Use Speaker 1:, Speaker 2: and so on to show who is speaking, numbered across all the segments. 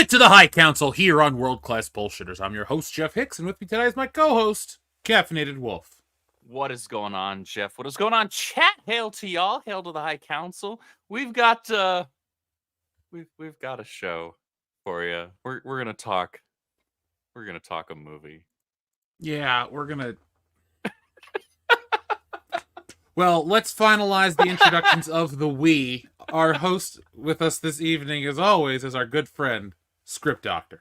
Speaker 1: Submit to the High Council here on World Class Bullshitters. I'm your host, Jeff Hicks, and with me today is my co-host, Caffeinated Wolf.
Speaker 2: What is going on, Jeff? What is going on, chat? Hail to y'all. Hail to the High Council. We've got we've got a show for you. We're gonna talk. We're gonna talk a movie.
Speaker 1: Yeah, we're gonna. Well, let's finalize the introductions of the we. Our host with us this evening, as always, is our good friend, Script Doctor.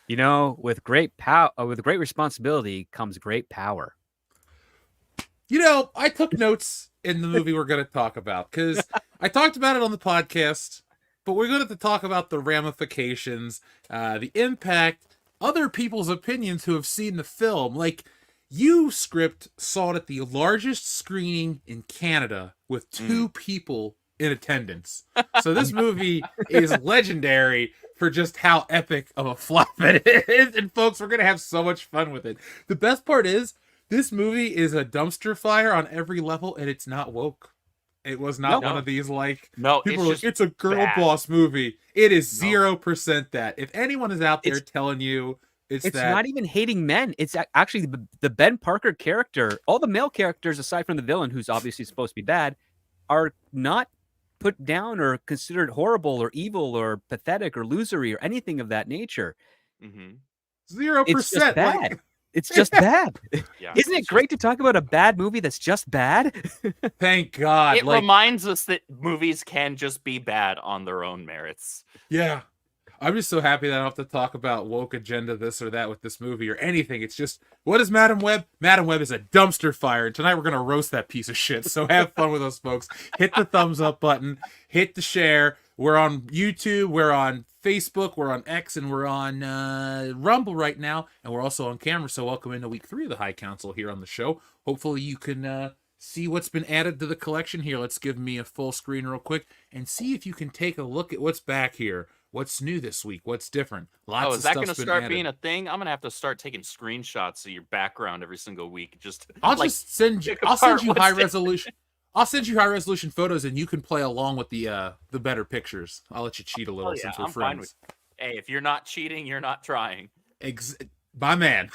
Speaker 3: You know, with great responsibility comes great power.
Speaker 1: You know, I took notes in the movie we're going to talk about because I talked about it on the podcast, but we're going to talk about the ramifications, the impact, other people's opinions who have seen the film. Like, you, Script, saw it at the largest screening in Canada with 2 people in attendance. So this movie is legendary for just how epic of a flop it is. And folks, we're going to have so much fun with it. The best part is, this movie is a dumpster fire on every level, and it's not woke. It was not one of these, like, people are like, it's a girl boss movie. It is 0% that. If anyone is out there telling you it's that,
Speaker 3: not even hating men. It's actually the Ben Parker character. All the male characters, aside from the villain, who's obviously supposed to be bad, are not put down or considered horrible or evil or pathetic or losery or anything of that nature.
Speaker 1: 0%.
Speaker 3: It's just bad. It's just bad.
Speaker 2: Yeah,
Speaker 3: Isn't it great to talk about a bad movie that's just bad?
Speaker 1: Thank God.
Speaker 2: It reminds us that movies can just be bad on their own merits.
Speaker 1: Yeah. I'm just so happy that I don't have to talk about woke agenda, this or that with this movie or anything. It's just, what is Madam Web? Madam Web is a dumpster fire. And tonight we're going to roast that piece of shit. So have fun with us, folks. Hit the thumbs up button. Hit the share. We're on YouTube. We're on Facebook. We're on X. And we're on Rumble right now. And we're also on camera. So welcome into week 3 of the High Council here on the show. Hopefully you can see what's been added to the collection here. Let's give me a full screen real quick and see if you can take a look at what's back here. What's new this week? What's different? Lots of
Speaker 2: is that
Speaker 1: going
Speaker 2: to start being a thing? I'm going to have to start taking screenshots of your background every single week.
Speaker 1: I'll send you high resolution. I'll send you high resolution photos, and you can play along with the better pictures. I'll let you cheat a little since we're friends.
Speaker 2: Hey, if you're not cheating, you're not trying.
Speaker 1: My man.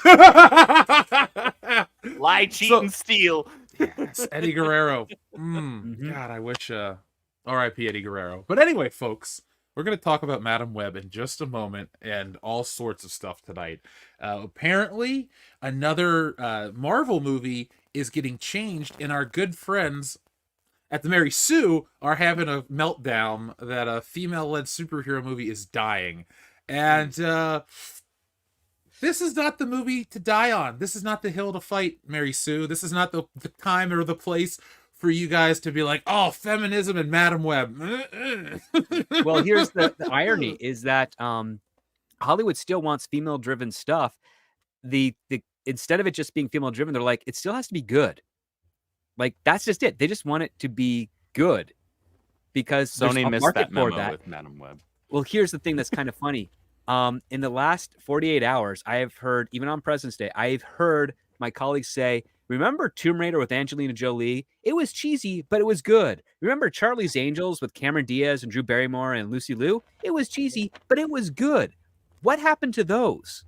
Speaker 2: Lie, cheat, and steal.
Speaker 1: Yes, Eddie Guerrero. God, I wish. R.I.P. Eddie Guerrero. But anyway, folks. We're going to talk about Madam Web in just a moment and all sorts of stuff tonight. Apparently, another Marvel movie is getting changed, and our good friends at the Mary Sue are having a meltdown that a female-led superhero movie is dying. And this is not the movie to die on. This is not the hill to fight, Mary Sue. This is not the time or the place for you guys to be like, oh, feminism and Madam Web.
Speaker 3: Well, here's the irony is that Hollywood still wants female-driven stuff. The instead of it just being female-driven, they're like, it still has to be good. Like, that's just it. They just want it to be good because
Speaker 2: Sony missed that memo with Madam Web.
Speaker 3: Well, here's the thing that's kind of funny. In the last 48 hours, I have heard, even on President's Day, I've heard my colleagues say, remember Tomb Raider with Angelina Jolie? It was cheesy, but it was good. Remember Charlie's Angels with Cameron Diaz and Drew Barrymore and Lucy Liu? It was cheesy, but it was good. What happened to those?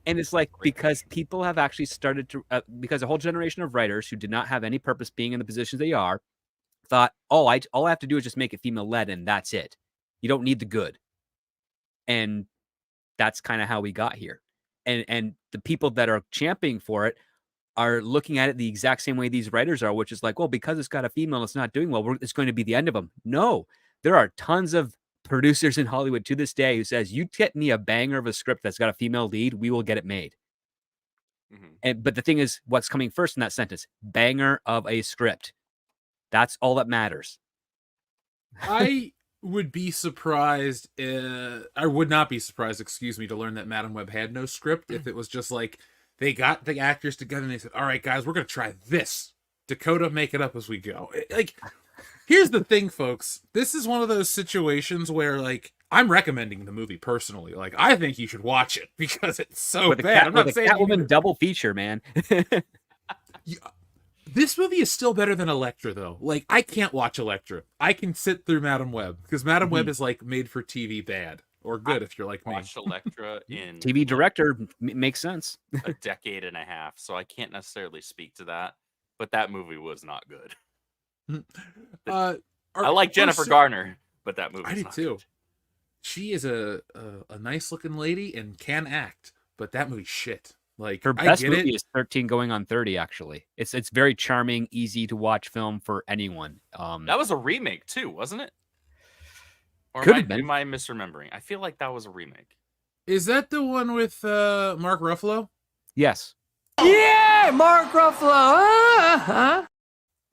Speaker 3: And it's like, because people have actually started to, because a whole generation of writers who did not have any purpose being in the positions they are, thought, all I have to do is just make it female-led and that's it. You don't need the good. And that's kind of how we got here. And the people that are championing for it are looking at it the exact same way these writers are, which is like, well, because it's got a female, it's not doing well. It's going to be the end of them. No, there are tons of producers in Hollywood to this day who says, you get me a banger of a script that's got a female lead, we will get it made. But the thing is, what's coming first in that sentence? Banger of a script. That's all that matters.
Speaker 1: I would be surprised. I would not be surprised, excuse me, to learn that Madam Web had no script. If it was just like, they got the actors together and they said, all right, guys, we're going to try this. Dakota, make it up as we go. Like, here's the thing, folks. This is one of those situations where, like, I'm recommending the movie personally. Like, I think you should watch it because it's so bad. I'm not saying
Speaker 3: Catwoman double feature, man.
Speaker 1: This movie is still better than Elektra, though. Like, I can't watch Elektra. I can sit through Madam Web because Madam Web is, like, made for TV bad. or good if you're like me.
Speaker 2: Watched Elektra in
Speaker 3: TV director makes sense.
Speaker 2: a decade and a half, so I can't necessarily speak to that. But that movie was not good. I like Jennifer Garner, but that movie.
Speaker 1: I do too.
Speaker 2: Good.
Speaker 1: She is a nice looking lady and can act, but that movie's shit. Like,
Speaker 3: Her
Speaker 1: I
Speaker 3: best
Speaker 1: get
Speaker 3: movie
Speaker 1: it.
Speaker 3: is 13 Going on 30. Actually, it's very charming, easy to watch film for anyone.
Speaker 2: That was a remake too, wasn't it? Or
Speaker 3: Could have been.
Speaker 2: am I misremembering? I feel like that was a remake.
Speaker 1: Is that the one with Mark Ruffalo?
Speaker 3: Yes.
Speaker 4: Yeah, Mark Ruffalo.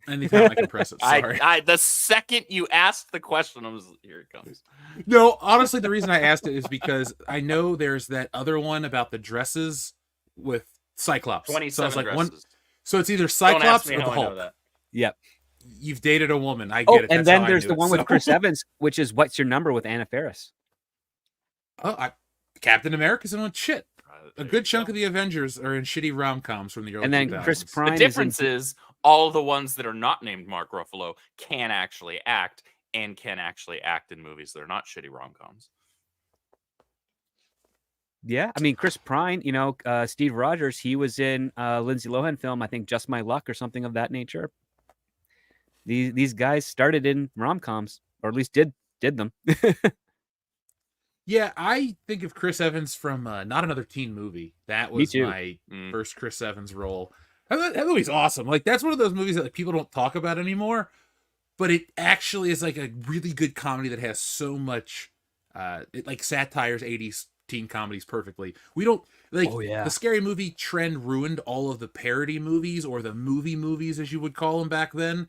Speaker 1: Anytime I can press it. Sorry.
Speaker 2: The second you asked the question, I was here it comes.
Speaker 1: No, honestly, the reason I asked it is because I know there's that other one about the dresses with Cyclops.
Speaker 2: 27
Speaker 1: so I was like,
Speaker 2: dresses.
Speaker 1: So it's either
Speaker 2: Don't ask
Speaker 1: Cyclops
Speaker 2: me
Speaker 1: or
Speaker 2: how
Speaker 1: the
Speaker 2: I know
Speaker 1: Hulk.
Speaker 2: that.
Speaker 3: Yep.
Speaker 1: You've dated a woman. I
Speaker 3: Oh,
Speaker 1: get it.
Speaker 3: and
Speaker 1: That's
Speaker 3: then
Speaker 1: how I
Speaker 3: there's
Speaker 1: knew
Speaker 3: the
Speaker 1: it,
Speaker 3: one with
Speaker 1: so-
Speaker 3: Chris Evans, which is What's Your Number with Anna Faris.
Speaker 1: Captain America's in one shit. A
Speaker 2: There
Speaker 1: good
Speaker 2: you
Speaker 1: chunk
Speaker 2: go.
Speaker 1: of the Avengers are in shitty rom-coms from the early
Speaker 3: And then
Speaker 1: 2000s.
Speaker 3: Chris Pine.
Speaker 2: The difference is all the ones that are not named Mark Ruffalo can actually act and can actually act in movies that are not shitty rom-coms.
Speaker 3: Yeah, I mean Chris Pine, Steve Rogers, he was in Lindsay Lohan film, I think Just My Luck or something of that nature. These guys started in rom-coms, or at least did them.
Speaker 1: Yeah, I think of Chris Evans from Not Another Teen Movie. That was
Speaker 3: too.
Speaker 1: my first Chris Evans role. That movie's awesome. Like, that's one of those movies that like, people don't talk about anymore, but it actually is like a really good comedy that has so much, it like satires 80s teen comedies perfectly. We don't like the Scary Movie trend ruined all of the parody movies or the movie movies, as you would call them back then.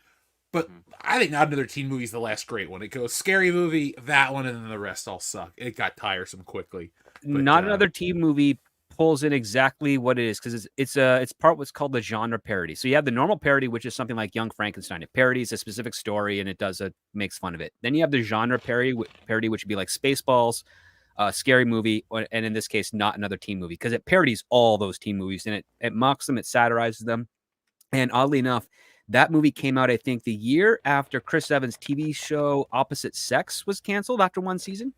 Speaker 1: But I think Not Another Teen Movie is the last great one. It goes Scary Movie, that one, and then the rest all suck. It got tiresome quickly. But,
Speaker 3: Not Another Teen Movie pulls in exactly what it is, because it's part what's called the genre parody. So you have the normal parody, which is something like Young Frankenstein. It parodies a specific story and it makes fun of it. Then you have the genre parody, which would be like Spaceballs, Scary Movie, and in this case, Not Another Teen Movie, because it parodies all those teen movies and it mocks them, it satirizes them. And oddly enough, that movie came out, I think, the year after Chris Evans' TV show Opposite Sex was canceled after one season.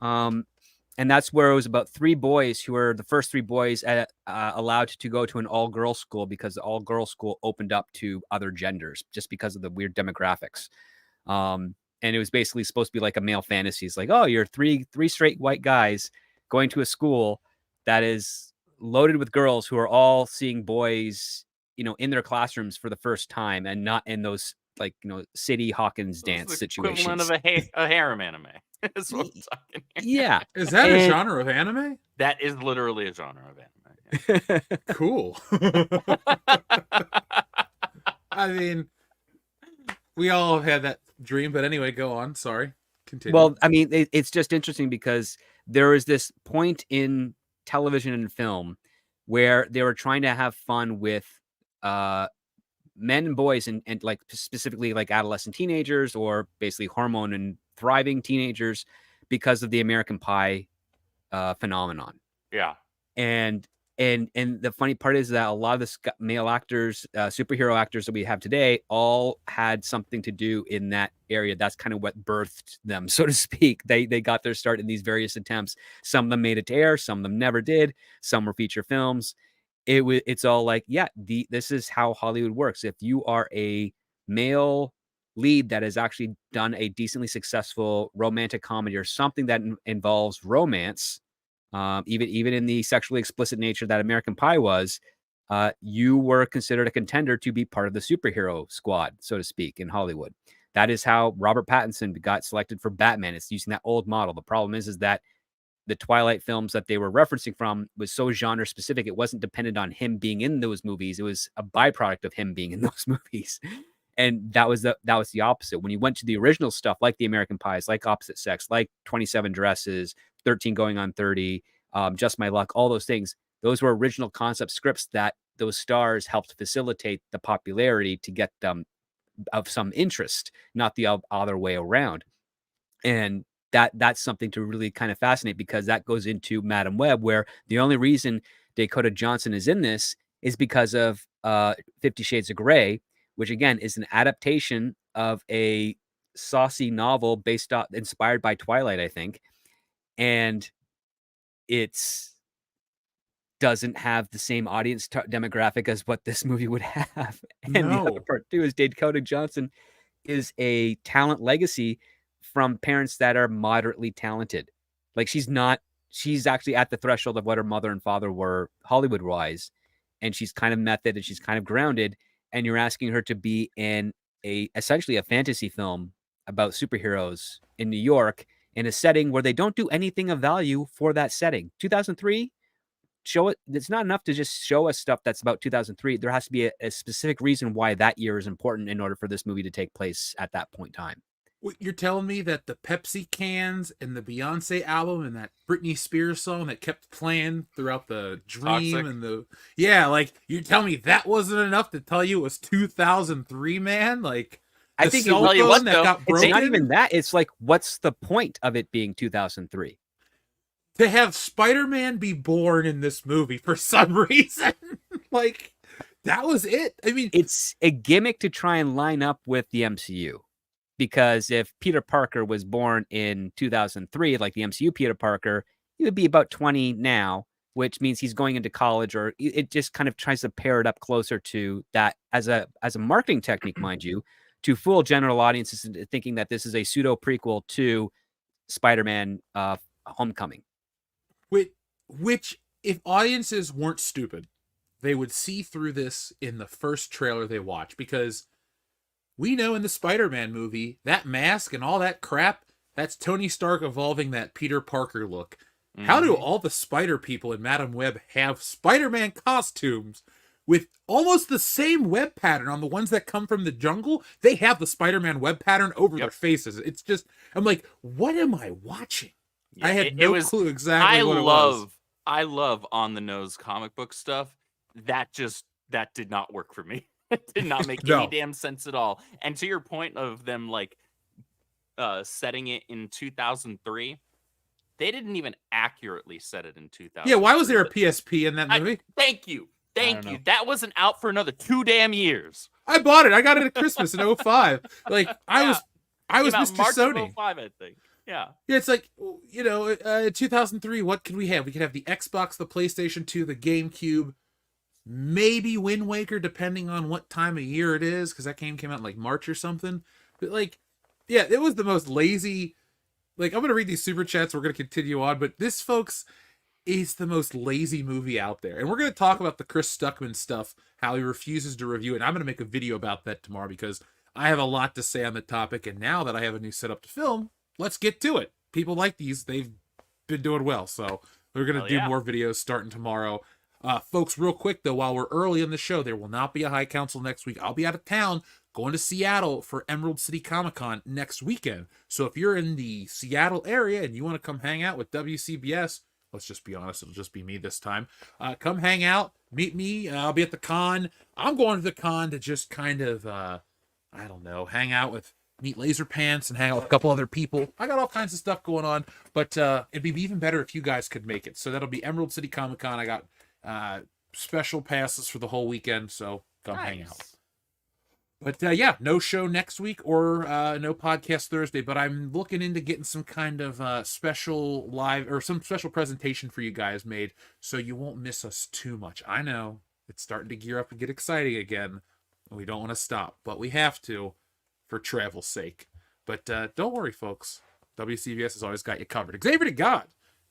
Speaker 3: And that's where it was about three boys who were the first three boys allowed to go to an all-girls school, because the all-girls school opened up to other genders just because of the weird demographics. And it was basically supposed to be like a male fantasy. It's like, oh, you're three straight white guys going to a school that is loaded with girls who are all seeing boys, in their classrooms for the first time, and not in those City Hawkins dance situations.
Speaker 2: Equivalent of a harem anime. Is what I'm talking here.
Speaker 3: Yeah.
Speaker 1: Is that a genre of anime?
Speaker 2: That is literally a genre of anime. Yeah.
Speaker 1: Cool. I mean, we all have had that dream, but anyway, go on. Sorry. Continue.
Speaker 3: Well, I mean, it's just interesting because there is this point in television and film where they were trying to have fun with men and boys and like specifically like adolescent teenagers, or basically hormone and thriving teenagers, because of the American Pie phenomenon.
Speaker 2: Yeah.
Speaker 3: And the funny part is that a lot of the male actors, superhero actors that we have today, all had something to do in that area. That's kind of what birthed them, so to speak. They got their start in these various attempts. Some of them made it to air, some of them never did. Some were feature films. It's all like, this is how Hollywood works. If you are a male lead that has actually done a decently successful romantic comedy or something that involves romance, even in the sexually explicit nature that American Pie was, you were considered a contender to be part of the superhero squad, so to speak, in Hollywood. That is how Robert Pattinson got selected for Batman. It's using that old model. The problem is that the Twilight films that they were referencing from was so genre specific. It wasn't dependent on him being in those movies. It was a byproduct of him being in those movies. And that was the opposite. When you went to the original stuff, like the American Pies, like Opposite Sex, like 27 Dresses, 13 Going on 30, Just My Luck, all those things, those were original concept scripts that those stars helped facilitate the popularity to get them of some interest, not the other way around. And that's something to really kind of fascinate, because that goes into Madam Web, where the only reason Dakota Johnson is in this is because of 50 Shades of Grey, which again is an adaptation of a saucy novel inspired by Twilight, I think. and it's doesn't have the same audience demographic as what this movie would have. And the
Speaker 1: No.
Speaker 3: other part too is Dakota Johnson is a talent legacy from parents that are moderately talented. Like she's actually at the threshold of what her mother and father were Hollywood wise. And she's kind of method and she's kind of grounded. And you're asking her to be in essentially a fantasy film about superheroes in New York in a setting where they don't do anything of value for that setting. 2003, show it. It's not enough to just show us stuff that's about 2003. There has to be a specific reason why that year is important in order for this movie to take place at that point in time.
Speaker 1: You're telling me that the Pepsi cans and the Beyonce album and that Britney Spears song that kept playing throughout the dream
Speaker 2: Toxic.
Speaker 1: and like you're telling me that wasn't enough to tell you it was 2003, man? Like
Speaker 3: I
Speaker 1: the
Speaker 3: think
Speaker 1: cell
Speaker 2: tell you
Speaker 1: phone
Speaker 2: what,
Speaker 1: that
Speaker 2: though,
Speaker 1: got
Speaker 3: it's
Speaker 1: broken
Speaker 3: not even that. It's like, what's the point of it being 2003?
Speaker 1: to have Spider-Man be born in this movie for some reason. Like that was it. I mean,
Speaker 3: It's a gimmick to try and line up with the MCU. Because if Peter Parker was born in 2003, like the MCU Peter Parker, he would be about 20 now, which means he's going into college, or it just kind of tries to pair it up closer to that as a marketing technique, mind you, to fool general audiences into thinking that this is a pseudo prequel to Spider-Man Homecoming.
Speaker 1: which if audiences weren't stupid, they would see through this in the first trailer they watch, because we know in the Spider-Man movie, that mask and all that crap, that's Tony Stark evolving that Peter Parker look. How do all the Spider people in Madam Web have Spider-Man costumes with almost the same web pattern on the ones that come from the jungle? They have the Spider-Man web pattern over their faces. It's just, I'm like, what am I watching?
Speaker 2: Yeah,
Speaker 1: I had
Speaker 2: it
Speaker 1: no
Speaker 2: was-
Speaker 1: clue exactly what it was.
Speaker 2: I love on the nose comic book stuff. That did not work for me. It did not make
Speaker 1: No.
Speaker 2: any damn sense at all. And to your point of them like setting it in 2003, they didn't even accurately set it in 2000.
Speaker 1: Yeah, why was there a PSP in that movie?
Speaker 2: Thank you.
Speaker 3: don't
Speaker 2: You.
Speaker 3: know.
Speaker 2: That wasn't out for another 2 damn years.
Speaker 1: I bought it. I got it at Christmas in 05. Like, I was
Speaker 2: Came out
Speaker 1: Mr.
Speaker 2: March of
Speaker 1: Sony.
Speaker 2: 05, I think. Yeah.
Speaker 1: Yeah, it's like, 2003, what could we have? We could have the Xbox, the PlayStation 2, the GameCube, maybe Wind Waker, depending on what time of year it is, because that game came out in like March or something. But like, yeah, it was the most lazy. Like, I'm going to read these super chats. We're going to continue on, but this, folks, is the most lazy movie out there. And we're going to talk about the Chris Stuckman stuff, how he refuses to review it. And I'm going to make a video about that tomorrow because I have a lot to say on the topic. And now that I have a new setup to film, let's get to it. People like these. They've been doing well. So we're going to do more videos starting tomorrow. Folks, real quick, though, while we're early in the show, there will not be a High Council next week. I'll be out of town going to Seattle for Emerald City Comic Con next weekend. So if you're in the Seattle area and you want to come hang out with WCBS, let's just be honest, it'll just be me this time. Come hang out, meet me. I'll be at the con. I'm going to the con to just kind of, hang out with, meet Laser Pants and hang out with a couple other people. I got all kinds of stuff going on, but it'd be even better if you guys could make it. So that'll be Emerald City Comic Con. I got special passes for the whole weekend, so come hang out. But no show next week or no podcast Thursday, but I'm looking into getting some kind of special live or some special presentation for you guys made so you won't miss us too much. I know it's starting to gear up and get exciting again. We don't want to stop, but we have to for travel's sake. But don't worry, folks. WCBS has always got you covered. Xavier to God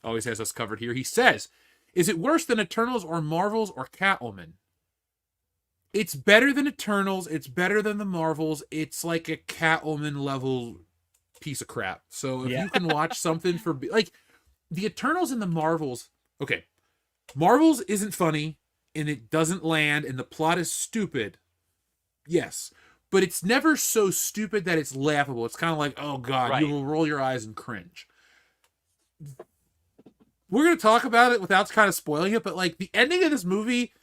Speaker 1: always has us covered here. He says, is it worse than Eternals or Marvels or Catwoman? It's better than Eternals. It's better than the Marvels. It's like a Catwoman level piece of crap. So if you can watch something for like the Eternals and the Marvels, okay, Marvels isn't funny and it doesn't land and the plot is stupid. Yes, but it's never so stupid that it's laughable. It's kind of like, oh God, you will roll your eyes and cringe. We're going to talk about it without kind of spoiling it, but like the ending of this movie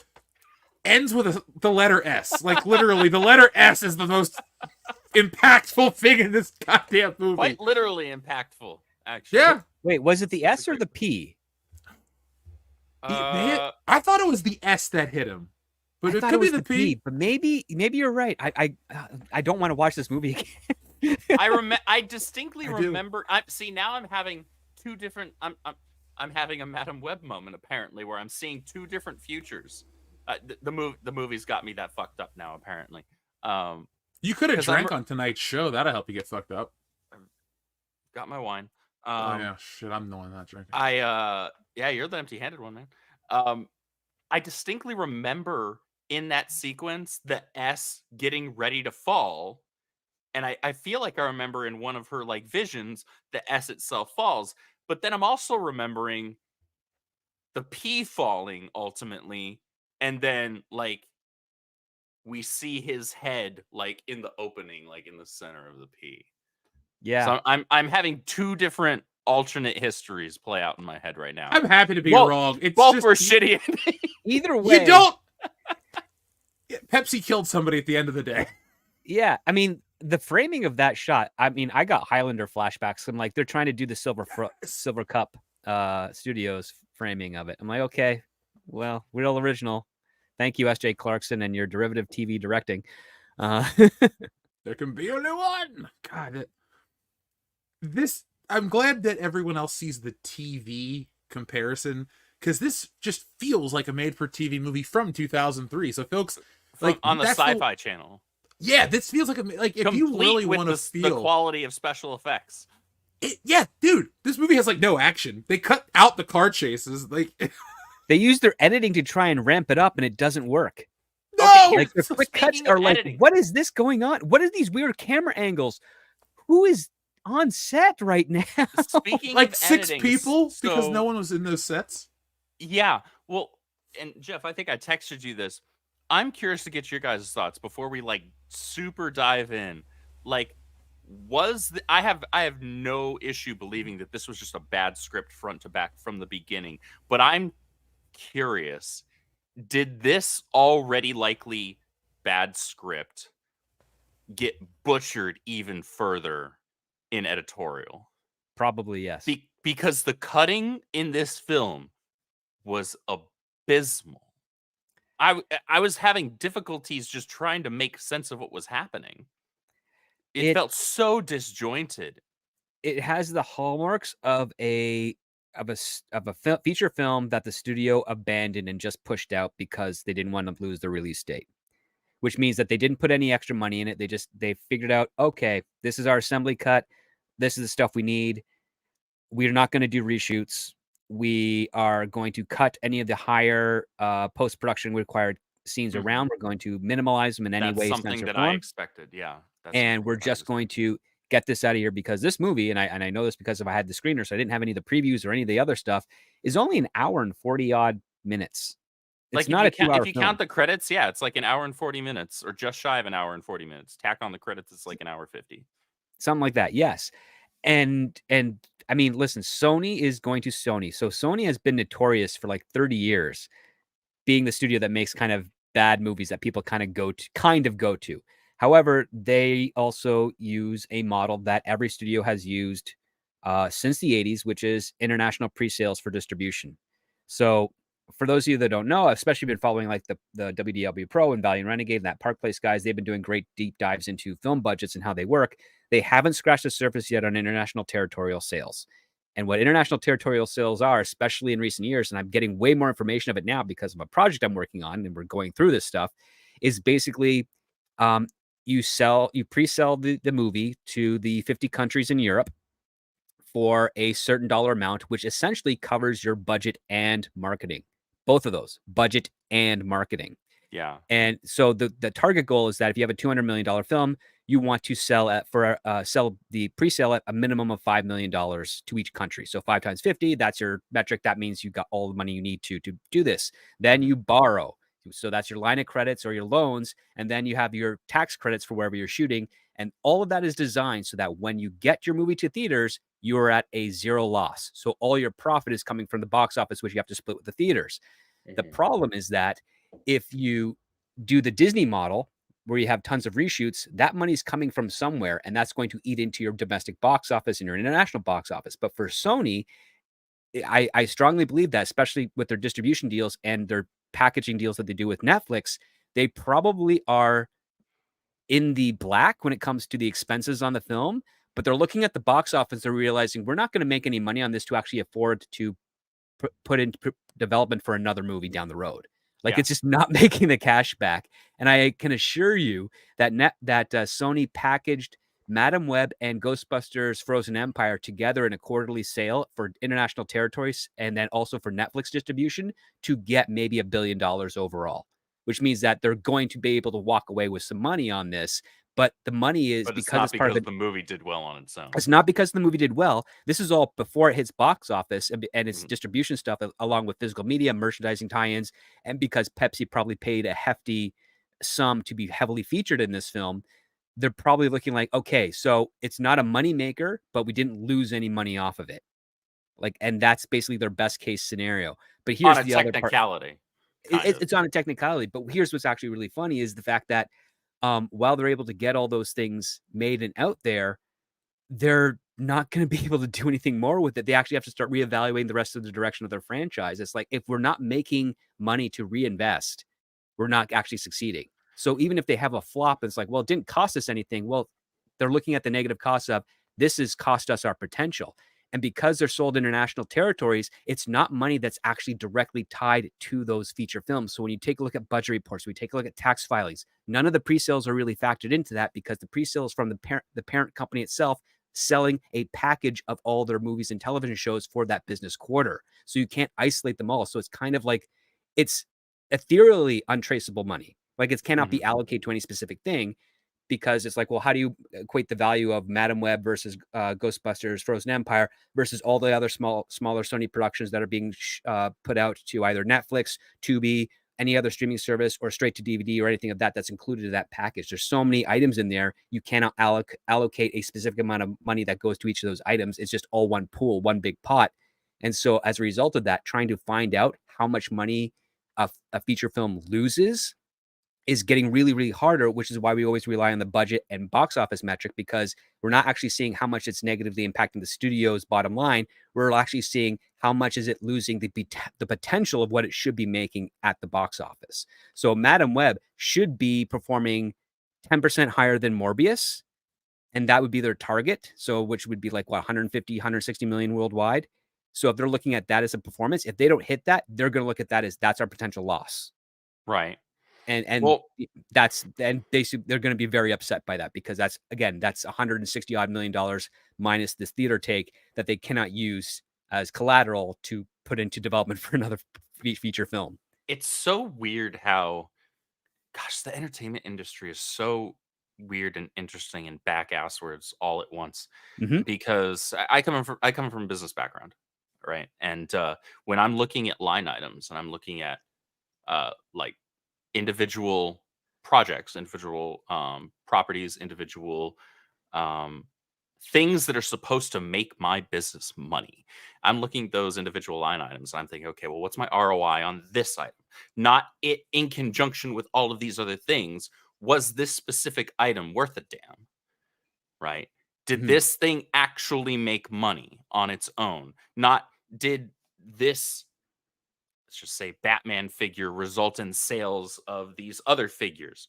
Speaker 1: ends with the letter S. Like literally, the letter S is the most impactful thing in this goddamn movie.
Speaker 2: Quite literally impactful, actually.
Speaker 1: Yeah.
Speaker 3: Wait, was it the S or the P?
Speaker 1: I thought it was the S that hit him, but
Speaker 3: I
Speaker 1: it
Speaker 3: thought
Speaker 1: could
Speaker 3: it was
Speaker 1: be the P.
Speaker 3: But maybe you're right. I don't want to watch this movie again.
Speaker 2: I distinctly remember. See, now I'm having two different. I'm having a Madam Web moment apparently, where I'm seeing two different futures. The movie's got me that fucked up now apparently.
Speaker 1: You could have
Speaker 2: 'Cause I'm
Speaker 1: drank on tonight's show. That'll help you get fucked up.
Speaker 2: Got my wine.
Speaker 1: Oh yeah, shit, I'm the one not drinking.
Speaker 2: Yeah, you're the empty-handed one, man. I distinctly remember in that sequence the S getting ready to fall, and I feel like I remember in one of her like visions the S itself falls, but then I'm also remembering the P falling ultimately, and then like we see his head like in the opening, like in the center of the P.
Speaker 3: Yeah.
Speaker 2: So I'm having two different alternate histories play out in my head right now.
Speaker 1: I'm happy to be
Speaker 2: Both-
Speaker 1: wrong. It's
Speaker 2: Both
Speaker 1: just
Speaker 2: were shitty.
Speaker 3: Either way,
Speaker 1: you don't. Pepsi killed somebody at the end of the day.
Speaker 3: Yeah, I mean, the framing of that shot. I mean, I got Highlander flashbacks. I'm like, they're trying to do the Silver Cup Studios framing of it. I'm like, okay, well, real original. Thank you, S.J. Clarkson, and your derivative TV directing.
Speaker 1: There can be only one. God, this. I'm glad that everyone else sees the TV comparison, because this just feels like a made-for-TV movie from 2003. So, folks, like
Speaker 2: on the
Speaker 1: that's
Speaker 2: Sci-Fi Channel.
Speaker 1: Yeah, this feels like if you
Speaker 2: Complete
Speaker 1: really
Speaker 2: with
Speaker 1: want to
Speaker 2: the
Speaker 1: feel
Speaker 2: quality of special effects.
Speaker 1: yeah, dude, this movie has like no action. They cut out the car chases. Like
Speaker 3: They use their editing to try and ramp it up, and it doesn't work.
Speaker 1: no,
Speaker 3: Like the quick cuts
Speaker 2: speaking of
Speaker 3: are like,
Speaker 2: editing-
Speaker 3: what is this going on? What are these weird camera angles? Who is on set right now?
Speaker 2: Speaking
Speaker 1: like
Speaker 2: of
Speaker 1: 6
Speaker 2: editing,
Speaker 1: people because
Speaker 2: so-
Speaker 1: no one was in those sets.
Speaker 2: Yeah, well, and Jeff, I think I texted you this. I'm curious to get your guys' thoughts before we like super dive in. Like, I have no issue believing that this was just a bad script front to back from the beginning, but I'm curious, did this already likely bad script get butchered even further in editorial?
Speaker 3: Probably yes.
Speaker 2: Because the cutting in this film was abysmal. I was having difficulties just trying to make sense of what was happening. It felt so disjointed.
Speaker 3: It has the hallmarks of a feature film that the studio abandoned and just pushed out because they didn't want to lose the release date, which means that they didn't put any extra money in it. They figured out, okay, this is our assembly cut. This is the stuff we need. We're not going to do reshoots. We are going to cut any of the higher post-production required scenes around. We're going to minimize them in any way.
Speaker 2: That's something that I expected. Yeah.
Speaker 3: And we're just going to get this out of here because this movie, and I know this because if I had the screener, so I didn't have any of the previews or any of the other stuff, is only an hour and 40 odd minutes. It's
Speaker 2: like
Speaker 3: not a 2 hour
Speaker 2: if you count the credits, yeah, it's like an hour and 40 minutes or just shy of an hour and 40 minutes. Tack on the credits, it's like an hour 50.
Speaker 3: Something like that. Yes. And I mean, listen, Sony is going to Sony. So Sony has been notorious for like 30 years being the studio that makes kind of bad movies that people kind of go to. However, they also use a model that every studio has used since the 80s, which is international pre-sales for distribution. So for those of you that don't know, I've especially been following like the WDW Pro and Valiant Renegade and that Park Place guys. They've been doing great deep dives into film budgets and how they work. They haven't scratched the surface yet on international territorial sales. And what international territorial sales are, especially in recent years, and I'm getting way more information of it now because of a project I'm working on, and we're going through this stuff, is basically you pre-sell the movie to the 50 countries in Europe for a certain dollar amount, which essentially covers your budget and marketing. Both of those, budget and marketing.
Speaker 2: Yeah.
Speaker 3: And so the target goal is that if you have a $200 million film, you want to sell the pre-sale at a minimum of $5 million to each country. So 5 times 50, that's your metric. That means you got all the money you need to do this. Then you borrow. So that's your line of credits or your loans. And then you have your tax credits for wherever you're shooting. And all of that is designed so that when you get your movie to theaters, you are at a zero loss. So all your profit is coming from the box office, which you have to split with the theaters. The problem is that if you do the Disney model where you have tons of reshoots, that money's coming from somewhere, and that's going to eat into your domestic box office and your international box office. But for Sony, I strongly believe that, especially with their distribution deals and their packaging deals that they do with Netflix, they probably are in the black when it comes to the expenses on the film, but they're looking at the box office. They're realizing we're not going to make any money on this to actually afford to put in development for another movie down the road. Like,
Speaker 2: Yeah.
Speaker 3: it's just not making the cash back. And I can assure you that Sony packaged Madam Web and Ghostbusters Frozen Empire together in a quarterly sale for international territories and then also for Netflix distribution to get maybe $1 billion overall, which means that they're going to be able to walk away with some money on this. But the money is
Speaker 2: But it's
Speaker 3: because
Speaker 2: not
Speaker 3: it's part of
Speaker 2: because
Speaker 3: the
Speaker 2: the movie did well on its own.
Speaker 3: it's not because the movie did well. This is all before it hits box office and its
Speaker 2: Mhm.
Speaker 3: distribution stuff, along with physical media, merchandising tie-ins, and because Pepsi probably paid a hefty sum to be heavily featured in this film. They're probably looking like, okay, so it's not a money maker, but we didn't lose any money off of it. Like, and that's basically their best case scenario. But here's
Speaker 2: On a
Speaker 3: the other part.
Speaker 2: technicality. kind of.
Speaker 3: It's on a technicality, but here's what's actually really funny is the fact that while they're able to get all those things made and out there, they're not going to be able to do anything more with it. They actually have to start reevaluating the rest of the direction of their franchise. It's like, if we're not making money to reinvest, we're not actually succeeding. So even if they have a flop, it's like, well, it didn't cost us anything. Well, they're looking at the negative costs of this has cost us our potential. And because they're sold international territories, it's not money that's actually directly tied to those feature films. So when you take a look at budget reports, we take a look at tax filings, none of the pre-sales are really factored into that because the pre-sales from the parent company itself selling a package of all their movies and television shows for that business quarter. So you can't isolate them all. So it's kind of like it's ethereally untraceable money. Like, it cannot be allocated to any specific thing because it's like, well, how do you equate the value of Madam Web versus Ghostbusters Frozen Empire versus all the other smaller Sony productions that are being put out to either Netflix, Tubi, any other streaming service, or straight to DVD or anything of that that's included in that package. There's so many items in there, you cannot allocate a specific amount of money that goes to each of those items. It's just all one pool, one big pot. And so as a result of that, trying to find out how much money a feature film loses is getting really, really harder, which is why we always rely on the budget and box office metric, because we're not actually seeing how much it's negatively impacting the studio's bottom line. We're actually seeing how much is it losing the potential of what it should be making at the box office. So Madam Web should be performing 10% higher than Morbius, and that would be their target. So which would be like, what, 150, 160 million worldwide. So if they're looking at that as a performance, if they don't hit that, they're going to look at that as that's our potential loss.
Speaker 2: Right.
Speaker 3: And
Speaker 2: Well,
Speaker 3: then basically they're going to be very upset by that because that's 160 odd million dollars minus this theater take that they cannot use as collateral to put into development for another feature film.
Speaker 2: it's so weird how, gosh, the entertainment industry is so weird and interesting and back asswards all at once.
Speaker 3: Mhm.
Speaker 2: Because I come from a business background, right? And when I'm looking at line items and I'm looking at like individual projects, individual properties, individual um, things that are supposed to make my business money. I'm looking at those individual line items and I'm thinking, okay, well, what's my ROI on this item? Not it in conjunction with all of these other things. Was this specific item worth a damn? Right? Did
Speaker 3: Mhm.
Speaker 2: this thing actually make money on its own? Not did this, let's just say, Batman figure result in sales of these other figures?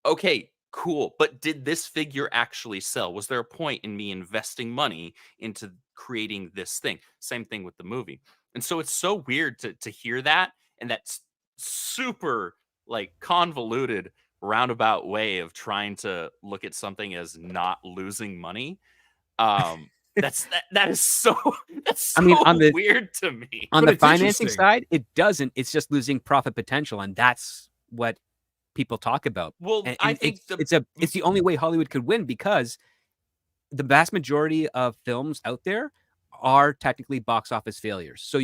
Speaker 2: Okay, cool. But did this figure actually sell? Was there a point in me investing money into creating this thing? Same thing with the movie. And so it's so weird to hear that, and that's super like convoluted roundabout way of trying to look at something as not losing money. That is so that's
Speaker 3: I
Speaker 2: so
Speaker 3: mean, on the
Speaker 2: weird to me.
Speaker 3: on
Speaker 1: But
Speaker 3: the
Speaker 1: it's
Speaker 3: financing
Speaker 1: interesting.
Speaker 3: side, it doesn't. It's just losing profit potential, and that's what people talk about.
Speaker 2: Well,
Speaker 3: And,
Speaker 2: I
Speaker 3: and
Speaker 2: think
Speaker 3: it's the only way Hollywood could win because the vast majority of films out there are technically box office failures. So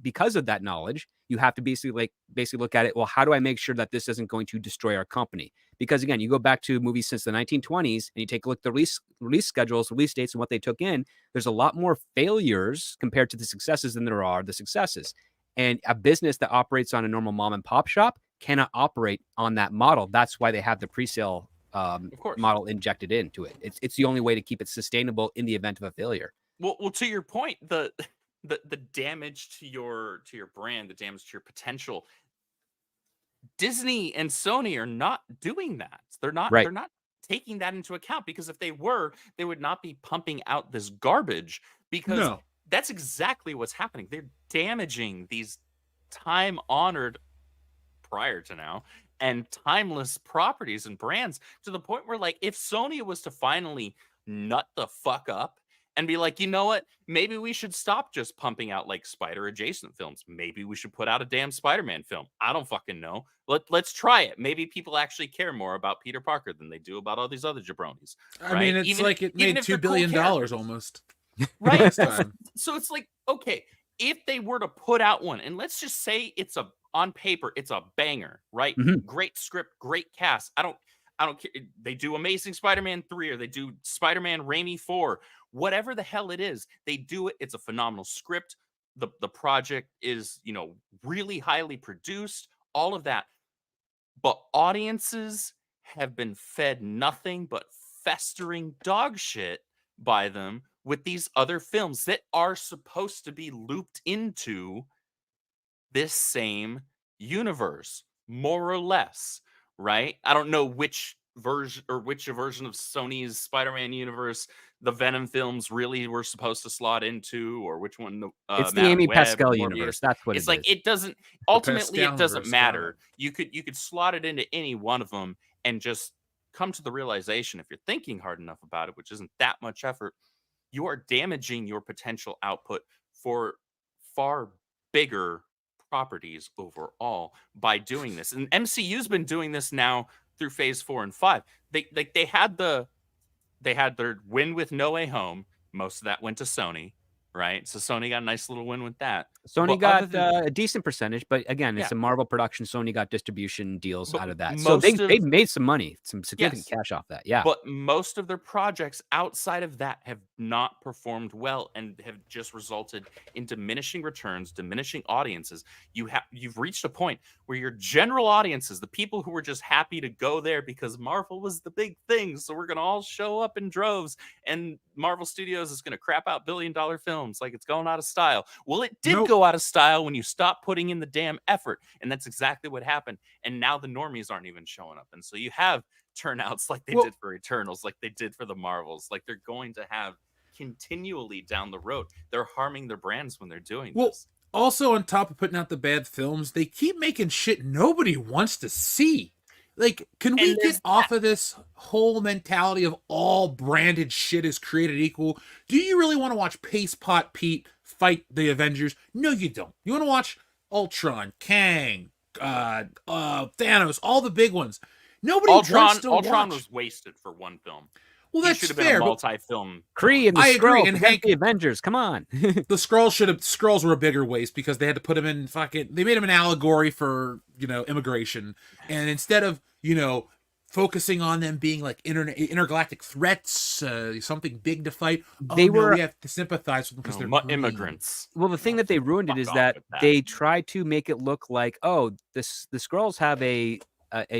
Speaker 3: because of that knowledge, you have to basically look at it. Well, how do I make sure that this isn't going to destroy our company? Because again, you go back to movies since the 1920s and you take a look at the release schedules, release dates, and what they took in. There's a lot more failures compared to the successes than there are the successes. And a business that operates on a normal mom and pop shop cannot operate on that model. That's why they have the pre-sale
Speaker 2: of course.
Speaker 3: model injected into it. It's the only way to keep it sustainable in the event of a failure.
Speaker 2: Well, to your point, the damage to your brand, the damage to your potential. Disney and Sony are not doing that. They're not.
Speaker 3: Right.
Speaker 2: They're not taking that into account, because if they were, they would not be pumping out this garbage, because
Speaker 1: No.
Speaker 2: that's exactly what's happening. They're damaging these time-honored, prior to now, and timeless properties and brands, to the point where, like, if Sony was to finally nut the fuck up and be like, you know what, maybe we should stop just pumping out like spider adjacent films. Maybe we should put out a damn Spider-Man film. I don't fucking know. Let's try it. Maybe people actually care more about Peter Parker than they do about all these other jabronis.
Speaker 1: I
Speaker 2: right?
Speaker 1: mean, it's
Speaker 2: Even-
Speaker 1: like it
Speaker 2: even
Speaker 1: made
Speaker 2: if they're
Speaker 1: $2
Speaker 2: cool
Speaker 1: billion
Speaker 2: characters.
Speaker 1: almost.
Speaker 2: Right.
Speaker 1: last time.
Speaker 2: So it's like, okay, if they were to put out one, and let's just say it's on paper, it's a banger, right?
Speaker 3: Mhm.
Speaker 2: Great script, great cast. I don't care. They do Amazing Spider-Man 3, or they do Spider-Man Raimi 4, whatever the hell it is, they do it. It's a phenomenal script. The project is, really highly produced, all of that. But audiences have been fed nothing but festering dog shit by them with these other films that are supposed to be looped into this same universe, more or less, right? I don't know which version of Sony's Spider-Man universe the Venom films really were supposed to slot into, or which one
Speaker 3: It's the
Speaker 2: Madame
Speaker 3: Amy
Speaker 2: Web
Speaker 3: Pascal
Speaker 2: or Morbius.
Speaker 3: universe. That's what
Speaker 2: It's
Speaker 3: it
Speaker 2: like
Speaker 3: is.
Speaker 2: it doesn't ultimately it doesn't
Speaker 1: Pascalverse, got
Speaker 2: matter.
Speaker 1: it.
Speaker 2: You could slot it into any one of them and just come to the realization, if you're thinking hard enough about it, which isn't that much effort, you are damaging your potential output for far bigger properties overall by doing this. And MCU's been doing this now through phase 4 and 5. They had their win with No Way Home. Most of that went to Sony, right? So Sony got a nice little win with that.
Speaker 3: Sony
Speaker 2: But
Speaker 3: got
Speaker 2: other than-
Speaker 3: a decent percentage, but again, it's
Speaker 2: Yeah.
Speaker 3: a Marvel production. Sony got distribution deals
Speaker 2: But
Speaker 3: out of that, so
Speaker 2: most
Speaker 3: they
Speaker 2: of-
Speaker 3: made some money, some significant
Speaker 2: Yes.
Speaker 3: cash off that. Yeah,
Speaker 2: But most of their projects outside of that have not performed well and have just resulted in diminishing returns, diminishing audiences. You've reached a point where your general audiences, the people who were just happy to go there because Marvel was the big thing, so we're gonna all show up in droves, and Marvel Studios is gonna crap out billion-dollar films like it's going out of style. Well, it did
Speaker 1: Nope.
Speaker 2: go out of style when you stopped putting in the damn effort, and that's exactly what happened. And now the normies aren't even showing up, and so you have turnouts like they
Speaker 1: Well-
Speaker 2: did for Eternals, like they did for the Marvels, like they're going to have continually down the road. They're harming their brands when they're doing
Speaker 1: Well,
Speaker 2: this.
Speaker 1: Also, on top of putting out the bad films, they keep making shit nobody wants to see. Like, can we
Speaker 2: And there's
Speaker 1: get off of this whole mentality of all branded shit is created equal? Do you really want to watch Paste Pot Pete fight the Avengers? No, you don't. You want to watch Ultron, Kang, Thanos, all the big ones. Nobody wants to
Speaker 2: Ultron
Speaker 1: watch.
Speaker 2: was wasted for one film.
Speaker 1: Well,
Speaker 2: He
Speaker 1: that's
Speaker 2: should have been
Speaker 1: fair.
Speaker 2: a
Speaker 1: But
Speaker 2: multi-film.
Speaker 3: Kree and the
Speaker 1: I agree,
Speaker 3: Skrulls
Speaker 1: and
Speaker 3: against
Speaker 1: Hank-
Speaker 3: the Avengers. Come on,
Speaker 1: the Skrulls were a bigger waste because they had to put them in they made them an allegory for immigration, and instead of focusing on them being like intergalactic threats, something big to fight, we have to sympathize with them because they're green.
Speaker 2: Immigrants.
Speaker 3: well, the thing that they ruined it
Speaker 2: Fuck
Speaker 3: is
Speaker 2: off
Speaker 3: that
Speaker 2: with that.
Speaker 3: they tried to make it look like, oh, the Skrulls have a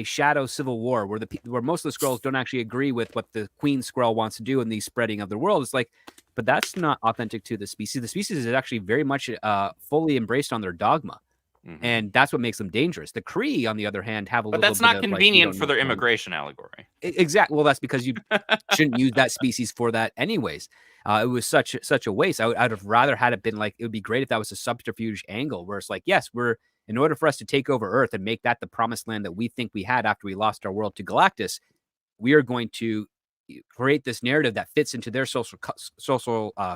Speaker 3: shadow civil war where most of the Skrulls don't actually agree with what the Queen Skrull wants to do in the spreading of the world. It's like, but that's not authentic to the species. The species is actually very much fully embraced on their dogma,
Speaker 2: Mhm.
Speaker 3: and that's what makes them dangerous. The Kree, on the other hand, have a
Speaker 2: But
Speaker 3: little
Speaker 2: that's
Speaker 3: bit
Speaker 2: not
Speaker 3: of, like, we
Speaker 2: convenient
Speaker 3: don't
Speaker 2: for
Speaker 3: know
Speaker 2: their
Speaker 3: from-
Speaker 2: immigration allegory.
Speaker 3: Exactly. Well, that's because you shouldn't use that species for that anyways. It was such a waste. I'd have rather had it been like, it would be great if that was a subterfuge angle where it's like, yes, in order for us to take over Earth and make that the promised land that we think we had after we lost our world to Galactus, we are going to create this narrative that fits into their social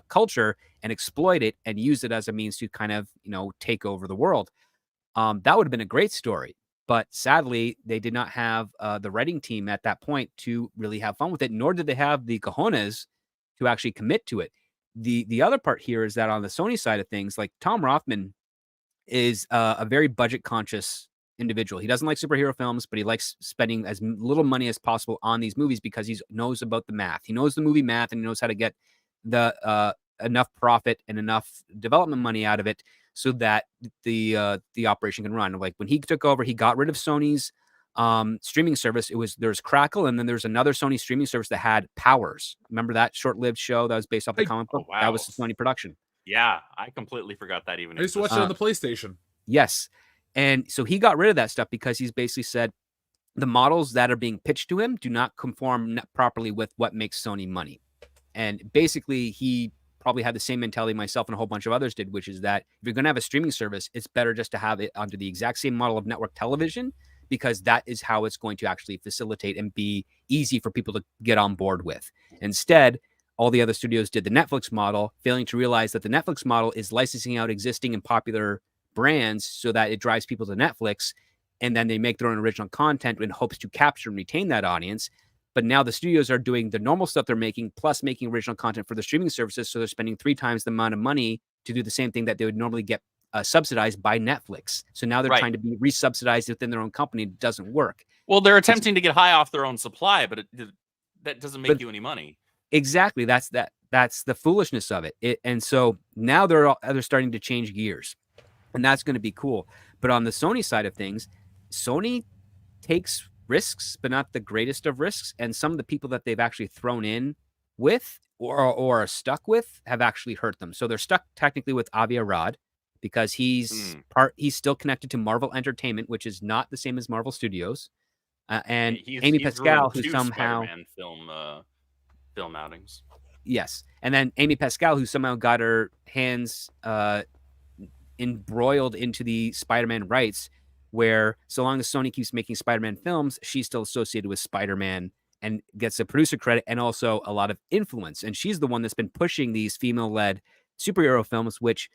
Speaker 3: culture and exploit it and use it as a means to kind of, take over the world. That would have been a great story. But sadly, they did not have the writing team at that point to really have fun with it, nor did they have the cojones to actually commit to it. The other part here is that on the Sony side of things, like Tom Rothman is a very budget conscious individual. He doesn't like superhero films, but he likes spending as little money as possible on these movies because he knows about the math. He knows the movie math and he knows how to get the enough profit and enough development money out of it so that the operation can run. Like when he took over, he got rid of Sony's streaming service. There's Crackle, and then there's another Sony streaming service that had Powers. Remember that short-lived show that was based off the comic book?
Speaker 2: wow.
Speaker 3: That was a Sony production.
Speaker 2: Yeah, I completely forgot that even
Speaker 1: I used to watch it
Speaker 2: existed.
Speaker 1: on the PlayStation.
Speaker 3: Yes. And so he got rid of that stuff because he's basically said, the models that are being pitched to him do not conform properly with what makes Sony money. And basically, he probably had the same mentality myself and a whole bunch of others did, which is that if you're going to have a streaming service, it's better just to have it under the exact same model of network television, because that is how it's going to actually facilitate and be easy for people to get on board with. Instead, all the other studios did the Netflix model, failing to realize that the Netflix model is licensing out existing and popular brands so that it drives people to Netflix, and then they make their own original content in hopes to capture and retain that audience. But now the studios are doing the normal stuff they're making, plus making original content for the streaming services. So they're spending 3 times the amount of money to do the same thing that they would normally get subsidized by Netflix. So now they're trying to be re-subsidized within their own company. It doesn't work.
Speaker 2: Well, they're attempting to get high off their own supply, but that doesn't make you any money.
Speaker 3: Exactly. That's the foolishness of it. And so now they're starting to change gears, and that's going to be cool. But on the Sony side of things, Sony takes risks, but not the greatest of risks. And some of the people that they've actually thrown in with or are stuck with have actually hurt them. So they're stuck technically with Avi Arad because he's still connected to Marvel Entertainment, which is not the same as Marvel Studios. And Amy Pascal, who somehow
Speaker 2: Spider-Man film outings.
Speaker 3: Yes. And then Amy Pascal, who somehow got her hands embroiled into the Spider-Man rights, where so long as Sony keeps making Spider-Man films, she's still associated with Spider-Man and gets a producer credit and also a lot of influence. And she's the one that's been pushing these female-led superhero films, which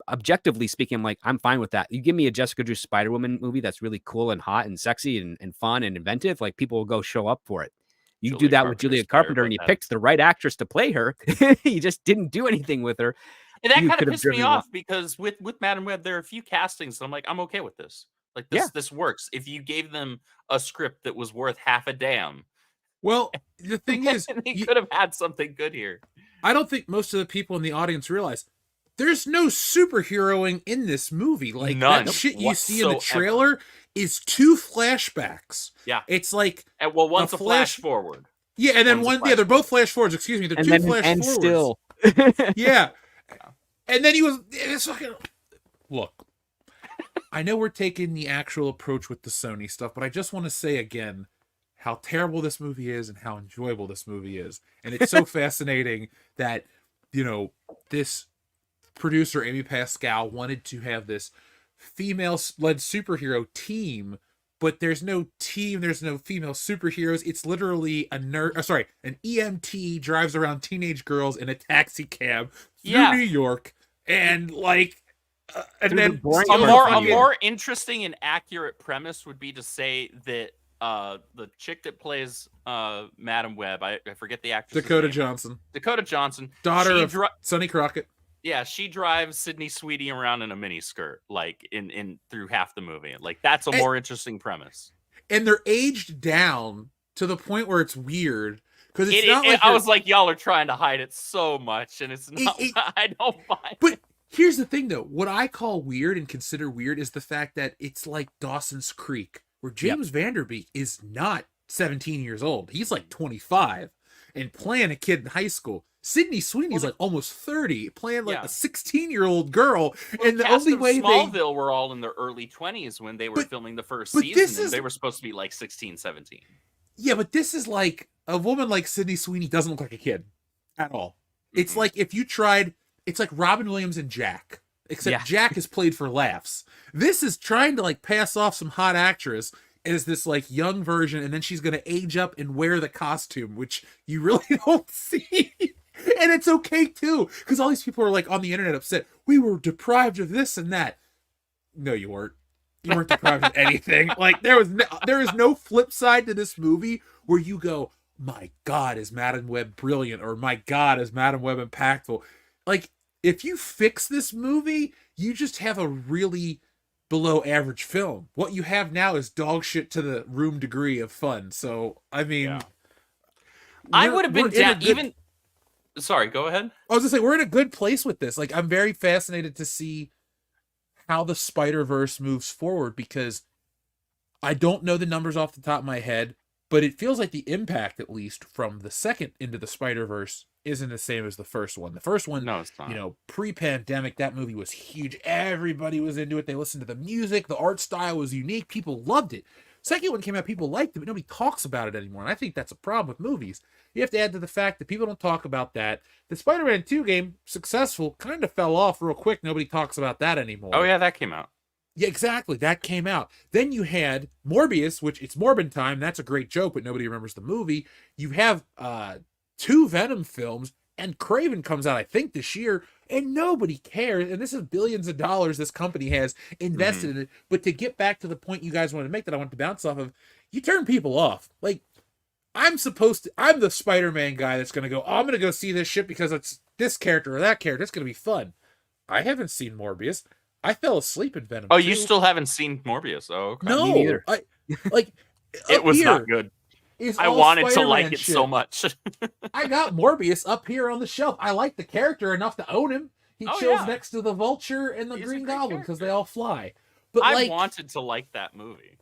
Speaker 3: objectively speaking, I'm fine with that. You give me a Jessica Drew Spider-Woman movie that's really cool and hot and sexy and fun and inventive, people will go show up for it. You do that with Julia Carpenter, and you picked the right actress to play her. You just didn't do anything with her.
Speaker 2: And that kind of pissed me off because with Madam Web, there are a few castings that I'm okay with this. This works. If you gave them a script that was worth half a damn.
Speaker 1: Well, the thing is,
Speaker 2: they could have had something good here.
Speaker 1: I don't think most of the people in the audience realize there's no superheroing in this movie.
Speaker 2: None
Speaker 1: that shit you see in the trailer is 2 flashbacks.
Speaker 2: Yeah.
Speaker 1: It's
Speaker 2: one's a flash forward.
Speaker 1: Yeah, and then they're both flash forwards, excuse me. They're 2 flash forwards.
Speaker 3: Still.
Speaker 1: Yeah. And then it's fucking, look, I know we're taking the actual approach with the Sony stuff, but I just want to say again how terrible this movie is and how enjoyable this movie is. And it's so fascinating that, this producer, Amy Pascal, wanted to have this female-led superhero team, but there's no team, there's no female superheroes. It's literally an EMT drives around teenage girls in a taxi cab through New York, and and then
Speaker 2: a more interesting and accurate premise would be to say that the chick that plays Madam Web, I forget the actress.
Speaker 1: Dakota Johnson, daughter of Sonny Crockett.
Speaker 2: Yeah, she drives Sydney Sweeney around in a mini skirt, in through half the movie. That's a more interesting premise. And
Speaker 1: they're aged down to the point where it's weird because it's not
Speaker 2: I was like, y'all are trying to hide it so much, and it's not. I don't find.
Speaker 1: But here's the thing, though. What I call weird and consider weird is the fact that it's like Dawson's Creek, where James Vanderbeek is not 17 years old. He's 25 and playing a kid in high school. Sydney Sweeney's almost 30, playing a 16-year-old girl.
Speaker 2: Well,
Speaker 1: and the only way
Speaker 2: Smallville were all in their early 20s when they were filming the first season. They were supposed to be 16, 17.
Speaker 1: Yeah, but this is a woman like Sydney Sweeney doesn't look like a kid at all. Mm-hmm. It's if you tried, it's like Robin Williams and Jack, except Jack is played for laughs. This is trying to pass off some hot actress as this young version, and then she's going to age up and wear the costume, which you really don't see. And it's okay too, because all these people are on the internet upset. We were deprived of this and that. No, you weren't. You weren't deprived of anything. There is no flip side to this movie where you go, my God, is Madam Web brilliant, or my God, is Madam Web impactful. If you fix this movie, you just have a really below average film. What you have now is dog shit to the room degree of fun. So I mean,
Speaker 2: I would have been down even. Sorry, go ahead.
Speaker 1: I was gonna say we're in a good place with this. I'm very fascinated to see how the Spider-Verse moves forward, because I don't know the numbers off the top of my head, but it feels like the impact, at least from the second Into the Spider-Verse, isn't the same as the first one. The first one,
Speaker 2: no, it's not.
Speaker 1: Pre-pandemic, that movie was huge. Everybody was into it. They listened to the music. The art style was unique. People loved it. Second one came out, people liked it, but nobody talks about it anymore. And I think that's a problem with movies. You have to add to the fact that people don't talk about that. The Spider-Man 2 game, successful, kind of fell off real quick. Nobody talks about that anymore.
Speaker 2: Oh yeah, that came out.
Speaker 1: Yeah, exactly. That came out. Then you had Morbius, which it's Morbin time. That's a great joke, but nobody remembers the movie. You have 2 Venom films, and Craven comes out, I think, this year, and nobody cares. And this is billions of dollars this company has invested in it. But to get back to the point you guys wanted to make that I want to bounce off of, you turn people off. Like, I'm the Spider-Man guy that's going to go, oh, I'm going to go see this shit because it's this character or that character. It's going to be fun. I haven't seen Morbius. I fell asleep in Venom.
Speaker 2: Oh,
Speaker 1: 2.
Speaker 2: you still haven't seen Morbius? Oh, okay.
Speaker 1: No,
Speaker 3: Me neither.
Speaker 2: It was not good. I wanted to like it so much.
Speaker 1: I got Morbius up here on the shelf. I like the character enough to own him. He chills next to the Vulture and the Green Goblin because they all fly. But
Speaker 2: I wanted to like that movie.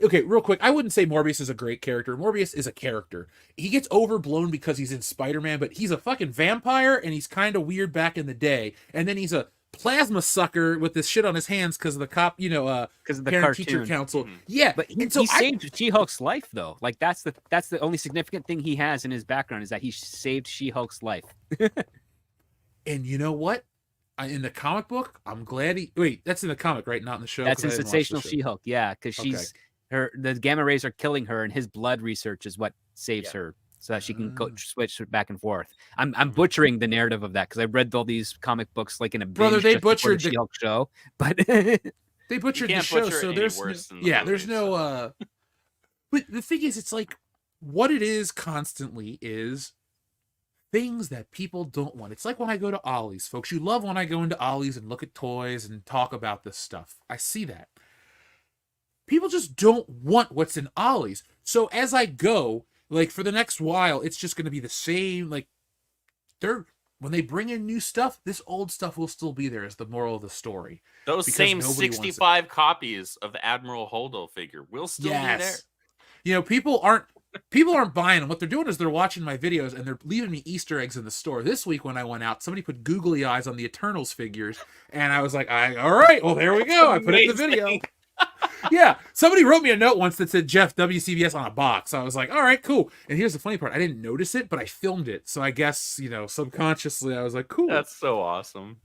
Speaker 1: Okay, real quick, I wouldn't say Morbius is a great character. Morbius is a character. He gets overblown because he's in Spider-Man, but he's a fucking vampire, and he's kind of weird back in the day. And then he's a plasma sucker with this shit on his hands because of the cop,
Speaker 3: because of the
Speaker 1: parent-teacher
Speaker 3: cartoon.
Speaker 1: council. Yeah,
Speaker 3: but he saved She-Hulk's life, though. Like that's the only significant thing he has in his background is that he saved She-Hulk's life.
Speaker 1: And you know what? In the comic book, I'm glad he. Wait, that's in the comic, right? Not in the show.
Speaker 3: That's in Sensational She-Hulk, yeah, because the gamma rays are killing her, and his blood research is what saves her, so that she can go switch back and forth. I'm butchering the narrative of that because I read all these comic books like in a binge.
Speaker 1: Brother, they butchered
Speaker 3: the She-Hulk show, but
Speaker 1: they butchered the show, so there's there's no. But the thing is, it's like what it is constantly is things that people don't want. It's like when I go to Ollie's, folks. You love when I go into Ollie's and look at toys and talk about this stuff. I see that. People just don't want what's in Ollie's. So as I go, like for the next while, it's just going to be the same. Like when they bring in new stuff, this old stuff will still be there as the moral of the story.
Speaker 2: Those same 65 copies of the Admiral Holdo figure will still be there.
Speaker 1: People aren't buying them. What they're doing is they're watching my videos and they're leaving me Easter eggs in the store. This week when I went out, somebody put googly eyes on the Eternals figures, and I was like, all right, well, there we go. I put it in the video. Yeah, somebody wrote me a note once that said Jeff WCBS on a box. I was like, all right, cool. And here's the funny part. I didn't notice it, but I filmed it. So I guess, subconsciously I was like, cool.
Speaker 2: That's so awesome.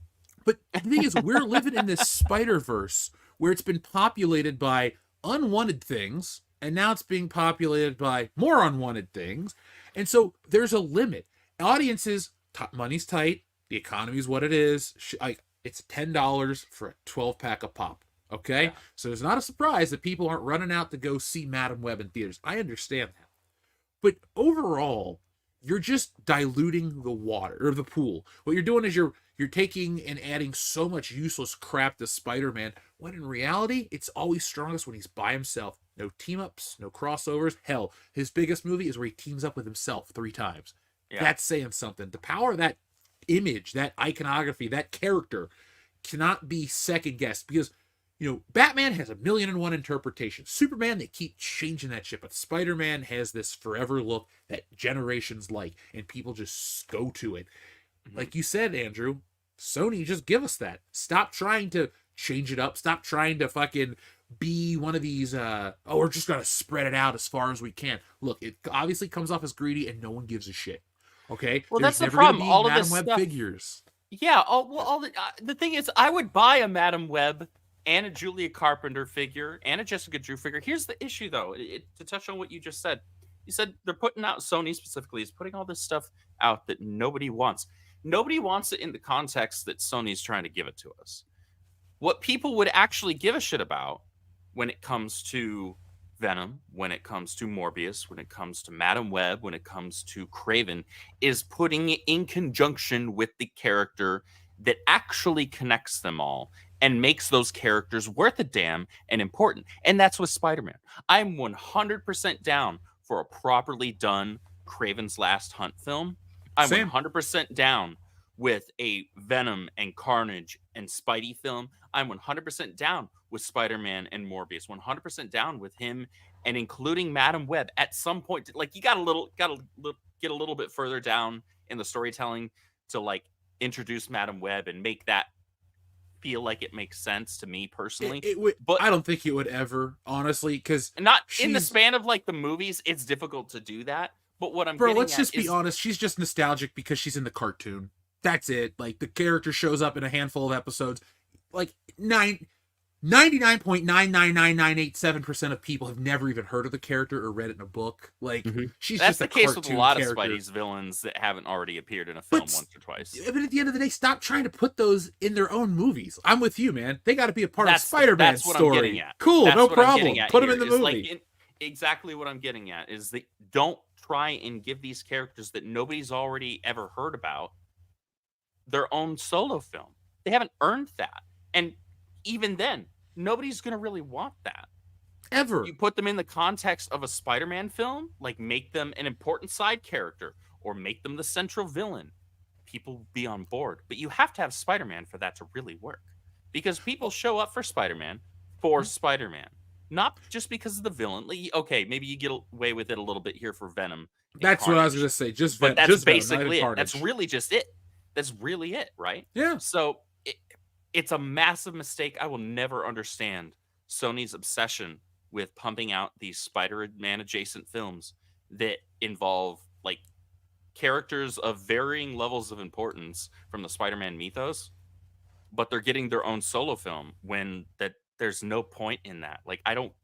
Speaker 1: But the thing is, we're living in this Spider-Verse where it's been populated by unwanted things, and now it's being populated by more unwanted things. And so there's a limit. Audiences, money's tight. The economy is what it is. It's $10 for a 12-pack of pop. Okay? Yeah. So it's not a surprise that people aren't running out to go see Madam Web in theaters. I understand that. But overall, you're just diluting the water or the pool. What you're doing is you're taking and adding so much useless crap to Spider-Man, when in reality, it's always strongest when he's by himself. No team-ups, no crossovers. Hell, his biggest movie is where he teams up with himself 3 times. Yeah. That's saying something. The power of that image, that iconography, that character cannot be second-guessed because Batman has 1,000,001 interpretations. Superman, they keep changing that shit, but Spider-Man has this forever look that generations like, and people just go to it. Mm-hmm. Like you said, Andrew, Sony, just give us that. Stop trying to change it up. Stop trying to fucking be one of these, we're just going to spread it out as far as we can. Look, it obviously comes off as greedy, and no one gives a shit. Okay?
Speaker 2: Well, that's the problem. All of this
Speaker 1: Web
Speaker 2: stuff.
Speaker 1: Figures.
Speaker 2: Yeah, the thing is, I would buy a Madam Web and a Julia Carpenter figure, and a Jessica Drew figure. Here's the issue, though, to touch on what you just said. You said they're putting out, Sony specifically, is putting all this stuff out that nobody wants. Nobody wants it in the context that Sony's trying to give it to us. What people would actually give a shit about when it comes to Venom, when it comes to Morbius, when it comes to Madam Web, when it comes to Craven, is putting it in conjunction with the character that actually connects them all and makes those characters worth a damn and important. And that's with Spider-Man. I'm 100% down for a properly done Kraven's Last Hunt film. I'm 100% down with a Venom and Carnage and Spidey film. I'm 100% down with Spider-Man and Morbius. 100% down with him and including Madam Web at some point. Like, you got to get a little bit further down in the storytelling to like introduce Madam Web and make that feel like it makes sense to me personally.
Speaker 1: It would,
Speaker 2: but
Speaker 1: I don't think it would ever, honestly, because
Speaker 2: not in the
Speaker 1: she's-
Speaker 2: span of like the movies, it's difficult to do that. But what I'm
Speaker 1: bro,
Speaker 2: getting
Speaker 1: let's
Speaker 2: at
Speaker 1: just be
Speaker 2: is
Speaker 1: honest. She's just nostalgic because she's in the cartoon. That's it. Like the character shows up in a handful of episodes. Like 99.99998% of people have never even heard of the character or read it in a book. Like she's
Speaker 2: that's
Speaker 1: just
Speaker 2: the
Speaker 1: a
Speaker 2: case with a
Speaker 1: cartoon
Speaker 2: lot
Speaker 1: character.
Speaker 2: of Spidey's villains that haven't already appeared in a film
Speaker 1: But-
Speaker 2: once or twice.
Speaker 1: But at the end of the day, stop trying to put those in their own movies. I'm with you, man. They got to be a part of Spider-Man's
Speaker 2: That's what
Speaker 1: story.
Speaker 2: I'm getting at.
Speaker 1: Cool,
Speaker 2: That's
Speaker 1: no
Speaker 2: what I'm
Speaker 1: problem.
Speaker 2: getting at
Speaker 1: Put them
Speaker 2: here,
Speaker 1: in the
Speaker 2: is,
Speaker 1: movie.
Speaker 2: like, exactly what I'm getting at is that don't try and give these characters that nobody's already ever heard about their own solo film. They haven't earned that. And even then, nobody's going to really want that.
Speaker 1: Ever.
Speaker 2: You put them in the context of a Spider-Man film, like make them an important side character or make them the central villain. People will be on board. But you have to have Spider-Man for that to really work. Because people show up for Spider-Man for Spider-Man. Not just because of the villain. Like, okay, maybe you get away with it a little bit here for Venom. and
Speaker 1: That's what I was
Speaker 2: Carnage.
Speaker 1: going to say. Just
Speaker 2: But that's
Speaker 1: just Venom, not
Speaker 2: basically
Speaker 1: even
Speaker 2: it. That's
Speaker 1: Carnage.
Speaker 2: really just it. That's really it, right?
Speaker 1: Yeah.
Speaker 2: So it's a massive mistake. I will never understand Sony's obsession with pumping out these Spider-Man adjacent films that involve like characters of varying levels of importance from the Spider-Man mythos, but they're getting their own solo film when that there's no point in that. Like I don't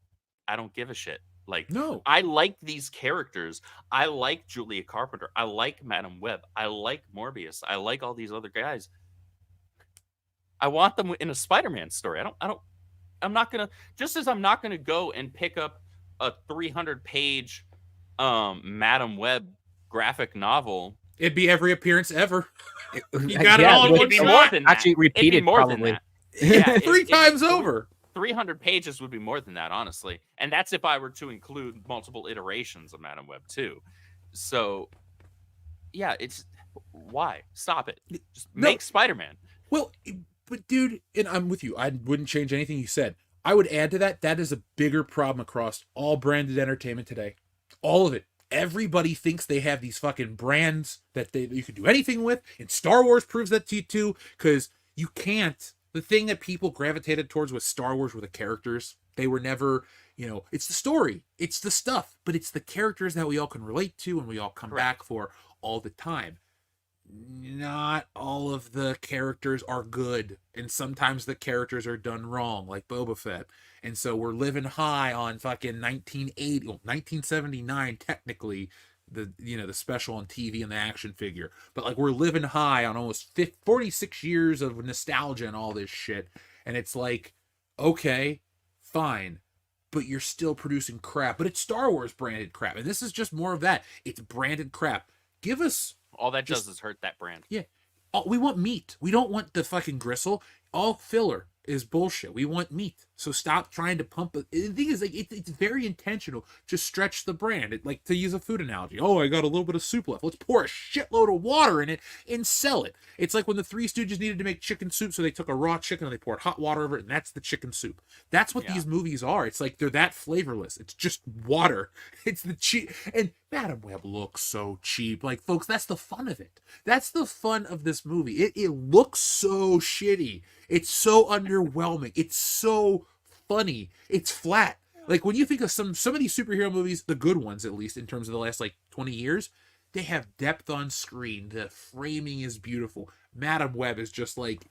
Speaker 2: give a shit. Like
Speaker 1: No.
Speaker 2: I like these characters. I like Julia Carpenter. I like Madam Web. I like Morbius. I like all these other guys. I want them in a Spider-Man story. I'm not gonna, just as I'm not gonna go and pick up a 300-page Madam Web graphic novel.
Speaker 1: It'd be every appearance ever. You
Speaker 3: Yeah,
Speaker 1: got it all in
Speaker 3: would
Speaker 1: one
Speaker 3: be
Speaker 1: shot.
Speaker 2: more than that.
Speaker 3: Actually,
Speaker 2: It'd be
Speaker 3: repeated
Speaker 2: more
Speaker 3: probably.
Speaker 2: than that. Yeah,
Speaker 1: Three times over.
Speaker 2: 300 pages would be more than that, honestly. And that's if I were to include multiple iterations of Madam Web too. So, yeah, it's why? Stop it. Just make Spider-Man.
Speaker 1: Well, but dude, and I'm with you. I wouldn't change anything you said. I would add to that. That is a bigger problem across all branded entertainment today. All of it. Everybody thinks they have these fucking brands that you can do anything with, and Star Wars proves that to you too, because you can't. The thing that people gravitated towards with Star Wars were the characters. They were never, it's the story, it's the stuff, but it's the characters that we all can relate to and we all come back for all the time. Not all of the characters are good, and sometimes the characters are done wrong, like Boba Fett. And so we're living high on fucking 1979, technically, the special on TV and the action figure. But like we're living high on almost 46 years of nostalgia and all this shit. And it's like, okay, fine, but you're still producing crap. But it's Star Wars branded crap. And this is just more of that. It's branded crap. Give us...
Speaker 2: All that does is hurt that brand.
Speaker 1: Yeah. We want meat. We don't want the fucking gristle. All filler is bullshit. We want meat. So stop trying to pump it. The thing is, like, it's very intentional to stretch the brand. Like, to use a food analogy. Oh, I got a little bit of soup left. Let's pour a shitload of water in it and sell it. It's like when the Three Stooges needed to make chicken soup, so they took a raw chicken and they poured hot water over it, and that's the chicken soup. That's what these movies are. It's like they're that flavorless. It's just water. It's the cheap. And Madam Web looks so cheap. Like, folks, that's the fun of it. That's the fun of this movie. It looks so shitty. It's so underwhelming. It's so funny. It's flat. Like when you think of some of these superhero movies, the good ones at least in terms of the last like 20 years, they have depth on screen. The framing is beautiful. Madam Web is just like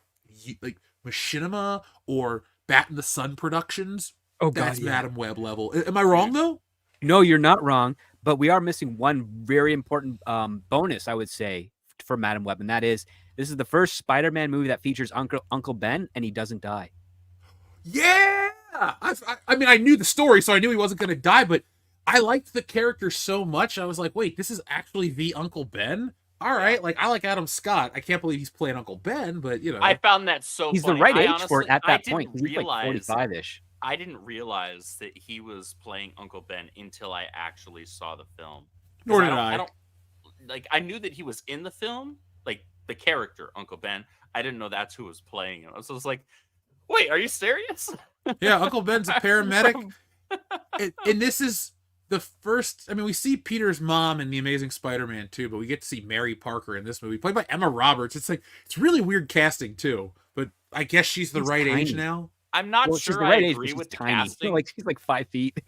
Speaker 1: Machinima or Bat in the Sun Productions.
Speaker 3: Oh God,
Speaker 1: That's
Speaker 3: yeah.
Speaker 1: Madam Web level. Am I wrong though?
Speaker 3: No, you're not wrong, but we are missing one very important bonus, I would say, for Madam Web, and that is this is the first Spider-Man movie that features Uncle Ben, and he doesn't die.
Speaker 1: Yeah! I mean, I knew the story, so I knew he wasn't going to die, but I liked the character so much, I was like, wait, this is actually the Uncle Ben? All right, like, I like Adam Scott. I can't believe he's playing Uncle Ben, but,
Speaker 2: I found that so
Speaker 3: He's
Speaker 2: funny.
Speaker 3: the right
Speaker 2: I
Speaker 3: age for it at that point.
Speaker 2: Didn't
Speaker 3: He's like
Speaker 2: realize
Speaker 3: 45-ish.
Speaker 2: I didn't realize that he was playing Uncle Ben until I actually saw the film. 'Cause
Speaker 1: Nor did
Speaker 2: I don't like. I knew that he was in the film, like the character Uncle Ben. I didn't know that's who was playing him. So I was like, "Wait, are you serious?"
Speaker 1: Yeah, Uncle Ben's a paramedic. And this is the first... I mean, we see Peter's mom in The Amazing Spider-Man 2, but we get to see Mary Parker in this movie, played by Emma Roberts. It's like, it's really weird casting, too. But I guess she's the
Speaker 3: She's
Speaker 1: right age
Speaker 3: tiny.
Speaker 1: now.
Speaker 2: I'm not
Speaker 3: Well, she's
Speaker 2: sure
Speaker 3: the
Speaker 2: I
Speaker 3: right age, but
Speaker 2: agree
Speaker 3: she's
Speaker 2: with the
Speaker 3: tiny.
Speaker 2: casting.
Speaker 3: Like she's like 5 feet.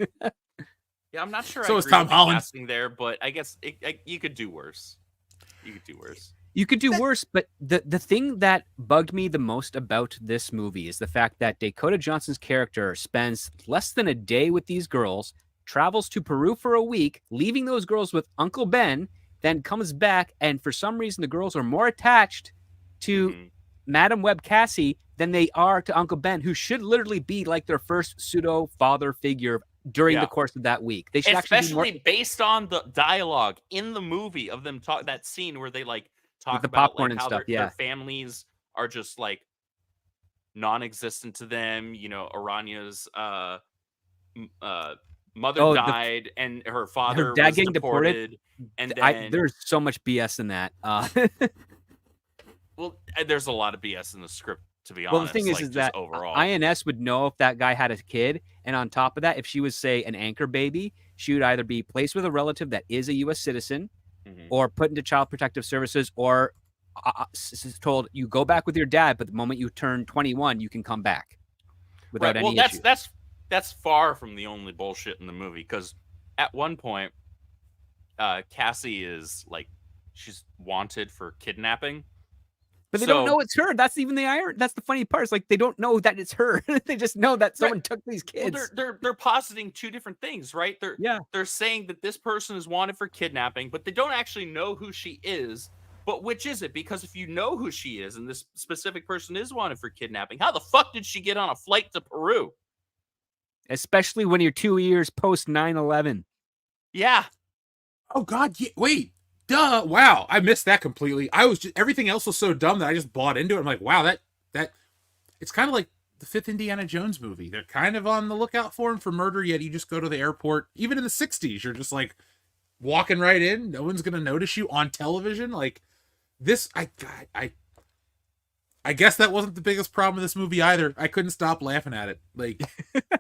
Speaker 2: Yeah, I'm not sure
Speaker 1: So
Speaker 2: I
Speaker 1: is
Speaker 2: agree
Speaker 1: Tom
Speaker 2: with the
Speaker 1: Holland.
Speaker 2: casting there, but I guess you could do worse. You could do worse.
Speaker 3: You could do worse, but the thing that bugged me the most about this movie is the fact that Dakota Johnson's character spends less than a day with these girls, travels to Peru for a week, leaving those girls with Uncle Ben, then comes back, and for some reason the girls are more attached to
Speaker 2: Mhm.
Speaker 3: Madam Webb Cassie than they are to Uncle Ben, who should literally be like their first pseudo father figure during
Speaker 2: Yeah.
Speaker 3: the course of that week. They should actually be more
Speaker 2: Especially based on the dialogue in the movie of them talk that scene where they like talk
Speaker 3: the
Speaker 2: about
Speaker 3: popcorn
Speaker 2: like
Speaker 3: and
Speaker 2: how
Speaker 3: stuff.
Speaker 2: their
Speaker 3: Yeah.
Speaker 2: families are just like non-existent to them. You know, Aranya's mother
Speaker 3: Oh,
Speaker 2: died and her
Speaker 3: her
Speaker 2: father
Speaker 3: dad
Speaker 2: was
Speaker 3: getting deported.
Speaker 2: deported, and then
Speaker 3: There's so much BS in that.
Speaker 2: well, there's a lot of BS in the script, to be
Speaker 3: Well,
Speaker 2: honest.
Speaker 3: the thing is
Speaker 2: like,
Speaker 3: is
Speaker 2: just
Speaker 3: that
Speaker 2: overall,
Speaker 3: INS would know if that guy had a kid, and on top of that, if she was, say, an anchor baby, she would either be placed with a relative that is a U.S. citizen,
Speaker 2: Mhm.
Speaker 3: or put into Child Protective Services, or told you go back with your dad, but the moment you turn 21, you can come back without
Speaker 2: right. Well,
Speaker 3: any
Speaker 2: that's
Speaker 3: issue.
Speaker 2: that's far from the only bullshit in the movie, because at one point, Cassie is like she's wanted for kidnapping.
Speaker 3: But they
Speaker 2: So-
Speaker 3: don't know it's her. That's even the iron. That's the funny part. It's like they don't know that it's her. They just know that someone took these
Speaker 2: Well,
Speaker 3: kids.
Speaker 2: they're positing two different things, right? They're saying that this person is wanted for kidnapping, but they don't actually know who she is. But which is it? Because if you know who she is and this specific person is wanted for kidnapping, how the fuck did she get on a flight to Peru?
Speaker 3: Especially when you're 2 years post 9/11.
Speaker 2: Yeah.
Speaker 1: Oh God, yeah, wait. Duh. Wow, I missed that completely. I was just, everything else was so dumb that I just bought into it. I'm like, wow, that it's kind of like the fifth Indiana Jones movie. They're kind of on the lookout for him for murder, yet you just go to the airport. Even in the 60s, you're just like walking right in. No one's gonna notice you on television. Like this, I guess that wasn't the biggest problem with this movie either. I couldn't stop laughing at it. Like,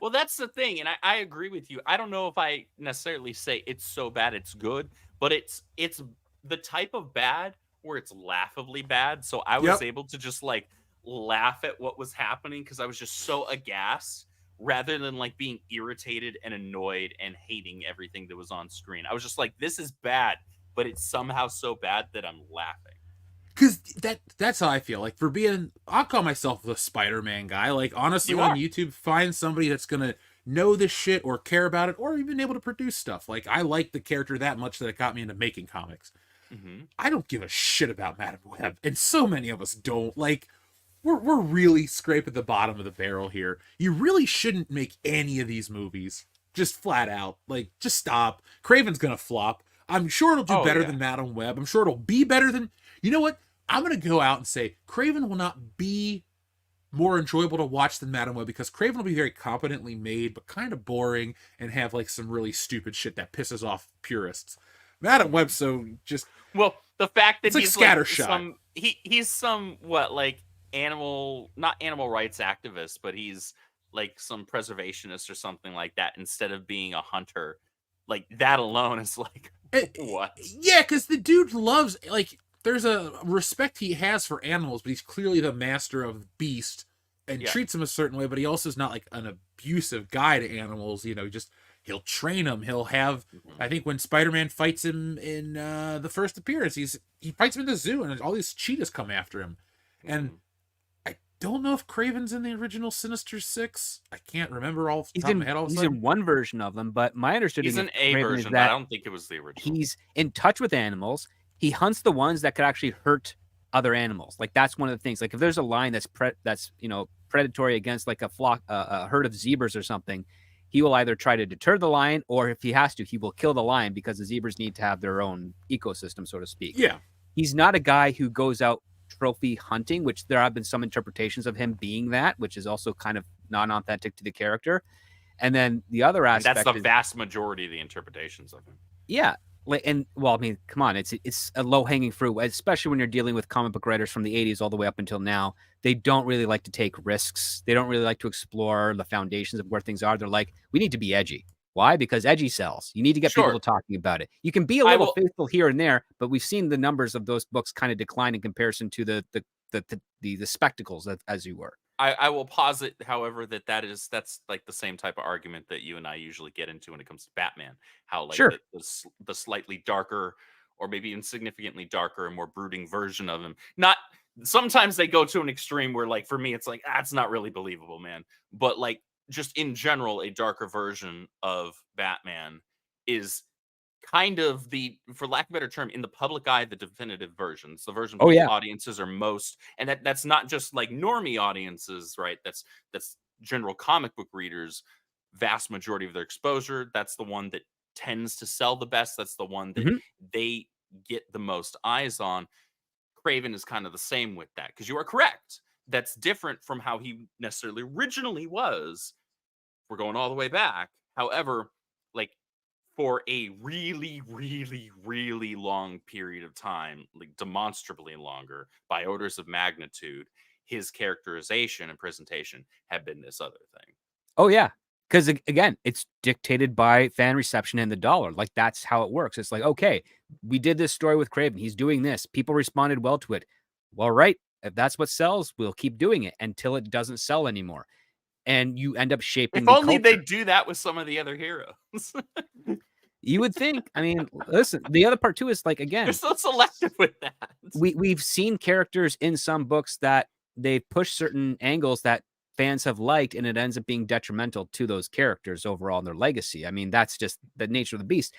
Speaker 2: Well, that's the thing, and I agree with you. I don't know if I necessarily say it's so bad it's good, but it's the type of bad where it's laughably bad. So I was
Speaker 1: Yep.
Speaker 2: able to just like laugh at what was happening because I was just so aghast rather than like being irritated and annoyed and hating everything that was on screen. I was just like, this is bad, but it's somehow so bad that I'm laughing.
Speaker 1: because that's how I feel. Like, for being, I'll call myself the Spider-Man guy. Like, honestly,
Speaker 2: You
Speaker 1: on
Speaker 2: are.
Speaker 1: YouTube, find somebody that's gonna know this shit or care about it or even able to produce stuff. Like, I like the character that much that it got me into making comics.
Speaker 2: Mm-hmm.
Speaker 1: I don't give a shit about Madam Web, and so many of us don't. Like, we're really scraping the bottom of the barrel here. You really shouldn't make any of these movies. Just flat out. Like, just stop. Craven's gonna flop. I'm sure it'll do
Speaker 2: Oh,
Speaker 1: better
Speaker 2: yeah.
Speaker 1: than Madam Web. I'm sure it'll be better than... You know what? I'm gonna go out and say Craven will not be more enjoyable to watch than Madam Web, because Craven will be very competently made, but kind of boring, and have like some really stupid shit that pisses off purists. Madam Web, so just...
Speaker 2: Well, the fact that
Speaker 1: It's like
Speaker 2: he's
Speaker 1: scattershot.
Speaker 2: some he's some what like not animal rights activist, but he's like some preservationist or something like that instead of being a hunter. Like that alone is like what?
Speaker 1: Yeah, because the dude loves, like, there's a respect he has for animals, but he's clearly the master of the beast and
Speaker 2: Yeah.
Speaker 1: treats them a certain way, but he also is not like an abusive guy to animals. You know, just he'll train them. He'll have, I think when Spider-Man fights him in the first appearance, he fights him in the zoo and all these cheetahs come after him. And I don't know if Craven's in the original Sinister Six. I can't remember all the top of my head all of a
Speaker 3: He's
Speaker 1: sudden.
Speaker 3: in one version of them, but my understanding
Speaker 2: He's an
Speaker 3: of
Speaker 2: A
Speaker 3: Craven is
Speaker 2: version, but I
Speaker 3: that
Speaker 2: don't think it was the original.
Speaker 3: he's in touch with animals. He hunts the ones that could actually hurt other animals. Like that's one of the things. Like if there's a lion that's predatory against like a herd of zebras or something, he will either try to deter the lion, or if he has to, he will kill the lion, because the zebras need to have their own ecosystem, so to speak.
Speaker 1: Yeah.
Speaker 3: He's not a guy who goes out trophy hunting, which there have been some interpretations of him being that, which is also kind of non-authentic to the character. And then the other
Speaker 2: And
Speaker 3: aspect
Speaker 2: that's the
Speaker 3: is,
Speaker 2: vast majority of the interpretations of him.
Speaker 3: yeah. And well, I mean, come on, it's a low-hanging fruit, especially when you're dealing with comic book writers from the 80s all the way up until now. They don't really like to take risks. They don't really like to explore the foundations of where things are. They're like, we need to be edgy. Why? Because edgy sells. You need to get
Speaker 2: Sure.
Speaker 3: people talking about it. You can be a
Speaker 2: I
Speaker 3: little
Speaker 2: will-
Speaker 3: faithful here and there, but we've seen the numbers of those books kind of decline in comparison to the the spectacles, as you were.
Speaker 2: I will posit, however, that's like the same type of argument that you and I usually get into when it comes to Batman. How like
Speaker 3: Sure.
Speaker 2: the slightly darker, or maybe even significantly darker and more brooding version of him. Not sometimes they go to an extreme where, like, for me, it's like, it's not really believable, man. But like, just in general, a darker version of Batman is kind of the, for lack of a better term, in the public eye, the definitive versions, the version
Speaker 3: Oh
Speaker 2: people
Speaker 3: yeah.
Speaker 2: audiences are most, and that's not just like normie audiences, right? That's general comic book readers, vast majority of their exposure. That's the one that tends to sell the best. That's the one that
Speaker 3: Mhm.
Speaker 2: they get the most eyes on. Craven is kind of the same with that, because you are correct. That's different from how he necessarily originally was. We're going all the way back. However, like, for a really, really, really long period of time, like demonstrably longer, by orders of magnitude, his characterization and presentation have been this other thing.
Speaker 3: Oh yeah, because again, it's dictated by fan reception and the dollar. Like that's how it works. It's like, okay, we did this story with Craven. He's doing this. People responded well to it. Well, right. If that's what sells, we'll keep doing it until it doesn't sell anymore. And you end up shaping
Speaker 2: If
Speaker 3: the
Speaker 2: only they
Speaker 3: culture.
Speaker 2: do that with some of the other heroes.
Speaker 3: You would think. I mean, listen, the other part too is like,
Speaker 2: They're
Speaker 3: again,
Speaker 2: so selective with that.
Speaker 3: we've seen characters in some books that they push certain angles that fans have liked, and it ends up being detrimental to those characters overall and their legacy. I mean, that's just the nature of the beast.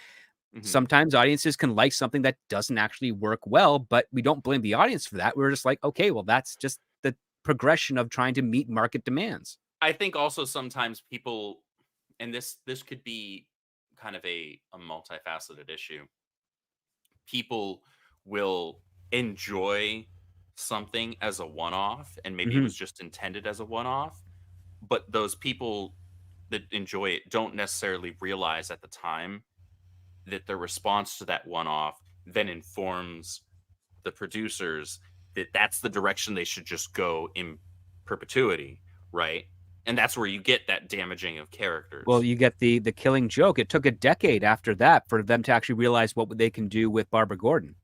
Speaker 2: Mhm.
Speaker 3: Sometimes audiences can like something that doesn't actually work well, but we don't blame the audience for that. We're just like, okay, well, that's just the progression of trying to meet market demands.
Speaker 2: I think also sometimes people, and this could be kind of a multifaceted issue. People will enjoy something as a one-off, and maybe it
Speaker 3: Mhm.
Speaker 2: was just intended as a one-off, but those people that enjoy it don't necessarily realize at the time that the response to that one-off then informs the producers that that's the direction they should just go in perpetuity, right? And that's where you get that damaging of characters.
Speaker 3: Well, you get the Killing Joke. It took a decade after that for them to actually realize what they can do with Barbara Gordon.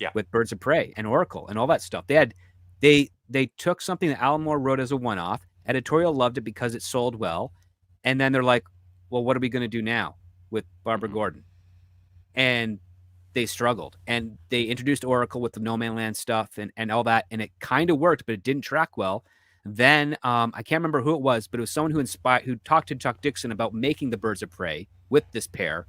Speaker 2: Yeah.
Speaker 3: With Birds of Prey and Oracle and all that stuff. They took something that Alan Moore wrote as a one-off. Editorial loved it because it sold well, and then they're like, "Well, what are we going to do now with Barbara Gordon?" And they struggled, and they introduced Oracle with the No Man Land stuff and all that, and it kind of worked, but it didn't track well. Then I can't remember who it was, but it was someone who talked to Chuck Dixon about making the Birds of Prey with this pair,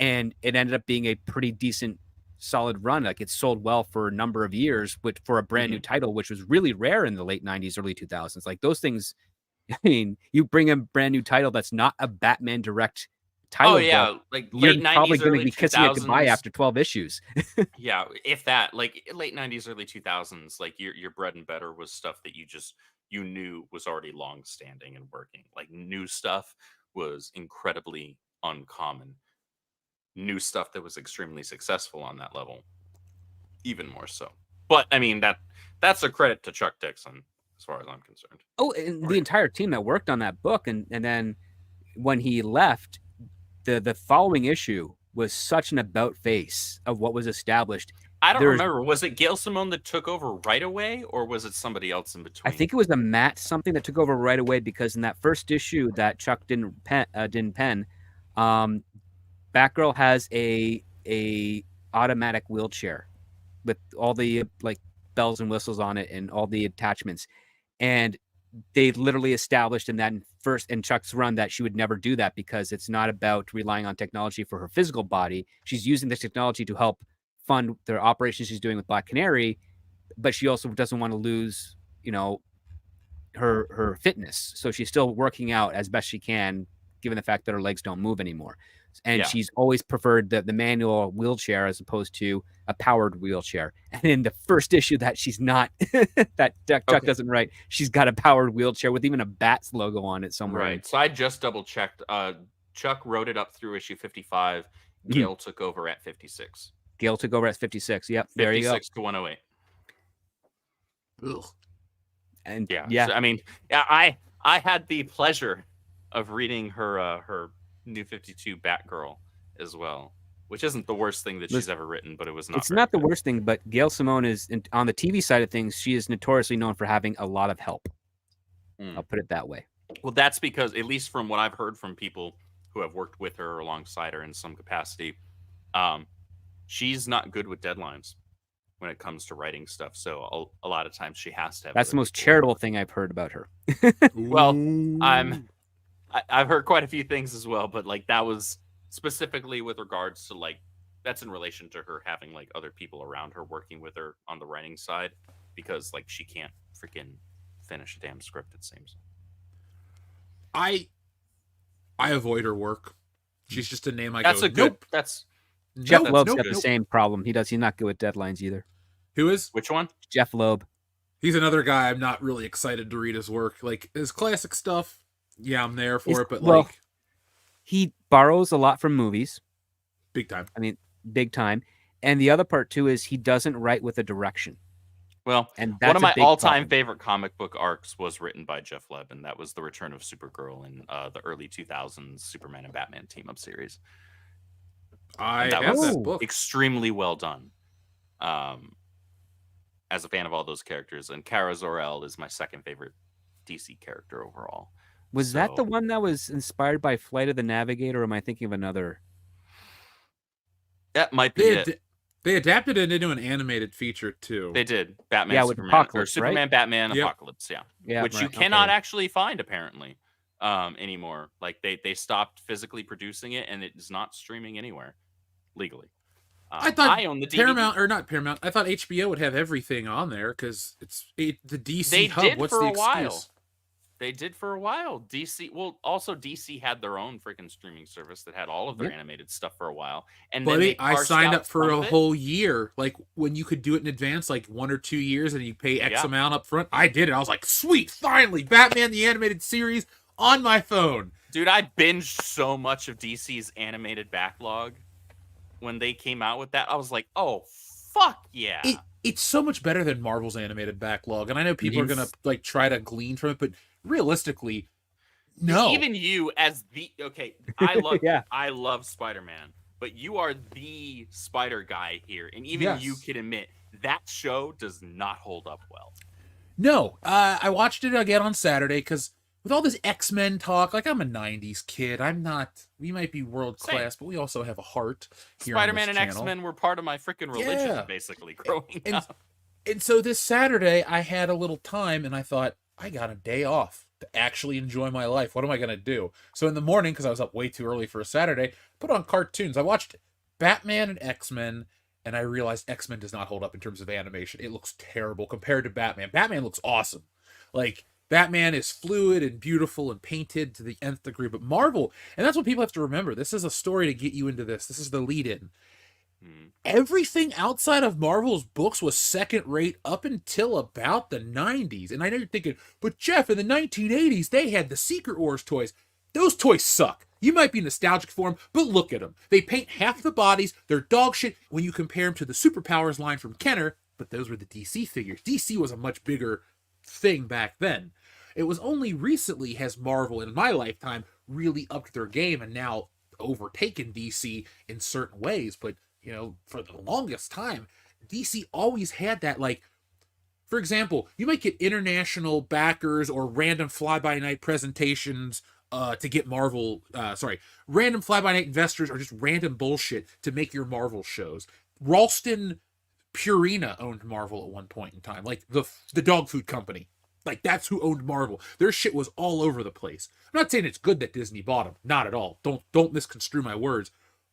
Speaker 3: and it ended up being a pretty decent, solid run. Like it sold well for a number of years, which for a brand new title, which was really rare in the late 90s, early 2000s. Like those things, I mean, you bring a brand new title that's not a Batman direct title.
Speaker 2: Oh yeah,
Speaker 3: book,
Speaker 2: like
Speaker 3: you're
Speaker 2: late
Speaker 3: probably
Speaker 2: 90s,
Speaker 3: going to
Speaker 2: early
Speaker 3: be kissing it goodbye
Speaker 2: 2000s.
Speaker 3: after 12 issues.
Speaker 2: Yeah, if that, like late 90s, early 2000s, like your bread and butter was stuff that you knew was already long standing and working. Like new stuff was incredibly uncommon. New stuff that was extremely successful on that level, even more so. But I mean, that's a credit to Chuck Dixon as far as I'm concerned.
Speaker 3: Oh, and the
Speaker 2: Right.
Speaker 3: entire team that worked on that book, and then when he left, the following issue was such an about face of what was established.
Speaker 2: I don't
Speaker 3: There's-
Speaker 2: remember. Was it Gail Simone that took over right away, or was it somebody else in
Speaker 3: I
Speaker 2: between?
Speaker 3: think it was a Matt something that took over right away, because in that first issue that Chuck didn't pen, Batgirl has a automatic wheelchair with all the like bells and whistles on it and all the attachments, and they literally established in that first in Chuck's run that she would never do that, because it's not about relying on technology for her physical body. She's using this technology to help fund their operations she's doing with Black Canary, but she also doesn't want to lose, her fitness. So she's still working out as best she can, given the fact that her legs don't move anymore. And
Speaker 2: Yeah.
Speaker 3: she's always preferred the manual wheelchair as opposed to a powered wheelchair. And in the first issue that she's not, that Chuck
Speaker 2: Okay.
Speaker 3: doesn't write, she's got a powered wheelchair with even a Bats logo on it somewhere.
Speaker 2: Right. So I just double checked. Chuck wrote it up through issue 55. Gail took over at 56.
Speaker 3: Gail took over at 56. Yep. There you go.
Speaker 2: 56 to 108.
Speaker 1: Ugh.
Speaker 3: And
Speaker 2: Yeah. So, I mean, I had the pleasure of reading her New 52 Batgirl as well. which isn't the worst thing that she's ever written, but it was not.
Speaker 3: It's
Speaker 2: very
Speaker 3: not the
Speaker 2: good.
Speaker 3: worst thing, but Gail Simone is on the TV side of things. She is notoriously known for having a lot of help. I'll put it that way.
Speaker 2: Well, that's because, at least from what I've heard from people who have worked with her or alongside her in some capacity, she's not good with deadlines when it comes to writing stuff. So a lot of times she has to have.
Speaker 3: That's the most charitable thing I've heard about her.
Speaker 2: Well, I've heard quite a few things as well, but like that was specifically with regards to like that's in relation to her having like other people around her working with her on the writing side, because like she can't freaking finish a damn script, it seems.
Speaker 1: I avoid her work. She's just a name I
Speaker 2: That's
Speaker 1: go,
Speaker 2: a good.
Speaker 1: nope.
Speaker 2: That's
Speaker 3: Jeff
Speaker 1: Nope,
Speaker 3: Loeb's
Speaker 1: nope,
Speaker 3: got the
Speaker 1: nope.
Speaker 3: same problem. He's not good with deadlines either.
Speaker 1: Who is?
Speaker 2: which one?
Speaker 3: Jeff Loeb.
Speaker 1: He's another guy I'm not really excited to read his work. Like his classic stuff, yeah, I'm there for it, but
Speaker 3: well,
Speaker 1: like
Speaker 3: he borrows a lot from movies.
Speaker 1: big time.
Speaker 3: I mean, big time. And the other part too is he doesn't write with a direction.
Speaker 2: Well,
Speaker 3: And that's
Speaker 2: one of
Speaker 3: a
Speaker 2: my
Speaker 3: big
Speaker 2: all-time
Speaker 3: problem.
Speaker 2: favorite comic book arcs was written by Jeff Loeb, and that was the return of Supergirl in the early 2000s Superman and Batman team-up series.
Speaker 1: I
Speaker 2: That
Speaker 1: have
Speaker 3: was
Speaker 1: that book.
Speaker 2: Extremely well done. As a fan of all those characters, and Kara Zor-El is my second favorite DC character overall.
Speaker 3: Was that the
Speaker 2: So-
Speaker 3: one that was inspired by Flight of the Navigator, or am I thinking of another?
Speaker 2: That might be it.
Speaker 1: They adapted it into an animated feature too.
Speaker 2: They did. Batman,
Speaker 3: Yeah, with
Speaker 2: Superman, or
Speaker 3: Apocalypse, right?
Speaker 2: Superman, Batman,
Speaker 1: Yep.
Speaker 2: Apocalypse, yeah.
Speaker 3: Yeah,
Speaker 2: Which you
Speaker 3: right,
Speaker 2: cannot
Speaker 3: okay.
Speaker 2: actually find apparently anymore. Like they stopped physically producing it, and it is not streaming anywhere legally.
Speaker 1: I thought
Speaker 2: I own the DVD.
Speaker 1: Paramount, or not Paramount. I thought HBO would have everything on there because it's the DC
Speaker 2: They
Speaker 1: hub.
Speaker 2: did
Speaker 1: What's
Speaker 2: for
Speaker 1: the
Speaker 2: a
Speaker 1: excuse?
Speaker 2: while. They did for a while. DC, well, also DC had their own freaking streaming service that had all of their
Speaker 3: Yep.
Speaker 2: animated stuff for a while. And then
Speaker 1: Buddy,
Speaker 2: they
Speaker 1: I
Speaker 2: parsed
Speaker 1: signed
Speaker 2: out
Speaker 1: up for
Speaker 2: some
Speaker 1: a
Speaker 2: of it.
Speaker 1: whole year. Like when you could do it in advance, like 1 or 2 years, and you pay X
Speaker 2: Yeah.
Speaker 1: amount up front. I did it. I was like, sweet, finally, Batman the Animated Series on my phone.
Speaker 2: Dude, I binged so much of DC's animated backlog when they came out with that. I was like, oh fuck yeah.
Speaker 1: It's so much better than Marvel's animated backlog, and I know people are gonna like try to glean from it, but realistically, no.
Speaker 2: Even you as the I love
Speaker 3: Yeah.
Speaker 2: I love Spider-Man, but you are the Spider guy here, and even you
Speaker 1: Yes.
Speaker 2: can admit that show does not hold up well.
Speaker 1: No, I watched it again on Saturday because with all this X-Men talk, like I'm a '90s kid. I'm not. We might be world
Speaker 2: Same.
Speaker 1: class, but we also have a heart. Here on
Speaker 2: Spider-Man
Speaker 1: this
Speaker 2: and
Speaker 1: channel.
Speaker 2: X-Men were part of my freaking religion,
Speaker 1: Yeah.
Speaker 2: basically, growing
Speaker 1: And,
Speaker 2: up.
Speaker 1: and so this Saturday, I had a little time, and I thought I got a day off to actually enjoy my life. What am I gonna do? So in the morning, because I was up way too early for a Saturday, put on cartoons. I watched Batman and X-Men. And I realized X-Men does not hold up in terms of animation. It looks terrible compared to Batman. Batman looks awesome. Like, Batman is fluid and beautiful and painted to the nth degree. But Marvel, and that's what people have to remember. This is a story to get you into this. This is the lead-in. Everything outside of Marvel's books was second-rate up until about the 90s. And I know you're thinking, but Jeff, in the 1980s, they had the Secret Wars toys. Those toys suck. You might be nostalgic for them, but look at them. They paint half the bodies. They're dog shit when you compare them to the Superpowers line from Kenner, but those were the DC figures. DC was a much bigger thing back then. It was only recently has Marvel, in my lifetime, really upped their game and now overtaken DC in certain ways. But, you know, for the longest time, DC always had that, like, for example, you might get international backers or random fly-by-night presentations to get random fly-by-night investors or just random bullshit to make your Marvel shows. Ralston Purina owned Marvel at one point in time, like the dog food company. Like, that's who owned Marvel. Their shit was all over the place. I'm not saying it's good that Disney bought them. Not at all. Don't misconstrue my words.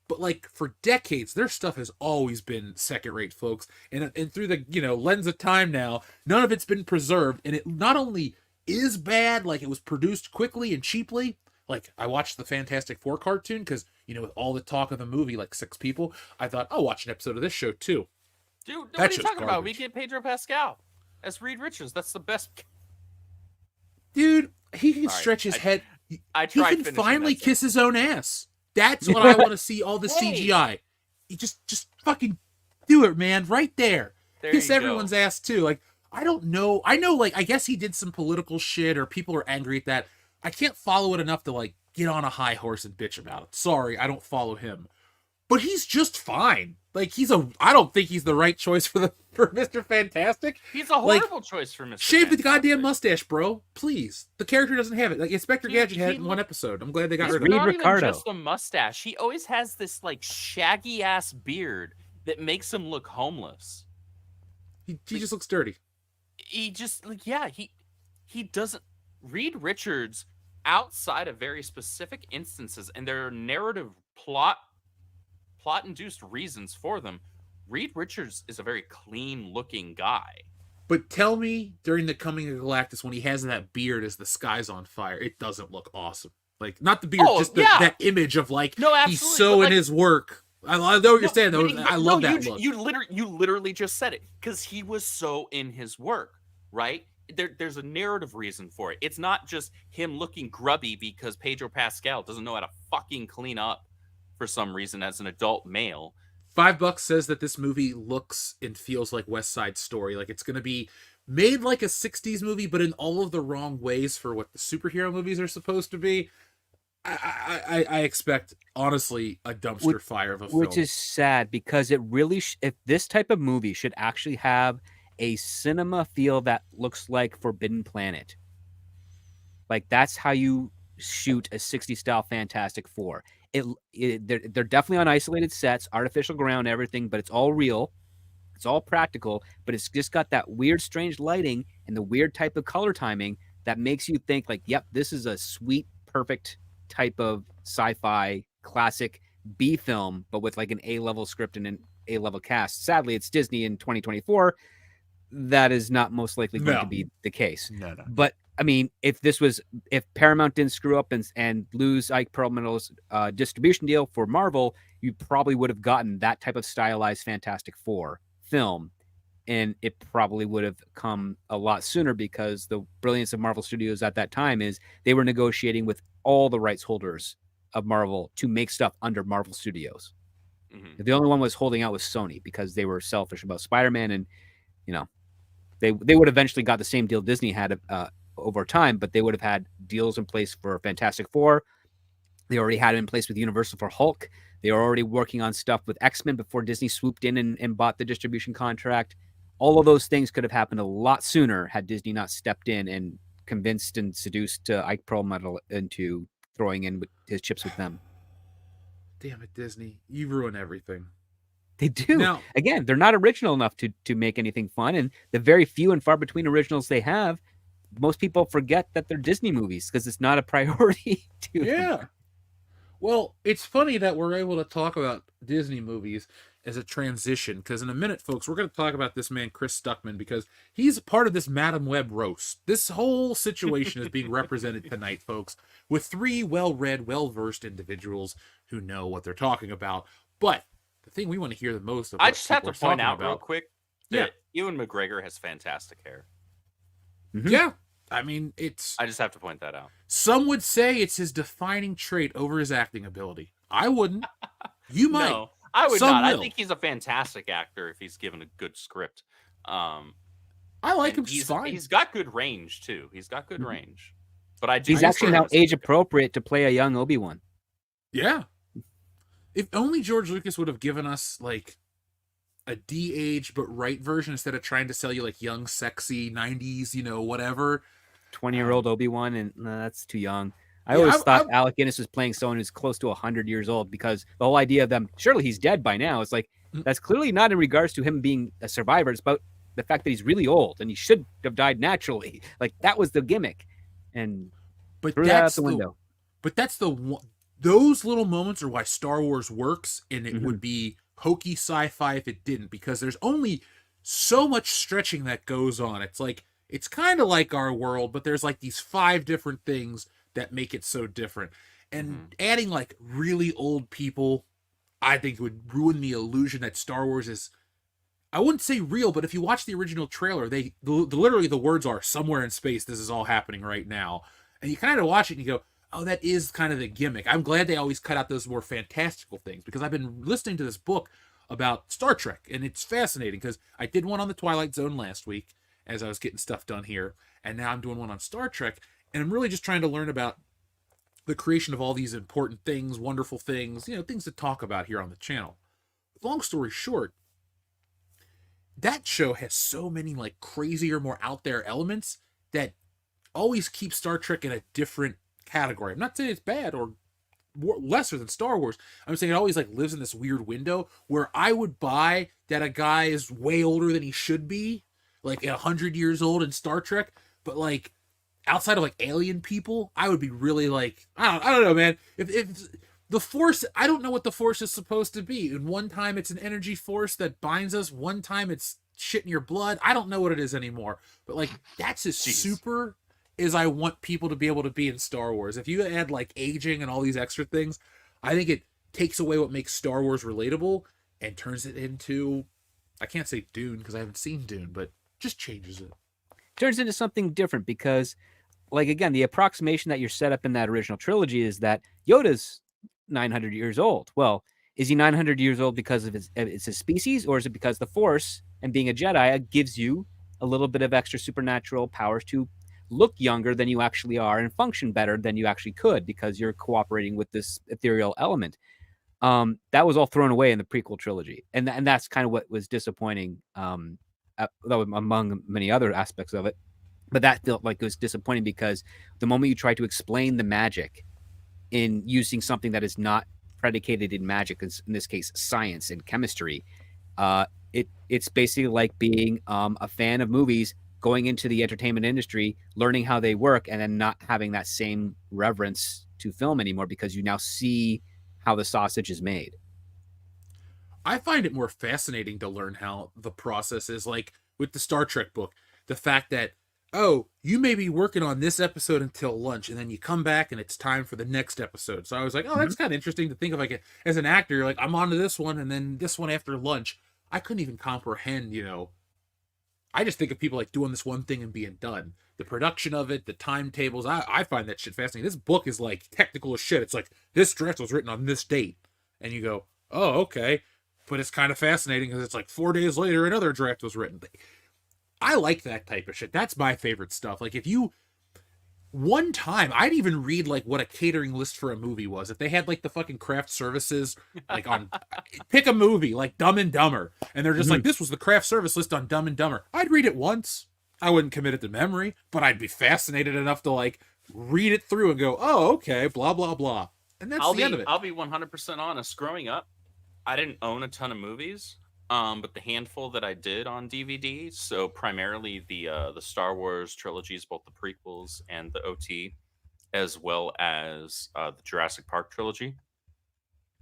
Speaker 1: But, like, for decades, their stuff has always been second-rate, folks. And through the, lens of time now, none of it's been preserved. And it not only is bad, like, it was produced quickly and cheaply. Like, I watched the Fantastic Four cartoon because, with all the talk of the movie, like 6 people, I thought, I'll watch an episode of this show, too.
Speaker 2: Dude,
Speaker 1: That
Speaker 2: what are you
Speaker 1: show's
Speaker 2: talking about? We
Speaker 1: garbage.
Speaker 2: get Pedro Pascal as Reed Richards. That's the best.
Speaker 1: Dude, he can
Speaker 2: All right,
Speaker 1: stretch his head.
Speaker 2: I
Speaker 1: He
Speaker 2: tried
Speaker 1: can
Speaker 2: finishing
Speaker 1: finally
Speaker 2: that sentence.
Speaker 1: kiss his own ass. That's what I want to see, all the
Speaker 2: Wait.
Speaker 1: CGI. You just fucking do it, man, right there.
Speaker 2: There
Speaker 1: Kiss
Speaker 2: you
Speaker 1: everyone's
Speaker 2: go.
Speaker 1: ass, too. Like, I don't know. I know, like, I guess he did some political shit or people are angry at that. I can't follow it enough to, like, get on a high horse and bitch about it. Sorry, I don't follow him. but he's just fine. Like I don't think he's the right choice for Mr. Fantastic.
Speaker 2: He's a horrible choice for Mr.
Speaker 1: Shave the
Speaker 2: Fantastic.
Speaker 1: goddamn mustache, bro. Please. The character doesn't have it. Like Inspector
Speaker 2: Dude,
Speaker 1: Gadget had
Speaker 2: he
Speaker 1: it in one episode. I'm glad they got
Speaker 2: It's
Speaker 1: rid of
Speaker 3: Reed
Speaker 1: it.
Speaker 2: not
Speaker 3: Ricardo.
Speaker 2: even just a mustache. He always has this like shaggy ass beard that makes him look homeless.
Speaker 1: He just looks dirty.
Speaker 2: He just like he doesn't. Reed Richards, outside of very specific instances and there are narrative plot induced reasons for them, Reed Richards is a very clean looking guy.
Speaker 1: But tell me, during the Coming of Galactus, when he has that beard as the sky's on fire, it doesn't look awesome. Like, not the beard, just that image of like,
Speaker 2: No,
Speaker 1: he's
Speaker 2: absolutely,
Speaker 1: so
Speaker 2: but,
Speaker 1: in his work. I know what you're saying, though. I love that look.
Speaker 2: You literally just said it, because he was so in his work, right? There's a narrative reason for it. It's not just him looking grubby because Pedro Pascal doesn't know how to fucking clean up for some reason as an adult male.
Speaker 1: $5 says that this movie looks and feels like West Side Story. Like, it's going to be made like a 60s movie, but in all of the wrong ways for what the superhero movies are supposed to be. I expect, honestly, a dumpster fire of a film.
Speaker 3: Which is sad, because it really, if this type of movie should actually have a cinema feel that looks like Forbidden Planet. Like, that's how you shoot a 60s style Fantastic Four. They're definitely on isolated sets, artificial ground, everything, but it's all real. It's all practical, but it's just got that weird, strange lighting and the weird type of color timing that makes you think like, yep, this is a sweet, perfect type of sci-fi classic B film, but with like an A-level script and an A-level cast. Sadly, it's Disney in 2024. That is not most likely going to be the case.
Speaker 1: No.
Speaker 3: But I mean, if Paramount didn't screw up and lose Ike Perlmutter's distribution deal for Marvel, you probably would have gotten that type of stylized Fantastic Four film, and it probably would have come a lot sooner, because the brilliance of Marvel Studios at that time is they were negotiating with all the rights holders of Marvel to make stuff under Marvel Studios. Mm-hmm. The only one was holding out was Sony, because they were selfish about Spider-Man, and they would eventually got the same deal Disney had over time, but they would have had deals in place for Fantastic Four. They already had it in place with Universal for Hulk. They were already working on stuff with X-Men before Disney swooped in and bought the distribution contract. All of those things could have happened a lot sooner had Disney not stepped in and convinced and seduced Ike Perlmutter into throwing in with his chips with them.
Speaker 1: Damn it, Disney. You ruin everything.
Speaker 3: They do. Now, again, they're not original enough to make anything fun, and the very few and far between originals they have, most people forget that they're Disney movies because it's not a priority to them.
Speaker 1: Well, it's funny that we're able to talk about Disney movies as a transition, because in a minute, folks, we're going to talk about this man, Chris Stuckman, because he's part of this Madam Web roast. This whole situation is being represented tonight, folks, with three well-read, well-versed individuals who know what they're talking about. But the thing we want to hear the most of,
Speaker 2: I just have to point out
Speaker 1: real
Speaker 2: quick that Ewan McGregor has fantastic hair.
Speaker 1: Mm-hmm. Yeah. I mean, I
Speaker 2: just have to point that out.
Speaker 1: Some would say it's his defining trait over his acting ability. I wouldn't. You might.
Speaker 2: No, I would
Speaker 1: Some
Speaker 2: not.
Speaker 1: will.
Speaker 2: I think he's a fantastic actor if he's given a good script.
Speaker 1: I like him.
Speaker 2: He's
Speaker 1: fine.
Speaker 2: He's got good range too. He's got good range. But
Speaker 3: he's actually now age appropriate to play a young Obi-Wan.
Speaker 1: Yeah. If only George Lucas would have given us like a de-age but right version instead of trying to sell you like young, sexy 90s, whatever.
Speaker 3: 20-year-old Obi-Wan, and that's too young. I always thought Alec Guinness was playing someone who's close to 100 years old, because the whole idea of them, surely he's dead by now. It's like, that's clearly not in regards to him being a survivor. It's about the fact that he's really old and he should have died naturally. Like, that was the gimmick. And threw that out the window.
Speaker 1: But that's those little moments are why Star Wars works, and it would be hokey sci-fi if it didn't, because there's only so much stretching that goes on. It's like, it's kind of like our world, but there's like these 5 different things that make it so different. And adding like really old people, I think would ruin the illusion that Star Wars is, I wouldn't say real, but if you watch the original trailer, literally the words are somewhere in space, this is all happening right now. And you kind of watch it and you go, oh, that is kind of the gimmick. I'm glad they always cut out those more fantastical things, because I've been listening to this book about Star Trek, and it's fascinating because I did one on the Twilight Zone last week as I was getting stuff done here, and now I'm doing one on Star Trek, and I'm really just trying to learn about the creation of all these important things, wonderful things, things to talk about here on the channel. Long story short, that show has so many like crazier, more out there elements that always keep Star Trek in a different category. I'm not saying it's bad or lesser than Star Wars. I'm saying it always like lives in this weird window where I would buy that a guy is way older than he should be, like 100 years old in Star Trek, but like outside of like alien people, I would be really like, I don't know, man. If the Force, I don't know what the Force is supposed to be. And one time it's an energy force that binds us. One time it's shit in your blood. I don't know what it is anymore. But like, that's as super as I want people to be able to be in Star Wars. If you add like aging and all these extra things, I think it takes away what makes Star Wars relatable and turns it into, I can't say Dune because I haven't seen Dune, but just changes it.
Speaker 3: Turns into something different because, like, again, the approximation that you're set up in that original trilogy is that Yoda's 900 years old. Well, is he 900 years old because of it's his species, or is it because the Force and being a Jedi gives you a little bit of extra supernatural powers to look younger than you actually are and function better than you actually could because you're cooperating with this ethereal element? That was all thrown away in the prequel trilogy, and that's kind of what was disappointing, though among many other aspects of it. But that felt like it was disappointing because the moment you try to explain the magic in using something that is not predicated in magic, in this case science and chemistry, it's basically like being a fan of movies, going into the entertainment industry, learning how they work, and then not having that same reverence to film anymore because you now see how the sausage is made.
Speaker 1: I find it more fascinating to learn how the process is, like with the Star Trek book, the fact that, oh, you may be working on this episode until lunch, and then you come back and it's time for the next episode. So I was like, oh, that's kind of interesting to think of. Like, as an actor, you're like, I'm on to this one, and then this one after lunch. I couldn't even comprehend, I just think of people like doing this one thing and being done. The production of it, the timetables, I find that shit fascinating. This book is like technical as shit. It's like, this draft was written on this date. And you go, oh, okay. But it's kind of fascinating because it's like 4 days later, another draft was written. I like that type of shit. That's my favorite stuff. Like, if you, one time, I'd even read like what a catering list for a movie was. If they had like the fucking craft services, like on, pick a movie like Dumb and Dumber, and they're just like, this was the craft service list on Dumb and Dumber. I'd read it once. I wouldn't commit it to memory, but I'd be fascinated enough to like read it through and go, oh, okay, blah, blah, blah. And that's the end of it.
Speaker 2: I'll be 100% honest. Growing up, I didn't own a ton of movies. But the handful that I did on DVD, so primarily the Star Wars trilogies, both the prequels and the OT, as well as the Jurassic Park trilogy.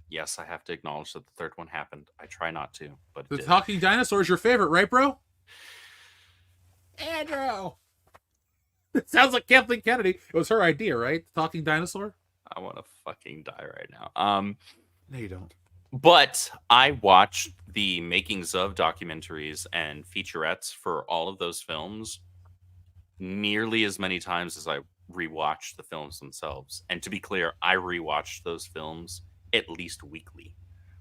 Speaker 2: Yes, I have to acknowledge that the third one happened. I try not to, but
Speaker 1: the talking dinosaur is your favorite, right, bro? Andrew. It sounds like Kathleen Kennedy. It was her idea, right? The talking dinosaur.
Speaker 2: I want to fucking die right now.
Speaker 1: No, you don't.
Speaker 2: But I watched the makings of documentaries and featurettes for all of those films nearly as many times as I rewatched the films themselves. And to be clear, I rewatched those films at least weekly,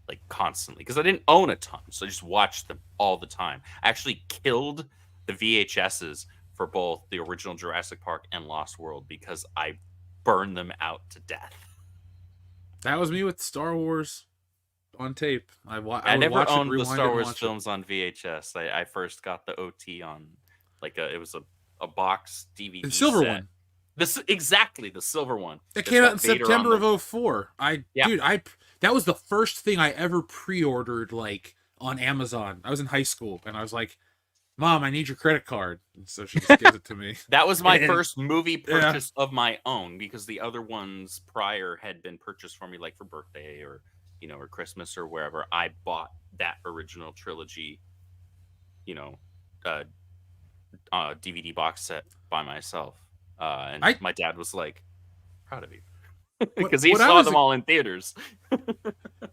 Speaker 2: like constantly, because I didn't own a ton. So I just watched them all the time. I actually killed the VHSs for both the original Jurassic Park and Lost World because I burned them out to death.
Speaker 1: That was me with Star Wars on tape.
Speaker 2: I never owned the Star Wars films on VHS. I first got the OT on it was a box DVD.
Speaker 1: The silver
Speaker 2: set.
Speaker 1: one.
Speaker 2: Exactly the silver one.
Speaker 1: It came out in September of 2004. Dude, that was the first thing I ever pre-ordered like on Amazon. I was in high school and I was like, Mom, I need your credit card. And so she just gives it to me.
Speaker 2: That was my first movie purchase of my own because the other ones prior had been purchased for me like for birthday or or Christmas or wherever. I bought that original trilogy, DVD box set by myself. And my dad was like, proud of you. Because he saw them all in theaters.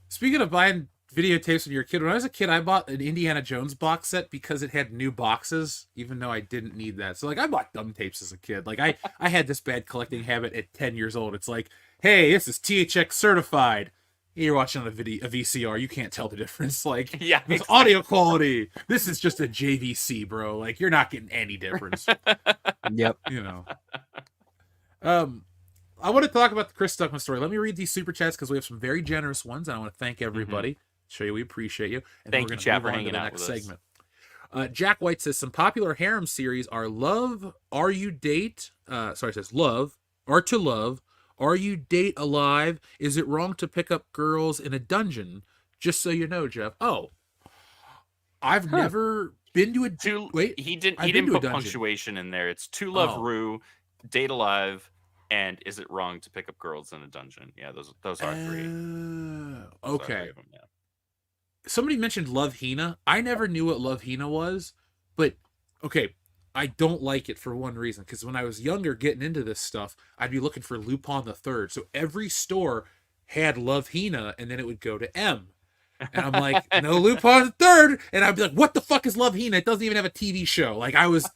Speaker 1: Speaking of buying videotapes when you're a kid, when I was a kid, I bought an Indiana Jones box set because it had new boxes, even though I didn't need that. So, like, I bought dumb tapes as a kid. Like, I had this bad collecting habit at 10 years old. It's like, hey, this is THX certified. You're watching on a VCR. You can't tell the difference. Like,
Speaker 2: yeah,
Speaker 1: this audio quality. This is just a JVC, bro. Like, you're not getting any difference.
Speaker 3: Yep.
Speaker 1: I want to talk about the Chris Stuckman story. Let me read these super chats because we have some very generous ones, and I want to thank everybody. Show you we appreciate you. And
Speaker 2: Thank
Speaker 1: then
Speaker 2: you,
Speaker 1: we're
Speaker 2: chat,
Speaker 1: gonna
Speaker 2: for
Speaker 1: move on to
Speaker 2: hanging
Speaker 1: the
Speaker 2: out
Speaker 1: next
Speaker 2: with us.
Speaker 1: segment. Jack White says some popular harem series are Love, Are You Date? Sorry, it says Love, Are to Love, Are You Date Alive? Is it wrong to pick up girls in a dungeon? Just so you know, Jeff. Oh, I've never been to a wait.
Speaker 2: He didn't.
Speaker 1: I've
Speaker 2: He
Speaker 1: been
Speaker 2: didn't
Speaker 1: to a
Speaker 2: put
Speaker 1: dungeon.
Speaker 2: punctuation in there. It's To Love
Speaker 1: Oh.
Speaker 2: Rue, Date Alive, and Is It Wrong to Pick Up Girls in a Dungeon? Yeah, those are three. Those are
Speaker 1: Okay.
Speaker 2: three of them, yeah.
Speaker 1: Somebody mentioned Love Hina. I never knew what Love Hina was, but okay, I don't like it for one reason. Because when I was younger, getting into this stuff, I'd be looking for Lupin the Third. So every store had Love Hina, and then it would go to M. And I'm like, no Lupin the Third, and I'd be like, what the fuck is Love Hina? It doesn't even have a TV show. Like I was.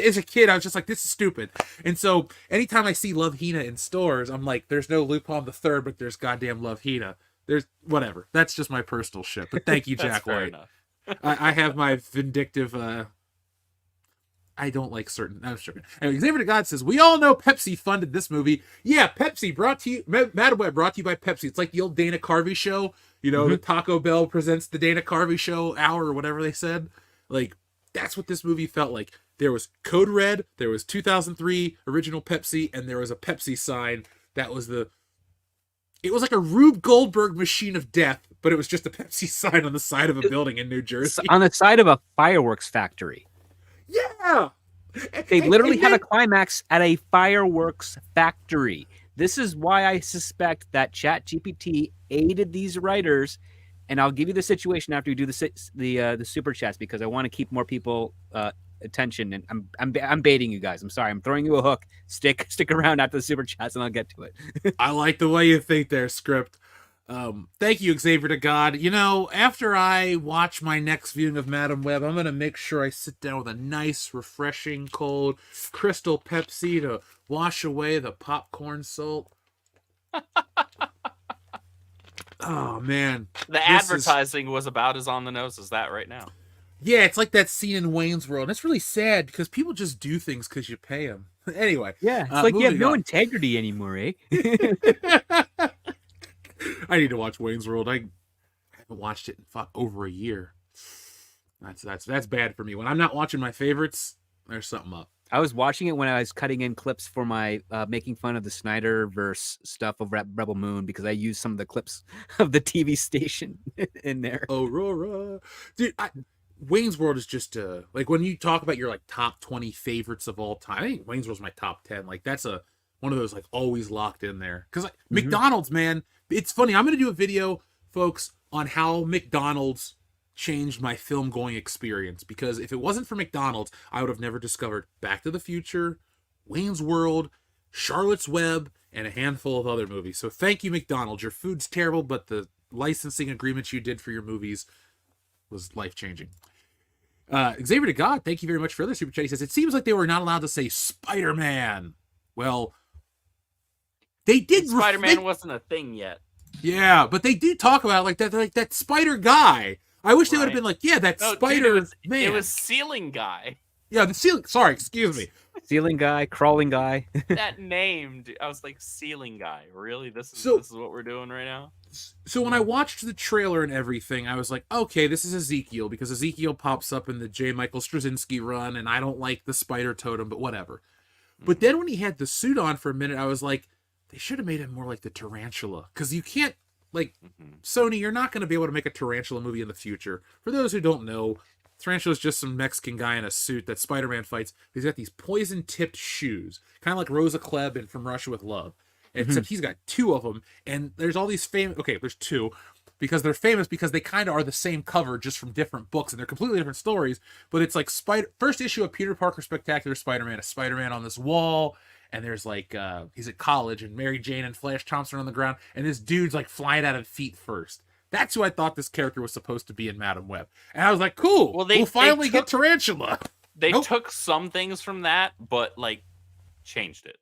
Speaker 1: As a kid, I was just like, this is stupid. And so anytime I see Love Hina in stores, I'm like, there's no Lupin the Third, but there's goddamn Love Hina. There's whatever. That's just my personal shit. But thank you,
Speaker 2: That's
Speaker 1: Jack
Speaker 2: fair
Speaker 1: White.
Speaker 2: enough.
Speaker 1: I have my vindictive. I don't like certain. I'm sure. Anyway, Xavier to God says we all know Pepsi funded this movie. Yeah, Pepsi brought to you. Madam Web brought to you by Pepsi. It's like the old Dana Carvey show. You know, the Taco Bell presents the Dana Carvey show hour or whatever they said. Like that's what this movie felt like. There was Code Red. There was 2003 original Pepsi, and there was a Pepsi sign that was the. It was like a Rube Goldberg machine of death, but it was just a Pepsi sign on the side of a building in New Jersey.
Speaker 3: On the side of a fireworks factory.
Speaker 1: Yeah!
Speaker 3: They literally
Speaker 1: And
Speaker 3: have a
Speaker 1: then-
Speaker 3: climax at a fireworks factory. This is why I suspect that ChatGPT aided these writers. And I'll give you the situation after we do the super chats because I want to keep more people attention. And I'm baiting you guys. I'm sorry. I'm throwing you a hook. Stick around after the super chats and I'll get to it.
Speaker 1: I like the way you think there, Script. Thank you, Xavier to God. You know, after I watch my next viewing of Madam Web, I'm going to make sure I sit down with a nice, refreshing, cold Crystal Pepsi to wash away the popcorn salt. Oh, man.
Speaker 2: The
Speaker 1: This is-
Speaker 2: advertising was about as on the nose as that right now.
Speaker 1: Yeah, it's like that scene in Wayne's World. And it's really sad because people just do things because you pay them. Anyway.
Speaker 3: Yeah. It's like you have
Speaker 1: moving
Speaker 3: no
Speaker 1: on.
Speaker 3: integrity anymore, eh?
Speaker 1: I need to watch Wayne's World. I haven't watched it in over a year. That's bad for me. When I'm not watching my favorites, there's something up.
Speaker 3: I was watching it when I was cutting in clips for my making fun of the Snyderverse stuff of Rebel Moon because I used some of the clips of the TV station in there.
Speaker 1: Aurora, dude. Wayne's World is just like when you talk about your like top 20 favorites of all time. I think Wayne's World's my top 10. Like that's one of those like always locked in there. Because like McDonald's, man, it's funny. I'm gonna do a video, folks, on how McDonald's changed my film going experience. Because if it wasn't for McDonald's, I would have never discovered Back to the Future, Wayne's World, Charlotte's Web, and a handful of other movies. So thank you, McDonald's. Your food's terrible, but the licensing agreements you did for your movies was life-changing. Xavier to God, thank you very much for other super chat. He says, it seems like they were not allowed to say Spider-Man. Well, they did.
Speaker 2: Spider-Man wasn't a thing yet.
Speaker 1: Yeah, but they did talk about it like that spider guy. I wish they would have
Speaker 2: Right.
Speaker 1: been like, yeah, that
Speaker 2: No, dude,
Speaker 1: Spider-Man.
Speaker 2: It was Ceiling Guy.
Speaker 1: Yeah, the ceiling. Sorry, excuse me.
Speaker 3: Ceiling guy, crawling guy.
Speaker 2: That name, dude, I was like, Ceiling Guy. Really? This is what we're doing right now?
Speaker 1: So when I watched the trailer and everything, I was like, okay, this is Ezekiel, because Ezekiel pops up in the J. Michael Straczynski run, and I don't like the spider totem, but whatever. But then when he had the suit on for a minute, I was like, they should have made him more like the tarantula. Because you can't, like, Sony, you're not going to be able to make a tarantula movie in the future. For those who don't know, Tarantula is just some Mexican guy in a suit that Spider-Man fights. He's got these poison-tipped shoes, kind of like Rosa Klebb in From Russia with Love. Except he's got two of them, and there's all these famous... Okay, there's two, because they're famous because they kind of are the same cover, just from different books, and they're completely different stories, but it's like first issue of Peter Parker Spectacular Spider-Man, a Spider-Man on this wall, and there's like, he's at college, and Mary Jane and Flash Thompson are on the ground, and this dude's like flying out of feet first. That's who I thought this character was supposed to be in Madam Web. And I was like, cool,
Speaker 2: Well,
Speaker 1: we'll finally get Tarantula.
Speaker 2: They
Speaker 1: Nope.
Speaker 2: took some things from that, but like changed it.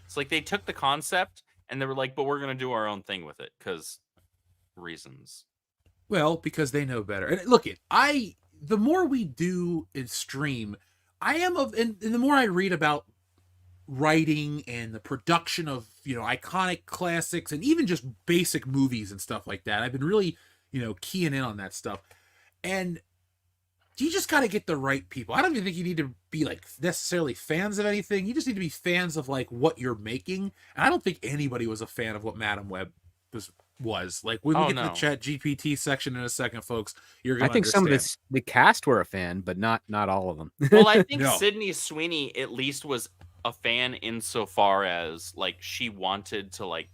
Speaker 2: It's like they took the concept and they were like, but we're gonna do our own thing with it because reasons.
Speaker 1: Well, because they know better. And look, the more we do in stream, and the more I read about writing and the production of, iconic classics and even just basic movies and stuff like that. I've been really, keying in on that stuff. And you just got to get the right people. I don't even think you need to be like necessarily fans of anything. You just need to be fans of like what you're making. And I don't think anybody was a fan of what Madam Web was. Like when we get to the Chat GPT section in a second, folks, you're going to
Speaker 3: some of the cast were a fan, but not all of them.
Speaker 2: Well, I think
Speaker 1: No.
Speaker 2: Sydney Sweeney at least was a fan insofar as like she wanted to like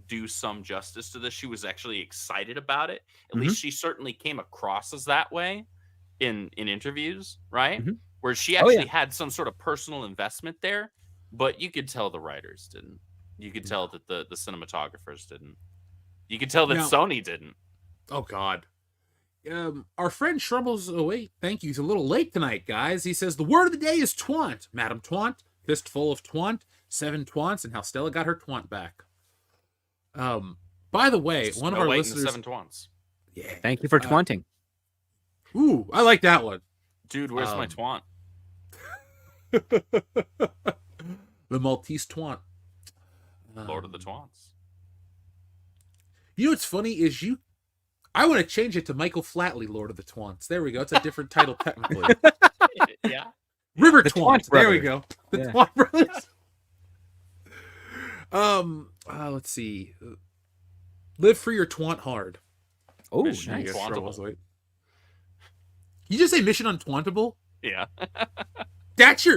Speaker 2: do some justice to this. She was actually excited about it. At least she certainly came across as that way in interviews, right? Where she actually had some sort of personal investment there, but you could tell the writers didn't. You could tell that the cinematographers didn't. You could tell that Sony didn't.
Speaker 1: Oh, God. Our friend Shrubbles08, thank you. He's a little late tonight, guys. He says, the word of the day is twant. Madam Twant, fistful of twant, 7 twants, and how Stella got her twant back. By the way, one of our listeners...
Speaker 2: 7 twants.
Speaker 1: Yeah.
Speaker 3: Thank you for twanting.
Speaker 1: Ooh, I like that one.
Speaker 2: Dude, where's my twant?
Speaker 1: The Maltese twant.
Speaker 2: Lord of the Twants.
Speaker 1: You know what's funny is I want to change it to Michael Flatley, Lord of the Twants. There we go. It's a different title technically.
Speaker 2: Yeah.
Speaker 1: River
Speaker 3: The
Speaker 1: Twants.
Speaker 3: Twant
Speaker 1: There we
Speaker 3: Brothers.
Speaker 1: go. The
Speaker 3: Yeah.
Speaker 1: Twant Brothers. Let's see. Live free or twant hard.
Speaker 3: Oh,
Speaker 2: Mission
Speaker 3: nice.
Speaker 2: Untwantable.
Speaker 1: You just say Mission Untwantable?
Speaker 2: Yeah.
Speaker 1: That's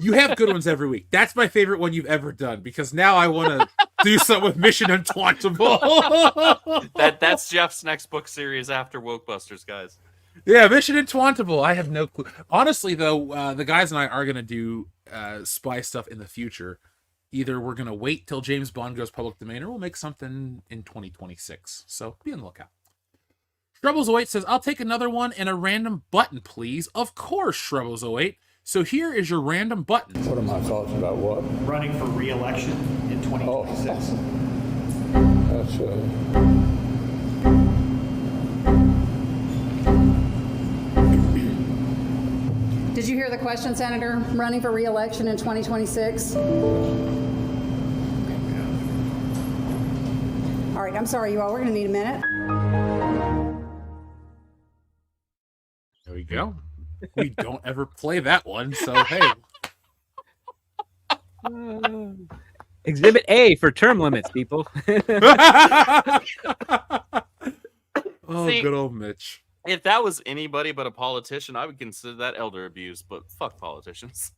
Speaker 1: you have good ones every week. That's my favorite one you've ever done because now I want to do something with Mission Untwantable.
Speaker 2: That's Jeff's next book series after Wokebusters, guys.
Speaker 1: Yeah, Mission Untwantable. I have no clue. Honestly, though, the guys and I are going to do spy stuff in the future. Either we're going to wait till James Bond goes public domain or we'll make something in 2026. So be on the lookout. Shrubbles08 says, I'll take another one and a random button, please. Of course, Shrubbles08. So here is your random button.
Speaker 5: What are my thoughts about what?
Speaker 6: Running for re-election in 2026.
Speaker 5: That's
Speaker 7: Did you hear the question, Senator? Running for re-election in 2026? All right, I'm sorry, you all. We're going to need a minute.
Speaker 1: There we go. We don't ever play that one, so hey.
Speaker 3: Exhibit A for term limits, people.
Speaker 1: Oh,
Speaker 2: See,
Speaker 1: good old Mitch.
Speaker 2: If that was anybody but a politician, I would consider that elder abuse, but fuck politicians.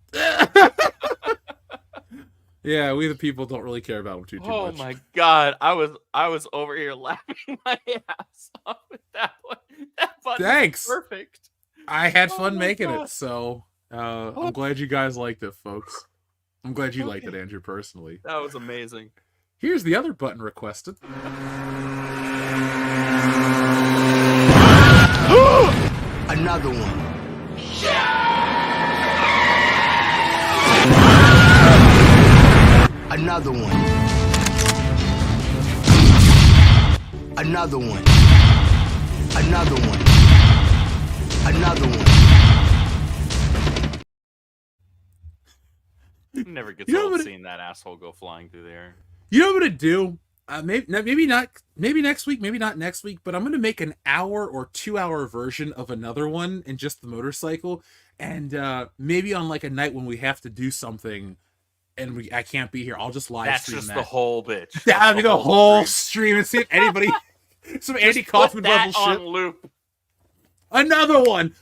Speaker 1: Yeah, we the people don't really care about him too
Speaker 2: Oh
Speaker 1: much.
Speaker 2: my god, I was over here laughing my ass off with that one. That button
Speaker 1: Thanks.
Speaker 2: perfect.
Speaker 1: I had
Speaker 2: Oh
Speaker 1: fun
Speaker 2: my
Speaker 1: making
Speaker 2: God.
Speaker 1: it, so I'm glad you guys liked it, folks. I'm glad you liked it, Andrew, personally.
Speaker 2: That was amazing.
Speaker 1: Here's the other button requested.
Speaker 8: Another one. Another one. Another one. Another one. Another one.
Speaker 2: Never gets
Speaker 1: You know
Speaker 2: old
Speaker 1: what
Speaker 2: seeing that asshole go flying through the air.
Speaker 1: You know what I'm gonna do? Maybe not. Maybe next week. Maybe not next week. But I'm gonna make an hour or 2 hour version of another one in just the motorcycle, and maybe on like a night when we have to do something, and I can't be here. I'll just live
Speaker 2: That's
Speaker 1: stream
Speaker 2: just
Speaker 1: that.
Speaker 2: the whole bitch.
Speaker 1: That'd be the whole stream and see if anybody, some Andy
Speaker 2: Just
Speaker 1: Kaufman
Speaker 2: put that
Speaker 1: level
Speaker 2: on
Speaker 1: shit.
Speaker 2: loop.
Speaker 1: Another one.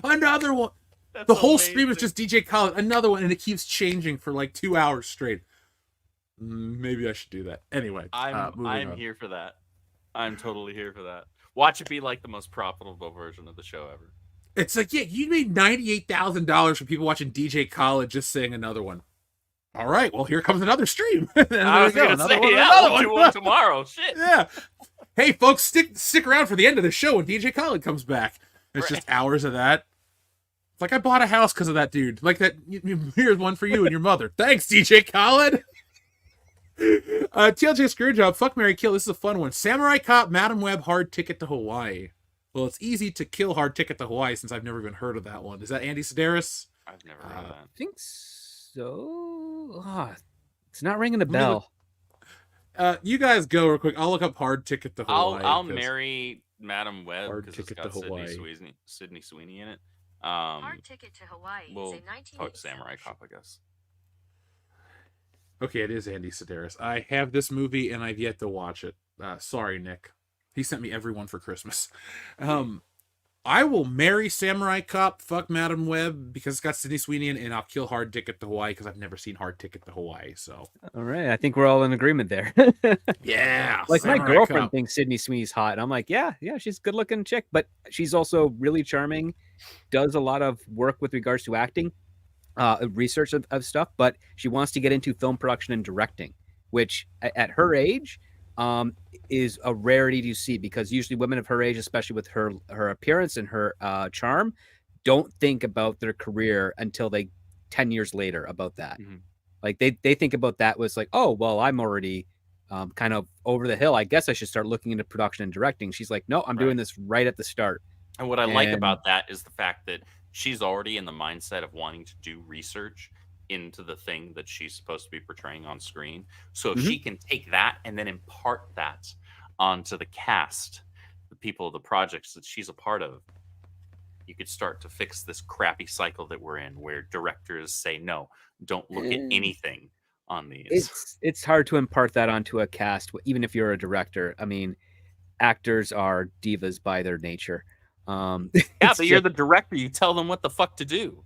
Speaker 2: That's
Speaker 1: The whole stream is
Speaker 2: amazing.
Speaker 1: just DJ Khaled. Another one, and it keeps changing for like 2 hours straight. Maybe I should do that. Anyway, moving
Speaker 2: I'm
Speaker 1: on.
Speaker 2: here for that. I'm totally here for that. Watch it be like the most profitable version of the show ever.
Speaker 1: It's like, yeah, you made $98,000 from people watching DJ Khaled just saying another one. All right, well, here comes another stream. And there
Speaker 2: I
Speaker 1: we
Speaker 2: was
Speaker 1: go,
Speaker 2: gonna
Speaker 1: another
Speaker 2: say,
Speaker 1: one,
Speaker 2: yeah,
Speaker 1: another
Speaker 2: we'll do
Speaker 1: one.
Speaker 2: one tomorrow. Shit.
Speaker 1: Yeah. Hey, folks, stick around for the end of the show when DJ Khaled comes back. It's just hours of that. It's like I bought a house because of that dude. Like that. Here's one for you and your mother. Thanks, DJ Khaled. TLJ Screwjob, fuck Mary Kill. This is a fun one. Samurai Cop, Madam Web, Hard Ticket to Hawaii. Well, it's easy to kill Hard Ticket to Hawaii since I've never even heard of that one. Is that Andy Sedaris?
Speaker 2: I've never heard of that.
Speaker 3: Thanks. so. It's not ringing a
Speaker 1: me look-
Speaker 3: bell.
Speaker 1: You guys go real quick. I'll look up Hard Ticket to Hawaii.
Speaker 2: I'll
Speaker 1: 'cause
Speaker 2: marry Madam Web
Speaker 1: Hard
Speaker 2: because it's
Speaker 1: Ticket to
Speaker 2: got
Speaker 1: Hawaii.
Speaker 2: Sydney Sweeney in it.
Speaker 9: Hard Ticket to Hawaii
Speaker 2: We'll
Speaker 9: is a
Speaker 2: fuck
Speaker 9: 1987
Speaker 2: Samurai Cop, I guess.
Speaker 1: Okay, it is Andy Sedaris. I have this movie and I've yet to watch it. Sorry, Nick. He sent me everyone for Christmas. I will marry Samurai Cop, fuck Madam Web, because it's got Sydney Sweeney in, and I'll kill Hard Ticket to Hawaii because I've never seen Hard Ticket to Hawaii. So
Speaker 3: All right, I think we're all in agreement there.
Speaker 1: yeah,
Speaker 3: Like my
Speaker 1: Samurai
Speaker 3: girlfriend
Speaker 1: Cop.
Speaker 3: thinks Sydney Sweeney's hot, and I'm like, yeah, she's a good-looking chick, but she's also really charming. Does a lot of work with regards to acting, research of stuff, but she wants to get into film production and directing, which at her age is a rarity to see, because usually women of her age, especially with her appearance and her charm, don't think about their career until 10 years later about that. Like they think about that was like, oh, well, I'm already kind of over the hill. I guess I should start looking into production and directing. She's like, no, I'm doing this right at the start.
Speaker 2: And what I like about that is the fact that she's already in the mindset of wanting to do research into the thing that she's supposed to be portraying on screen. So if she can take that and then impart that onto the cast, the people, the projects that she's a part of, you could start to fix this crappy cycle that we're in, where directors say, no, don't look at anything on these.
Speaker 3: It's hard to impart that onto a cast, even if you're a director. I mean, actors are divas by their nature.
Speaker 2: Yeah, but you're the director. You tell them what the fuck to do.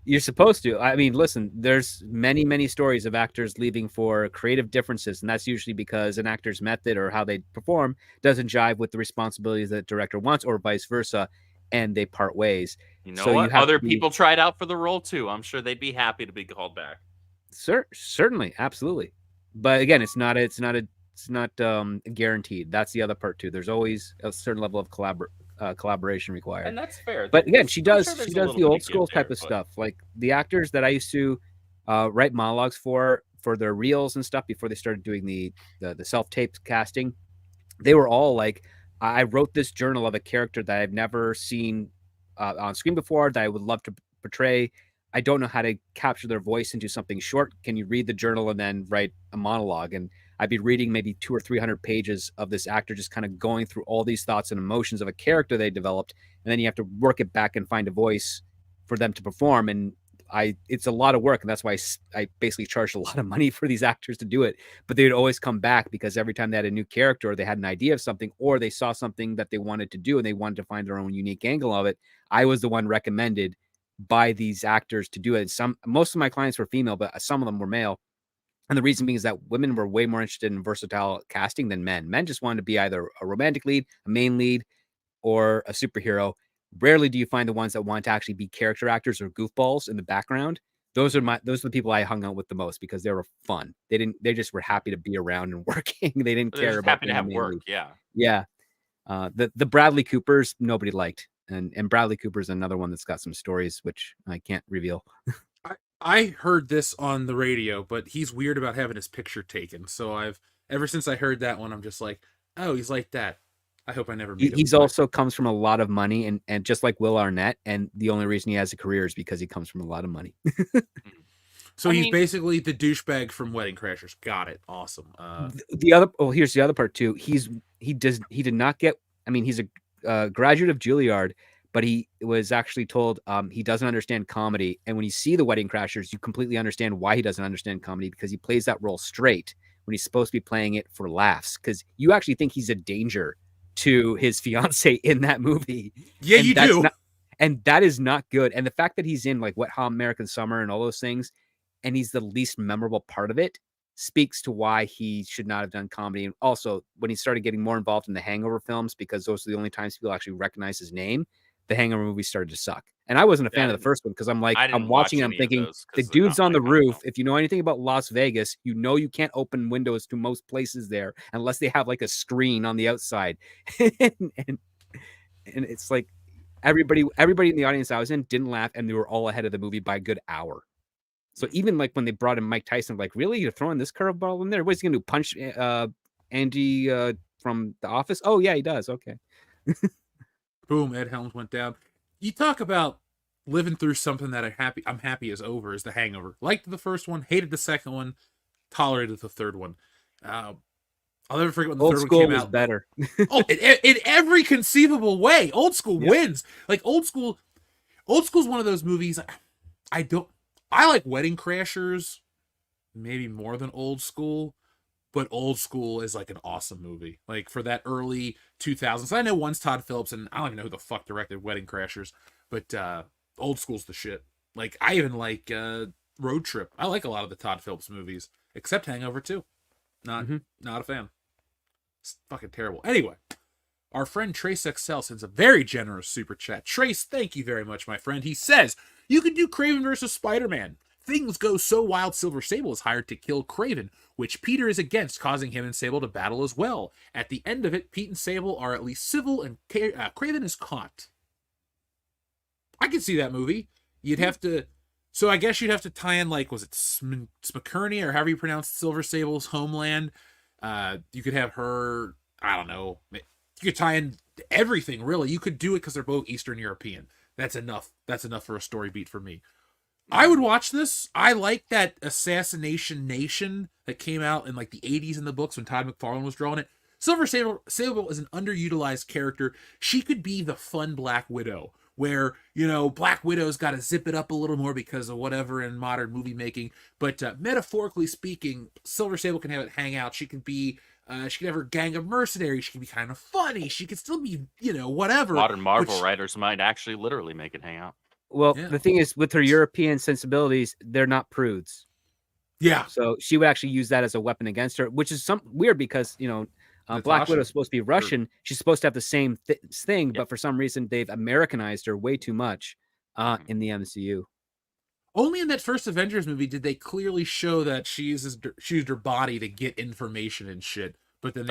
Speaker 3: You're supposed to. I mean, listen, there's many stories of actors leaving for creative differences, and that's usually because an actor's method or how they perform doesn't jive with the responsibilities that the director wants, or vice versa, and they part ways.
Speaker 2: You know what? Other people tried out for the role too. I'm sure they'd be happy to be called back.
Speaker 3: Certainly, absolutely. But again, it's not guaranteed. That's the other part too. There's always a certain level of collaboration required,
Speaker 2: and that's fair.
Speaker 3: But again, she does the old school type of stuff. Like the actors that I used to write monologues for their reels and stuff before they started doing the self-tape casting, they were all like, I wrote this journal of a character that I've never seen on screen before, that I would love to portray. I don't know how to capture their voice into something short. Can you read the journal and then write a monologue? And I'd be reading maybe 200 or 300 pages of this actor just kind of going through all these thoughts and emotions of a character they developed, and then you have to work it back and find a voice for them to perform. And it's a lot of work, and that's why I basically charged a lot of money for these actors to do it. But they would always come back, because every time they had a new character, or they had an idea of something, or they saw something that they wanted to do and they wanted to find their own unique angle of it, I was the one recommended by these actors to do it. Most of my clients were female, but some of them were male. And the reason being is that women were way more interested in versatile casting than men. Men just wanted to be either a romantic lead, a main lead, or a superhero. Rarely do you find the ones that want to actually be character actors or goofballs in the background. Those are the people I hung out with the most, because they were fun. They just were happy to be around and working. They didn't care about
Speaker 2: happy to have work. Lead.
Speaker 3: Yeah. The Bradley Coopers nobody liked. And Bradley Cooper's another one that's got some stories which I can't reveal.
Speaker 1: I heard this on the radio, but he's weird about having his picture taken. So ever since I heard that one, I'm just like, oh, he's like that. I hope I never meet him.
Speaker 3: He's also comes from a lot of money, and just like Will Arnett, and the only reason he has a career is because he comes from a lot of money.
Speaker 1: So he's basically the douchebag from Wedding Crashers. Got it. Awesome.
Speaker 3: Here's the other part too. He did not get. I mean, he's a graduate of Juilliard, but he was actually told he doesn't understand comedy. And when you see the Wedding Crashers, you completely understand why he doesn't understand comedy, because he plays that role straight when he's supposed to be playing it for laughs. Because you actually think he's a danger to his fiance in that movie.
Speaker 1: Yeah, you do.
Speaker 3: And that is not good. And the fact that he's in like Wet Hot American Summer and all those things, and he's the least memorable part of it, speaks to why he should not have done comedy. And also when he started getting more involved in the Hangover films, because those are the only times people actually recognize his name, the Hangover movies started to suck. And I wasn't a fan of the first one, because I'm like, I'm watching it, I'm thinking, the dude's on the roof. If you know anything about Las Vegas, you know you can't open windows to most places there unless they have like a screen on the outside. and it's like everybody in the audience I was in didn't laugh, and they were all ahead of the movie by a good hour. So even like when they brought in Mike Tyson, like, really, you're throwing this curveball in there? What's he gonna do? Punch Andy from The Office? Oh yeah, he does. Okay.
Speaker 1: Boom, Ed Helms went down. You talk about living through something that I'm happy is over is The Hangover. Liked the first one, hated the second one, tolerated the third one. I'll never forget when the
Speaker 3: Old
Speaker 1: third one
Speaker 3: school
Speaker 1: came
Speaker 3: was
Speaker 1: out.
Speaker 3: better.
Speaker 1: Oh, in every conceivable way, Old School wins. Like Old School's one of those movies. I like Wedding Crashers maybe more than Old School, but Old School is like an awesome movie. Like for that early 2000s. I know one's Todd Phillips, and I don't even know who the fuck directed Wedding Crashers, but Old School's the shit. Like I even like Road Trip. I like a lot of the Todd Phillips movies, except Hangover 2. Not a fan. It's fucking terrible. Anyway, our friend Trace XL sends a very generous super chat. Trace, thank you very much, my friend. He says, you could do Kraven versus Spider-Man. Things go so wild, Silver Sable is hired to kill Kraven, which Peter is against, causing him and Sable to battle as well. At the end of it, Pete and Sable are at least civil, and Kraven is caught. I could see that movie. You'd have to... So I guess you'd have to tie in, like, was it Smokerney, or however you pronounce Silver Sable's homeland? You could have her... I don't know. You could tie in everything, really. You could do it because they're both Eastern European. That's enough. That's enough for a story beat for me. I would watch this. I like that Assassination Nation that came out in like the 80s in the books when Todd McFarlane was drawing it. Silver Sable is an underutilized character. She could be the fun Black Widow, where, you know, Black Widow's got to zip it up a little more because of whatever in modern movie making. But metaphorically speaking, Silver Sable can have it hang out. She can be... she could have her gang of mercenaries. She could be kind of funny. She could still be, you know, whatever.
Speaker 2: Modern Marvel writers might actually literally make it hang out.
Speaker 3: Well, the thing is, with her European sensibilities, they're not prudes.
Speaker 1: Yeah.
Speaker 3: So she would actually use that as a weapon against her, which is weird because, you know, Black Widow is supposed to be Russian. She's supposed to have the same thing, but for some reason they've Americanized her way too much in the MCU.
Speaker 1: Only in that first Avengers movie did they clearly show that she used her body to get information and shit. But then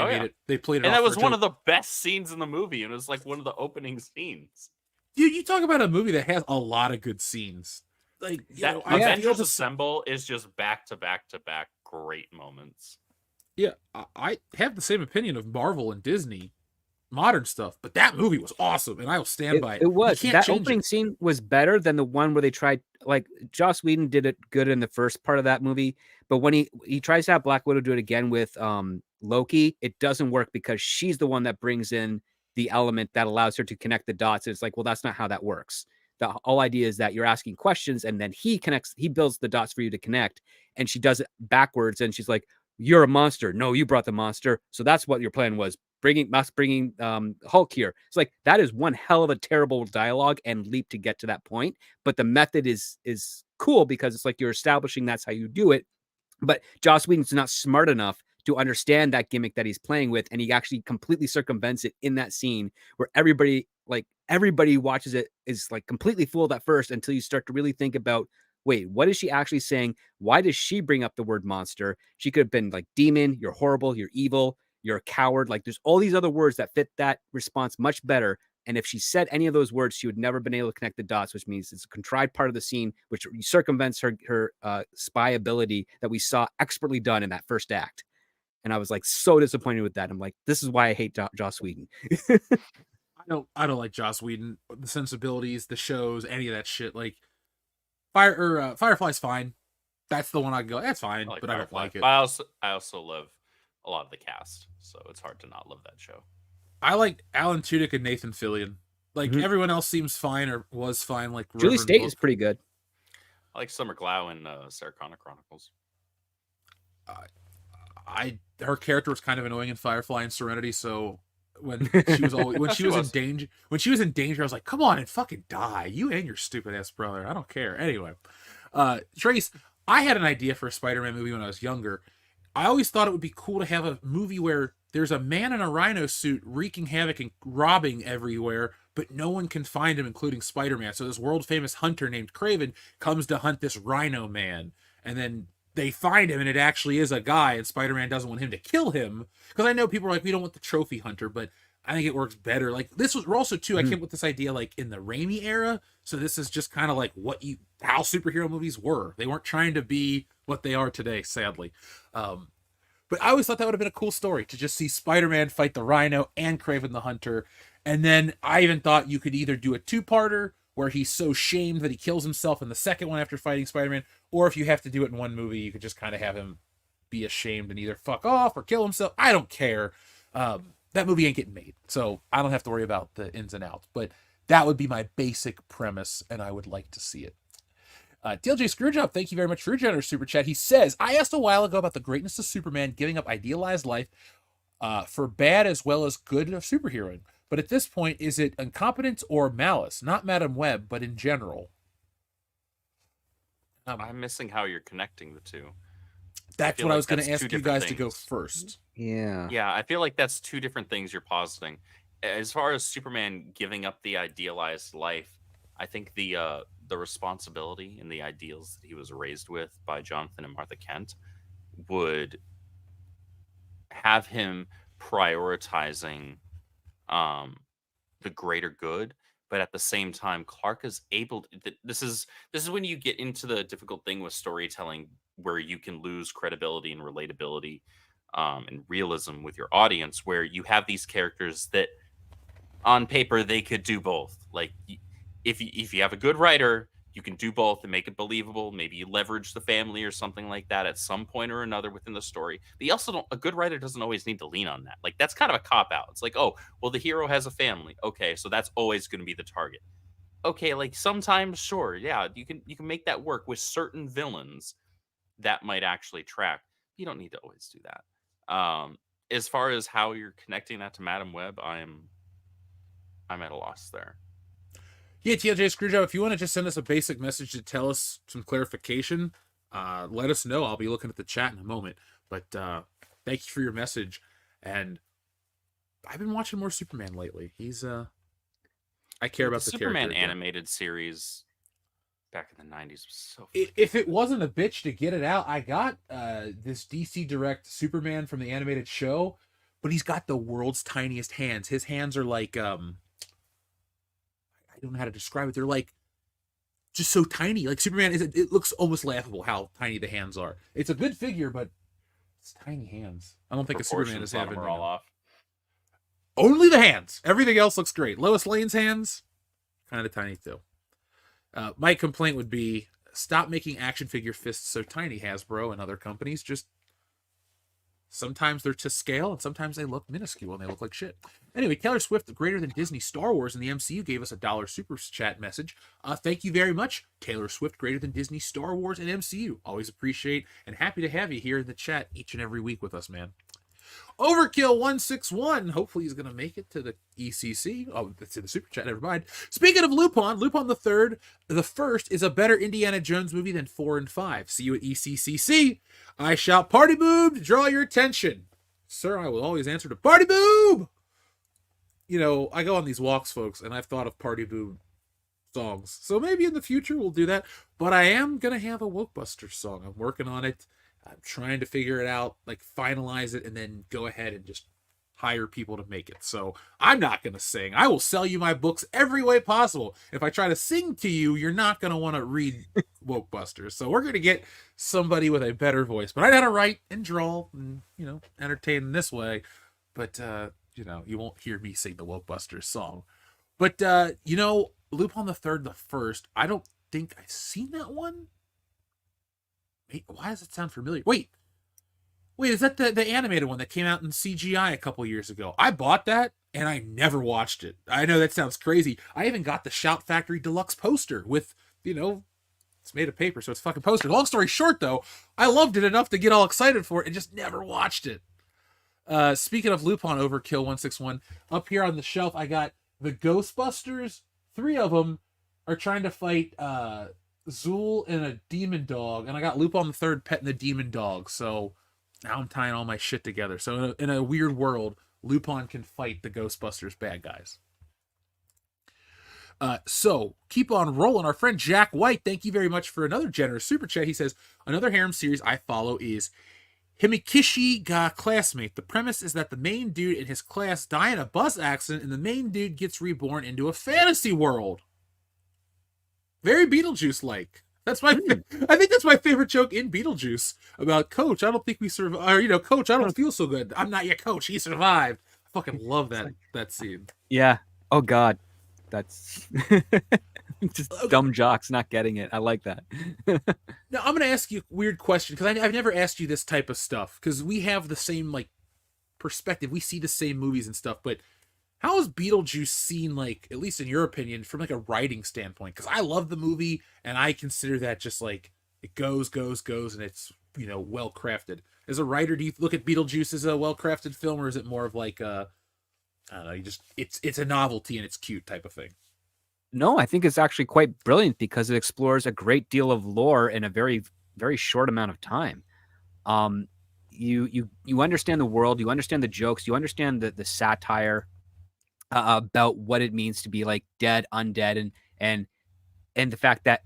Speaker 1: they played it
Speaker 2: and
Speaker 1: off.
Speaker 2: that was one of the best scenes in the movie. And it was like one of the opening scenes.
Speaker 1: Dude, you talk about a movie that has a lot of good scenes. Like, you know,
Speaker 2: Avengers Assemble is just back to back to back great moments.
Speaker 1: Yeah, I have the same opinion of Marvel and Disney modern stuff, but that movie was awesome, and I will stand by it.
Speaker 3: It was. That opening scene was better than the one where they tried, like, Joss Whedon did it good in the first part of that movie, but when he tries to have Black Widow do it again with Loki, it doesn't work because she's the one that brings in the element that allows her to connect the dots. And it's like, well, that's not how that works. The whole idea is that you're asking questions and then he builds the dots for you to connect. And she does it backwards. And she's like, you're a monster. No, you brought the monster. So that's what your plan was, bringing Hulk here. It's like, that is one hell of a terrible dialogue and leap to get to that point. But the method is cool because it's like you're establishing that's how you do it. But Joss Whedon's not smart enough to understand that gimmick that he's playing with, and he actually completely circumvents it in that scene where everybody watches it is like completely fooled at first until you start to really think about, wait, what is she actually saying? Why does she bring up the word monster? She could have been like demon, you're horrible, you're evil, you're a coward. Like there's all these other words that fit that response much better. And if she said any of those words, she would never been able to connect the dots, which means it's a contrived part of the scene, which circumvents her spy ability that we saw expertly done in that first act. And I was like so disappointed with that. I'm like, this is why I hate Joss Whedon.
Speaker 1: I don't like Joss Whedon. The sensibilities, the shows, any of that shit. Like Firefly's fine. That's the one I go. That's fine, but Firefly. I don't like it.
Speaker 2: I also love a lot of the cast, so it's hard to not love that show.
Speaker 1: I like Alan Tudyk and Nathan Fillion. Like everyone else seems fine or was fine. Like
Speaker 3: Julie State is pretty good.
Speaker 2: I like Summer Glau in Sarah Connor Chronicles.
Speaker 1: Her character was kind of annoying in Firefly and Serenity, so when she was in danger, I was like, come on and fucking die, you and your stupid ass brother. I don't care. Anyway, Trace, I had an idea for a Spider-Man movie when I was younger. I always thought it would be cool to have a movie where there's a man in a rhino suit wreaking havoc and robbing everywhere, but no one can find him, including Spider-Man. So this world-famous hunter named Kraven comes to hunt this rhino man, and then they find him, and it actually is a guy, and Spider-Man doesn't want him to kill him. Because I know people are like, we don't want the trophy hunter, but I think it works better. Like, we're also, too, I came up with this idea, like, in the Raimi era, so this is just kind of like how superhero movies were. They weren't trying to be what they are today, sadly. But I always thought that would have been a cool story, to just see Spider-Man fight the Rhino and Kraven the Hunter. And then I even thought you could either do a two-parter, where he's so shamed that he kills himself in the second one after fighting Spider-Man, or if you have to do it in one movie, you could just kind of have him be ashamed and either fuck off or kill himself. I don't care. That movie ain't getting made, so I don't have to worry about the ins and outs, but that would be my basic premise, and I would like to see it. DLJ Screwjob, thank you very much for your generous super chat. He says, I asked a while ago about the greatness of Superman giving up idealized life for bad as well as good of superheroing. But at this point, is it incompetence or malice? Not Madam Web, but in general.
Speaker 2: I'm missing how you're connecting the two.
Speaker 1: That's what I was going to ask you guys to go first.
Speaker 3: Yeah.
Speaker 2: Yeah, I feel like that's two different things you're positing. As far as Superman giving up the idealized life, I think the responsibility and the ideals that he was raised with by Jonathan and Martha Kent would have him prioritizing the greater good, but at the same time, Clark is able to, this is when you get into the difficult thing with storytelling, where you can lose credibility and relatability and realism with your audience, where you have these characters that on paper they could do both. Like if you have a good writer, you can do both and make it believable. Maybe you leverage the family or something like that at some point or another within the story. But you also don't, a good writer doesn't always need to lean on that. Like that's kind of a cop out. It's like, oh, well, the hero has a family. Okay, so that's always going to be the target. Okay, like sometimes, sure, yeah, you can make that work with certain villains that might actually track. You don't need to always do that. As far as how you're connecting that to Madam Web, I'm at a loss there.
Speaker 1: Yeah, TLJ Screwjob, if you want to just send us a basic message to tell us some clarification, let us know. I'll be looking at the chat in a moment. But thank you for your message. And I've been watching more Superman lately. He's I care about the
Speaker 2: Superman
Speaker 1: character.
Speaker 2: animated series back in the 90s was so
Speaker 1: if it wasn't a bitch to get it out, I got this DC Direct Superman from the animated show, but he's got the world's tiniest hands. His hands are like I don't know how to describe it. They're like just so tiny. Like Superman it looks almost laughable how tiny the hands are. It's a good figure, but it's tiny hands. I don't think a Superman is having
Speaker 2: all off.
Speaker 1: Only the hands. Everything else looks great. Lois Lane's hands, kind of tiny too. My complaint would be stop making action figure fists so tiny, Hasbro and other companies. Just sometimes they're to scale and sometimes they look minuscule and they look like shit. Anyway, Taylor Swift, greater than Disney Star Wars in the MCU, gave us a $1 super chat message. Thank you very much, Taylor Swift, greater than Disney Star Wars and MCU. Always appreciate and happy to have you here in the chat each and every week with us, man. Overkill 161. Hopefully he's gonna make it to the ECC. Oh, that's in the super chat. Never mind. Speaking of Lupin the Third, the first is a better Indiana Jones movie than 4 and 5. See you at ECCC. I shout party boob to draw your attention, sir. I will always answer to party boob. You know, I go on these walks, folks, and I've thought of party boob songs. So maybe in the future we'll do that. But I am gonna have a Wokebusters song. I'm working on it. I'm trying to figure it out, like finalize it, and then go ahead and just hire people to make it. So I'm not going to sing. I will sell you my books every way possible. If I try to sing to you, you're not going to want to read Wokebusters. So we're going to get somebody with a better voice. But I know how to write and draw and, you know, entertain in this way. But, you know, you won't hear me sing the Wokebusters song. But, you know, Lupin the Third, the first, I don't think I've seen that one. Why does it sound familiar? Wait, is that the animated one that came out in CGI a couple years ago? I bought that and I never watched it. I know that sounds crazy. I even got the Shout Factory Deluxe poster with, you know, it's made of paper, so it's fucking poster. Long story short, though, I loved it enough to get all excited for it and just never watched it. Speaking of Lupin, Overkill 161, up here on the shelf, I got the Ghostbusters. 3 of them are trying to fight Zool and a demon dog, and I got Lupin the Third petting the demon dog, so now I'm tying all my shit together. So in a weird world, Lupin can fight the Ghostbusters bad guys. So keep on rolling. Our friend Jack White, thank you very much for another generous super chat. He says, another harem series I follow is Himikishi ga Classmate. The premise is that the main dude in his class die in a bus accident, and the main dude gets reborn into a fantasy world. Very Beetlejuice-like. That's my. I think that's my favorite joke in Beetlejuice about Coach. I don't think we survived. Or, you know, Coach, I don't feel so good. I'm not your coach. He survived. I fucking love that scene.
Speaker 3: Yeah. Oh God, that's Just dumb jocks not getting it. I like that.
Speaker 1: Now I'm going to ask you a weird question because I've never asked you this type of stuff because we have the same like perspective. We see the same movies and stuff, but how is Beetlejuice seen, like, at least in your opinion, from like a writing standpoint? Because I love the movie and I consider that just like it goes, and it's, you know, well crafted. As a writer, do you look at Beetlejuice as a well crafted film, or is it more of like a, I don't know, you just it's a novelty and it's cute type of thing?
Speaker 3: No, I think it's actually quite brilliant because it explores a great deal of lore in a very, very short amount of time. Um, you understand the world, you understand the jokes, you understand the satire about what it means to be like dead, undead, and the fact that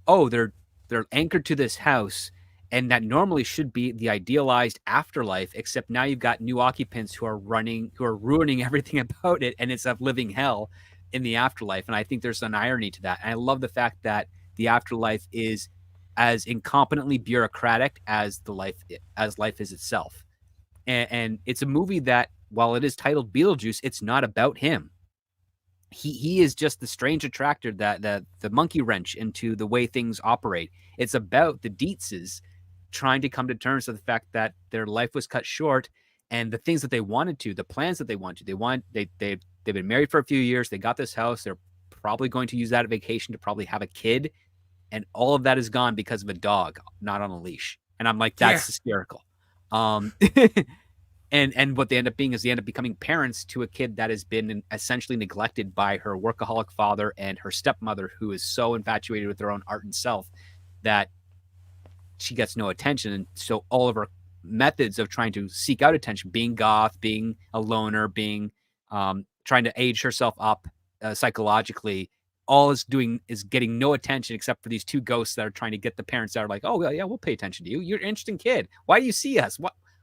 Speaker 3: they're anchored to this house, and that normally should be the idealized afterlife, except now you've got new occupants who are ruining everything about it, and it's a living hell in the afterlife. And I think there's an irony to that. And I love the fact that the afterlife is as incompetently bureaucratic as life is itself. And it's a movie that, while it is titled Beetlejuice, it's not about him. He is just the strange attractor, that the monkey wrench into the way things operate. It's about the Dietzes trying to come to terms with the fact that their life was cut short, and the things that they wanted to, the plans that they wanted to. They've been married for a few years. They got this house. They're probably going to use that vacation to probably have a kid, and all of that is gone because of a dog not on a leash. And I'm like, that's hysterical. And what they end up being is they end up becoming parents to a kid that has been essentially neglected by her workaholic father and her stepmother, who is so infatuated with her own art and self that she gets no attention. And so all of her methods of trying to seek out attention, being goth, being a loner, being trying to age herself up psychologically, all is getting no attention except for these two ghosts that are trying to get the parents that are like, oh yeah, we'll pay attention to you. You're an interesting kid. Why do you see us?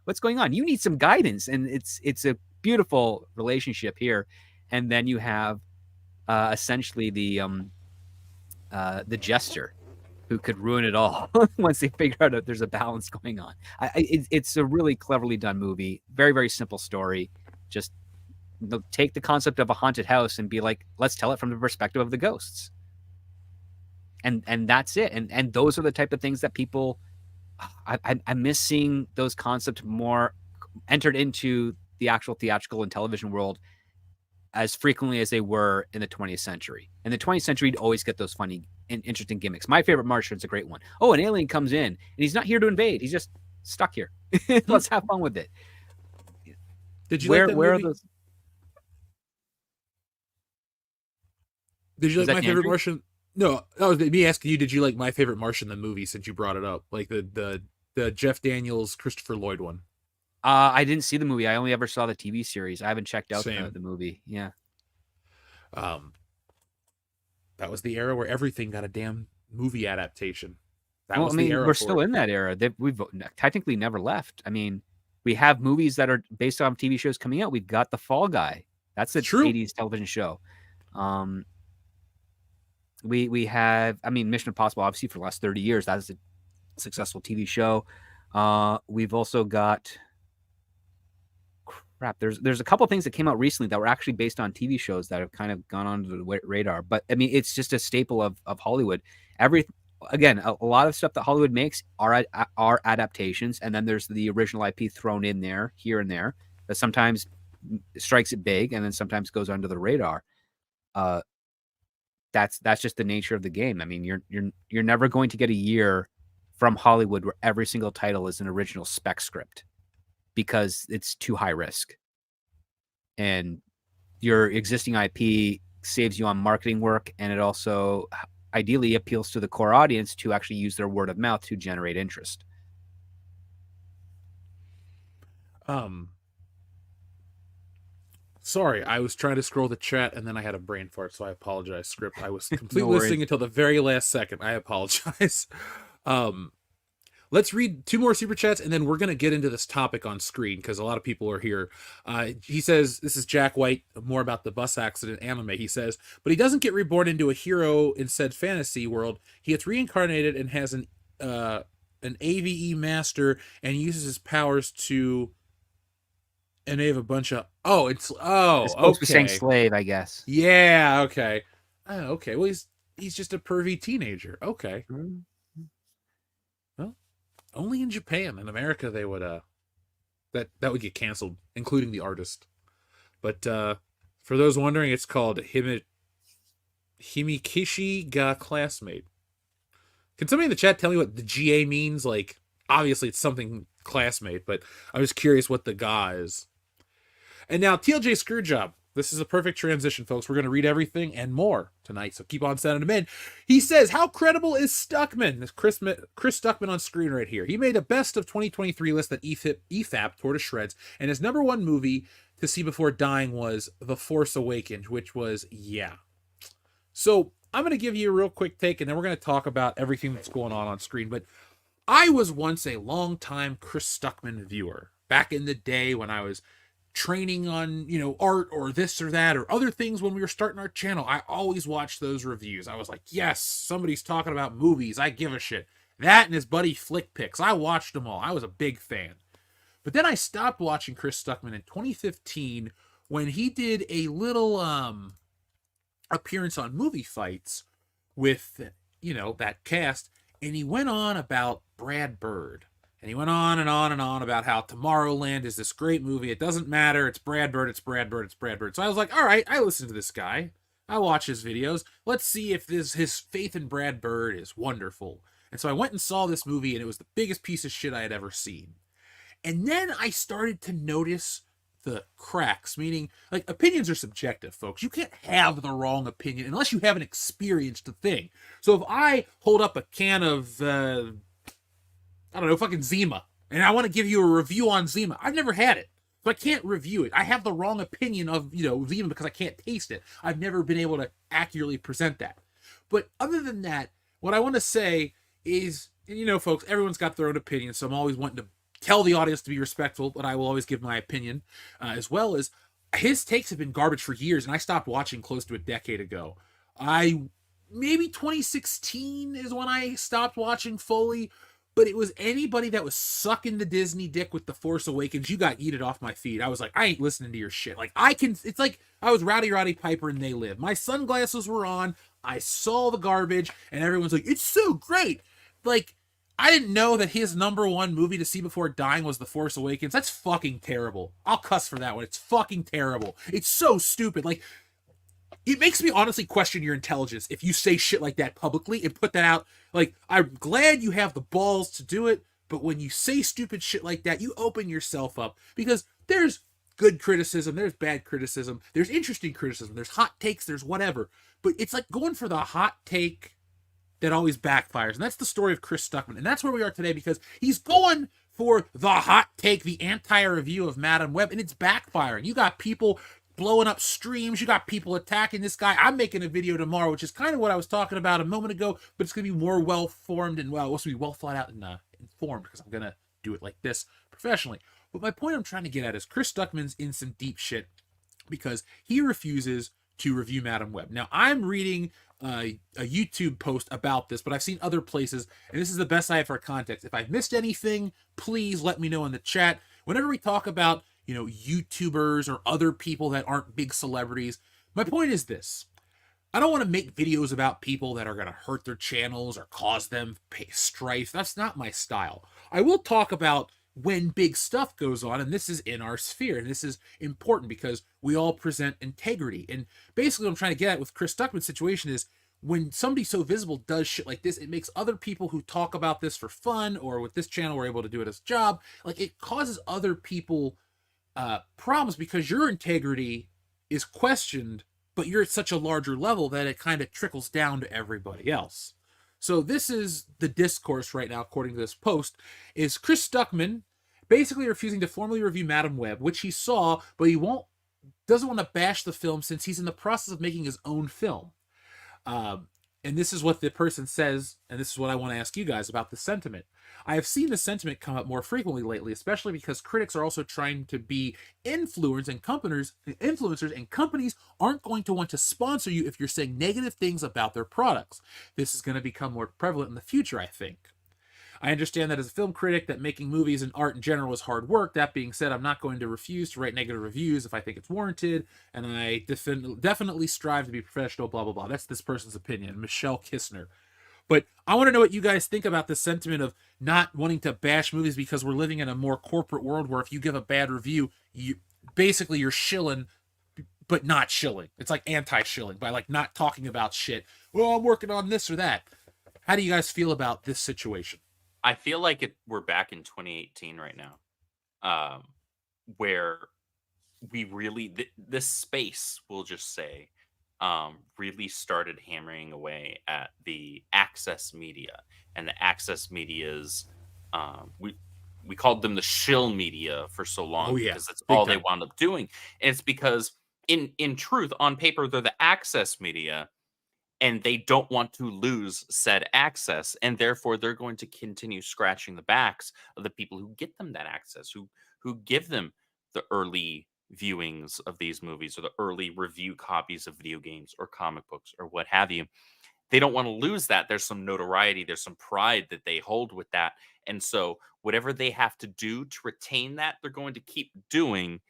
Speaker 3: What's going on? You need some guidance. And it's a beautiful relationship here. And then you have essentially the jester who could ruin it all once they figure out that there's a balance going on. It's a really cleverly done movie. Very, very simple story. Just take the concept of a haunted house and be like, let's tell it from the perspective of the ghosts. And that's it. And those are the type of things that people, I miss seeing those concepts more entered into the actual theatrical and television world as frequently as they were in the 20th century. In the 20th century, you'd always get those funny and interesting gimmicks. My favorite Martian is a great one. Oh, an alien comes in and he's not here to invade. He's just stuck here. Let's have fun with it.
Speaker 1: Did you like that
Speaker 3: where
Speaker 1: movie?
Speaker 3: are those?
Speaker 1: Did you
Speaker 3: Is
Speaker 1: like
Speaker 3: that
Speaker 1: My Favorite
Speaker 3: Andrew?
Speaker 1: Martian? No, that was me asking you. Did you like My Favorite Martian, the movie, since you brought it up? Like the Jeff Daniels, Christopher Lloyd one.
Speaker 3: I didn't see the movie. I only ever saw the TV series. I haven't checked out
Speaker 1: Same.
Speaker 3: the movie. Yeah.
Speaker 1: That was the era where everything got a damn movie adaptation. That
Speaker 3: Well,
Speaker 1: was
Speaker 3: I
Speaker 1: the
Speaker 3: mean,
Speaker 1: era
Speaker 3: we're
Speaker 1: for
Speaker 3: still
Speaker 1: it.
Speaker 3: in that era. We've technically never left. I mean, we have movies that are based on TV shows coming out. We've got The Fall Guy. That's a
Speaker 1: True.
Speaker 3: 80s television show. We have, I mean, Mission Impossible, obviously, for the last 30 years. That is a successful TV show. We've also got crap. There's a couple of things that came out recently that were actually based on TV shows that have kind of gone under the radar. But I mean, it's just a staple of Hollywood. Again, a lot of stuff that Hollywood makes are adaptations, and then there's the original IP thrown in there here and there that sometimes strikes it big, and then sometimes goes under the radar. That's just the nature of the game. I mean, you're never going to get a year from Hollywood where every single title is an original spec script, because it's too high risk. And your existing IP saves you on marketing work, and it also ideally appeals to the core audience to actually use their word of mouth to generate interest.
Speaker 1: Sorry, I was trying to scroll the chat and then I had a brain fart, so I apologize, script. I was completely
Speaker 3: No worries.
Speaker 1: listening until the very last second. I apologize. Let's read two more super chats and then we're going to get into this topic on screen because a lot of people are here. He says, this is Jack White, more about the bus accident anime. He says, but he doesn't get reborn into a hero in said fantasy world. He gets reincarnated and has an AVE master and uses his powers to enable a bunch of... It's
Speaker 3: As opposed to saying
Speaker 1: okay.
Speaker 3: slave, I guess.
Speaker 1: Yeah, okay. Okay, well, he's just a pervy teenager. Okay. Well, only in Japan. In America, they would that would get canceled, including the artist. But for those wondering, it's called Himikishi ga Classmate. Can somebody in the chat tell me what the GA means? Like, obviously it's something classmate, but I'm just curious what the ga is. And now, TLJ Screwjob. This is a perfect transition, folks. We're going to read everything and more tonight, so keep on sending them in. He says, how credible is Stuckman? This Chris Stuckman on screen right here. He made a best of 2023 list that EFAP tore to shreds, and his number one movie to see before dying was The Force Awakens, which was, yeah. So I'm going to give you a real quick take, and then we're going to talk about everything that's going on screen. But I was once a long-time Chris Stuckman viewer, back in the day when I was training on, art or this or that or other things when we were starting our channel. I always watched those reviews. I was like, yes, somebody's talking about movies. I give a shit. That and his buddy Flick Picks. I watched them all. I was a big fan. But then I stopped watching Chris Stuckman in 2015 when he did a little appearance on Movie Fights with, that cast, and he went on about Brad Bird. And he went on and on and on about how Tomorrowland is this great movie. It doesn't matter. It's Brad Bird. It's Brad Bird. It's Brad Bird. So I was like, all right, I listen to this guy. I watch his videos. Let's see if his faith in Brad Bird is wonderful. And so I went and saw this movie, and it was the biggest piece of shit I had ever seen. And then I started to notice the cracks, meaning, like, opinions are subjective, folks. You can't have the wrong opinion unless you haven't experienced the thing. So if I hold up a can of fucking Zima, and I want to give you a review on Zima, I've never had it, so I can't review it. I have the wrong opinion of, Zima because I can't taste it. I've never been able to accurately present that. But other than that, what I want to say is, folks, everyone's got their own opinion, so I'm always wanting to tell the audience to be respectful, but I will always give my opinion, as well as his takes have been garbage for years, and I stopped watching close to a decade ago. Maybe 2016 is when I stopped watching fully. But it was anybody that was sucking the Disney dick with The Force Awakens, you got yeeted off my feed. I was like, I ain't listening to your shit. Like, it's like I was Roddy Piper and They Live. My sunglasses were on, I saw the garbage, and everyone's like, it's so great. Like, I didn't know that his number one movie to see before dying was The Force Awakens. That's fucking terrible. I'll cuss for that one. It's fucking terrible. It's so stupid. Like, it makes me honestly question your intelligence if you say shit like that publicly and put that out. Like, I'm glad you have the balls to do it, but when you say stupid shit like that, you open yourself up, because there's good criticism, there's bad criticism, there's interesting criticism, there's hot takes, there's whatever. But it's like going for the hot take that always backfires. And that's the story of Chris Stuckman. And that's where we are today, because he's going for the hot take, the anti-review of Madam Web, and it's backfiring. You got people blowing up streams. You got people attacking this guy. I'm making a video tomorrow, which is kind of what I was talking about a moment ago, but it's going to be more well-formed and, well, it's going to be well thought out and informed, because I'm going to do it like this professionally. But my point I'm trying to get at is Chris Stuckman's in some deep shit because he refuses to review Madam Web. Now, I'm reading a YouTube post about this, but I've seen other places, and this is the best I have for context. If I've missed anything, please let me know in the chat. Whenever we talk about YouTubers or other people that aren't big celebrities, my point is this. I don't want to make videos about people that are going to hurt their channels or cause them strife. That's not my style. I will talk about when big stuff goes on, and this is in our sphere, and this is important because we all present integrity. And basically what I'm trying to get at with Chris Stuckman's situation is, when somebody so visible does shit like this, it makes other people who talk about this for fun, or with this channel we're able to do it as a job, like, it causes other people problems, because your integrity is questioned, but you're at such a larger level that it kind of trickles down to everybody else. So this is the discourse right now, according to this post, is Chris Stuckman basically refusing to formally review Madam Web, which he saw, but he doesn't want to bash the film since he's in the process of making his own film. And this is what the person says, and this is what I want to ask you guys about the sentiment. I have seen the sentiment come up more frequently lately, especially because critics are also trying to be influencers, and companies aren't going to want to sponsor you if you're saying negative things about their products. This is going to become more prevalent in the future, I think. I understand that as a film critic that making movies and art in general is hard work. That being said, I'm not going to refuse to write negative reviews if I think it's warranted, and I definitely strive to be professional, blah, blah, blah. That's this person's opinion, Michelle Kistner. But I want to know what you guys think about this sentiment of not wanting to bash movies because we're living in a more corporate world where if you give a bad review, you're shilling, but not shilling. It's like anti-shilling by like not talking about shit. Well, I'm working on this or that. How do you guys feel about this situation?
Speaker 2: I feel like we're back in 2018 right now, where we really this space, we'll just say, really started hammering away at the access media, and the access media's we called them the shill media for so long because that's
Speaker 1: Big
Speaker 2: all
Speaker 1: time.
Speaker 2: they wound up doing, and it's because in truth, on paper, they're the access media, and they don't want to lose said access, and therefore they're going to continue scratching the backs of the people who get them that access, who give them the early viewings of these movies or the early review copies of video games or comic books or what have you. They don't want to lose that. There's some notoriety, there's some pride that they hold with that. And so whatever they have to do to retain that, they're going to keep doing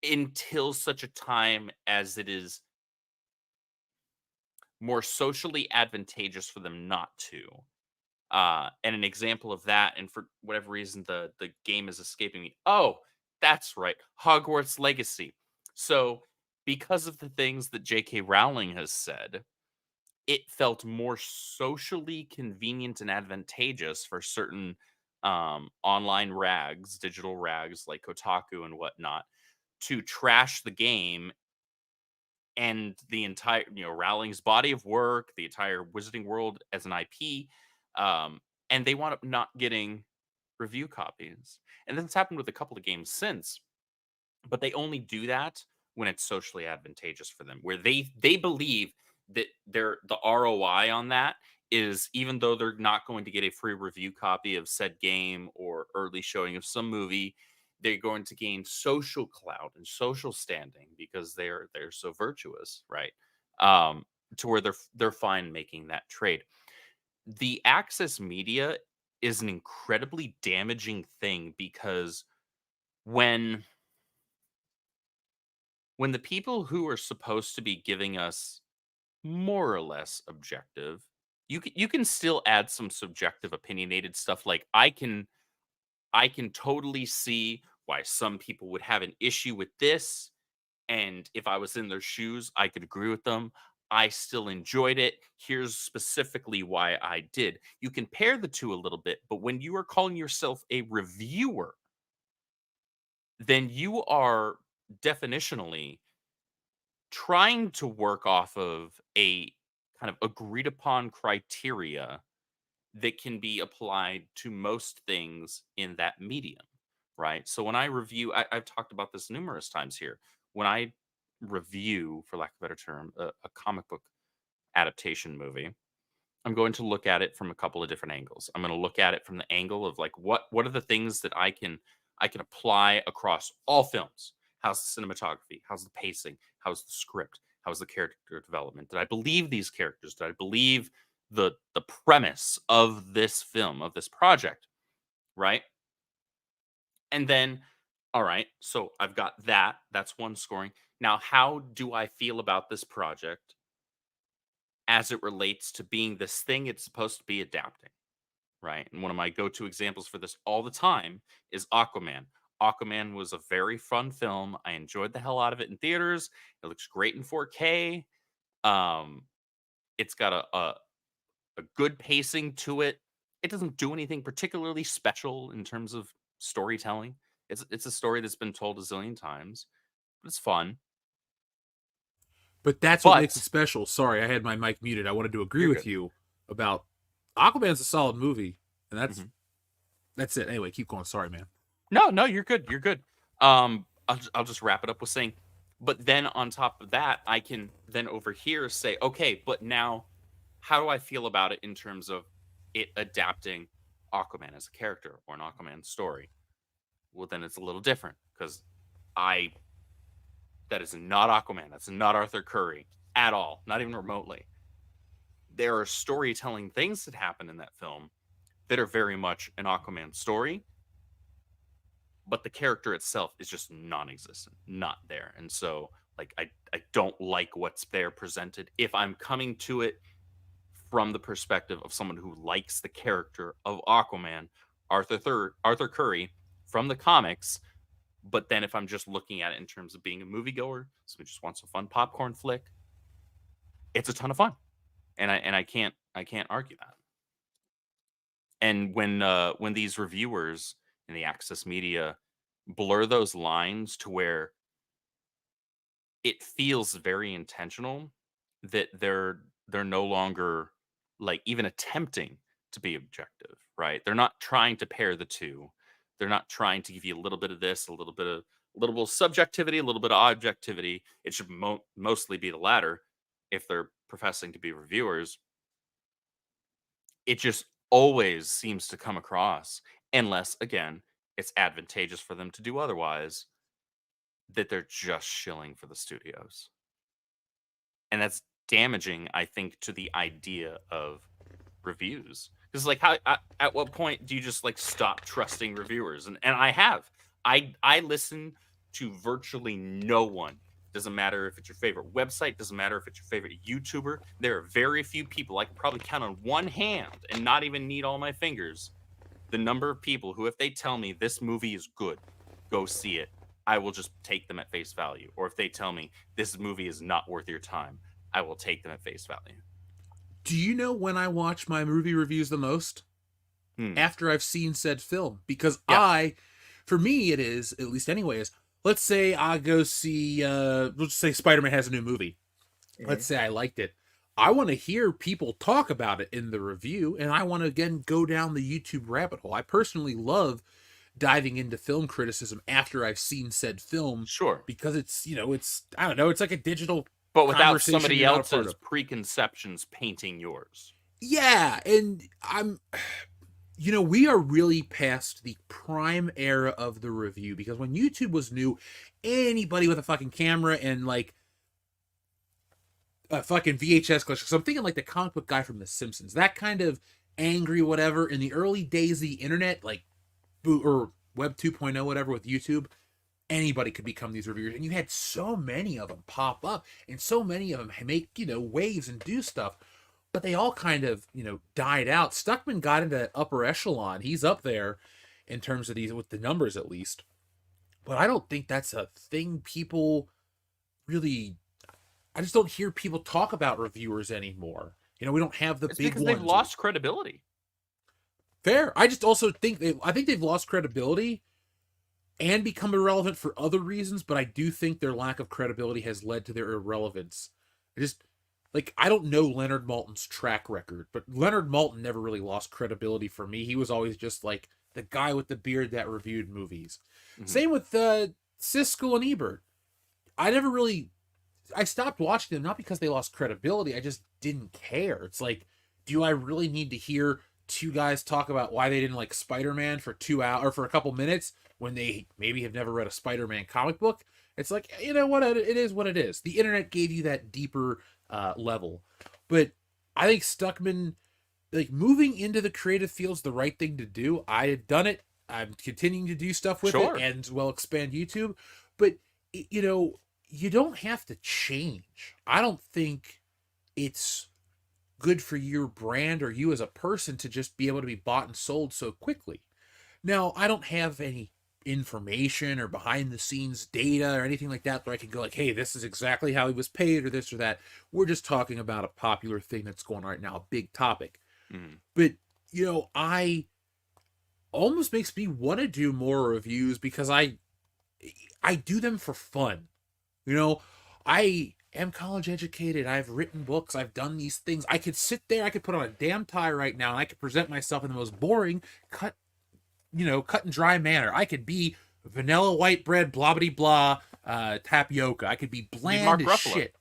Speaker 2: until such a time as it is more socially advantageous for them not to. And an example of that, and for whatever reason, the game is escaping me. Oh, that's right, Hogwarts Legacy. So, because of the things that J.K. Rowling has said, it felt more socially convenient and advantageous for certain online rags, digital rags like Kotaku and whatnot, to trash the game and the entire, Rowling's body of work, the entire Wizarding World as an IP, and they wound up not getting review copies. And this has happened with a couple of games since, but they only do that when it's socially advantageous for them, where they believe that the ROI on that is, even though they're not going to get a free review copy of said game or early showing of some movie, they're going to gain social clout and social standing because they're so virtuous, right? To where they're fine making that trade. The access media is an incredibly damaging thing because when the people who are supposed to be giving us more or less objective, you can still add some subjective opinionated stuff. Like I can totally see why some people would have an issue with this, and if I was in their shoes, I could agree with them. I still enjoyed it. Here's specifically why I did. You can pair the two a little bit, but when you are calling yourself a reviewer, then you are definitionally trying to work off of a kind of agreed upon criteria that can be applied to most things in that medium, right? So when I review, I've talked about this numerous times here. When I review, for lack of a better term, a comic book adaptation movie, I'm going to look at it from a couple of different angles. I'm going to look at it from the angle of like what are the things that I can apply across all films. How's the cinematography? How's the pacing? How's the script? How's the character development? Did I believe these characters? Did I believe the premise of this film, of this project, right? And then, all right, so I've got that. That's one scoring. Now, how do I feel about this project as it relates to being this thing it's supposed to be adapting, right? And one of my go-to examples for this all the time is Aquaman. Aquaman was a very fun film. I enjoyed the hell out of it in theaters. It looks great in 4K. It's got a good pacing to it. It doesn't do anything particularly special in terms of storytelling. It's a story that's been told a zillion times, but it's fun.
Speaker 1: But that's what makes it special. Sorry, I had my mic muted. I wanted to agree with you about Aquaman's a solid movie, and that's it. Anyway, keep going. Sorry, man.
Speaker 2: No, you're good. You're good. I'll just wrap it up with saying, but then on top of that, I can then over here say, okay, but now how do I feel about it in terms of it adapting Aquaman as a character or an Aquaman story? Well, then it's a little different because that is not Aquaman. That's not Arthur Curry at all, not even remotely. There are storytelling things that happen in that film that are very much an Aquaman story, but the character itself is just non-existent, not there. And so like I don't like what's there presented. If I'm coming to it from the perspective of someone who likes the character of Aquaman, Arthur Curry from the comics, but then if I'm just looking at it in terms of being a moviegoer, so who just wants a fun popcorn flick, it's a ton of fun. And I can't argue that. And when these reviewers in the access media blur those lines to where it feels very intentional that they're no longer like even attempting to be objective, right? They're not trying to pair the two. They're not trying to give you a little bit of this, a little bit of subjectivity, a little bit of objectivity. It should mostly be the latter if they're professing to be reviewers. It just always seems to come across, unless again it's advantageous for them to do otherwise, that they're just shilling for the studios. And that's damaging, I think, to the idea of reviews. Because like at what point do you just like stop trusting reviewers? And I have. I listen to virtually no one. Doesn't matter if it's your favorite website, doesn't matter if it's your favorite YouTuber. There are very few people, I can probably count on one hand and not even need all my fingers, the number of people who, if they tell me this movie is good, go see it, I will just take them at face value. Or if they tell me this movie is not worth your time, I will take them at face value.
Speaker 1: Do you know when I watch my movie reviews the most? After I've seen said film. Because for me it is, at least anyways, let's say I go see, let's say Spider-Man has a new movie. Let's say I liked it. I want to hear people talk about it in the review, and I want to, again, go down the YouTube rabbit hole. I personally love diving into film criticism after I've seen said film.
Speaker 2: Sure.
Speaker 1: Because it's, I don't know, it's like a digital
Speaker 2: but without
Speaker 1: conversation
Speaker 2: somebody
Speaker 1: you're not a part
Speaker 2: else's
Speaker 1: of.
Speaker 2: preconceptions painting yours.
Speaker 1: Yeah, and we are really past the prime era of the review, because when YouTube was new, anybody with a fucking camera and like a fucking VHS collection. So I'm thinking like the comic book guy from The Simpsons, that kind of angry whatever in the early days of the internet, like or Web 2.0, whatever, with YouTube, anybody could become these reviewers. And you had so many of them pop up, and so many of them make, waves and do stuff. But they all kind of, died out. Stuckman got into that upper echelon. He's up there in terms of these, with the numbers at least. But I don't think that's a thing people really... I just don't hear people talk about reviewers anymore. We don't have the big
Speaker 2: because
Speaker 1: ones.
Speaker 2: they've lost credibility.
Speaker 1: Fair. I just also think they've lost credibility and become irrelevant for other reasons, but I do think their lack of credibility has led to their irrelevance. I don't know Leonard Maltin's track record, but Leonard Maltin never really lost credibility for me. He was always just like the guy with the beard that reviewed movies. Mm-hmm. Same with Siskel and Ebert. I stopped watching them, not because they lost credibility. I just didn't care. It's like, do I really need to hear two guys talk about why they didn't like Spider-Man for 2 hours or for a couple minutes when they maybe have never read a Spider-Man comic book? It's like, you know what? It is what it is. The internet gave you that deeper level. But I think Stuckman, like, moving into the creative field's the right thing to do. I had done it. I'm continuing to do stuff with it and expand YouTube. But, you don't have to change. I don't think it's good for your brand or you as a person to just be able to be bought and sold so quickly. Now, I don't have any information or behind the scenes data or anything like that where I can go like, hey, this is exactly how he was paid or this or that. We're just talking about a popular thing that's going on right now, a big topic. Mm-hmm. But, I almost makes me want to do more reviews because I do them for fun. I am college educated. I've written books. I've done these things. I could sit there. I could put on a damn tie right now, and I could present myself in the most boring, cut and dry manner. I could be vanilla white bread, blah, blah, blah, tapioca. I could be bland as shit.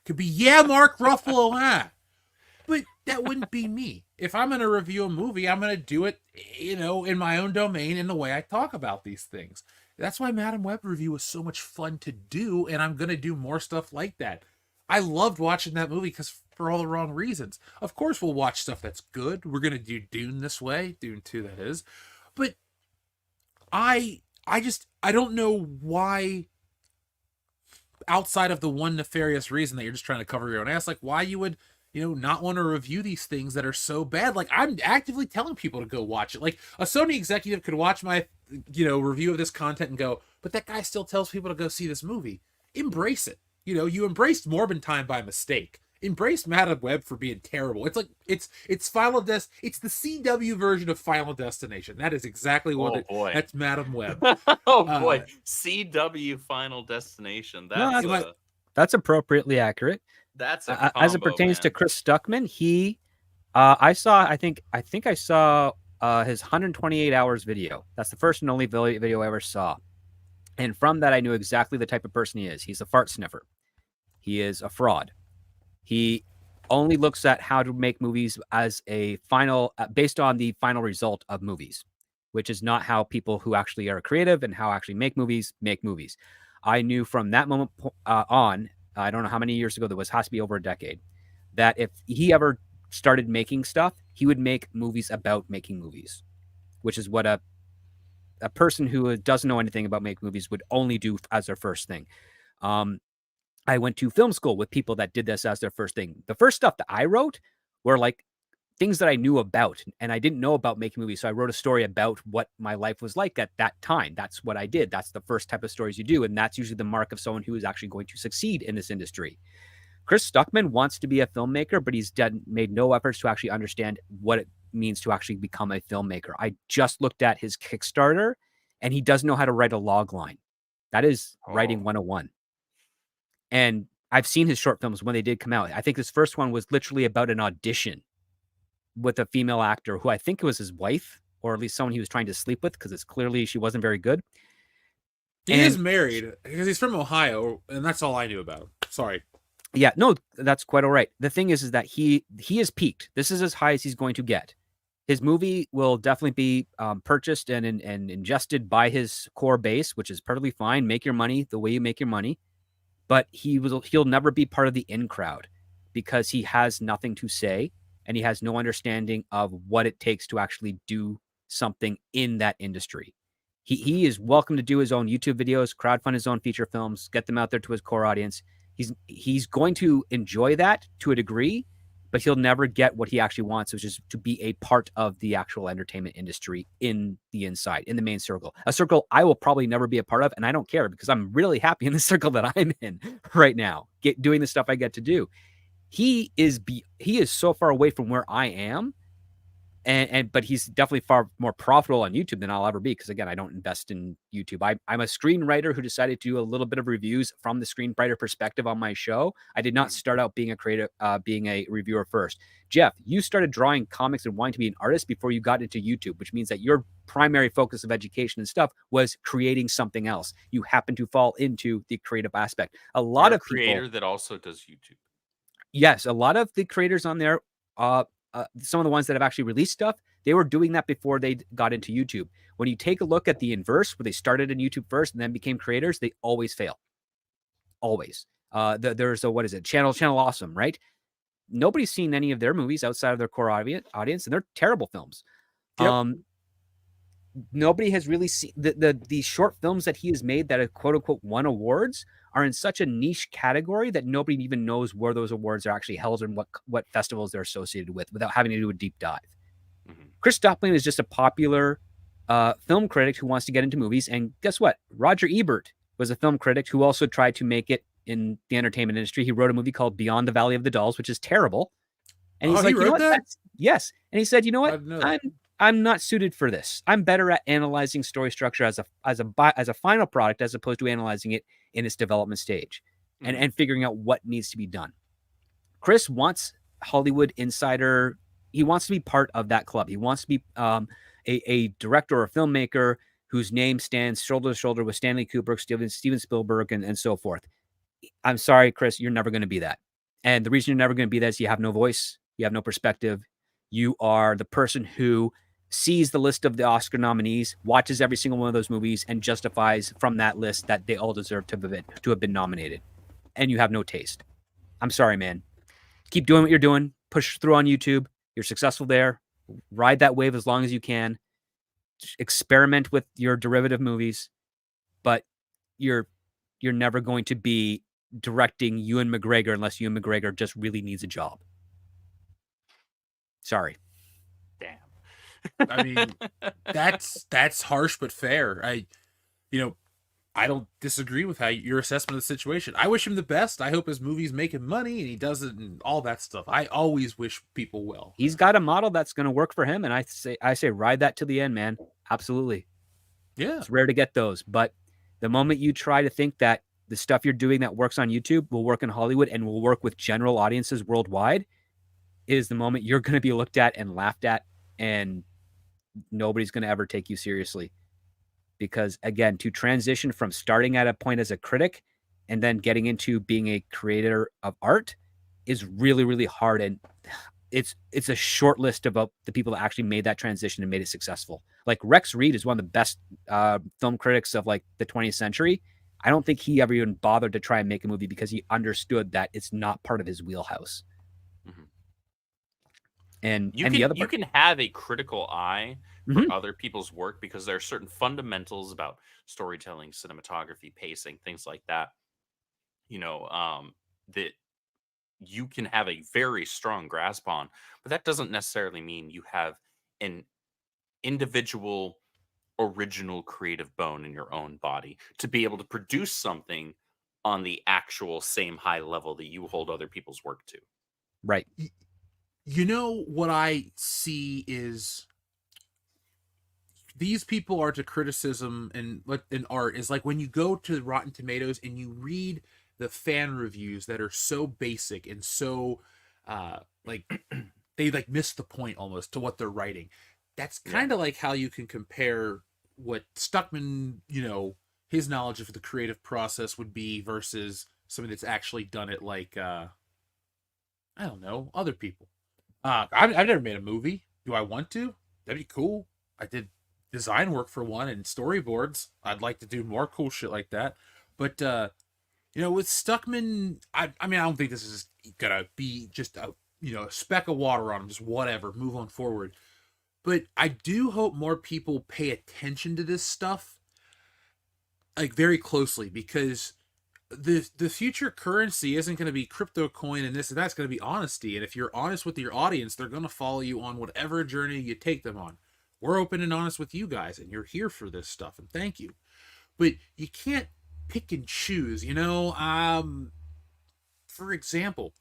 Speaker 1: Could be, Mark Ruffalo, huh? But that wouldn't be me. If I'm going to review a movie, I'm going to do it, in my own domain in the way I talk about these things. That's why Madam Web Review was so much fun to do, and I'm going to do more stuff like that. I loved watching that movie because for all the wrong reasons. Of course, we'll watch stuff that's good. We're gonna do Dune this way, Dune 2, that is. But I don't know why, outside of the one nefarious reason that you're just trying to cover your own ass, like why you would, not want to review these things that are so bad. Like, I'm actively telling people to go watch it. Like, a Sony executive could watch my, review of this content and go, but that guy still tells people to go see this movie. Embrace it. You embraced Morbin Time by mistake. Embrace Madame Web for being terrible. It's like, it's it's the CW version of Final Destination. That is exactly what that's Madame Web.
Speaker 2: Oh boy, CW Final Destination.
Speaker 3: That's appropriately accurate.
Speaker 2: That's a combo,
Speaker 3: as it pertains to
Speaker 2: man.
Speaker 3: Chris Stuckman. He, I think I saw his 128 hours video. That's the first and only video I ever saw, and from that I knew exactly the type of person he is. He's a fart sniffer. He is a fraud. He only looks at how to make movies as a final, based on the final result of movies, which is not how people who actually are creative and how actually make movies make movies. I knew from that moment on, I don't know how many years ago, that has to be over a decade, that if he ever started making stuff, he would make movies about making movies, which is what a person who doesn't know anything about making movies would only do as their first thing. I went to film school with people that did this as their first thing. The first stuff that I wrote were like things that I knew about, and I didn't know about making movies. So I wrote a story about what my life was like at that time. That's what I did. That's the first type of stories you do. And that's usually the mark of someone who is actually going to succeed in this industry. Chris Stuckman wants to be a filmmaker, but he's made no efforts to actually understand what it means to actually become a filmmaker. I just looked at his Kickstarter, and he doesn't know how to write a log line. That is writing 101. And I've seen his short films when they did come out. I think his first one was literally about an audition with a female actor who I think was his wife, or at least someone he was trying to sleep with, because it's clearly she wasn't very good.
Speaker 1: He is married because he's from Ohio, and that's all I knew about him. Sorry.
Speaker 3: Yeah, no, that's quite all right. The thing is that he is peaked. This is as high as he's going to get. His movie will definitely be purchased and ingested by his core base, which is perfectly fine. Make your money the way you make your money. But he'll never be part of the in crowd because he has nothing to say and he has no understanding of what it takes to actually do something in that industry. He is welcome to do his own YouTube videos, crowdfund his own feature films, get them out there to his core audience. He's going to enjoy that to a degree, but he'll never get what he actually wants, which is to be a part of the actual entertainment industry in the inside, in the main circle. A circle I will probably never be a part of, and I don't care because I'm really happy in the circle that I'm in right now, doing the stuff I get to do. He is so far away from where I am, but he's definitely far more profitable on YouTube than I'll ever be because, again, I don't invest in YouTube. I'm a screenwriter who decided to do a little bit of reviews from the screenwriter perspective on my show. I did not start out being a creative, being a reviewer first. Jeff, you started drawing comics and wanting to be an artist before you got into YouTube, which means that your primary focus of education and stuff was creating something else. You happen to fall into the creative aspect. A lot of people,
Speaker 2: creator that also does YouTube.
Speaker 3: Yes, a lot of the creators on there, some of the ones that have actually released stuff, they were doing that before they got into YouTube. When you take a look at the inverse, where they started in YouTube first and then became creators, they always fail. Always. There's Channel Awesome, right? Nobody's seen any of their movies outside of their core audience, and they're terrible films. Yep. Nobody has really seen the short films that he has made that have quote unquote won awards are in such a niche category that nobody even knows where those awards are actually held and what festivals they're associated with without having to do a deep dive. Mm-hmm. Chris Stuckman is just a popular film critic who wants to get into movies. And guess what? Roger Ebert was a film critic who also tried to make it in the entertainment industry. He wrote a movie called Beyond the Valley of the Dolls, which is terrible. And he's like,
Speaker 1: he wrote that?
Speaker 3: Yes. And he said, you know what? I'm not suited for this. I'm better at analyzing story structure as a final product as opposed to analyzing it in its development stage and figuring out what needs to be done. Chris wants Hollywood insider. He wants to be part of that club. He wants to be a director or a filmmaker whose name stands shoulder to shoulder with Stanley Kubrick, Steven Spielberg, and so forth. I'm sorry, Chris, you're never going to be that. And the reason you're never going to be that is you have no voice. You have no perspective. You are the person who sees the list of the Oscar nominees, watches every single one of those movies, and justifies from that list that they all deserve to have been nominated. And you have no taste. I'm sorry, man. Keep doing what you're doing. Push through on YouTube. You're successful there. Ride that wave as long as you can. Experiment with your derivative movies, but you're never going to be directing Ewan McGregor unless Ewan McGregor just really needs a job. Sorry.
Speaker 2: Damn.
Speaker 1: I mean, that's harsh but fair. I don't disagree with your assessment of the situation. I wish him the best. I hope his movie's making money and he does it and all that stuff. I always wish people well.
Speaker 3: He's got a model that's going to work for him, and I say ride that to the end, man. Absolutely.
Speaker 1: Yeah.
Speaker 3: It's rare to get those, but the moment you try to think that the stuff you're doing that works on YouTube will work in Hollywood and will work with general audiences worldwide is the moment you're going to be looked at and laughed at, and nobody's going to ever take you seriously. Because again, to transition from starting at a point as a critic and then getting into being a creator of art is really, really hard. And it's a short list of the people that actually made that transition and made it successful. Like Rex Reed is one of the best film critics of like the 20th century. I don't think he ever even bothered to try and make a movie because he understood that it's not part of his wheelhouse.
Speaker 2: Mhm.
Speaker 3: And
Speaker 2: You
Speaker 3: the
Speaker 2: can
Speaker 3: other
Speaker 2: you
Speaker 3: part,
Speaker 2: can have a critical eye for
Speaker 3: Mhm.
Speaker 2: other people's work because there are certain fundamentals about storytelling, cinematography, pacing, things like that. That you can have a very strong grasp on, but that doesn't necessarily mean you have an individual, original creative bone in your own body to be able to produce something on the actual same high level that you hold other people's work to.
Speaker 3: right.
Speaker 1: You know what I see is these people are to criticism and in art is like when you go to Rotten Tomatoes and you read the fan reviews that are so basic and so like they like miss the point almost to what they're writing. That's kind of like how you can compare what Stuckman, his knowledge of the creative process would be versus somebody that's actually done it like I don't know, other people. I've never made a movie. Do I want to? That'd be cool. I did design work for one and storyboards. I'd like to do more cool shit like that. But with Stuckman, I mean, I don't think this is gonna be just a speck of water on him, just whatever, move on forward. But I do hope more people pay attention to this stuff, like very closely, because the future currency isn't going to be crypto coin and this and that's going to be honesty. And if you're honest with your audience, they're going to follow you on whatever journey you take them on. We're open and honest with you guys, and you're here for this stuff, and thank you. But you can't pick and choose, for example,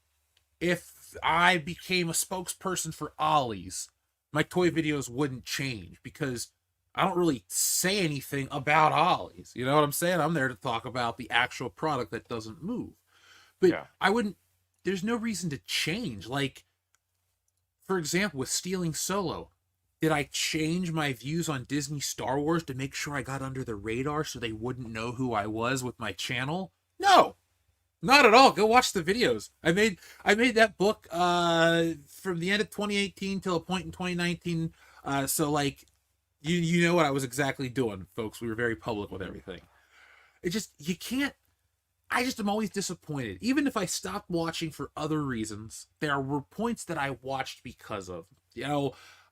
Speaker 1: if I became a spokesperson for Ollie's, my toy videos wouldn't change because I don't really say anything about Ollie's. You know what I'm saying? I'm there to talk about the actual product that doesn't move. But I wouldn't, there's no reason to change. Like, for example, with Stealing Solo, did I change my views on Disney Star Wars to make sure I got under the radar so they wouldn't know who I was with my channel? No, not at all. Go watch the videos. I made that book from the end of 2018 till a point in 2019. So like, you know what I was exactly doing, folks. We were very public with everything. It just, you can't. I just am always disappointed. Even if I stopped watching for other reasons, there were points that I watched because of.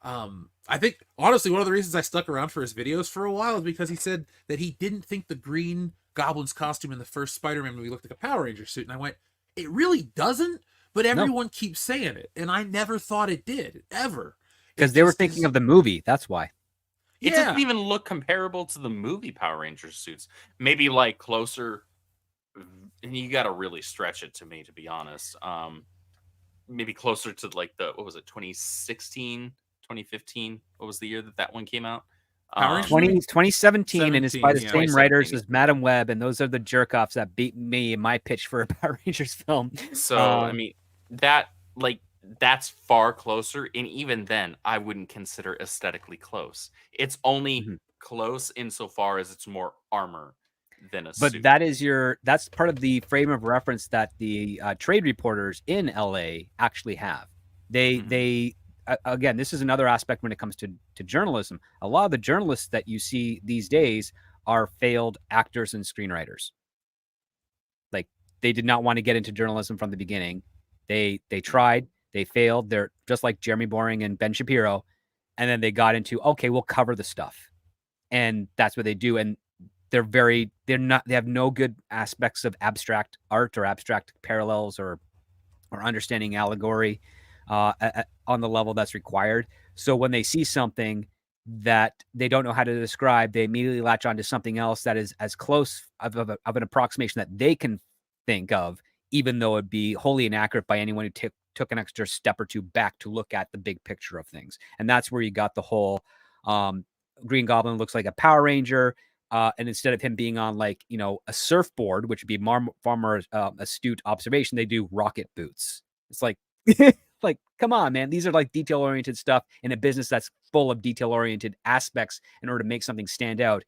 Speaker 1: I think honestly one of the reasons I stuck around for his videos for a while is because he said that he didn't think the Green Goblin's costume in the first Spider-Man movie looked like a Power Ranger suit, and I went, it really doesn't, but everyone keeps saying it, and I never thought it did ever,
Speaker 3: because they were thinking of the movie. That's why.
Speaker 2: It doesn't even look comparable to the movie Power Rangers suits. Maybe like closer, and you got to really stretch it to me, to be honest. Maybe closer to like what was it, 2016? 2015, what was the year that one came out?
Speaker 3: 2017, and it's by the same writers
Speaker 2: 2017.
Speaker 3: as Madam Web, and those are the jerk-offs that beat me in my pitch for a Power Rangers film.
Speaker 2: So I mean, that's far closer, and even then I wouldn't consider aesthetically close. It's only close insofar as it's more armor than a
Speaker 3: But
Speaker 2: suit.
Speaker 3: that's part of the frame of reference that the trade reporters in LA actually have. They again, this is another aspect when it comes to journalism. A lot of the journalists that you see these days are failed actors and screenwriters. Like, they did not want to get into journalism from the beginning. They tried, they failed. They're just like Jeremy Boring and Ben Shapiro, and then they got into, okay, we'll cover the stuff, and that's what they do. And they have no good aspects of abstract art or abstract parallels or understanding allegory on the level that's required. So when they see something that they don't know how to describe, they immediately latch onto something else that is as close of an approximation that they can think of, even though it'd be wholly inaccurate by anyone who took an extra step or two back to look at the big picture of things. And that's where you got the whole Green Goblin looks like a Power Ranger. And instead of him being on like, a surfboard, which would be far more astute observation, they do rocket boots. It's like, like, come on, man. These are like detail-oriented stuff in a business that's full of detail-oriented aspects in order to make something stand out.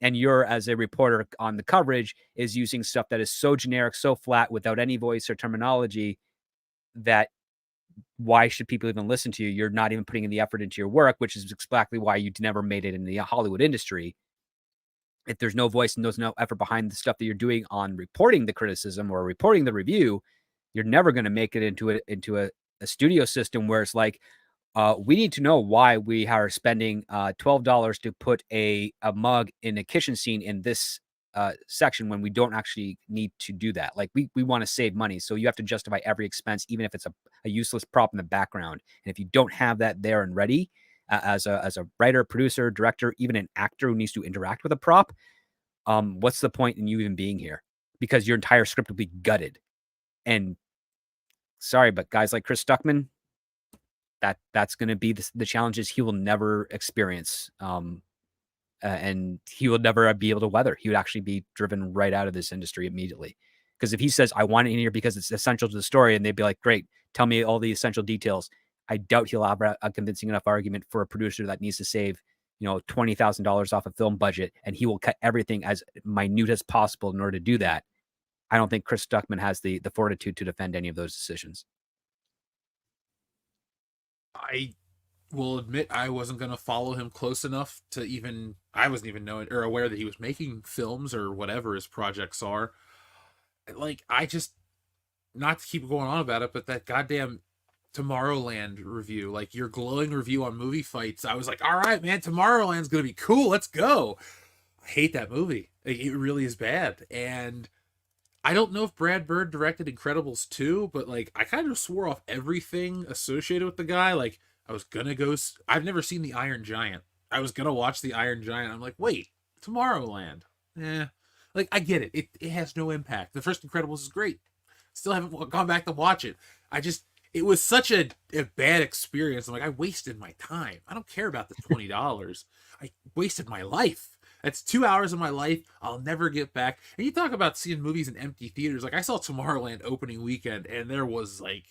Speaker 3: And you're, as a reporter on the coverage, is using stuff that is so generic, so flat, without any voice or terminology, that why should people even listen to you? You're not even putting in the effort into your work, which is exactly why you never made it in the Hollywood industry. If there's no voice and there's no effort behind the stuff that you're doing on reporting the criticism or reporting the review, you're never going to make it into a studio system where it's like, we need to know why we are spending $12 to put a mug in a kitchen scene in this section when we don't actually need to do that. Like we want to save money. So you have to justify every expense, even if it's a useless prop in the background. And if you don't have that there and ready as a writer, producer, director, even an actor who needs to interact with a prop, what's the point in you even being here? Because your entire script will be gutted. And sorry, but guys like Chris Stuckman, that's going to be the challenges he will never experience. And he will never be able to weather. He would actually be driven right out of this industry immediately. Because if he says, I want it in here because it's essential to the story, and they'd be like, great, tell me all the essential details, I doubt he'll have a convincing enough argument for a producer that needs to save, $20,000 off a film budget, and he will cut everything as minute as possible in order to do that. I don't think Chris Stuckman has the fortitude to defend any of those decisions.
Speaker 1: I will admit I wasn't going to follow him close enough to I wasn't even knowing or aware that he was making films or whatever his projects are. Like, I just, not to keep going on about it, but that goddamn Tomorrowland review, like your glowing review on movie fights, I was like, all right, man, Tomorrowland's going to be cool. Let's go. I hate that movie. It really is bad. And I don't know if Brad Bird directed Incredibles 2, but like I kind of swore off everything associated with the guy. Like I was gonna go. I've never seen The Iron Giant. I was gonna watch The Iron Giant. I'm like, wait, Tomorrowland. Like I get it. It has no impact. The first Incredibles is great. Still haven't gone back to watch it. It was such a bad experience. I'm like, I wasted my time. I don't care about the $20. I wasted my life. That's 2 hours of my life I'll never get back. And you talk about seeing movies in empty theaters. Like I saw Tomorrowland opening weekend, and there was like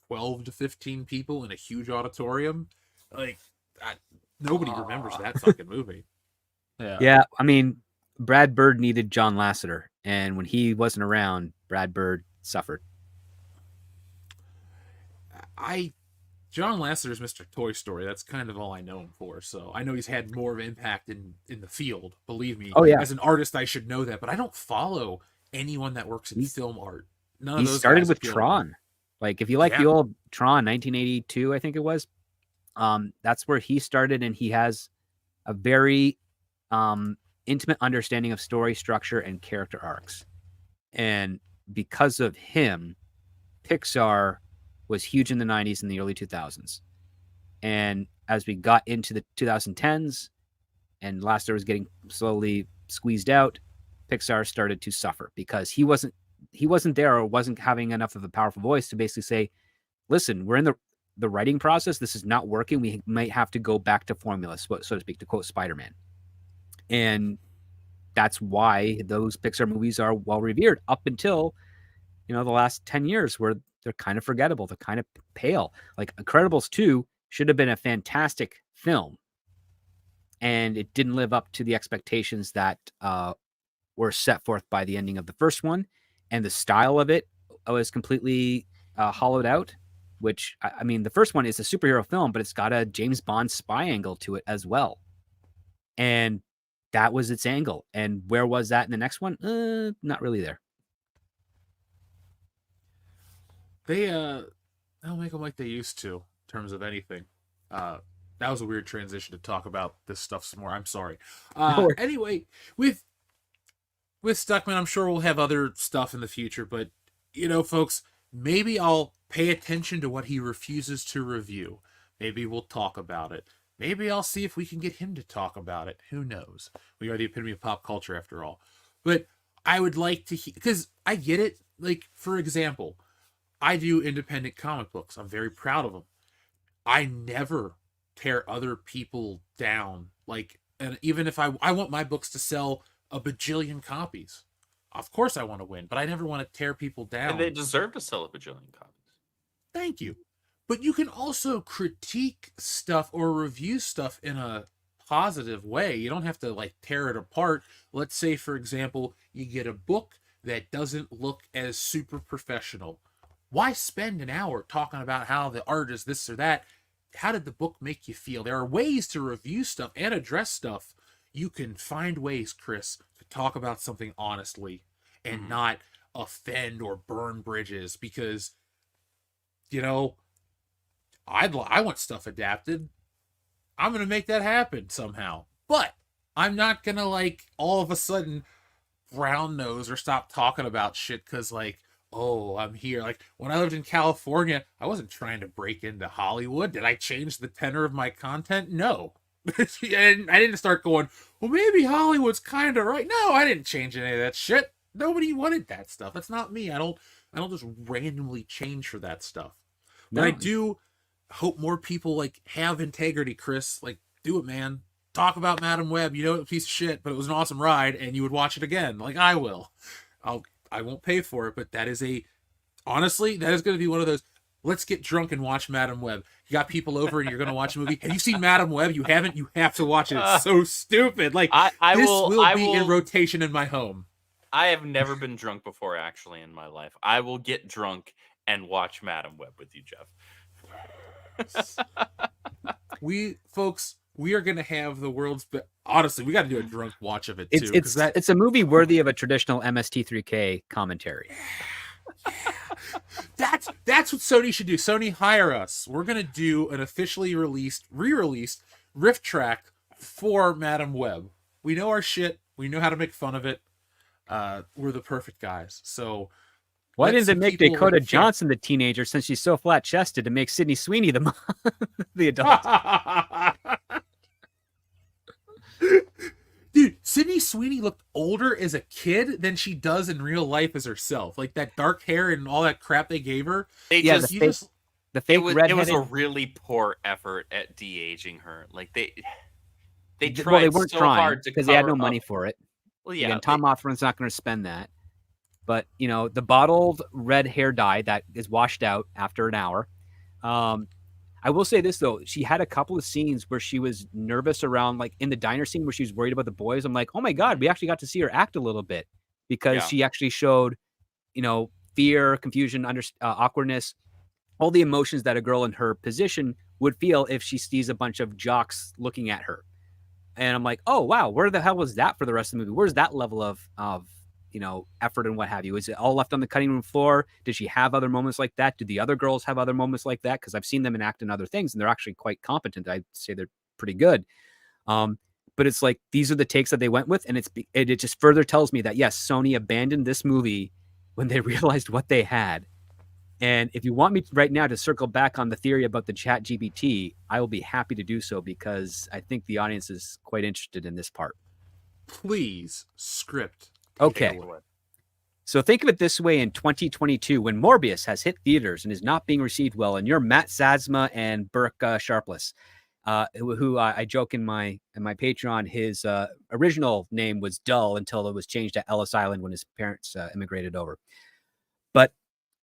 Speaker 1: 12 to 15 people in a huge auditorium. Like nobody remembers that fucking movie.
Speaker 3: Yeah. I mean, Brad Bird needed John Lasseter, and when he wasn't around, Brad Bird suffered.
Speaker 1: John Lasseter's Mr. Toy Story. That's kind of all I know him for. So I know he's had more of an impact in the field. Believe me.
Speaker 3: Oh, yeah.
Speaker 1: As an artist, I should know that. But I don't follow anyone that works in film art. None of those. He
Speaker 3: started with Tron. Like if you like the old Tron, 1982, I think it was. That's where he started, and he has a very intimate understanding of story structure and character arcs. And because of him, Pixar was huge in the 90s and the early 2000s. And as we got into the 2010s and Lasseter was getting slowly squeezed out, Pixar started to suffer because he wasn't there or wasn't having enough of a powerful voice to basically say, listen, we're in the writing process. This is not working. We might have to go back to formula, so to speak, to quote Spider-Man. And that's why those Pixar movies are well revered up until, the last 10 years where they're kind of forgettable. They're kind of pale. Like Incredibles 2 should have been a fantastic film. And it didn't live up to the expectations that were set forth by the ending of the first one. And the style of it was completely hollowed out, which, I mean, the first one is a superhero film, but it's got a James Bond spy angle to it as well. And that was its angle. And where was that in the next one? Not really there.
Speaker 1: They don't make them like they used to in terms of anything. That was a weird transition to talk about this stuff some more. I'm sorry.
Speaker 3: worries.
Speaker 1: Anyway, with Stuckman, I'm sure we'll have other stuff in the future, but folks, maybe I'll pay attention to what he refuses to review. Maybe we'll talk about it. Maybe I'll see if we can get him to talk about it. Who knows? We are the epitome of pop culture after all. But I would like to hear, because I get it. Like, for example, I do independent comic books. I'm very proud of them. I never tear other people down. Like, and even if I want my books to sell a bajillion copies. Of course I want to win, but I never want to tear people down.
Speaker 2: And they deserve to sell a bajillion copies.
Speaker 1: Thank you. But you can also critique stuff or review stuff in a positive way. You don't have to like tear it apart. Let's say, for example, you get a book that doesn't look as super professional. Why spend an hour talking about how the art is this or that? How did the book make you feel? There are ways to review stuff and address stuff. You can find ways, Chris, to talk about something honestly and not offend or burn bridges, because I want stuff adapted. I'm going to make that happen somehow. But I'm not going to like all of a sudden brown nose or stop talking about shit because like, oh, I'm here. Like when I lived in California, I wasn't trying to break into Hollywood. Did I change the tenor of my content? No. And I didn't start going, well, maybe Hollywood's kind of right. No, I didn't change any of that shit. Nobody wanted that stuff. That's not me. I don't just randomly change for that stuff. But I do hope more people like have integrity, Chris. Like, do it, man. Talk about Madam Web. It's a piece of shit, but it was an awesome ride, and you would watch it again. Like I will. I won't pay for it, but that is honestly, that is going to be one of those. Let's get drunk and watch Madam Web. You got people over and you're going to watch a movie. Have you seen Madam Web? You haven't? You have to watch it. It's so stupid. Like, this will be in rotation in my home.
Speaker 2: I have never been drunk before, actually, in my life. I will get drunk and watch Madam Web with you, Jeff.
Speaker 1: We are going to have the world's best. Honestly, we got to do a drunk watch of it, too.
Speaker 3: It's a movie worthy of a traditional MST3K commentary.
Speaker 1: That's what Sony should do. Sony, hire us. We're gonna do an officially re-released riff track for Madam Web. We know our shit. We know how to make fun of it. We're the perfect guys. So
Speaker 3: why didn't they make Dakota Johnson the teenager, since she's so flat chested, to make Sydney Sweeney the adult?
Speaker 1: Dude, Sydney Sweeney looked older as a kid than she does in real life as herself. Like that dark hair and all that crap they gave her.
Speaker 3: The fake redheaded.
Speaker 2: It was a really poor effort at de-aging her. Like they tried
Speaker 3: they weren't
Speaker 2: so
Speaker 3: trying
Speaker 2: hard to
Speaker 3: because they had no
Speaker 2: cover
Speaker 3: money
Speaker 2: up.
Speaker 3: for it.
Speaker 2: Well, yeah,
Speaker 3: again, Tom Offren's not going to spend that. But the bottled red hair dye that is washed out after an hour. I will say this, though. She had a couple of scenes where she was nervous around, like in the diner scene where she was worried about the boys. I'm like, oh, my God, we actually got to see her act a little bit because she actually showed, fear, confusion, awkwardness, all the emotions that a girl in her position would feel if she sees a bunch of jocks looking at her. And I'm like, oh, wow, where the hell was that for the rest of the movie? Where's that level of effort and what have you? Is it all left on the cutting room floor? Did she have other moments like that? Did the other girls have other moments like that? Because I've seen them act in other things, and they're actually quite competent. I'd say they're pretty good. But it's like, these are the takes that they went with, and it just further tells me that, yes, Sony abandoned this movie when they realized what they had. And if you want me right now to circle back on the theory about the Chat GPT, I will be happy to do so, because I think the audience is quite interested in this part.
Speaker 1: Please, script.
Speaker 3: Okay. So think of it this way: in 2022, when Morbius has hit theaters and is not being received well, and you're Matt Sazma and Burke Sharpless, who I joke in my Patreon, his original name was Dull until it was changed to Ellis Island when his parents immigrated over. But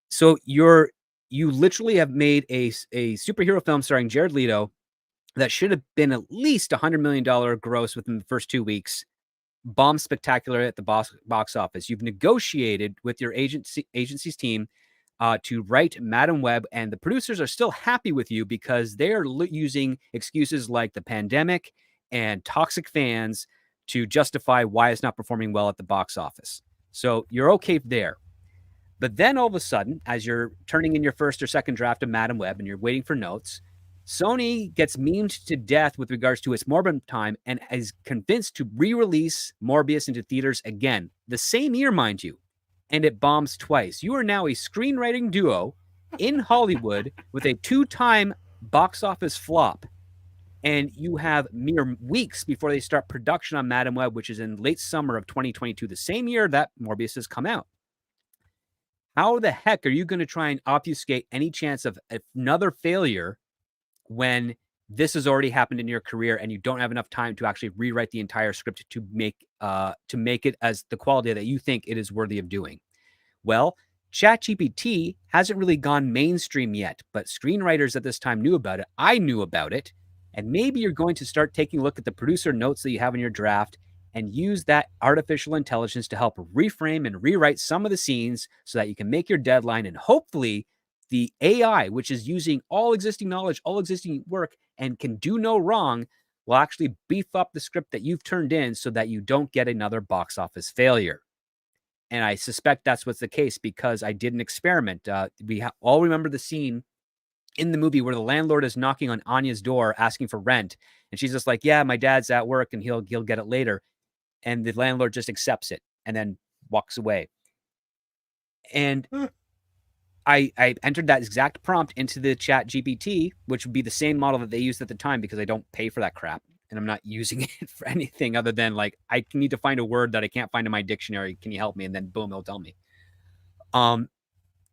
Speaker 3: so you literally have made a superhero film starring Jared Leto that should have been at least $100 million gross within the first 2 weeks. Bomb spectacular at the box office. You've negotiated with your agency's team to write Madam Web, and the producers are still happy with you because they're using excuses like the pandemic and toxic fans to justify why it's not performing well at the box office. So you're okay there. But then all of a sudden, as you're turning in your first or second draft of Madam Web and you're waiting for notes, Sony gets memed to death with regards to its Morbid time and is convinced to re-release Morbius into theaters again, the same year, mind you, and it bombs twice. You are now a screenwriting duo in Hollywood with a 2-time box office flop, and you have mere weeks before they start production on Madam Web, which is in late summer of 2022, the same year that Morbius has come out. How the heck are you going to try and obfuscate any chance of another failure when this has already happened in your career and you don't have enough time to actually rewrite the entire script to make it as the quality that you think it is worthy of doing? Well, ChatGPT hasn't really gone mainstream yet, but screenwriters at this time knew about it. I knew about it. And maybe you're going to start taking a look at the producer notes that you have in your draft and use that artificial intelligence to help reframe and rewrite some of the scenes so that you can make your deadline. And hopefully the AI, which is using all existing knowledge, all existing work, and can do no wrong, will actually beef up the script that you've turned in so that you don't get another box office failure. And I suspect that's what's the case because I did an experiment. We all remember the scene in the movie where the landlord is knocking on Anya's door asking for rent. And she's just like, yeah, my dad's at work and he'll get it later. And the landlord just accepts it and then walks away. And I entered that exact prompt into the Chat GPT, which would be the same model that they used at the time because I don't pay for that crap. And I'm not using it for anything other than like, I need to find a word that I can't find in my dictionary. Can you help me? And then boom, it'll tell me.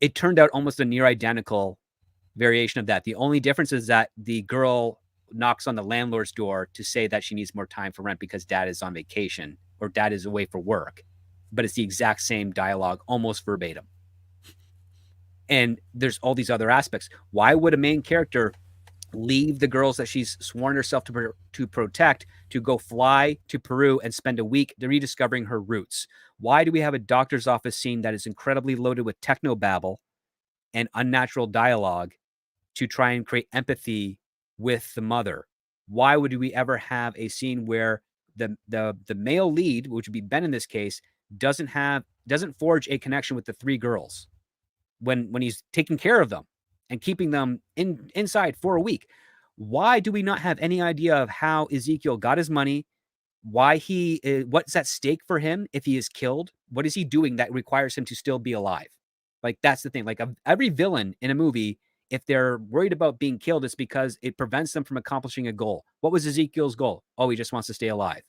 Speaker 3: It turned out almost a near identical variation of that. The only difference is that the girl knocks on the landlord's door to say that she needs more time for rent because dad is on vacation or dad is away for work. But it's the exact same dialogue, almost verbatim. And there's all these other aspects. Why would a main character leave the girls that she's sworn herself to protect to go fly to Peru and spend a week rediscovering her roots? Why do we have a doctor's office scene that is incredibly loaded with technobabble and unnatural dialogue to try and create empathy with the mother? Why would we ever have a scene where the male lead, which would be Ben in this case, doesn't forge a connection with the 3 girls when he's taking care of them and keeping them inside for a week? Why do we not have any idea of how Ezekiel got his money? Why what's at stake for him if he is killed? What is he doing that requires him to still be alive? Like, that's the thing. Like, every villain in a movie, if they're worried about being killed, it's because it prevents them from accomplishing a goal. What was Ezekiel's goal? Oh, he just wants to stay alive.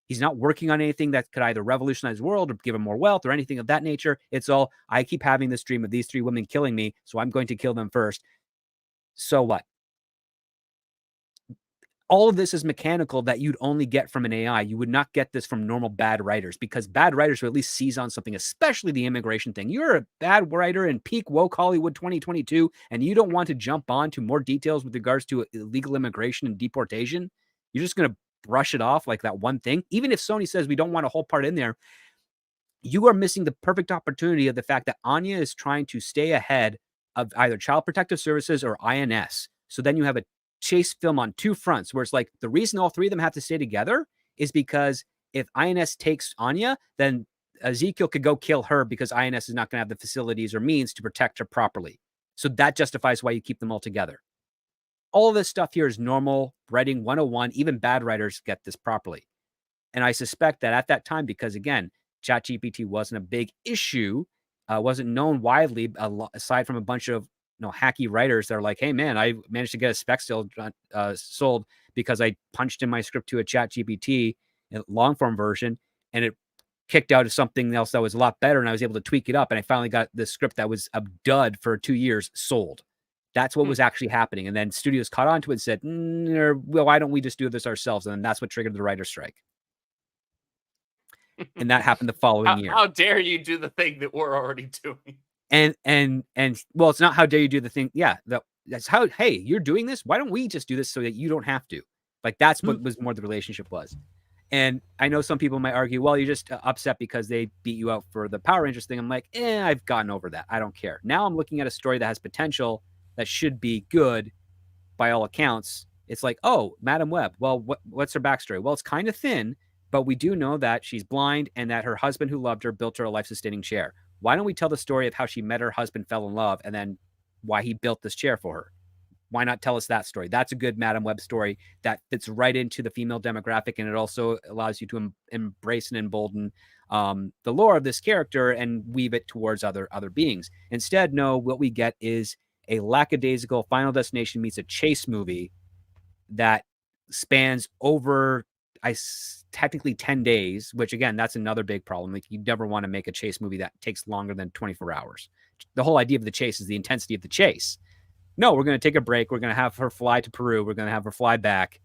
Speaker 3: He's not working on anything that could either revolutionize the world or give him more wealth or anything of that nature. It's all, I keep having this dream of these 3 women killing me, so I'm going to kill them first. So what? All of this is mechanical that you'd only get from an AI. You would not get this from normal bad writers because bad writers would at least seize on something, especially the immigration thing. You're a bad writer in peak woke Hollywood 2022, and you don't want to jump on to more details with regards to illegal immigration and deportation. You're just going to brush it off like that one thing. Even if Sony says we don't want a whole part in there, you are missing the perfect opportunity of the fact that Anya is trying to stay ahead of either Child Protective Services or INS. So then you have a chase film on 2 fronts where it's like the reason all 3 of them have to stay together is because if INS takes Anya, then Ezekiel could go kill her because INS is not going to have the facilities or means to protect her properly. So that justifies why you keep them all together. All of this stuff here is normal writing 101. Even bad writers get this properly. And I suspect that at that time, because again, ChatGPT wasn't a big issue, wasn't known widely, aside from a bunch of hacky writers that are like, hey man, I managed to get a spec sold because I punched in my script to a ChatGPT long form version and it kicked out of something else that was a lot better. And I was able to tweak it up. And I finally got the script that was a dud for 2 years sold. That's what was actually happening. And then studios caught on to it and said, well, why don't we just do this ourselves? And then that's what triggered the writer's strike. And that happened the following year.
Speaker 2: How dare you do the thing that we're already doing?
Speaker 3: And well, it's not how dare you do the thing. Yeah, that's how, hey, you're doing this. Why don't we just do this so that you don't have to? Like, that's what was more the relationship was. And I know some people might argue, well, you're just upset because they beat you out for the Power Rangers thing. I'm like, I've gotten over that. I don't care. Now I'm looking at a story that has potential, that should be good by all accounts. It's like, oh, Madam Web. Well, what's her backstory? Well, it's kind of thin, but we do know that she's blind and that her husband who loved her built her a life-sustaining chair. Why don't we tell the story of how she met her husband, fell in love, and then why he built this chair for her? Why not tell us that story? That's a good Madame Web story that fits right into the female demographic, and it also allows you to embrace and embolden the lore of this character and weave it towards other beings. Instead, no, what we get is a lackadaisical Final Destination meets a chase movie that spans over technically 10 days, which again, that's another big problem. Like, you never want to make a chase movie that takes longer than 24 hours. The whole idea of the chase is the intensity of the chase. No, we're going to take a break. We're going to have her fly to Peru. We're going to have her fly back.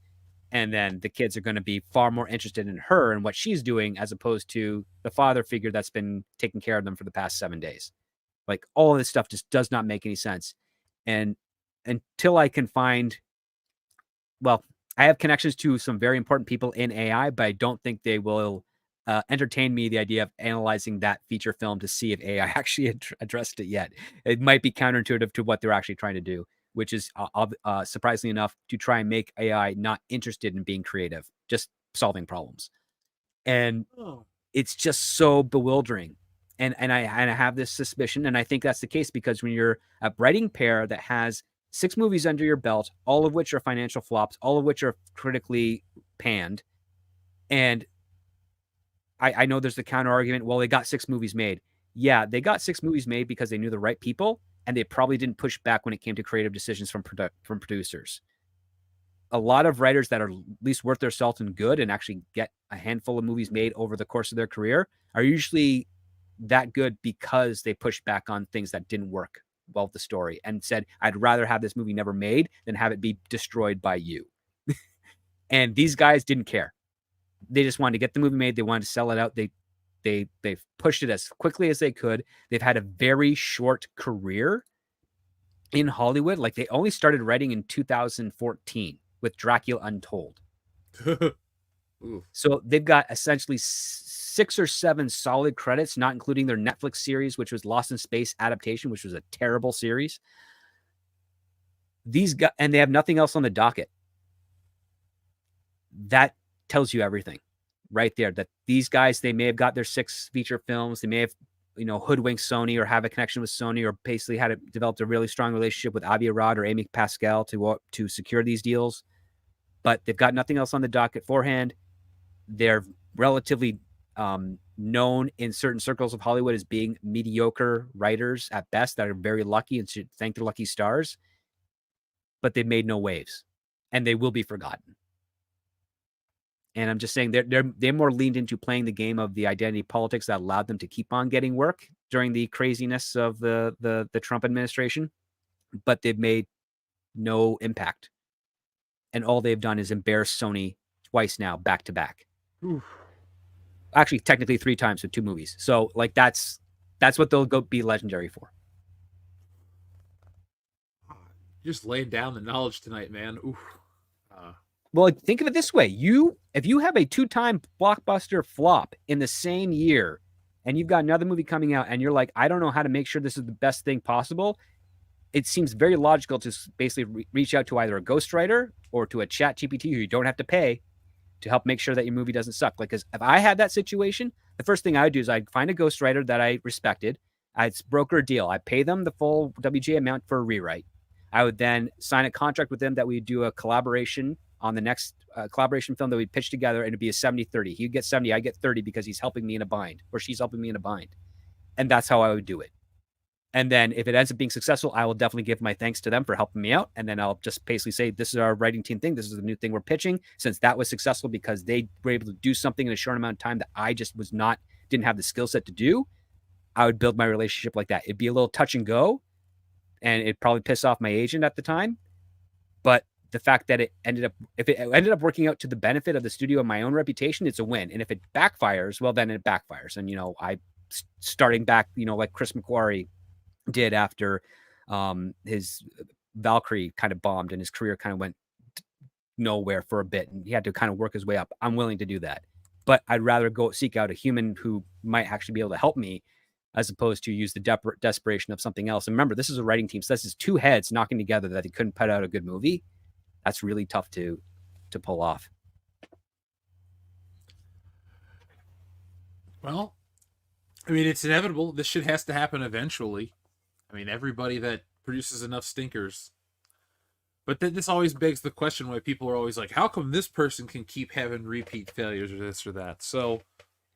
Speaker 3: And then the kids are going to be far more interested in her and what she's doing, as opposed to the father figure that's been taking care of them for the past 7 days. Like, all of this stuff just does not make any sense. And until I can find, well, I have connections to some very important people in AI, but I don't think they will entertain me the idea of analyzing that feature film to see if AI actually addressed it yet. It might be counterintuitive to what they're actually trying to do, which is surprisingly enough to try and make AI not interested in being creative, just solving problems. And it's just so bewildering. And I have this suspicion, and I think that's the case, because when you're a writing pair that has 6 movies under your belt, all of which are financial flops, all of which are critically panned, and I know there's the counter argument, well, they got 6 movies made. Yeah, they got 6 movies made because they knew the right people, and they probably didn't push back when it came to creative decisions from producers. A lot of writers that are at least worth their salt and good and actually get a handful of movies made over the course of their career are usually that good because they pushed back on things that didn't work well with the story and said, I'd rather have this movie never made than have it be destroyed by you. And these guys didn't care. They just wanted to get the movie made. They wanted to sell it out. They've pushed it as quickly as they could. They've had a very short career in Hollywood. Like, they only started writing in 2014 with Dracula Untold. So they've got essentially 6 or 7 solid credits, not including their Netflix series, which was Lost in Space adaptation, which was a terrible series. These guys, and they have nothing else on the docket. That tells you everything right there, that these guys, they may have got their 6 feature films. They may have, hoodwinked Sony or have a connection with Sony, or basically developed a really strong relationship with Avi Arad or Amy Pascal to secure these deals. But they've got nothing else on the docket forehand. They're relatively known in certain circles of Hollywood as being mediocre writers at best that are very lucky and should thank their lucky stars. But they've made no waves, and they will be forgotten. And I'm just saying they're more leaned into playing the game of the identity politics that allowed them to keep on getting work during the craziness of the Trump administration, but they've made no impact. And all they've done is embarrass Sony twice now, back to back. Actually, technically 3 times with 2 movies. So, like, that's what they'll be legendary for.
Speaker 1: You're just laying down the knowledge tonight, man. Oof.
Speaker 3: Well, think of it this way. If you have a 2-time blockbuster flop in the same year, and you've got another movie coming out, and you're like, I don't know how to make sure this is the best thing possible, it seems very logical to basically reach out to either a ghostwriter or to a chat GPT who you don't have to pay to help make sure that your movie doesn't suck. Like, because if I had that situation, the first thing I would do is I'd find a ghostwriter that I respected. I'd broker a deal. I'd pay them the full WGA amount for a rewrite. I would then sign a contract with them that we'd do a collaboration on the next collaboration film that we'd pitch together, and it'd be a 70-30. He'd get 70, I get 30 because he's helping me in a bind, or she's helping me in a bind. And that's how I would do it. And then if it ends up being successful, I will definitely give my thanks to them for helping me out. And then I'll just basically say, this is our writing team thing. This is the new thing we're pitching. Since that was successful because they were able to do something in a short amount of time that I just didn't have the skill set to do, I would build my relationship like that. It'd be a little touch and go, and it'd probably piss off my agent at the time. But the fact that if it ended up working out to the benefit of the studio and my own reputation, it's a win. And if it backfires, well, then it backfires. And, I starting back, like Chris McQuarrie did after his Valkyrie kind of bombed and his career kind of went nowhere for a bit, and he had to kind of work his way up. I'm willing to do that, but I'd rather go seek out a human who might actually be able to help me, as opposed to use the desperation of something else. And remember, this is a writing team, so this is 2 heads knocking together that they couldn't put out a good movie. That's really tough to pull off.
Speaker 1: Well, I mean, it's inevitable. This shit has to happen eventually. I mean, everybody that produces enough stinkers. But then this always begs the question why people are always like, how come this person can keep having repeat failures or this or that? So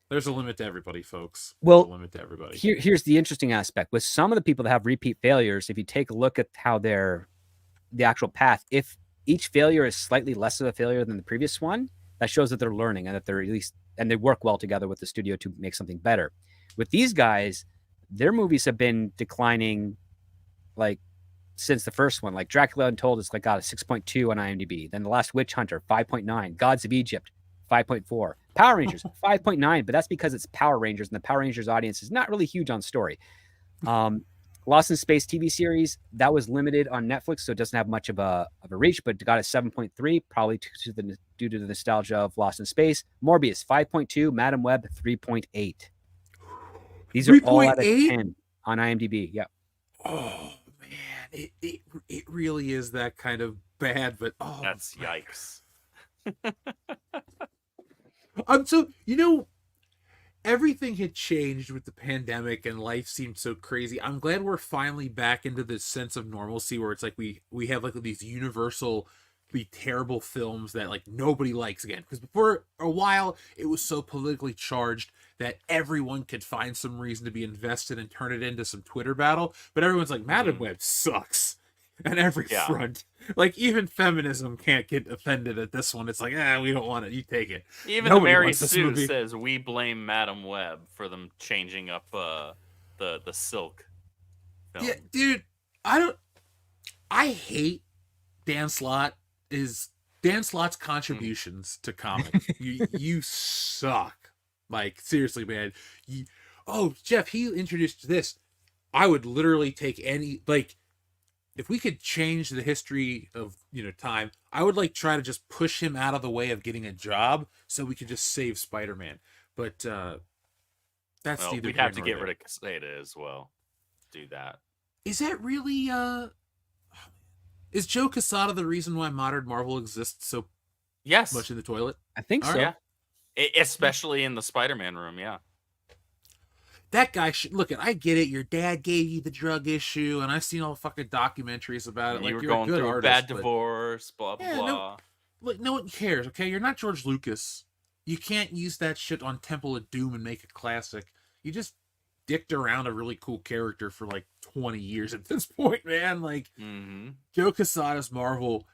Speaker 1: there's a limit to everybody, folks. There's
Speaker 3: Well,
Speaker 1: a limit to everybody.
Speaker 3: here's the interesting aspect. With some of the people that have repeat failures, if you take a look at how the actual path, if each failure is slightly less of a failure than the previous one, that shows that they're learning and that they're at least, and they work well together with the studio to make something better. With these guys, their movies have been declining like since the first one. Like Dracula Untold is like got a 6.2 on IMDb. Then The Last Witch Hunter, 5.9. Gods of Egypt, 5.4. Power Rangers, 5.9, but that's because it's Power Rangers and the Power Rangers audience is not really huge on story. Lost in Space TV series, that was limited on Netflix, so it doesn't have much of a reach, but it got a 7.3, probably due to the nostalgia of Lost in Space. Morbius, 5.2. Madam Web, 3.8. These are all out of 10 on IMDb. Yeah.
Speaker 1: Oh man, it really is that kind of bad, but
Speaker 2: That's yikes.
Speaker 1: So everything had changed with the pandemic and life seemed so crazy. I'm glad we're finally back into this sense of normalcy where it's like we have like these universal terrible films that like nobody likes again, because before a while it was so politically charged that everyone could find some reason to be invested and turn it into some Twitter battle, but everyone's like, Madam Web sucks on every front. Like even feminism can't get offended at this one. It's like, we don't want it, you take it.
Speaker 2: Even
Speaker 1: Nobody
Speaker 2: Mary
Speaker 1: wants this
Speaker 2: Sue
Speaker 1: movie.
Speaker 2: says we blame Madam Web for them changing up the Silk film.
Speaker 1: Yeah, dude, I hate Dan Slott's contributions to comics. You suck. Like seriously, man. Jeff, he introduced this. I would literally take any, like, if we could change the history of time, I would like try to just push him out of the way of getting a job so we could just save Spider-Man. But that's neither.
Speaker 2: We'd have to get rid of Caseta as well. Do that.
Speaker 1: Is that really is Joe Quesada the reason why modern Marvel exists so much in the toilet?
Speaker 3: I think so.
Speaker 2: Yeah. Especially in the Spider-Man room, yeah.
Speaker 1: That guy should look at. I get it. Your dad gave you the drug issue, and I've seen all the fucking documentaries about it.
Speaker 2: You
Speaker 1: like
Speaker 2: were
Speaker 1: you're
Speaker 2: going
Speaker 1: a good
Speaker 2: through
Speaker 1: artist,
Speaker 2: a bad
Speaker 1: but
Speaker 2: divorce, blah blah blah.
Speaker 1: No one cares. Okay, you're not George Lucas. You can't use that shit on Temple of Doom and make a classic. You just dicked around a really cool character for like 20 years at this point, man. Like Joe Quesada's Marvel.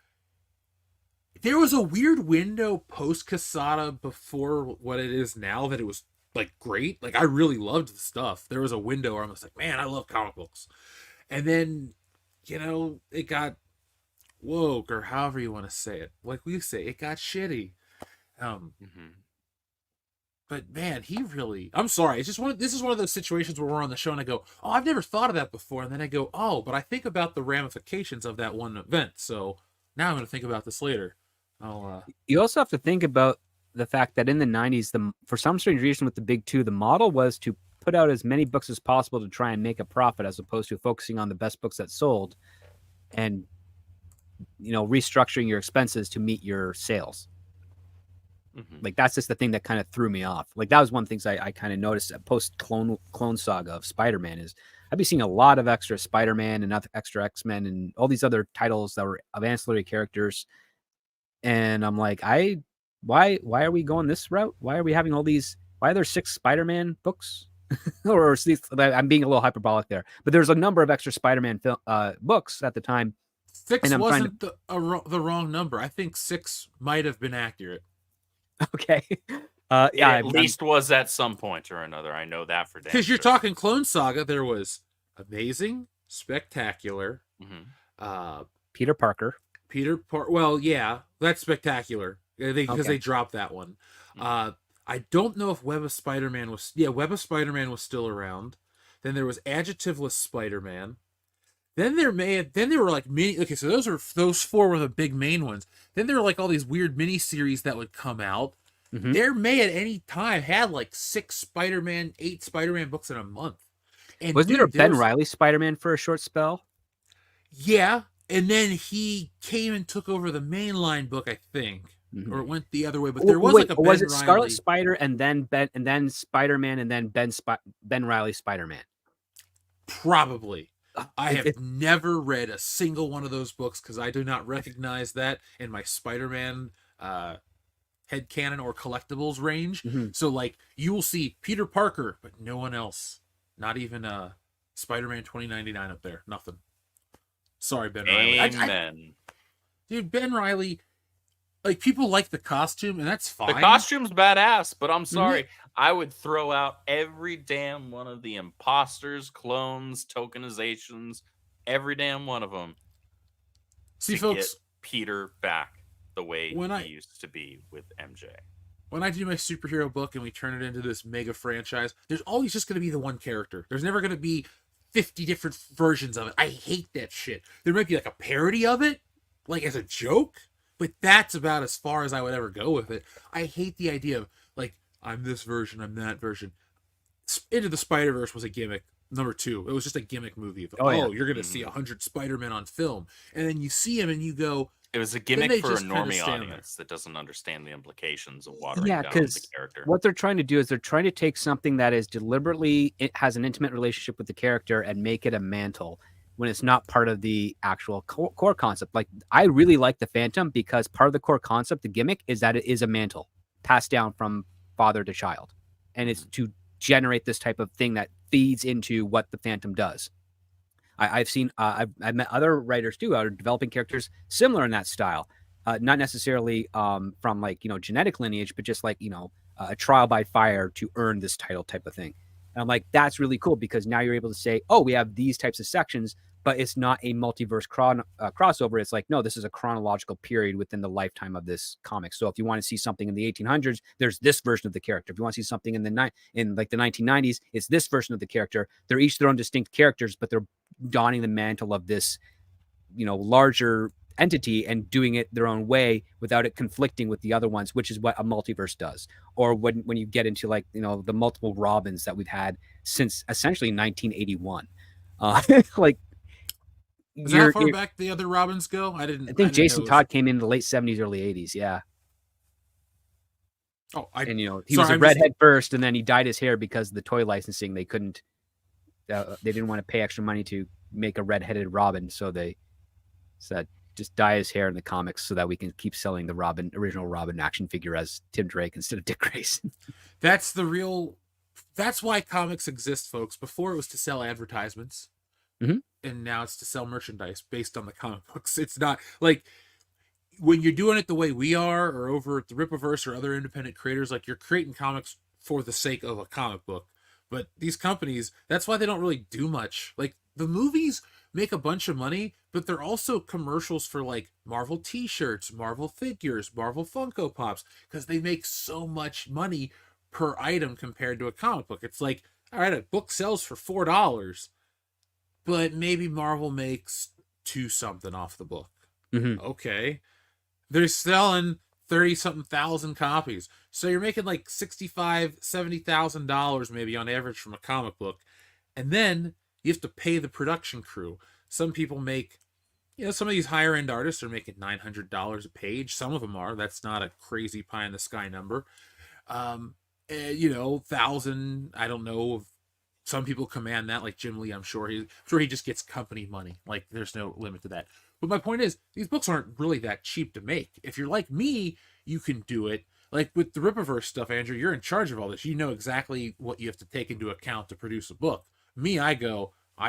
Speaker 1: There was a weird window post Quesada before what it is now that it was like great. Like I really loved the stuff. There was a window where I was like, man, I love comic books. And then, it got woke, or however you want to say it. Like we say, it got shitty. But man, he really, I'm sorry. It's just this is one of those situations where we're on the show and I go, oh, I've never thought of that before. And then I go, oh, but I think about the ramifications of that one event. So now I'm going to think about this later.
Speaker 3: You also have to think about the fact that in the 90s, for some strange reason with the big two, the model was to put out as many books as possible to try and make a profit, as opposed to focusing on the best books that sold and, restructuring your expenses to meet your sales. Like that's just the thing that kind of threw me off. Like that was one of the things I kind of noticed at post clone saga of Spider-Man is I've been seeing a lot of extra Spider-Man and extra X-Men and all these other titles that were of ancillary characters. And I'm like, why are we going this route? Why are we having all these? Why are there 6 Spider-Man books? or I'm being a little hyperbolic there, but there's a number of extra Spider-Man books at the time.
Speaker 1: 6 wasn't the wrong number. I think 6 might have been accurate.
Speaker 3: Okay.
Speaker 2: At least was at some point or another. I know that for damn
Speaker 1: because you're
Speaker 2: sure.
Speaker 1: talking Clone Saga. There was Amazing, Spectacular,
Speaker 3: Peter Parker.
Speaker 1: Well, yeah, that's Spectacular because they dropped that one. I don't know if Web of Spider-Man was. Yeah, Web of Spider-Man was still around. Then there was Adjectiveless Spider-Man. Then there were like mini. Okay, so those 4 were the big main ones. Then there were like all these weird mini series that would come out. There may at any time had like 8 Spider-Man books in a month. And
Speaker 3: wasn't there a Ben Reilly Spider-Man for a short spell?
Speaker 1: Yeah, and then he came and took over the mainline book, I think. or it went the other way. But there was like a Ben
Speaker 3: was it
Speaker 1: Reilly.
Speaker 3: Scarlet Spider and then Spider-Man and then Ben Reilly Spider-Man?
Speaker 1: Probably. I have
Speaker 3: It-
Speaker 1: never read a single one of those books because I do not recognize that in my Spider-Man headcanon or collectibles range.
Speaker 3: Mhm.
Speaker 1: So like you will see Peter Parker, but no one else. Not even Spider-Man 2099 up there. Nothing. Sorry, Ben Reilly.
Speaker 2: Amen.
Speaker 1: Dude, Ben Reilly, like people like the costume, and that's fine.
Speaker 2: The costume's badass, but I'm sorry. I would throw out every damn one of the imposters, clones, tokenizations, every damn one of them.
Speaker 1: See,
Speaker 2: to
Speaker 1: folks,
Speaker 2: get Peter back the way he used to be with MJ.
Speaker 1: When I do my superhero book and we turn it into this mega franchise, there's always just going to be the one character. There's never going to be 50 different versions of it. I hate that shit. There might be like a parody of it, like as a joke, but that's about as far as I would ever go with it. I hate the idea of like, I'm this version, I'm that version. Into the Spider-Verse was a gimmick. Number 2, it was just a gimmick movie. You're going to see 100 Spider-Men on film. And then you see him and you go...
Speaker 2: It was a gimmick for a normie audience that doesn't understand the implications of watering down the character.
Speaker 3: What they're trying to do is they're trying to take something that is deliberately, it has an intimate relationship with the character and make it a mantle when it's not part of the actual core concept. Like, I really like the Phantom because part of the core concept, the gimmick, is that it is a mantle passed down from father to child. And it's to generate this type of thing that feeds into what the Phantom does. I've seen, I've met other writers too, are developing characters similar in that style, not necessarily from like, genetic lineage, but just like, a trial by fire to earn this title type of thing. And I'm like, that's really cool because now you're able to say, oh, we have these types of sections, but it's not a multiverse crossover. It's like, no, this is a chronological period within the lifetime of this comic. So if you want to see something in the 1800s, there's this version of the character. If you want to see something in the 1990s, it's this version of the character. They're each their own distinct characters, but they're donning the mantle of this, larger entity and doing it their own way without it conflicting with the other ones, which is what a multiverse does. Or when you get into like, the multiple Robins that we've had since essentially 1981. Like,
Speaker 1: is that how far back the other Robins go? I think
Speaker 3: Jason Todd came in the late 70s, early 80s. Yeah.
Speaker 1: Oh,
Speaker 3: he was a redhead first, and then he dyed his hair because of the toy licensing. They couldn't, they didn't want to pay extra money to make a redheaded Robin, so they said just dye his hair in the comics so that we can keep selling the original Robin action figure as Tim Drake instead of Dick Grayson.
Speaker 1: That's why comics exist, folks. Before it was to sell advertisements.
Speaker 3: Mm-hmm.
Speaker 1: And now it's to sell merchandise based on the comic books. It's not like when you're doing it the way we are, or over at the Rippaverse or other independent creators, like you're creating comics for the sake of a comic book. But these companies, that's why they don't really do much. Like the movies make a bunch of money, but they're also commercials for like Marvel t-shirts, Marvel figures, Marvel Funko Pops, because they make so much money per item compared to a comic book. It's like, all right, a book sells for $4. But maybe Marvel makes 2 something off the book.
Speaker 3: Mm-hmm.
Speaker 1: Okay. They're selling 30-something thousand copies. So you're making like $65,000, $70,000 maybe on average from a comic book. And then you have to pay the production crew. Some people make, some of these higher end artists are making $900 a page. Some of them are. That's not a crazy pie in the sky number. 1,000, I don't know. Some people command that, like Jim Lee. I'm sure he just gets company money. Like there's no limit to that. But my point is, these books aren't really that cheap to make. If you're like me, you can do it. Like with the Rippaverse stuff, Andrew, you're in charge of all this. You know exactly what you have to take into account to produce a book. Me, I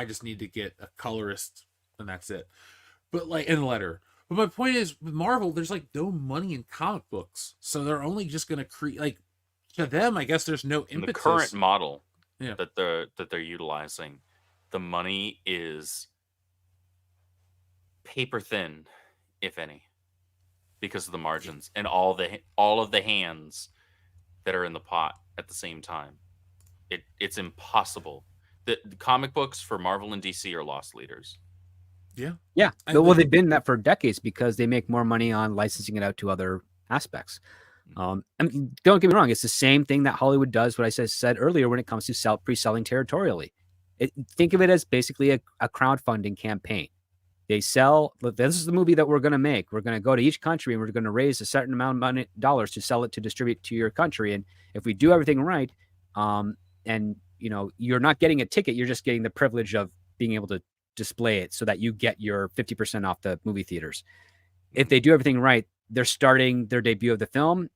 Speaker 1: just need to get a colorist, and that's it. But like, and a letter. But my point is, with Marvel, there's like no money in comic books, so they're only just going to create. Like to them, I guess there's no impetus.
Speaker 2: The current model.
Speaker 1: Yeah.
Speaker 2: that they're utilizing, the money is paper thin, if any, because of the margins and all of the hands that are in the pot at the same time. It's impossible. The comic books for Marvel and DC are loss leaders.
Speaker 3: Yeah. Well, they've been that for decades because they make more money on licensing it out to other aspects. I mean, don't get me wrong. It's the same thing that Hollywood does. What I said earlier when it comes to pre-selling territorially. Think of it as basically a crowdfunding campaign. They sell, this is the movie that we're going to make. We're going to go to each country and we're going to raise a certain amount of money, dollars to sell it, to distribute to your country. And if we do everything right, and you're not getting a ticket, you're just getting the privilege of being able to display it so that you get your 50% off the movie theaters. If they do everything right, they're starting their debut of the film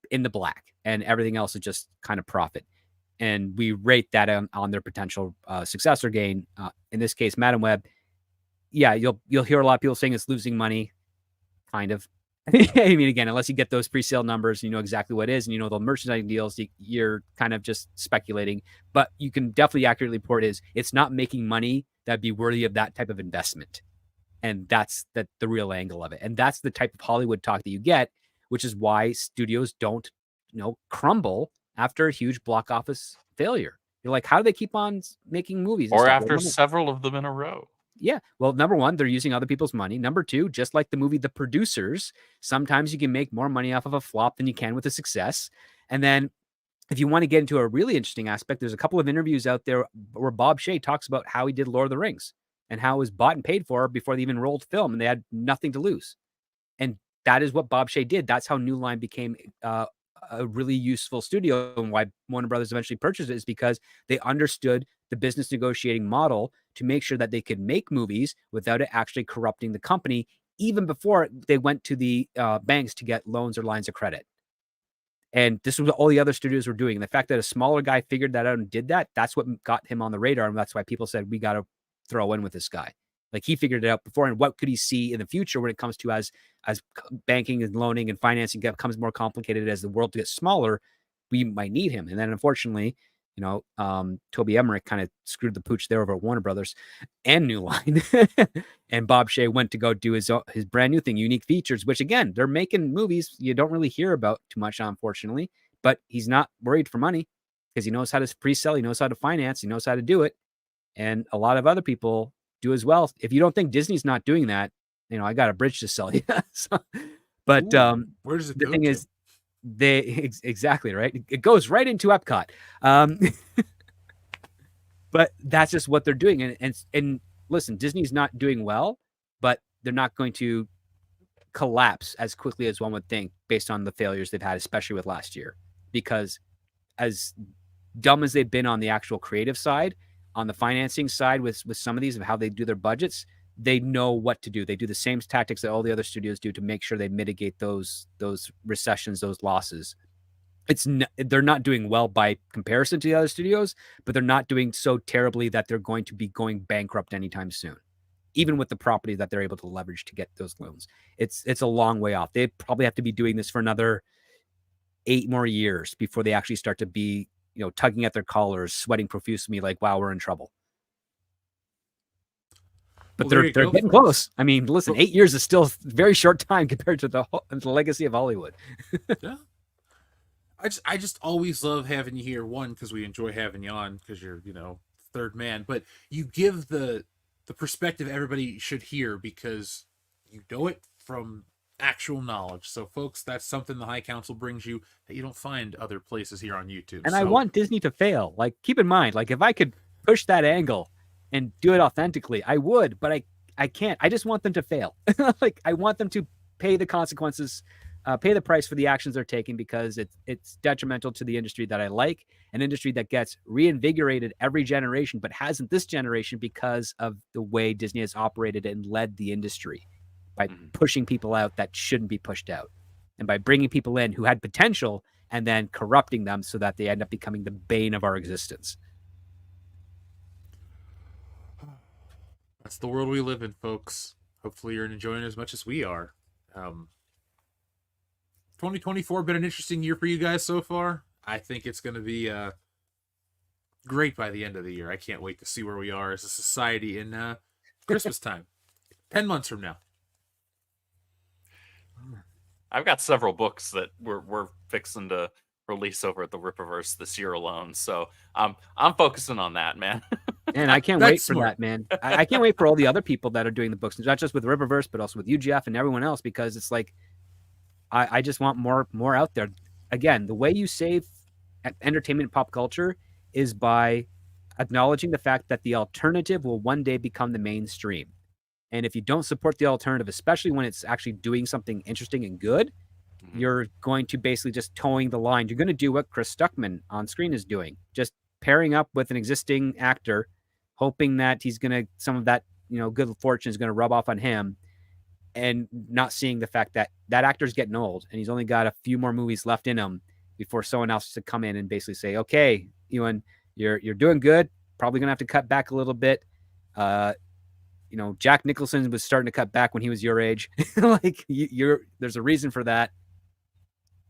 Speaker 3: in the black, and everything else is just kind of profit. And we rate that on their potential success or gain. In this case, Madam Web, yeah, you'll hear a lot of people saying it's losing money, kind of. I mean, again, unless you get those pre-sale numbers, you know exactly what it is, and you know the merchandising deals, you're kind of just speculating. But you can definitely accurately report it's not making money that'd be worthy of that type of investment. And that's the real angle of it. And that's the type of Hollywood talk that you get, which is why studios don't, crumble after a huge block office failure. You're like, how do they keep on making movies?
Speaker 2: Or after several of them in a row.
Speaker 3: Yeah. Well, number one, they're using other people's money. Number two, just like the movie The Producers, sometimes you can make more money off of a flop than you can with a success. And then if you want to get into a really interesting aspect, there's a couple of interviews out there where Bob Shea talks about how he did Lord of the Rings and how it was bought and paid for before they even rolled film, and they had nothing to lose. And that is what Bob Shea did. That's how New Line became a really useful studio, and why Warner Brothers eventually purchased it is because they understood the business negotiating model to make sure that they could make movies without it actually corrupting the company, even before they went to the banks to get loans or lines of credit. And this was what all the other studios were doing. And the fact that a smaller guy figured that out and did that, that's what got him on the radar. And that's why people said, we got to throw in with this guy. Like, he figured it out before. And what could he see in the future when it comes to as banking and loaning and financing becomes more complicated, as the world gets smaller, we might need him. And then unfortunately, Toby Emmerich kind of screwed the pooch there over at Warner Brothers and New Line. And Bob Shea went to go do his brand new thing, Unique Features, which again, they're making movies you don't really hear about too much, unfortunately, but he's not worried for money because he knows how to pre-sell, he knows how to finance, he knows how to do it. And a lot of other people do as well. If you don't think Disney's not doing that, I got a bridge to sell you. But
Speaker 1: where does it
Speaker 3: the
Speaker 1: go
Speaker 3: thing
Speaker 1: to?
Speaker 3: is, exactly right. It goes right into Epcot. But that's just what they're doing. And listen, Disney's not doing well, but they're not going to collapse as quickly as one would think based on the failures they've had, especially with last year. Because as dumb as they've been on the actual creative side, on the financing side with some of these of how they do their budgets, they know what to do. They do the same tactics that all the other studios do to make sure they mitigate those recessions, those losses. They're not doing well by comparison to the other studios, but they're not doing so terribly that they're going to be going bankrupt anytime soon, even with the property that they're able to leverage to get those loans. It's a long way off. They probably have to be doing this for another 8 more years before they actually start to be, tugging at their collars, sweating profusely, like, wow, we're in trouble. But they're getting close. I mean, listen, 8 years is still a very short time compared to the legacy of Hollywood.
Speaker 1: Yeah. I just always love having you here. One, because we enjoy having you on, because you're, third man. But you give the perspective everybody should hear because you know it from actual knowledge. So, folks, that's something the High Council brings you that you don't find other places here on YouTube.
Speaker 3: And I want Disney to fail. Like, keep in mind, like, if I could push that angle and do it authentically, I would, but I can't. I just want them to fail. Like, I want them to pay the consequences, pay the price for the actions they're taking, because it's detrimental to the industry that I like, an industry that gets reinvigorated every generation, but hasn't this generation because of the way Disney has operated and led the industry by pushing people out that shouldn't be pushed out, and by bringing people in who had potential and then corrupting them so that they end up becoming the bane of our existence.
Speaker 1: That's the world we live in, folks. Hopefully you're enjoying it as much as we are. 2024 been an interesting year for you guys so far. I think it's going to be great by the end of the year. I can't wait to see where we are as a society in Christmas time, 10 months from now.
Speaker 2: I've got several books that we're fixing to release over at the Rippaverse this year alone, so I'm focusing on that, man.
Speaker 3: And I can't wait for that, man. I can't wait for all the other people that are doing the books, not just with Rippaverse, but also with you, Jeff, and everyone else, because it's like I just want more out there. Again, the way you save entertainment and pop culture is by acknowledging the fact that the alternative will one day become the mainstream. And if you don't support the alternative, especially when it's actually doing something interesting and good, you're going to basically just towing the line. You're going to do what Chris Stuckman on screen is doing, just pairing up with an existing actor, hoping that he's going to, some of that, good fortune is going to rub off on him, and not seeing the fact that that actor's getting old and he's only got a few more movies left in him before someone else to come in and basically say, okay, Ewan, you're doing good. Probably going to have to cut back a little bit. Jack Nicholson was starting to cut back when he was your age. Like there's a reason for that.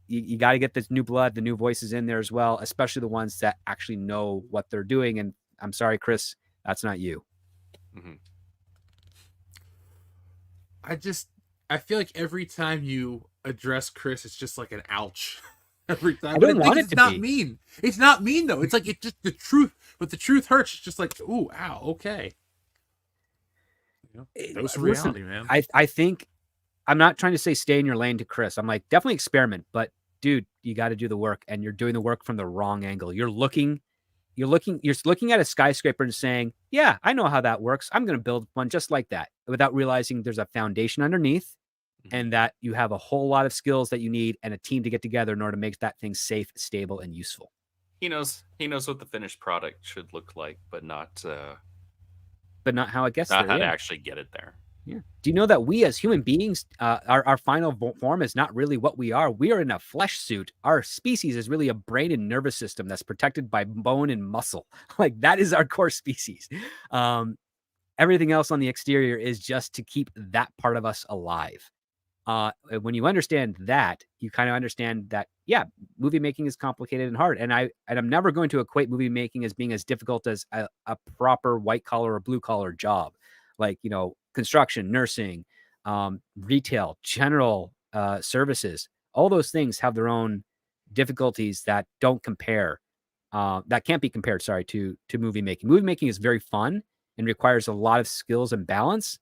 Speaker 3: You got to get this new blood, the new voices in there as well, especially the ones that actually know what they're doing. And I'm sorry, Chris, that's not you.
Speaker 2: Mm-hmm.
Speaker 1: I feel like every time you address Chris, it's just like an ouch. Every time.
Speaker 3: I don't want it
Speaker 1: it's
Speaker 3: to
Speaker 1: not
Speaker 3: be
Speaker 1: mean. It's not mean though. It's like it's just the truth. But the truth hurts. It's just like, ooh, ow, okay. Dose of reality, man.
Speaker 3: I think I'm not trying to say stay in your lane to Chris. I'm like, definitely experiment, but dude, you got to do the work, and you're doing the work from the wrong angle. You're looking at a skyscraper and saying, yeah, I know how that works. I'm going to build one just like that, without realizing there's a foundation underneath, and that you have a whole lot of skills that you need and a team to get together in order to make that thing safe, stable, and useful.
Speaker 2: He knows what the finished product should look like, but not
Speaker 3: how it gets
Speaker 2: not
Speaker 3: there.
Speaker 2: How to actually get it there.
Speaker 3: Yeah. Do you know that we as human beings, our final form is not really what we are? We are in a flesh suit. Our species is really a brain and nervous system that's protected by bone and muscle. Like that is our core species. Everything else on the exterior is just to keep that part of us alive. When you understand that, you kind of understand that, yeah, movie making is complicated and hard. And I'm never going to equate movie making as being as difficult as a proper white collar or blue collar job. Like, construction, nursing, retail, general services, all those things have their own difficulties that don't compare, that can't be compared, to movie making. Movie making is very fun and requires a lot of skills and balance,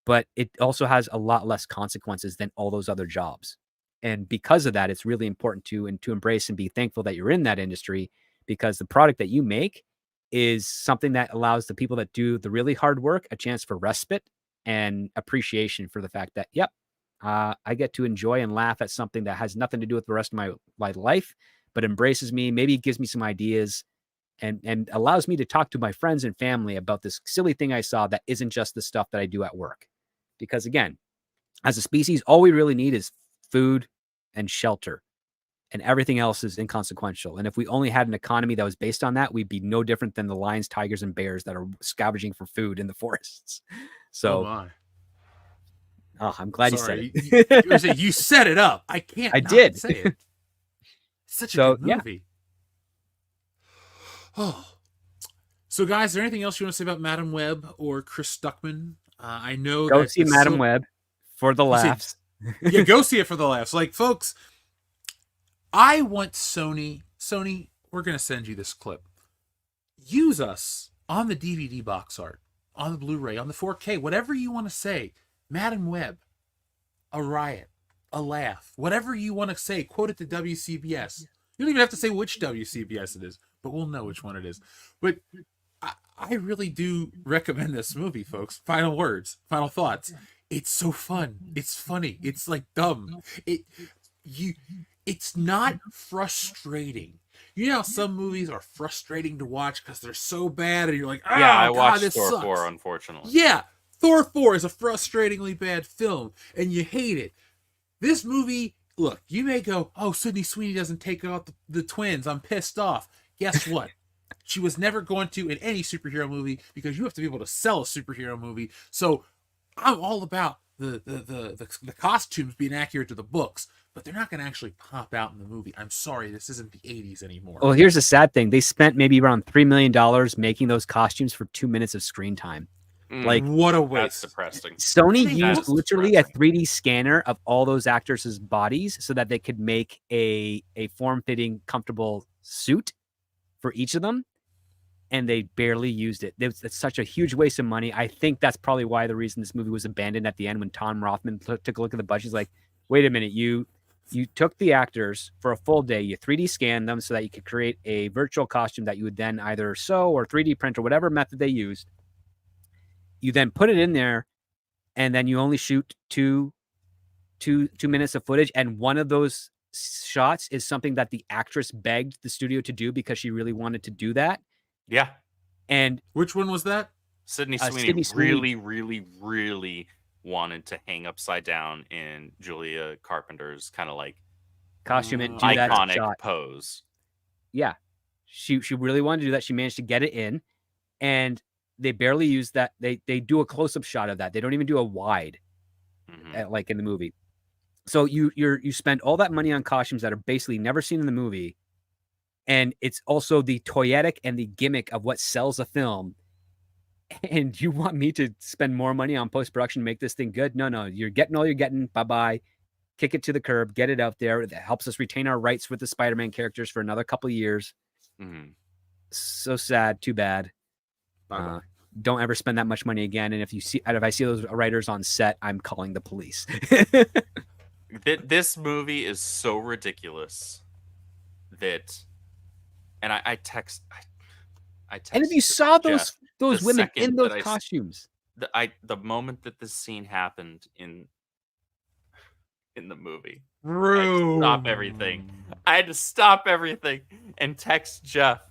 Speaker 3: but it also has a lot less consequences than all those other jobs. And because of that, it's really important to embrace and be thankful that you're in that industry, because the product that you make is something that allows the people that do the really hard work a chance for respite and appreciation for the fact that, yep, I get to enjoy and laugh at something that has nothing to do with the rest of my life, but embraces me, maybe gives me some ideas, and allows me to talk to my friends and family about this silly thing I saw that isn't just the stuff that I do at work. Because again, as a species, all we really need is food and shelter, and everything else is inconsequential. And if we only had an economy that was based on that, we'd be no different than the lions, tigers, and bears that are scavenging for food in the forests. So, I'm glad
Speaker 1: Sorry,
Speaker 3: you said it.
Speaker 1: You set it up. I can't.
Speaker 3: I
Speaker 1: not
Speaker 3: did.
Speaker 1: say it. Such a good movie. Yeah. Oh, so guys, is there anything else you want to say about Madam Web or Chris Stuckman? I know.
Speaker 3: Go see Madam Web for the laughs.
Speaker 1: Yeah, go see it for the laughs. Like, folks, I want Sony, we're going to send you this clip. Use us on the DVD box art, on the Blu-ray, on the 4K, whatever you want to say. Madam Web, a riot, a laugh, whatever you want to say, quote it to WCBS. You don't even have to say which WCBS it is, but we'll know which one it is. But I really do recommend this movie, folks. Final words, final thoughts. It's so fun. It's funny. It's like dumb. It's not frustrating. You know how some movies are frustrating to watch because they're so bad, and you're like,
Speaker 2: yeah, I
Speaker 1: God,
Speaker 2: watched
Speaker 1: this
Speaker 2: Thor
Speaker 1: sucks.
Speaker 2: 4, unfortunately.
Speaker 1: Yeah, Thor 4 is a frustratingly bad film, and you hate it. This movie, look, you may go, oh, Sydney Sweeney doesn't take out the twins. I'm pissed off. Guess what? She was never going to in any superhero movie, because you have to be able to sell a superhero movie. So I'm all about the costumes being accurate to the books, but they're not going to actually pop out in the movie. I'm sorry, this isn't the 80s anymore.
Speaker 3: Well, here's the sad thing. They spent maybe around $3 million making those costumes for 2 minutes of screen time. Like,
Speaker 1: what a waste.
Speaker 2: That's depressing.
Speaker 3: Sony used literally a 3D scanner of all those actors' bodies so that they could make a form-fitting, comfortable suit for each of them, and they barely used it. It's such a huge waste of money. I think that's probably why the reason this movie was abandoned at the end, when Tom Rothman took a look at the budget. He's like, wait a minute, you took the actors for a full day, you 3D scanned them so that you could create a virtual costume that you would then either sew or 3D print or whatever method they used. You then put it in there, and then you only shoot two minutes of footage, and one of those shots is something that the actress begged the studio to do because she really wanted to do that.
Speaker 2: Yeah.
Speaker 3: And
Speaker 1: Which one was that?
Speaker 2: Sydney
Speaker 3: Sydney
Speaker 2: Sweeney
Speaker 3: Sweeney.
Speaker 2: really, really, really wanted to hang upside down in Julia Carpenter's kind of like
Speaker 3: costume and do that
Speaker 2: iconic
Speaker 3: shot.
Speaker 2: pose.
Speaker 3: Yeah, she really wanted to do that. She managed to get it in, and they barely use that. They do a close up shot of that. They don't even do a wide, like in the movie. So you spend all that money on costumes that are basically never seen in the movie, and it's also the toyetic and the gimmick of what sells a film. And you want me to spend more money on post production to make this thing good? No, you're getting all you're getting. Bye bye. Kick it to the curb. Get it out there. That helps us retain our rights with the Spider-Man characters for another couple of years. So sad. Too bad. Don't ever spend that much money again. And if I see those writers on set, I'm calling the police.
Speaker 2: This movie is so ridiculous that, and I text.
Speaker 3: And if you saw
Speaker 2: Jeff,
Speaker 3: those
Speaker 2: the
Speaker 3: women
Speaker 2: second
Speaker 3: in those
Speaker 2: that
Speaker 3: costumes,
Speaker 2: the moment that this scene happened in the movie, I had to stop everything and text Jeff.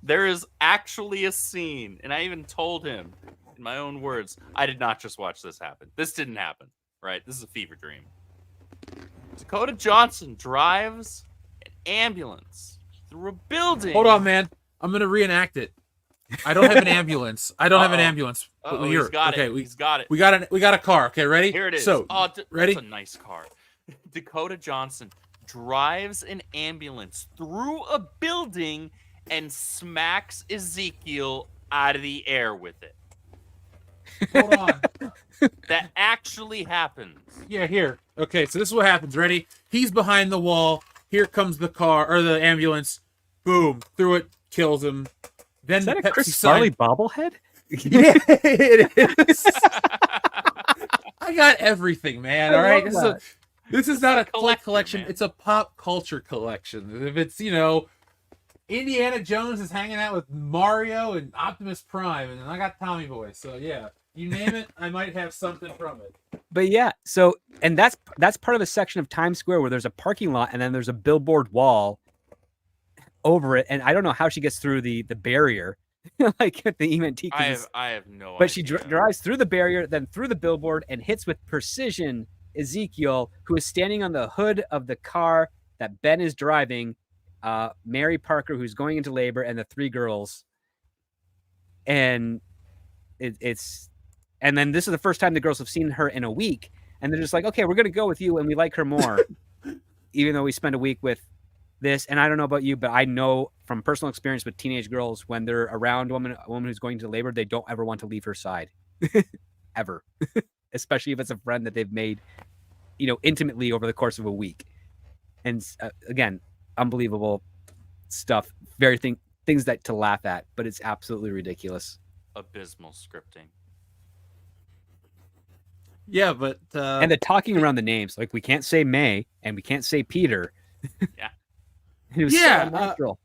Speaker 2: There is actually a scene, and I even told him in my own words, I did not just watch this happen. This didn't happen, right? This is a fever dream. Dakota Johnson drives an ambulance through a building.
Speaker 1: Hold on, man. I'm gonna reenact it. I don't have an ambulance. But
Speaker 2: He's got it. He's got it.
Speaker 1: We got a car. Okay, ready?
Speaker 2: Here it is.
Speaker 1: So, ready?
Speaker 2: That's a nice car. Dakota Johnson drives an ambulance through a building and smacks Ezekiel out of the air with it.
Speaker 1: Hold on.
Speaker 2: That actually happens.
Speaker 1: Yeah, here. Okay, so this is what happens. Ready? He's behind the wall. Here comes the car or the ambulance. Boom! Through it, kills him. Then
Speaker 3: is that
Speaker 1: the
Speaker 3: a Chris
Speaker 1: Pepsi
Speaker 3: Farley
Speaker 1: sign.
Speaker 3: bobblehead?
Speaker 1: Yeah, it is. I got everything, man. All right, this is not a toy collection.
Speaker 2: Man.
Speaker 1: It's a pop culture collection. If it's Indiana Jones is hanging out with Mario and Optimus Prime, and then I got Tommy Boy. So yeah, you name it, I might have something from it.
Speaker 3: But yeah, so and that's part of a section of Times Square where there's a parking lot and then there's a billboard wall over it, and I don't know how she gets through the barrier, like at the EMT.
Speaker 2: I have no idea.
Speaker 3: But she drives through the barrier, then through the billboard, and hits with precision Ezekiel, who is standing on the hood of the car that Ben is driving. Mary Parker, who's going into labor, and the three girls. And and then this is the first time the girls have seen her in a week, and they're just like, okay, we're gonna go with you, and we like her more, even though we spent a week with this. And I don't know about you, but I know from personal experience with teenage girls, when they're around a woman who's going to labor, they don't ever want to leave her side, ever, especially if it's a friend that they've made, intimately over the course of a week. And again, unbelievable stuff. Very things that to laugh at, but it's absolutely ridiculous.
Speaker 2: Abysmal scripting.
Speaker 1: Yeah, but
Speaker 3: and the talking around the names, like we can't say May and we can't say Peter.
Speaker 2: Yeah.
Speaker 3: It was so unnatural.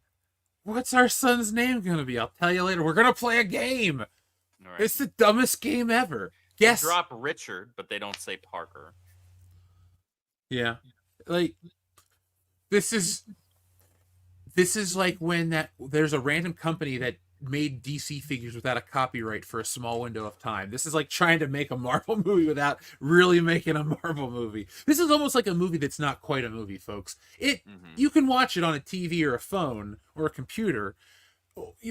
Speaker 1: What's our son's name gonna be? I'll tell you later. We're gonna play a game.
Speaker 2: Right.
Speaker 1: It's the dumbest game ever. Guess.
Speaker 2: They drop Richard, but they don't say Parker.
Speaker 1: Yeah, like this is like when there's a random company that made DC figures without a copyright for a small window of time. This is like trying to make a Marvel movie without really making a Marvel movie. This is almost like a movie that's not quite a movie, folks. You can watch it on a TV or a phone or a computer,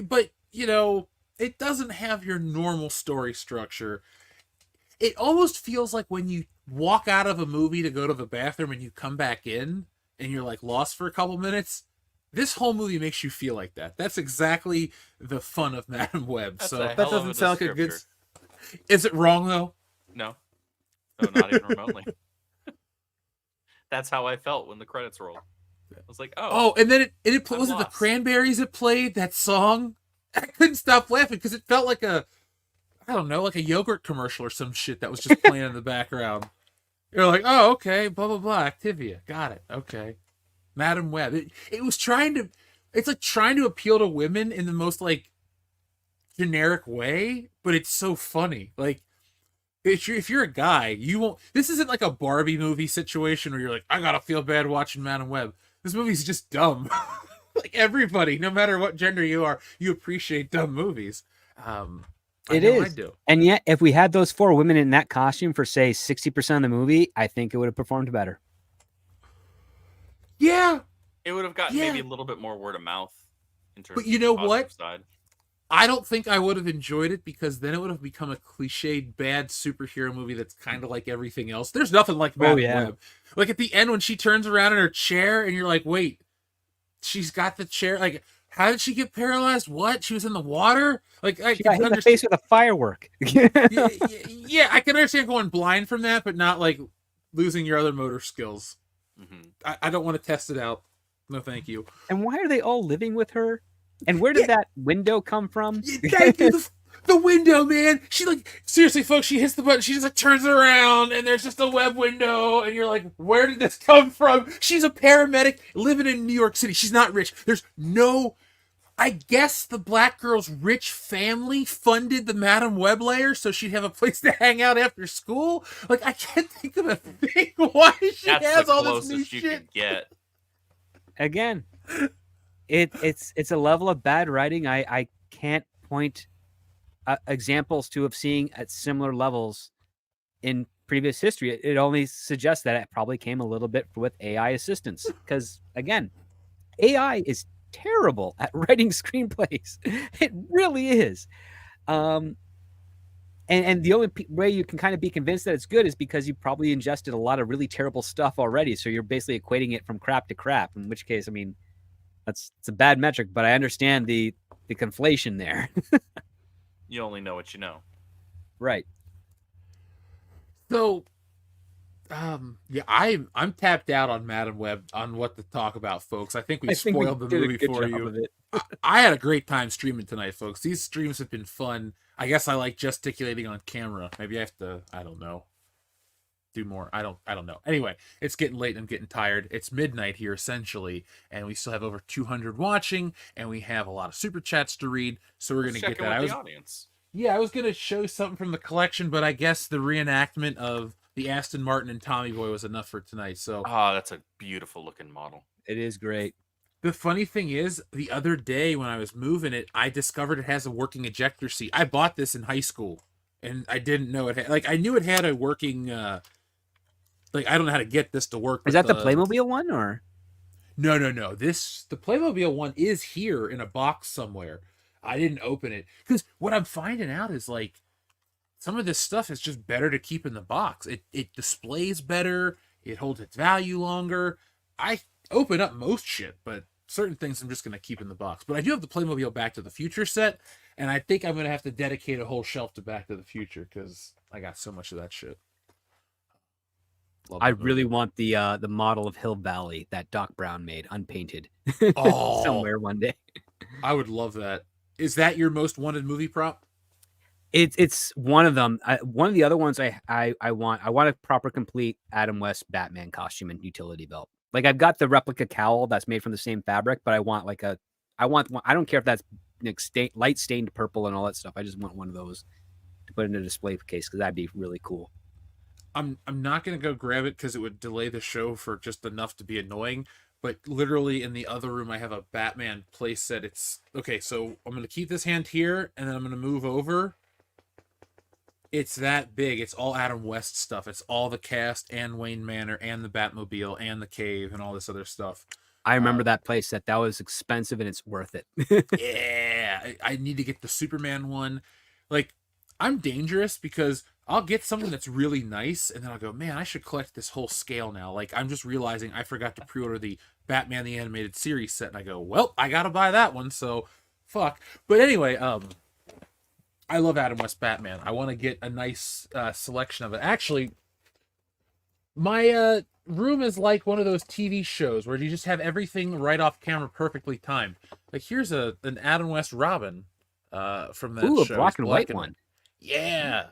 Speaker 1: but it doesn't have your normal story structure. It almost feels like when you walk out of a movie to go to the bathroom and you come back in and you're like lost for a couple minutes. This whole movie makes you feel like that. That's exactly the fun of Madam Web.
Speaker 2: That's
Speaker 1: so
Speaker 2: a
Speaker 1: that
Speaker 2: hell of
Speaker 1: doesn't
Speaker 2: a
Speaker 1: sound like a good.
Speaker 2: descriptor.
Speaker 1: Is it wrong though?
Speaker 2: No, not even remotely. That's how I felt when the credits rolled. I was like,
Speaker 1: oh, and then it was it the Cranberries that played that song? I couldn't stop laughing because it felt like a yogurt commercial or some shit that was just playing in the background. You're like, oh, okay, blah blah blah, Activia, got it, okay. Madam Web. It's like trying to appeal to women in the most like generic way, but it's so funny. Like if you're a guy, you won't. This isn't like a Barbie movie situation where you're like, I gotta feel bad watching Madam Web. This movie's just dumb. Like everybody, no matter what gender you are, you appreciate dumb movies.
Speaker 3: It is. I do. And yet, if we had those 4 women in that costume for say 60% of the movie, I think it would have performed better.
Speaker 1: Yeah,
Speaker 2: it would have gotten maybe a little bit more word of mouth. In terms
Speaker 1: but you know what?
Speaker 2: Side.
Speaker 1: I don't think I would have enjoyed it because then it would have become a cliched bad superhero movie that's kind of like everything else. There's nothing like Madam Web. Like at the end when she turns around in her chair and you're like, wait, she's got the chair. Like, how did she get paralyzed? What? She was in the water? Like,
Speaker 3: she got hit in the face with a firework.
Speaker 1: yeah, I can understand going blind from that, but not like losing your other motor skills. Mm-hmm. I don't want to test it out. No, thank you.
Speaker 3: And why are they all living with her? And where did that window come from?
Speaker 1: Thank you. The window, man. She like, seriously, folks, she hits the button. She just like turns around and there's just a web window. And you're like, where did this come from? She's a paramedic living in New York City. She's not rich. There's no, I guess the black girl's rich family funded the Madam Web layer so she'd have a place to hang out after school. Like, I can't think of a thing why she has all this new shit.
Speaker 2: Could get.
Speaker 3: Again, it's a level of bad writing I can't point examples to of seeing at similar levels in previous history. It only suggests that it probably came a little bit with AI assistance because, again, AI is terrible at writing screenplays. It really is. And the only way you can kind of be convinced that it's good is because you probably ingested a lot of really terrible stuff already. So you're basically equating it from crap to crap, in which case, I mean, it's a bad metric, but I understand the conflation there.
Speaker 2: You only know what you know.
Speaker 3: Right.
Speaker 1: So, yeah, I'm tapped out on Madam Web on what to talk about, folks. I think we spoiled the movie for you. I had a great time streaming tonight, folks. These streams have been fun. I guess I like gesticulating on camera. Maybe I have to, I don't know, do more. I don't know. Anyway, it's getting late and I'm getting tired. It's midnight here essentially, and we still have over 200 watching, and we have a lot of super chats to read. So we're gonna get that.
Speaker 2: The audience.
Speaker 1: Yeah, I was gonna show something from the collection, but I guess the reenactment of the Aston Martin and Tommy Boy was enough for tonight. So
Speaker 2: that's a beautiful looking model.
Speaker 3: It is great.
Speaker 1: The funny thing is, the other day when I was moving it, I discovered it has a working ejector seat. I bought this in high school, and I didn't know it had, like, I knew it had a working, like, I don't know how to get this to work.
Speaker 3: Is that the Playmobil one, or?
Speaker 1: No. The Playmobil one is here in a box somewhere. I didn't open it. Because what I'm finding out is, like, some of this stuff is just better to keep in the box. It displays better. It holds its value longer. I open up most shit, but certain things I'm just going to keep in the box. But I do have the Playmobil Back to the Future set, and I think I'm going to have to dedicate a whole shelf to Back to the Future because I got so much of that shit.
Speaker 3: I really want the model of Hill Valley that Doc Brown made, unpainted, somewhere one day.
Speaker 1: I would love that. Is that your most wanted movie prop?
Speaker 3: It's one of them. One of the other ones I want a proper complete Adam West Batman costume and utility belt. Like, I've got the replica cowl that's made from the same fabric, but I want I don't care if that's like light stained purple and all that stuff. I just want one of those to put in a display case because that'd be really cool.
Speaker 1: I'm not gonna go grab it because it would delay the show for just enough to be annoying. But literally in the other room, I have a Batman playset. It's okay. So I'm gonna keep this hand here, and then I'm gonna move over. It's that big. It's all Adam West stuff. It's all the cast and Wayne Manor and the Batmobile and the cave and all this other stuff.
Speaker 3: I remember that playset. That was expensive and it's worth it.
Speaker 1: Yeah, I need to get the Superman one. Like, I'm dangerous because I'll get something that's really nice and then I'll go, man, I should collect this whole scale now. Like, I'm just realizing I forgot to pre-order the Batman the Animated Series set, and I go, well, I gotta buy that one, so fuck. But anyway, I love Adam West Batman. I want to get a nice selection of it. Actually, my room is like one of those TV shows where you just have everything right off camera perfectly timed. Like, here's an Adam West Robin from that show.
Speaker 3: A black and white one.
Speaker 1: Yeah.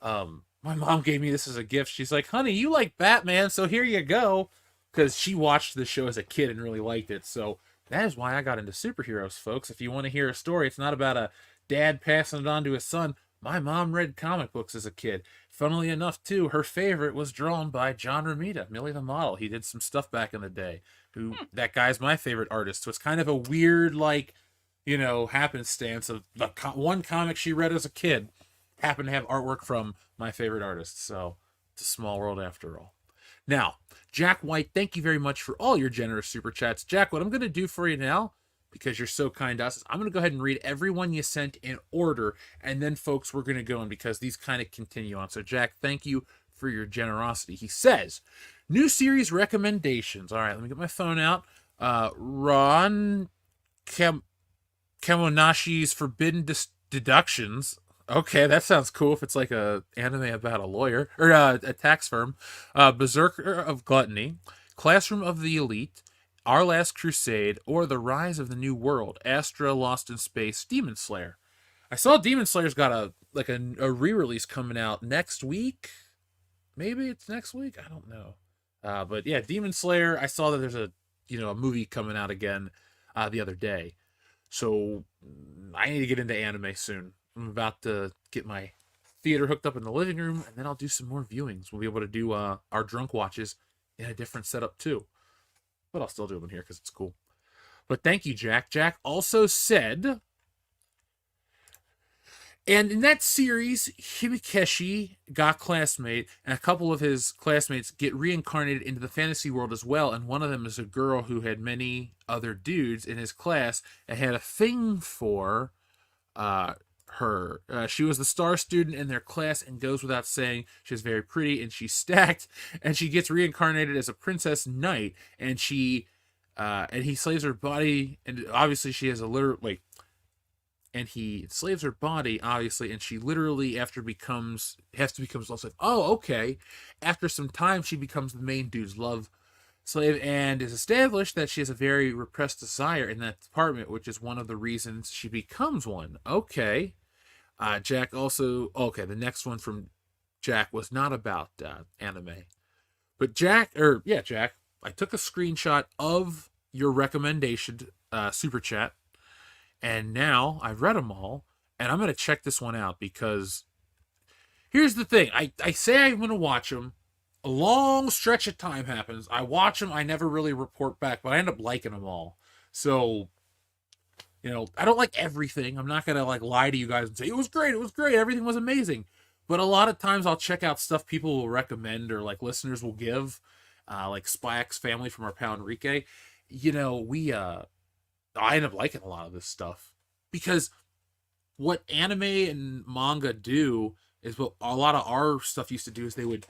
Speaker 1: My mom gave me this as a gift. She's like, honey, you like Batman, so here you go. Because she watched the show as a kid and really liked it. So that is why I got into superheroes, folks. If you want to hear a story, it's not about a dad passing it on to his son. My mom read comic books as a kid. Funnily enough, too, her favorite was drawn by John Romita, Millie the Model. He did some stuff back in the day. That guy's my favorite artist. So it's kind of a weird, like, happenstance of the one comic she read as a kid happened to have artwork from my favorite artist. So it's a small world after all. Now, Jack White, thank you very much for all your generous super chats. Jack, what I'm going to do for you now, because you're so kind to us, I'm going to go ahead and read everyone you sent in order, and then, folks, we're going to go in because these kind of continue on. So, Jack, thank you for your generosity. He says, new series recommendations. All right, let me get my phone out. Ron Kamonashi's Forbidden Deductions. Okay, that sounds cool if it's like a anime about a lawyer, or a tax firm. Berserker of Gluttony, Classroom of the Elite, Our Last Crusade, or The Rise of the New World, Astra Lost in Space, Demon Slayer. I saw Demon Slayer's got a re-release coming out next week. Maybe it's next week? I don't know. But yeah, Demon Slayer, I saw that there's a movie coming out again the other day. So I need to get into anime soon. I'm about to get my theater hooked up in the living room, and then I'll do some more viewings. We'll be able to do our drunk watches in a different setup too. But I'll still do them here because it's cool. But thank you, Jack. Jack also said, and in that series, Hibikeshi got classmate, and a couple of his classmates get reincarnated into the fantasy world as well, and one of them is a girl who had many other dudes in his class and had a thing for her. She was the star student in their class, and goes without saying, she's very pretty and she's stacked, and she gets reincarnated as a princess knight, and he slaves her body, and obviously she has and he enslaves her body, obviously, and she literally has to become also, okay. After some time, she becomes the main dude's love slave, and is established that she has a very repressed desire in that department, which is one of the reasons she becomes one. Okay. Jack also, the next one from Jack was not about anime. But Jack, I took a screenshot of your recommendation super chat, and now I've read them all, and I'm going to check this one out, because here's the thing. I say I'm going to watch them. A long stretch of time happens. I watch them. I never really report back, but I end up liking them all. So, I don't like everything. I'm not going to lie to you guys and say, it was great. Everything was amazing. But a lot of times I'll check out stuff people will recommend, or listeners will give, like Spy X Family from our pal Enrique. I end up liking a lot of this stuff, because what anime and manga do is what a lot of our stuff used to do, is they would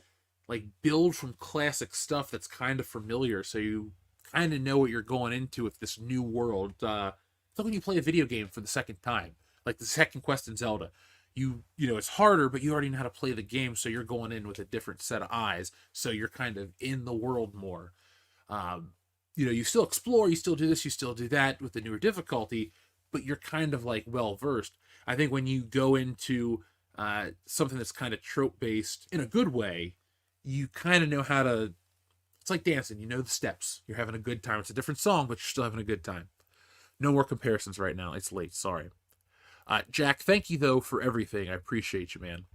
Speaker 1: build from classic stuff that's kind of familiar, so you kind of know what you're going into with this new world. It's like when you play a video game for the second time, like the second quest in Zelda. It's harder, but you already know how to play the game, so you're going in with a different set of eyes, so you're kind of in the world more. You still explore, you still do this, you still do that with the newer difficulty, but you're kind of well versed. I think when you go into something that's kind of trope based in a good way, you kind of know how to. It's like dancing, you know the steps. You're having a good time. It's a different song, but you're still having a good time. No more comparisons right now. It's late. Sorry. Jack, thank you though for everything. I appreciate you, man.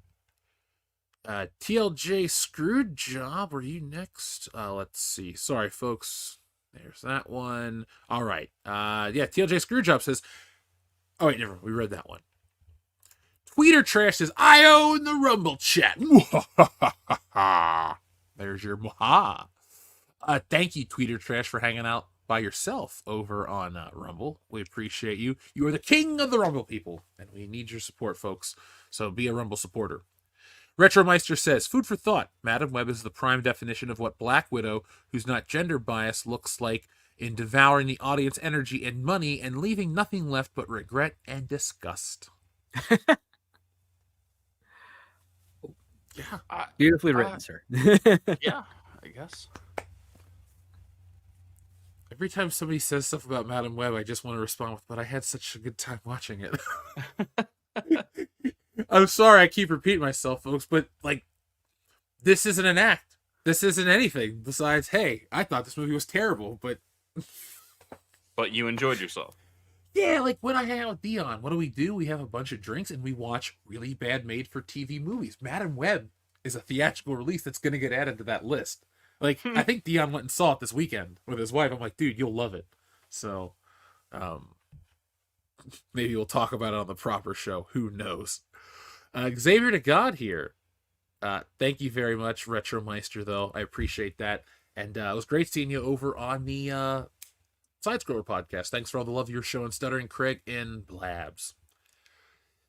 Speaker 1: TLJ Screwjob, are you next? Let's see. Sorry, folks. There's that one. All right. TLJ Screwjob says, oh, wait, never mind. We read that one. Tweeter Trash says, I own the Rumble chat. There's your maha. Thank you, Tweeter Trash, for hanging out by yourself over on Rumble. We appreciate you. You are the king of the Rumble people, and we need your support, folks. So be a Rumble supporter. Retromeister says, food for thought. Madam Web is the prime definition of what Black Widow, who's not gender biased, looks like, in devouring the audience energy and money and leaving nothing left but regret and disgust.
Speaker 3: Yeah. Beautifully written, sir.
Speaker 2: Yeah, I guess.
Speaker 1: Every time somebody says stuff about Madam Web, I just want to respond with, but I had such a good time watching it. I'm sorry I keep repeating myself, folks, but this isn't an act. This isn't anything besides, hey, I thought this movie was terrible, but
Speaker 2: you enjoyed yourself.
Speaker 1: Yeah, like when I hang out with Dion, what do? We have a bunch of drinks and we watch really bad made-for-TV movies. Madam Web is a theatrical release that's going to get added to that list. Like, I think Dion went and saw it this weekend with his wife. I'm like, dude, you'll love it. So, maybe we'll talk about it on the proper show. Who knows? Xavier to God here. Thank you very much, Retro Meister, though. I appreciate that. And it was great seeing you over on the Side Scroller podcast. Thanks for all the love of your show and Stuttering Craig and Blabs.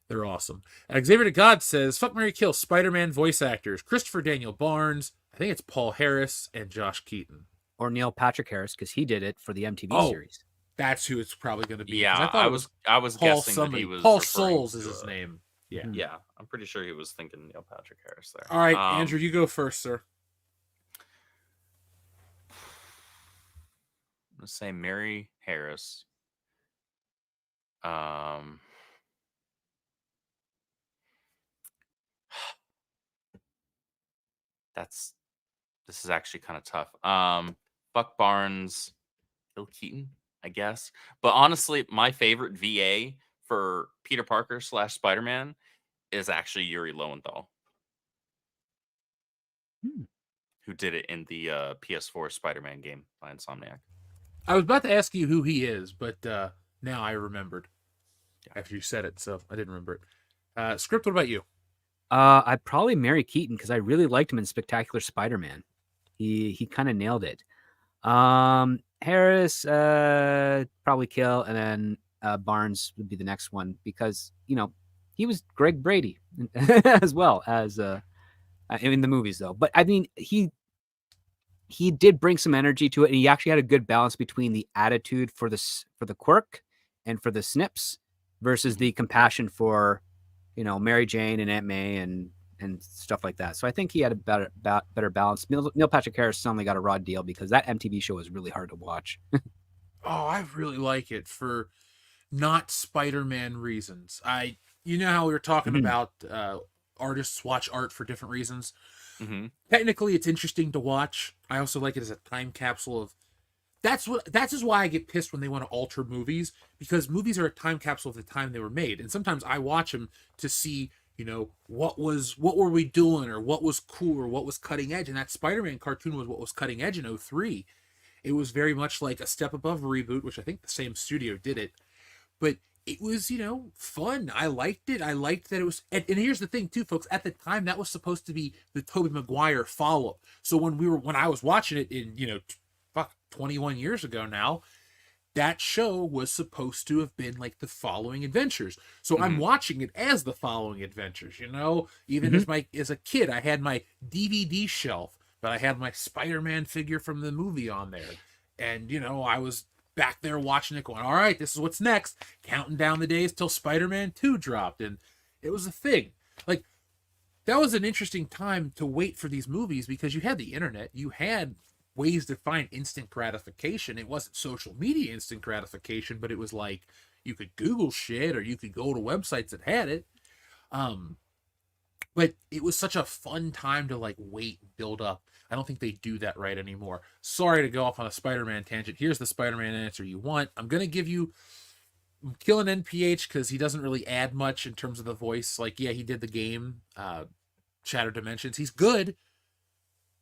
Speaker 1: They're awesome. Xavier to God says, fuck, marry, kill Spider-Man voice actors. Christopher Daniel Barnes. I think it's Paul Harris and Josh Keaton.
Speaker 3: Or Neil Patrick Harris, because he did it for the MTV series.
Speaker 1: That's who it's probably going to be.
Speaker 2: Yeah,
Speaker 1: I
Speaker 2: was
Speaker 1: Paul
Speaker 2: guessing
Speaker 1: somebody.
Speaker 2: that he was
Speaker 1: Paul
Speaker 2: referring
Speaker 1: Souls is
Speaker 2: to,
Speaker 1: his name. Yeah.
Speaker 2: Yeah, I'm pretty sure he was thinking Neil Patrick Harris there.
Speaker 1: All right, Andrew, you go first, sir.
Speaker 2: I'm gonna say Mary Harris. This is actually kind of tough. Buck Barnes, Bill Keaton, I guess. But honestly, my favorite VA for Peter Parker / Spider-Man is actually Yuri Lowenthal, who did it in the PS4 Spider-Man game by Insomniac.
Speaker 1: I was about to ask you who he is, but now I remembered after you said it, so I didn't remember it. Script, what about you?
Speaker 3: I'd probably marry Keaton because I really liked him in Spectacular Spider-Man. He kind of nailed it. Harris probably kill, and then Barnes would be the next one because he was Greg Brady as well as in the movies though. But I mean he did bring some energy to it, and he actually had a good balance between the attitude for the quirk and for the snips versus the compassion for Mary Jane and Aunt May and stuff like that. So I think he had a better balance. Neil Patrick Harris suddenly got a raw deal because that MTV show was really hard to watch.
Speaker 1: Oh, I really like it for not Spider-Man reasons. You know how we were talking about artists watch art for different reasons.
Speaker 2: Mm-hmm.
Speaker 1: Technically, it's interesting to watch. I also like it as a time capsule of. That's just why I get pissed when they want to alter movies, because movies are a time capsule of the time they were made, and sometimes I watch them to see what were we doing, or what was cool, or what was cutting edge. And that Spider-Man cartoon was what was cutting edge in 2003. It was very much like a step above reboot, which I think the same studio did it, but it was fun. I liked it. I liked that it was, and here's the thing too, folks. At the time, that was supposed to be the Tobey Maguire follow-up. So when I was watching it in 21 years ago now, that show was supposed to have been like the following adventures. So I'm watching it as the following adventures, even as a kid, I had my DVD shelf, but I had my Spider-Man figure from the movie on there. And, I was back there watching it going, all right, this is what's next, counting down the days till Spider-Man 2 dropped. And it was a thing. Like, that was an interesting time to wait for these movies because you had the internet, you had ways to find instant gratification. It wasn't social media instant gratification, but it was like you could Google shit or you could go to websites that had it. But it was such a fun time to like wait and build up. I don't think they do that right anymore. Sorry to go off on a Spider-Man tangent. Here's the Spider-Man answer you want. I'm killing NPH because he doesn't really add much in terms of the voice. Like, yeah, he did the game, Shattered Dimensions. He's good,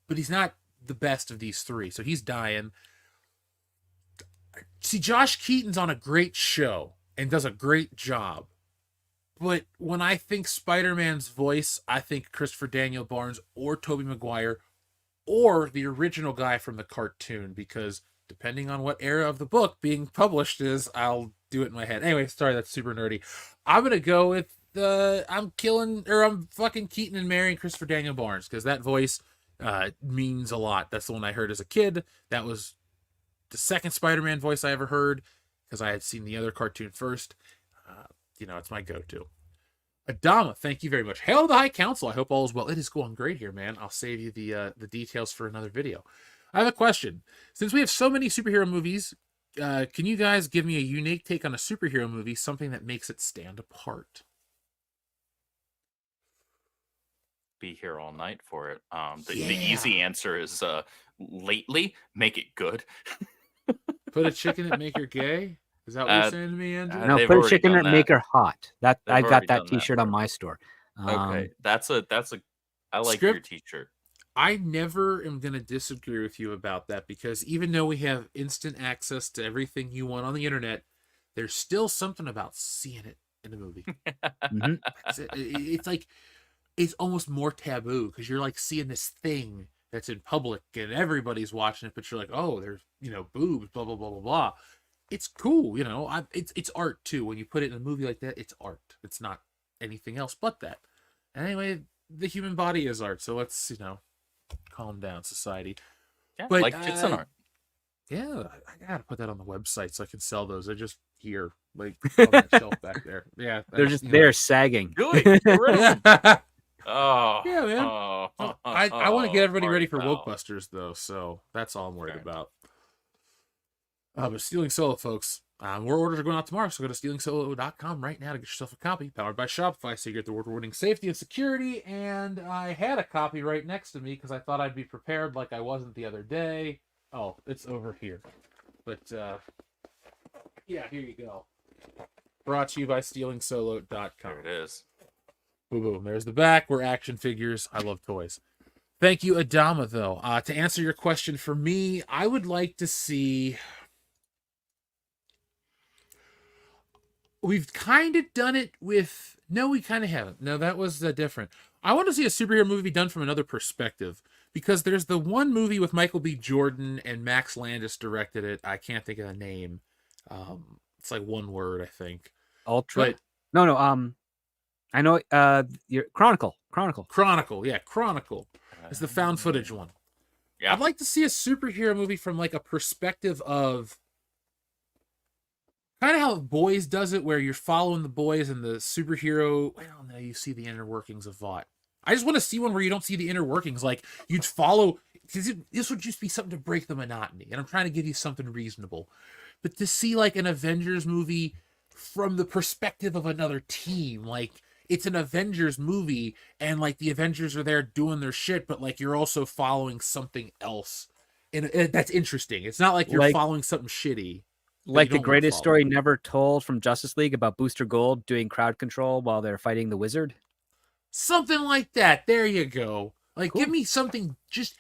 Speaker 1: but he's not the best of these three, so he's dying. See, Josh Keaton's on a great show and does a great job, but when I think Spider-Man's voice, I think Christopher Daniel Barnes or Tobey Maguire or the original guy from the cartoon, because depending on what era of the book being published is, I'll do it in my head. Anyway, sorry, that's super nerdy. I'm gonna go with I'm fucking Keaton and marrying Christopher Daniel Barnes because that voice means a lot. That's the one I heard as a kid. That was the second Spider-Man voice I ever heard because I had seen the other cartoon first. It's my go-to. Adama, thank you very much. Hail to the High Council. I hope all is well. It is going great here, man. I'll save you the details for another video. I have a question. Since we have so many superhero movies, can you guys give me a unique take on a superhero movie, something that makes it stand apart?
Speaker 2: Be here all night for it. The easy answer is lately make it good.
Speaker 1: Put a chicken and make her gay. Is that what you're saying to me, Andrew?
Speaker 3: No,
Speaker 2: they've
Speaker 3: put a
Speaker 2: already
Speaker 3: chicken
Speaker 2: done
Speaker 3: in it,
Speaker 2: that.
Speaker 3: make her hot. That
Speaker 2: They've
Speaker 3: I got
Speaker 2: already
Speaker 3: that
Speaker 2: done that.
Speaker 3: T-shirt on my store.
Speaker 2: Okay, that's a. I like your
Speaker 1: Script?
Speaker 2: T-shirt.
Speaker 1: I never am going to disagree with you about that, because even though we have instant access to everything you want on the internet, there's still something about seeing it in a movie.
Speaker 3: Mhm.
Speaker 1: It's like, it's almost more taboo because you're like seeing this thing that's in public and everybody's watching it, but you're like, oh, there's, boobs, blah, blah, blah, blah, blah. It's cool, it's art too. When you put it in a movie like that, it's art. It's not anything else but that. And anyway, the human body is art, so let's, calm down, society.
Speaker 2: Yeah,
Speaker 1: But,
Speaker 2: like tits and art.
Speaker 1: Yeah, I gotta put that on the website so I can sell those. They're just here, like on that shelf back there. Yeah,
Speaker 3: They're just there sagging.
Speaker 2: Really? Get rid of them. Oh,
Speaker 1: Yeah, man.
Speaker 2: Oh,
Speaker 1: I want to get everybody ready for
Speaker 2: Mark
Speaker 1: Woke Busters, though, so that's all I'm worried
Speaker 2: Okay.
Speaker 1: about. But Stealing Solo, folks, more orders are going out tomorrow, so go to stealingsolo.com right now to get yourself a copy. Powered by Shopify, so you get the award-winning safety and security. And I had a copy right next to me because I thought I'd be prepared like I wasn't the other day. Oh, it's over here. But, yeah, here you go. Brought to you by stealingsolo.com.
Speaker 2: There it is.
Speaker 1: Boom, boom. There's the back. We're action figures. I love toys. Thank you, Adama, though. To answer your question, for me, I would like to see... We've kind of done it with... No, we kind of haven't. No, that was different. I want to see a superhero movie done from another perspective, because there's the one movie with Michael B. Jordan and Max Landis directed it. I can't think of the name. It's like one word, I think.
Speaker 3: Ultra?
Speaker 1: But
Speaker 3: No. I know. Your Chronicle.
Speaker 1: yeah, Chronicle. It's the found footage one.
Speaker 2: Yeah.
Speaker 1: I'd like to see a superhero movie from like a perspective of kind of how Boys does it, where you're following the boys and the superhero. Well, now you see the inner workings of Vought. I just want to see one where you don't see the inner workings. Like you'd follow, because this would just be something to break the monotony. And I'm trying to give you something reasonable. But to see like an Avengers movie from the perspective of another team, like it's an Avengers movie and like the Avengers are there doing their shit, but like you're also following something else. And that's interesting. It's not like you're following something shitty.
Speaker 3: Like the greatest story never told from Justice League about Booster Gold doing crowd control while they're fighting the Wizard.
Speaker 1: Something like that. There you go. Like, Give me something, just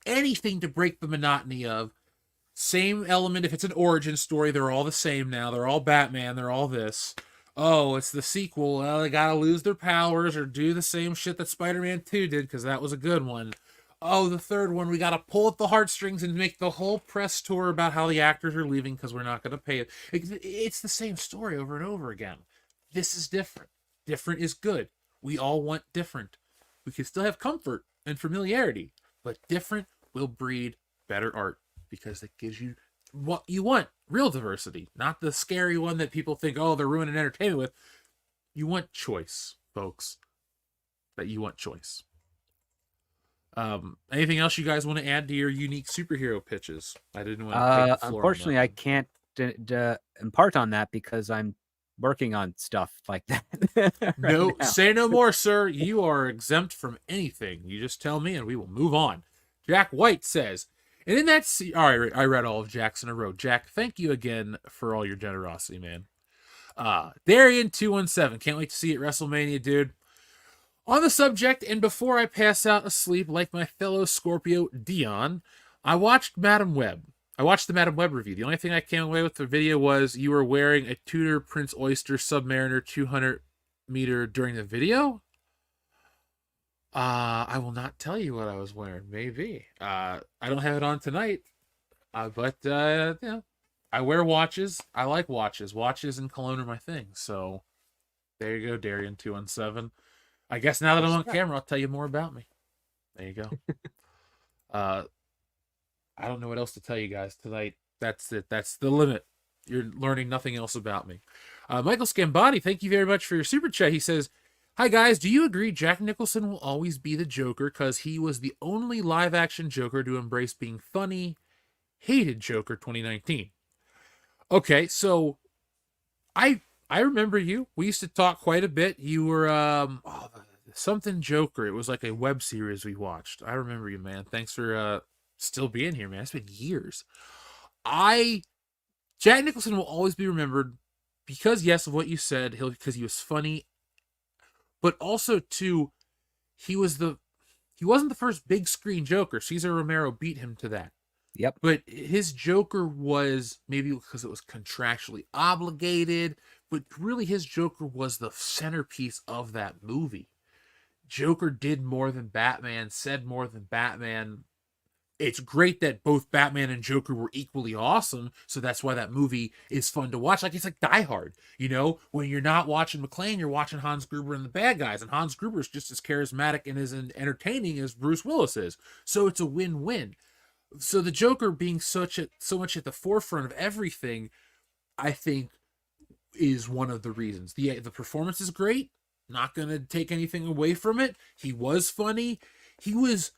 Speaker 1: anything to break the monotony of. Same element. If it's an origin story, they're all the same now. They're all Batman. They're all this. Oh, it's the sequel. Well, they gotta lose their powers or do the same shit that Spider-Man 2 did, because that was a good one. Oh, the third one, we gotta pull at the heartstrings and make the whole press tour about how the actors are leaving because we're not gonna pay it. It's the same story over and over again. This is different. Different is good. We all want different. We can still have comfort and familiarity, but different will breed better art because it gives you what you want. Real diversity, not the scary one that people think, oh, they're ruining entertainment with. You want choice, folks. That you want choice. Anything else you guys want to add to your unique superhero pitches? I didn't want to take the floor.
Speaker 3: Unfortunately, I can't impart on that because I'm working on stuff like that.
Speaker 1: No, say no more, sir. You are exempt from anything. You just tell me and we will move on. Jack White says, and in that all right, I read all of Jack's in a row. Jack, thank you again for all your generosity, man. Darian217, can't wait to see you at WrestleMania, dude. On the subject, and before I pass out asleep like my fellow Scorpio Dion, I watched Madam Web. I watched the Madam Web review. The only thing I came away with the video was you were wearing a Tudor Prince Oyster Submariner 200 meter during the video. I will not tell you what I was wearing. Maybe. I don't have it on tonight. But yeah, I wear watches. I like watches. Watches and cologne are my thing. So there you go, Darian217. I guess now that I'm on camera, I'll tell you more about me. There you go. I don't know what else to tell you guys tonight. That's it. That's the limit. You're learning nothing else about me. Michael Scambati, thank you very much for your super chat. He says, hi guys, do you agree Jack Nicholson will always be the Joker because he was the only live action Joker to embrace being funny? Hated Joker 2019. Okay, so I remember you. We used to talk quite a bit. You were something Joker. It was like a web series we watched. I remember you, man. Thanks for still being here, man. It's been years. I Jack Nicholson will always be remembered because, yes, of what you said, because he was funny, but also too, he wasn't the first big screen Joker. Cesar Romero beat him to that.
Speaker 3: Yep.
Speaker 1: But his Joker was, maybe because it was contractually obligated, but really his Joker was the centerpiece of that movie. Joker did more than Batman, said more than Batman. It's great that both Batman and Joker were equally awesome, so that's why that movie is fun to watch. Like, it's like Die Hard, when you're not watching McClane, you're watching Hans Gruber and the bad guys, and Hans Gruber is just as charismatic and as entertaining as Bruce Willis is. So it's a win-win. So the Joker being so much at the forefront of everything, I think, is one of the reasons. The performance is great. Not going to take anything away from it. He was funny. He was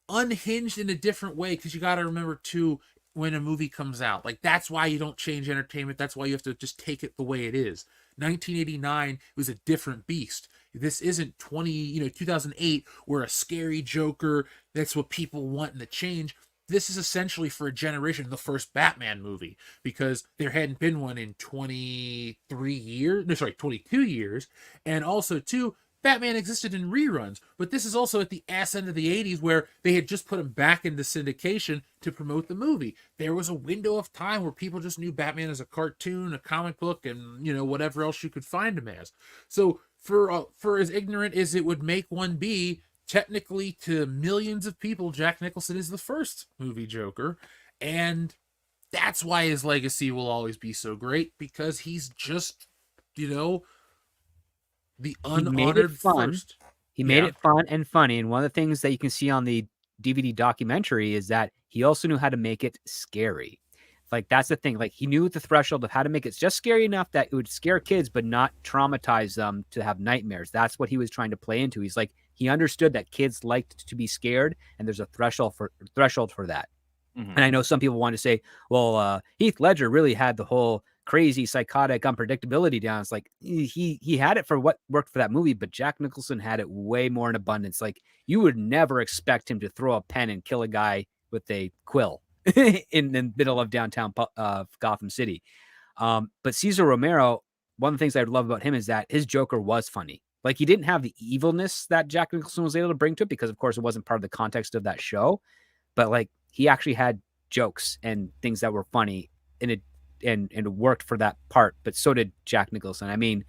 Speaker 1: unhinged in a different way, because you got to remember too, when a movie comes out, like, that's why you don't change entertainment. That's why you have to just take it the way it is. 1989 was a different beast. This isn't 2008, where a scary Joker, that's what people want in the change. This is essentially, for a generation, the first Batman movie, because there hadn't been one in 22 years. And also too, Batman existed in reruns, but this is also at the ass end of the 80s, where they had just put him back into syndication to promote the movie. There was a window of time where people just knew Batman as a cartoon, a comic book, and whatever else you could find him as. So for as ignorant as it would make one be, technically to millions of people, Jack Nicholson is the first movie Joker, and that's why his legacy will always be so great, because he's just the unhonored first.
Speaker 3: He made it fun and funny. And one of the things that you can see on the DVD documentary is that he also knew how to make it scary. Like, that's the thing. Like, he knew the threshold of how to make it just scary enough that it would scare kids, but not traumatize them to have nightmares. That's what he was trying to play into. He's like, he understood that kids liked to be scared, and there's a threshold for that. Mm-hmm. And I know some people want to say, well, Heath Ledger really had the whole crazy, psychotic unpredictability down. It's like, he had it for what worked for that movie, but Jack Nicholson had it way more in abundance. Like, you would never expect him to throw a pen and kill a guy with a quill in the middle of downtown Gotham City. But Cesar Romero, one of the things I love about him is that his Joker was funny. Like, he didn't have the evilness that Jack Nicholson was able to bring to it, because of course it wasn't part of the context of that show, but like, he actually had jokes and things that were funny in it, and it worked for that part. But so did Jack Nicholson. I mean,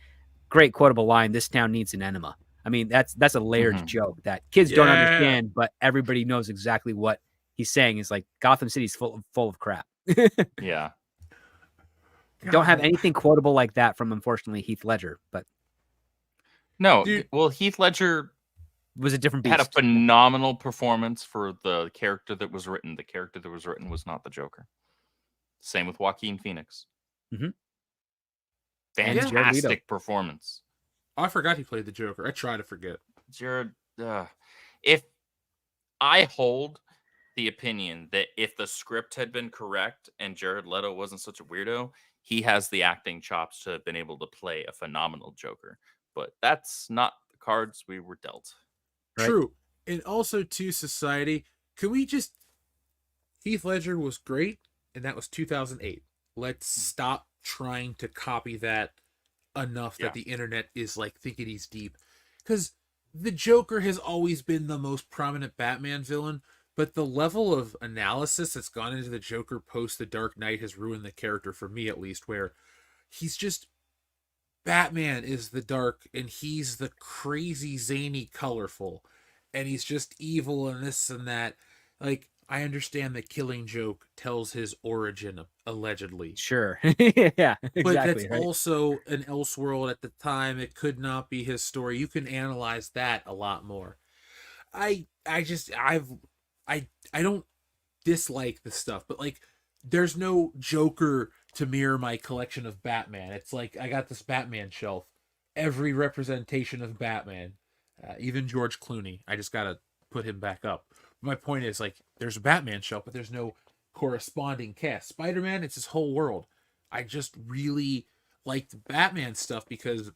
Speaker 3: great quotable line, "This town needs an enema." I mean, that's a layered joke that kids don't understand, but everybody knows exactly what he's saying. Is like, Gotham City's full of crap.
Speaker 2: Yeah.
Speaker 3: Don't have anything quotable like that from, unfortunately, Heath Ledger. But
Speaker 2: no, well, Heath Ledger
Speaker 3: was a different beast.
Speaker 2: Had a phenomenal performance for the character that was written. The character that was written was not the Joker. Same with Joaquin Phoenix.
Speaker 3: Mm-hmm.
Speaker 2: Fantastic performance.
Speaker 1: Oh, I forgot he played the Joker. I try to forget.
Speaker 2: Jared, if I hold the opinion that if the script had been correct and Jared Leto wasn't such a weirdo, he has the acting chops to have been able to play a phenomenal Joker. But that's not the cards we were dealt.
Speaker 1: Right? True. And also to society, can we just... Heath Ledger was great, and that was 2008. Let's stop trying to copy that enough that the internet is like thinking he's deep. Because the Joker has always been the most prominent Batman villain, but the level of analysis that's gone into the Joker post The Dark Knight has ruined the character, for me at least, where he's just... Batman is the dark, and he's the crazy, zany, colorful, and he's just evil and this and that. Like, I understand that Killing Joke tells his origin, allegedly.
Speaker 3: Sure. Yeah, exactly.
Speaker 1: But that's also an Elseworld at the time. It could not be his story. You can analyze that a lot more. I don't dislike the stuff, but like, there's no Joker to mirror my collection of Batman. It's like, I got this Batman shelf. Every representation of Batman, even George Clooney, I just gotta put him back up. My point is, like, there's a Batman shelf, but there's no corresponding cast. Spider-Man, it's his whole world. I just really like the Batman stuff because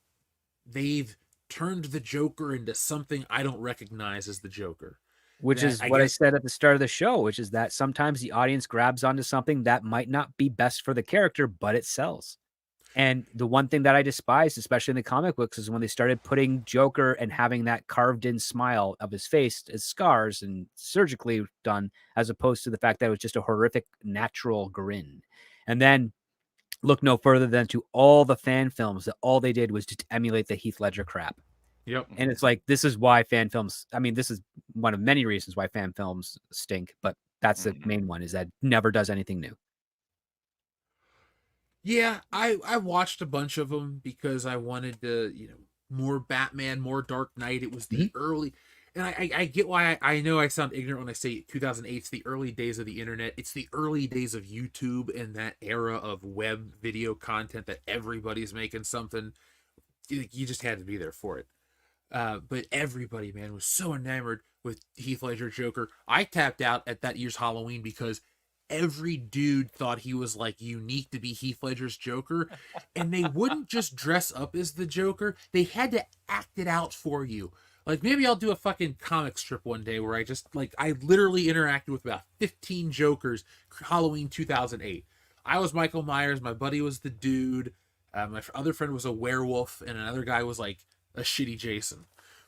Speaker 1: they've turned the Joker into something I don't recognize as the Joker.
Speaker 3: Which
Speaker 1: that
Speaker 3: is what I said at the start of the show, which is that sometimes the audience grabs onto something that might not be best for the character, but it sells. And the one thing that I despise, especially in the comic books, is when they started putting Joker and having that carved in smile of his face as scars and surgically done, as opposed to the fact that it was just a horrific natural grin. And then look no further than to all the fan films that all they did was just emulate the Heath Ledger crap.
Speaker 1: Yep.
Speaker 3: And it's like, this is why fan films, I mean, this is one of many reasons why fan films stink, but that's the main one, is that never does anything new.
Speaker 1: Yeah, I watched a bunch of them because I wanted to, more Batman, more Dark Knight. It was the early, and I get why I know I sound ignorant when I say 2008. It's the early days of the internet. It's the early days of YouTube and that era of web video content that everybody's making something. You just had to be there for it. But everybody, man, was so enamored with Heath Ledger Joker. I tapped out at that year's Halloween because every dude thought he was like unique to be Heath Ledger's Joker, and they wouldn't just dress up as the Joker, they had to act it out for you. Like, maybe I'll do a fucking comic strip one day where I literally interacted with about 15 Jokers Halloween 2008. I was Michael Myers, my buddy was the dude, my other friend was a werewolf, and another guy was like a shitty Jason.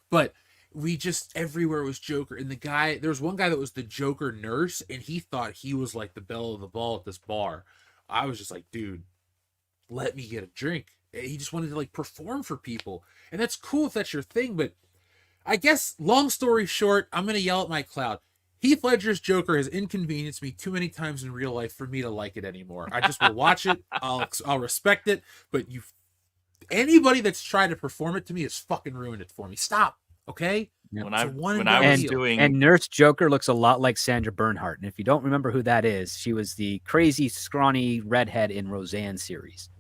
Speaker 1: But we just, everywhere was Joker. And there was one guy that was the Joker nurse, and he thought he was like the belle of the ball at this bar. I was just like, dude, let me get a drink. He just wanted to like perform for people. And that's cool if that's your thing, but I guess, long story short, I'm going to yell at my cloud. Heath Ledger's Joker has inconvenienced me too many times in real life for me to like it anymore. I just will watch it. I'll respect it, but anybody that's tried to perform it to me has fucking ruined it for me. Stop. Okay?
Speaker 2: When I was doing,
Speaker 3: and Nurse Joker looks a lot like Sandra Bernhardt, and if you don't remember who that is, she was the crazy, scrawny redhead in Roseanne series.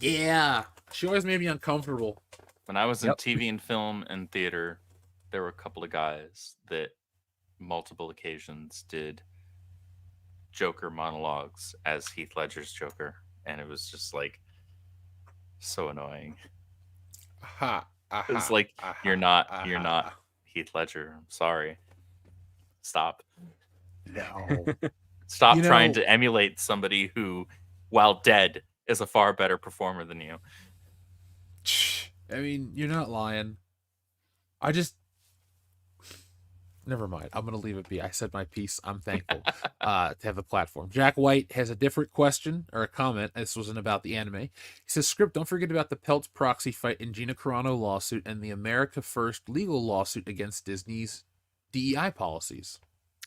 Speaker 1: Yeah, she always made me uncomfortable.
Speaker 2: When I was in TV and film and theater, there were a couple of guys that multiple occasions did Joker monologues as Heath Ledger's Joker, and it was just like so annoying. It's like, you're not Heath Ledger. I'm sorry. Stop.
Speaker 1: No.
Speaker 2: Stop trying to emulate somebody who, while dead, is a far better performer than you.
Speaker 1: I mean, you're not lying. Never mind. I'm going to leave it be. I said my piece. I'm thankful to have the platform. Jack White has a different question or a comment. This wasn't about the anime. He says, Script, don't forget about the Peltz proxy fight and Gina Carano lawsuit and the America First legal lawsuit against Disney's DEI policies.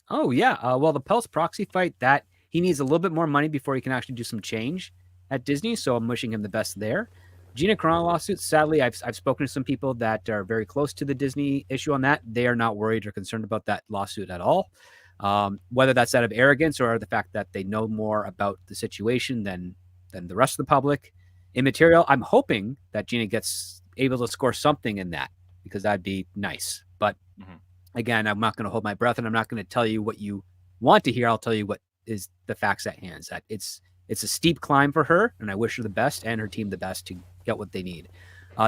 Speaker 3: Oh, yeah. Well, the Peltz proxy fight, that he needs a little bit more money before he can actually do some change at Disney, so I'm wishing him the best there. Gina Carano lawsuit, sadly, I've spoken to some people that are very close to the Disney issue on that. They are not worried or concerned about that lawsuit at all. Whether that's out of arrogance or the fact that they know more about the situation than the rest of the public, immaterial. I'm hoping that Gina gets able to score something in that, because that'd be nice. But again, I'm not going to hold my breath, and I'm not going to tell you what you want to hear. I'll tell you what is the facts at hand. That it's a steep climb for her, and I wish her the best and her team the best to get what they need.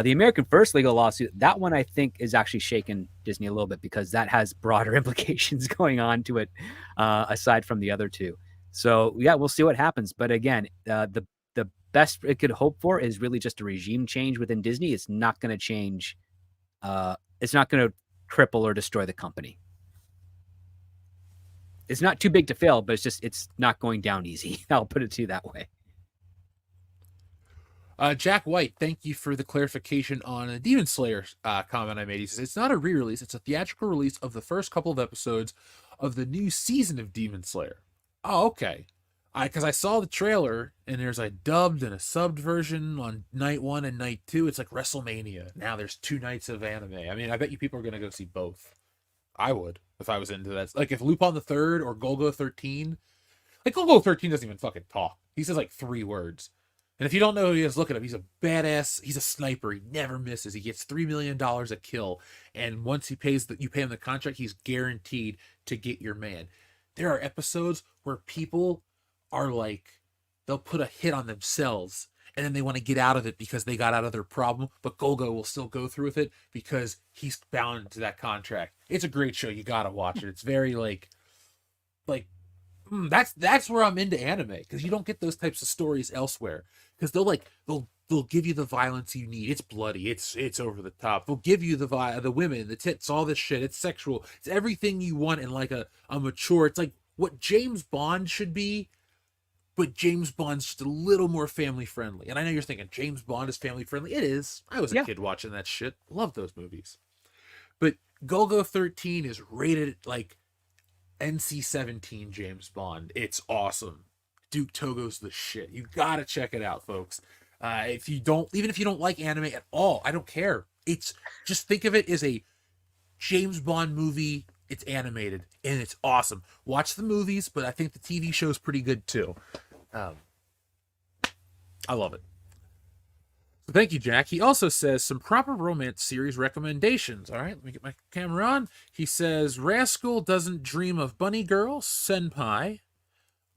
Speaker 3: The American First legal lawsuit, that one I think is actually shaking Disney a little bit, because that has broader implications going on to it, aside from the other two. So yeah, we'll see what happens. But again, the best it could hope for is really just a regime change within Disney. It's not going to change. It's not going to cripple or destroy the company. It's not too big to fail, but it's not going down easy. I'll put it to you that way.
Speaker 1: Jack White, thank you for the clarification on a Demon Slayer comment I made. He says, it's not a re-release, it's a theatrical release of the first couple of episodes of the new season of Demon Slayer. Oh, okay. Because I saw the trailer, and there's a dubbed and a subbed version on night 1 and night 2. It's like WrestleMania. Now there's 2 nights of anime. I mean, I bet you people are going to go see both. I would, if I was into that. Like, if Lupin the Third or Golgo 13. Like, Golgo 13 doesn't even fucking talk. He says, like, 3 words. And if you don't know who he is, look at him. He's a badass. He's a sniper. He never misses. He gets $3 million a kill. And once you pay him the contract, he's guaranteed to get your man. There are episodes where people are like, they'll put a hit on themselves and then they want to get out of it because they got out of their problem, but Golgo will still go through with it because he's bound to that contract. It's a great show. You gotta watch it. It's very that's where I'm into anime, because you don't get those types of stories elsewhere. Because they'll give you the violence you need. It's bloody. It's over the top. They'll give you the women, the tits, all this shit. It's sexual. It's everything you want in like a mature. It's like what James Bond should be, but James Bond's just a little more family friendly. And I know you're thinking James Bond is family friendly. It is. I was a kid watching that shit. Love those movies. But Golgo 13 is rated like NC-17 James Bond. It's awesome. Duke Togo's the shit. You gotta check it out, folks. Even if you don't like anime at all, I don't care. It's just, think of it as a James Bond movie. It's animated and it's awesome. Watch the movies, but I think the TV show's pretty good too. I love it. So thank you, Jack. He also says some proper romance series recommendations. All right, let me get my camera on. He says Rascal doesn't dream of bunny girl, senpai,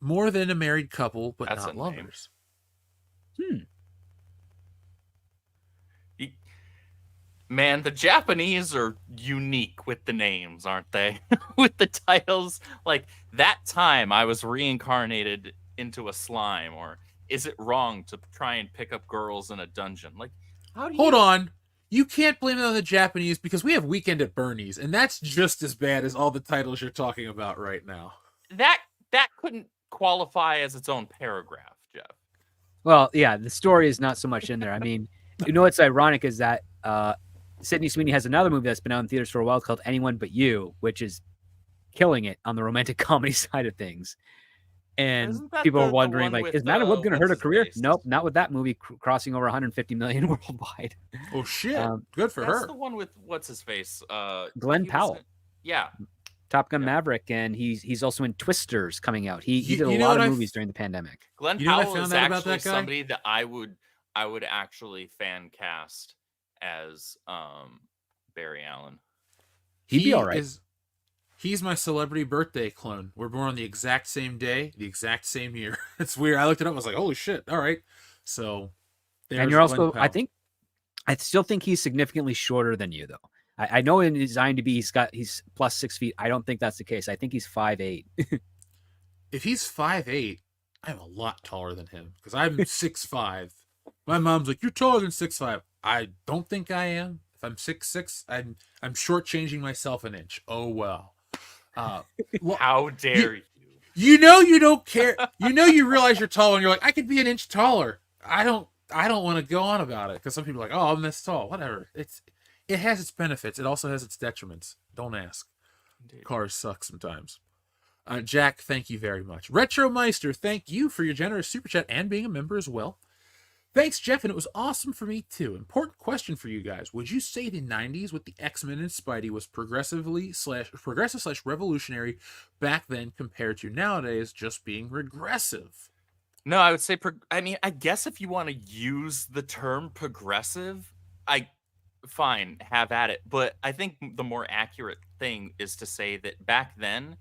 Speaker 1: more than a married couple, but
Speaker 2: That's
Speaker 1: not
Speaker 2: a
Speaker 1: lovers.
Speaker 2: Man, the Japanese are unique with the names, aren't they? With the titles. Like, that time I was reincarnated into a slime, or is it wrong to try and pick up girls in a dungeon? Like, how do you...
Speaker 1: Hold on. You can't blame it on the Japanese, because we have Weekend at Bernie's, and that's just as bad as all the titles you're talking about right now.
Speaker 2: That couldn't qualify as its own paragraph, Jeff.
Speaker 3: Well, yeah, the story is not so much in there. I mean, you know what's ironic is that Sydney Sweeney has another movie that's been out in theaters for a while called Anyone But You, which is killing it on the romantic comedy side of things. And people are wondering, like, is Madam Web going to hurt her career? Nope, not with that movie crossing over 150 million worldwide.
Speaker 1: Oh, shit. Good for her.
Speaker 2: That's the one with, what's his face?
Speaker 3: Glenn Powell.
Speaker 2: Yeah.
Speaker 3: Top Gun Maverick, and he's also in Twisters coming out. He did a lot of movies during the pandemic.
Speaker 2: Glenn Powell is actually somebody that I would actually fan cast as Barry Allen.
Speaker 3: He'd be all right.
Speaker 1: He's my celebrity birthday clone. We're born on the exact same day, the exact same year. It's weird. I looked it up. I was like, holy shit. All right. So,
Speaker 3: and you're also, I still think he's significantly shorter than you, though. I know in his IMDb he's plus 6 feet. I don't think that's the case. I think he's 5'8".
Speaker 1: If he's 5'8", I'm a lot taller than him, because I'm 6'5". My mom's like, you're taller than 6'5". I don't think I am. If I'm 6'6", I'm shortchanging myself an inch. Oh well.
Speaker 2: How dare you?
Speaker 1: You know you don't care. You know you realize you're tall, and you're like, I could be an inch taller. I don't want to go on about it, because some people are like, oh, I'm this tall. Whatever. It has its benefits. It also has its detriments. Don't ask. Indeed. Cars suck sometimes. Jack, thank you very much. Retro Meister, thank you for your generous super chat and being a member as well. Thanks, Jeff, and it was awesome for me too. Important question for you guys. Would you say the 90s with the X-Men and Spidey was progressive / revolutionary back then compared to nowadays just being regressive?
Speaker 2: No, I would say, I guess if you want to use the term progressive, fine, have at it. But I think the more accurate thing is to say that back then,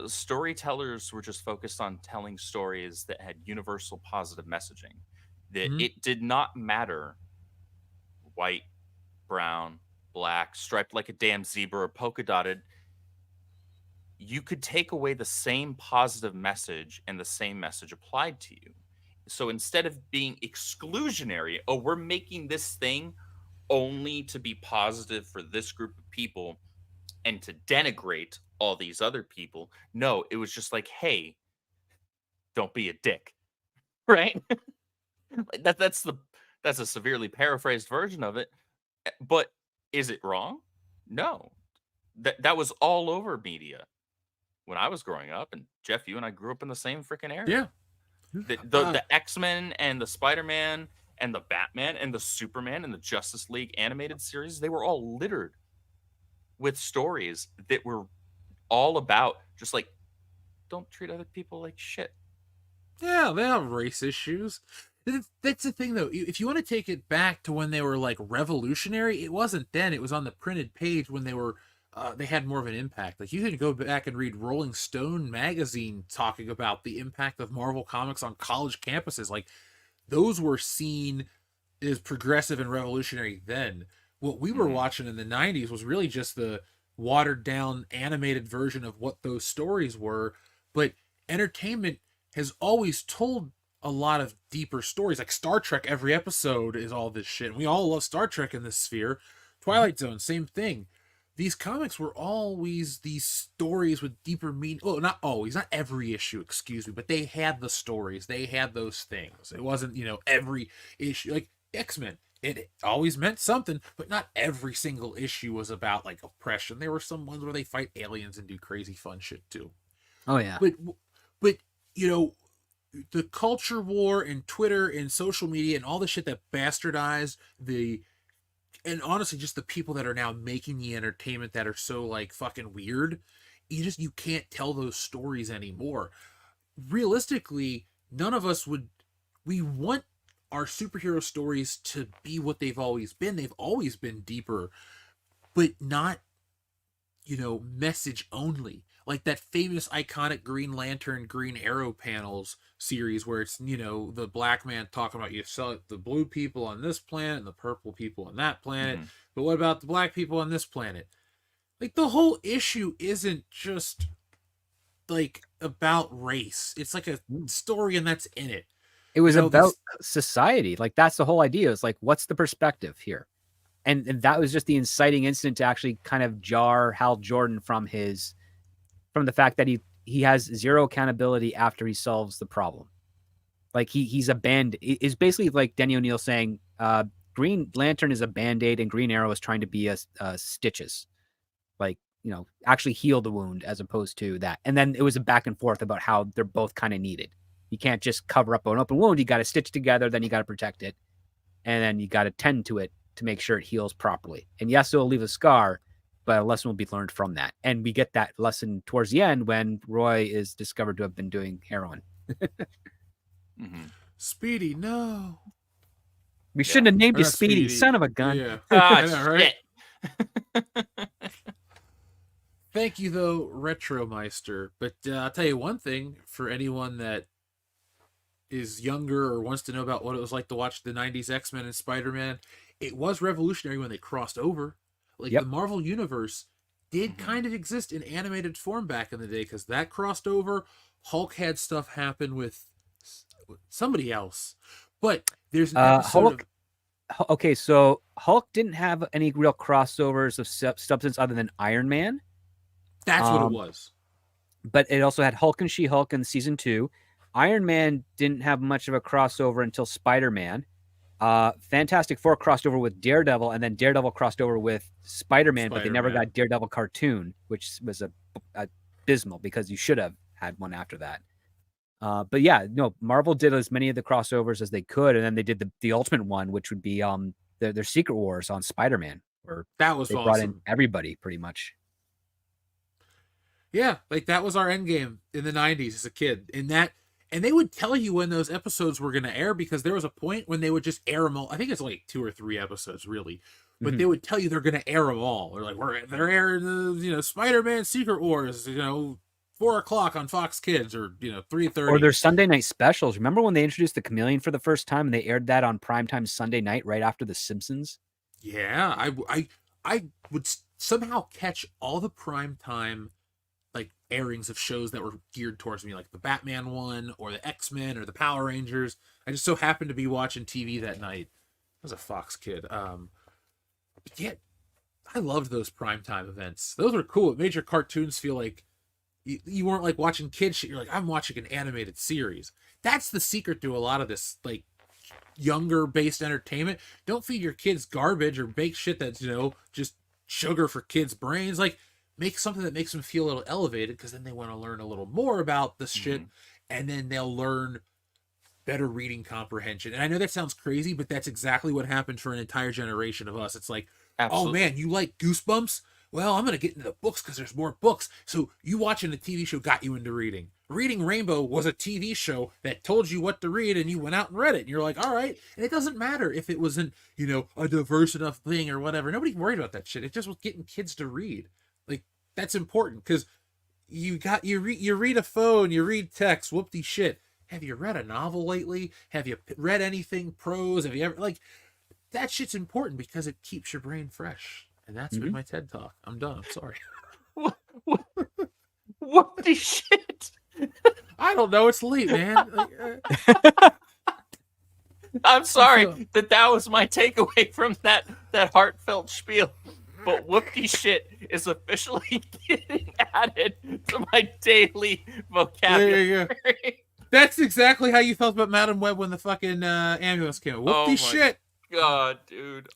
Speaker 2: storytellers were just focused on telling stories that had universal positive messaging. That it did not matter white, brown, black, striped like a damn zebra, or polka dotted. You could take away the same positive message and the same message applied to you. So instead of being exclusionary, oh, we're making this thing only to be positive for this group of people and to denigrate all these other people. No, it was just like, hey, don't be a dick. Right? That's a severely paraphrased version of it. But is it wrong? No. That was all over media when I was growing up. And Jeff, you and I grew up in the same freaking area.
Speaker 1: Yeah.
Speaker 2: The X-Men and the Spider-Man and the Batman and the Superman and the Justice League animated series, they were all littered with stories that were all about just like, don't treat other people like shit.
Speaker 1: Yeah, they have race issues. That's the thing, though. If you want to take it back to when they were like revolutionary, it wasn't then. It was on the printed page when they were. They had more of an impact. Like, you can go back and read Rolling Stone magazine talking about the impact of Marvel Comics on college campuses. Like, those were seen as progressive and revolutionary then. What we were
Speaker 2: Mhm.
Speaker 1: watching in the 90s was really just the watered down animated version of what those stories were. But entertainment has always told a lot of deeper stories. Like Star Trek, every episode is all this shit. And we all love Star Trek in this sphere. Twilight Zone, same thing. These comics were always these stories with deeper meaning. Oh, not always, not every issue, excuse me, but they had the stories. They had those things. It wasn't, every issue. Like X-Men, it always meant something, but not every single issue was about like oppression. There were some ones where they fight aliens and do crazy fun shit too.
Speaker 3: Oh yeah.
Speaker 1: But the culture war and Twitter and social media and all the shit that bastardized and honestly just the people that are now making the entertainment that are so like fucking weird, you can't tell those stories anymore. Realistically, none of us we want our superhero stories to be what they've always been. They've always been deeper, but not message only. Like that famous iconic Green Lantern, Green Arrow panels series where it's, the black man talking about you sell the blue people on this planet and the purple people on that planet.
Speaker 2: Mhm.
Speaker 1: But what about the black people on this planet? Like the whole issue isn't just like about race. It's like a story and that's in it.
Speaker 3: It was
Speaker 1: You know,
Speaker 3: about society. Like that's the whole idea. It's like, what's the perspective here? And that was just the inciting incident to actually kind of jar Hal Jordan from the fact that he has zero accountability after he solves the problem. Like he's a band. It's basically like Denny O'Neil saying, Green Lantern is a Band-Aid and Green Arrow is trying to be a stitches. Like, actually heal the wound as opposed to that. And then it was a back and forth about how they're both kind of needed. You can't just cover up an open wound. You got to stitch together, then you got to protect it. And then you got to tend to it to make sure it heals properly. And yes, it will leave a scar, but a lesson will be learned from that. And we get that lesson towards the end when Roy is discovered to have been doing heroin.
Speaker 2: Mhm.
Speaker 1: Speedy, no.
Speaker 3: We shouldn't have named
Speaker 1: Or
Speaker 3: you
Speaker 1: not
Speaker 3: Speedy, son of a gun.
Speaker 1: Yeah.
Speaker 2: Ah,
Speaker 1: I know, right?
Speaker 2: shit.
Speaker 1: Thank you, though, Retromeister. But I'll tell you one thing for anyone that is younger or wants to know about what it was like to watch the 90s X-Men and Spider-Man, it was revolutionary when they crossed over. Like,
Speaker 3: Yep.
Speaker 1: the Marvel Universe did kind of exist in animated form back in the day because that crossed over. Hulk had stuff happen with somebody else. But there's an episode
Speaker 3: Okay, so Hulk didn't have any real crossovers of substance other than Iron Man.
Speaker 1: That's what it was.
Speaker 3: But it also had Hulk and She-Hulk in season 2. Iron Man didn't have much of a crossover until Spider-Man. Fantastic Four crossed over with Daredevil, and then Daredevil crossed over with Spider-Man, but they never
Speaker 1: Spider-Man.
Speaker 3: got Daredevil cartoon, which was abysmal because you should have had one after that. But yeah, no, Marvel did as many of the crossovers as they could, and then they did the ultimate one, which would be their Secret Wars on Spider-Man, where
Speaker 1: That was
Speaker 3: they brought in
Speaker 1: awesome.
Speaker 3: everybody pretty much.
Speaker 1: Yeah, like that was our end game in the 90s as a kid. And they would tell you when those episodes were going to air because there was a point when they would just air them all. I think it's like 2 or 3 episodes really, but they would tell you they're going to air them all. They're like, they're airing the Spider-Man Secret Wars, 4:00 on Fox Kids or 3:30.
Speaker 3: Or their Sunday night specials. Remember when they introduced the Chameleon for the first time and they aired that on primetime Sunday night right after The Simpsons?
Speaker 1: Yeah, I would somehow catch all the prime time like airings of shows that were geared towards me, like the Batman one or the X-Men or the Power Rangers. I just so happened to be watching TV that night. I was a Fox kid. But yeah, I loved those primetime events. Those were cool. It made your cartoons feel like you weren't like watching kid shit. You're like, I'm watching an animated series. That's the secret to a lot of this like younger based entertainment. Don't feed your kids garbage or bake shit that's just sugar for kids' brains. Like, make something that makes them feel a little elevated, because then they want to learn a little more about this shit, and then they'll learn better reading comprehension. And I know that sounds crazy, but that's exactly what happened for an entire generation of us. It's like,
Speaker 2: Absolutely.
Speaker 1: oh man, you like Goosebumps? Well, I'm going to get into the books because there's more books. So you watching a TV show got you into reading. Reading Rainbow was a TV show that told you what to read, and you went out and read it. And you're like, all right. And it doesn't matter if it wasn't, a diverse enough thing or whatever. Nobody worried about that shit. It just was getting kids to read. Like, that's important because you read a phone, you read text, whoop-de shit. have you read a novel lately? Have you read anything prose? Have you ever, like, that shit's important because it keeps your brain fresh. And that's been my TED Talk. I'm done. I'm sorry.
Speaker 2: What the shit?
Speaker 1: I don't know. It's late, man. Like,
Speaker 2: I'm sorry that was my takeaway from that heartfelt spiel. But whoopty shit is officially getting added to my daily vocabulary.
Speaker 1: There you go. That's exactly how you felt about Madam Web when the fucking ambulance came. Whoopty shit.
Speaker 2: God, dude.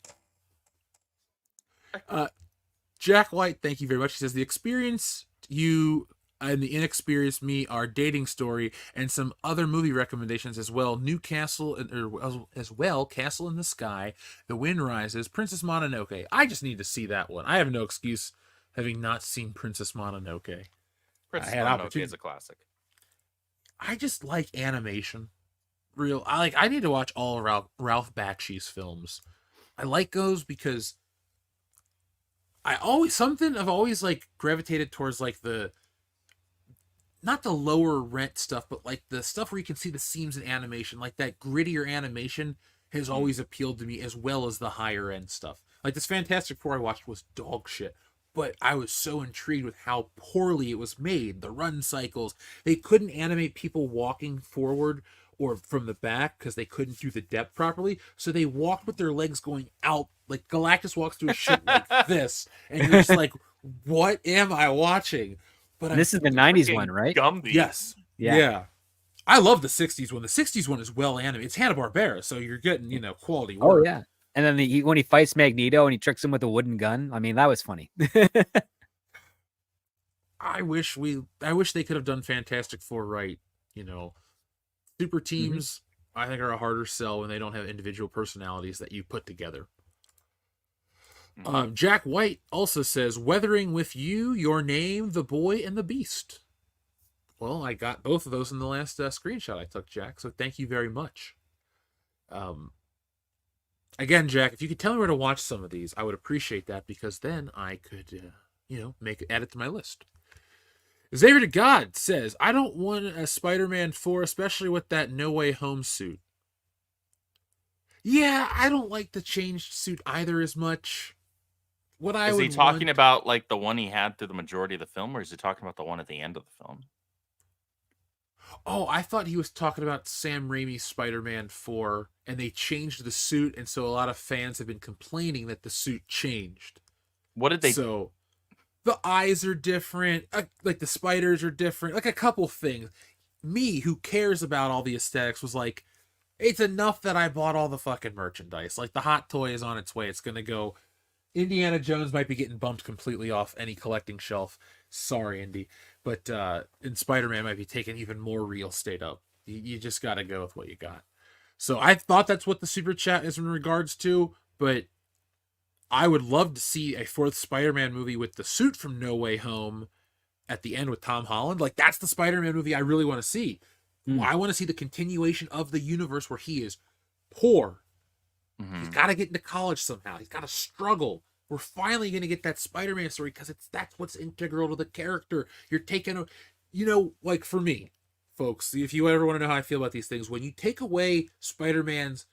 Speaker 1: Jack White, thank you very much. He says the experience you and the inexperienced me are dating story and some other movie recommendations as well. Newcastle as well, Castle in the Sky, The Wind Rises, Princess Mononoke. I just need to see that one. I have no excuse having not seen Princess Mononoke.
Speaker 2: Princess Mononoke is a classic.
Speaker 1: I just like animation. I need to watch all Ralph Bakshi's films. I like those because I've always like gravitated towards like not the lower rent stuff, but like the stuff where you can see the seams in animation, like that grittier animation has always appealed to me, as well as the higher end stuff. Like this Fantastic Four I watched was dog shit, but I was so intrigued with how poorly it was made. The run cycles, they couldn't animate people walking forward or from the back because they couldn't do the depth properly. So they walked with their legs going out. Like Galactus walks through a shit like this. And you're just like, what am I watching? But
Speaker 3: this is the 90s one, right?
Speaker 2: Gumby.
Speaker 1: Yes. Yeah. I love the 60s one. The 60s one is well animated. It's Hanna-Barbera, so you're getting, quality work.
Speaker 3: Oh, yeah. And then when he fights Magneto and he tricks him with a wooden gun, I mean, that was funny.
Speaker 1: I wish they could have done Fantastic Four right. Super teams, I think, are a harder sell when they don't have individual personalities that you put together. Jack White also says, Weathering with You, Your Name, The Boy, and the Beast. Well, I got both of those in the last screenshot I took, Jack, so thank you very much. Again, Jack, if you could tell me where to watch some of these, I would appreciate that, because then I could, add it to my list. Xavier to God says, I don't want a Spider-Man 4, especially with that No Way Home suit. Yeah, I don't like the changed suit either as much.
Speaker 2: Is he talking about like the one he had through the majority of the film, or is he talking about the one at the end of the film?
Speaker 1: Oh, I thought he was talking about Sam Raimi's Spider-Man 4, and they changed the suit, and so a lot of fans have been complaining that the suit changed.
Speaker 2: What did they...
Speaker 1: So, the eyes are different, like the spiders are different, like a couple things. Me, who cares about all the aesthetics, was like, it's enough that I bought all the fucking merchandise. Like, the hot toy is on its way. It's going to go... Indiana Jones might be getting bumped completely off any collecting shelf. Sorry, Indy. But and Spider-Man might be taking even more real estate up. You just got to go with what you got. So I thought that's what the super chat is in regards to, but I would love to see a fourth Spider-Man movie with the suit from No Way Home at the end with Tom Holland. Like, that's the Spider-Man movie I really want to see. I want to see the continuation of the universe where he is poor. He's got to get into college somehow. He's got to struggle. We're finally going to get that Spider-Man story because that's what's integral to the character. You're taking, like for me, folks, if you ever want to know how I feel about these things, when you take away Spider-Man's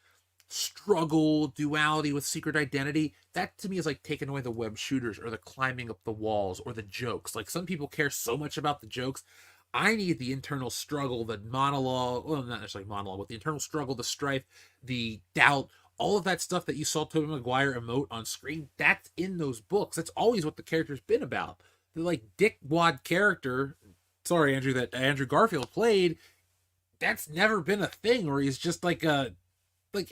Speaker 1: struggle, duality with secret identity, that to me is like taking away the web shooters or the climbing up the walls or the jokes. Like, some people care so much about the jokes. I need the internal struggle, the monologue, well, not necessarily monologue, but the internal struggle, the strife, the doubt, all of that stuff that you saw Tobey Maguire emote on screen, that's in those books. That's always what the character's been about. The like dickwad character, sorry, Andrew, that Andrew Garfield played, that's never been a thing where he's just like I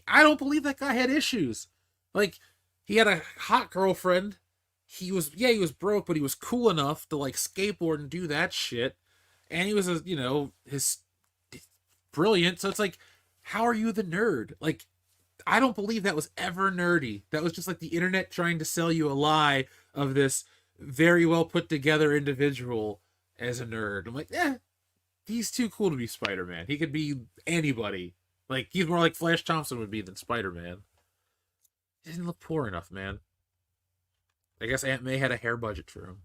Speaker 1: don't believe that guy had issues. Like, he had a hot girlfriend. He was broke, but he was cool enough to like skateboard and do that shit. And he was his brilliant. So it's like, how are you the nerd? Like, I don't believe that was ever nerdy. That was just like the internet trying to sell you a lie of this very well put together individual as a nerd. I'm like, he's too cool to be Spider-Man. He could be anybody. Like, he's more like Flash Thompson would be than Spider-Man. He didn't look poor enough, man. I guess Aunt May had a hair budget for him.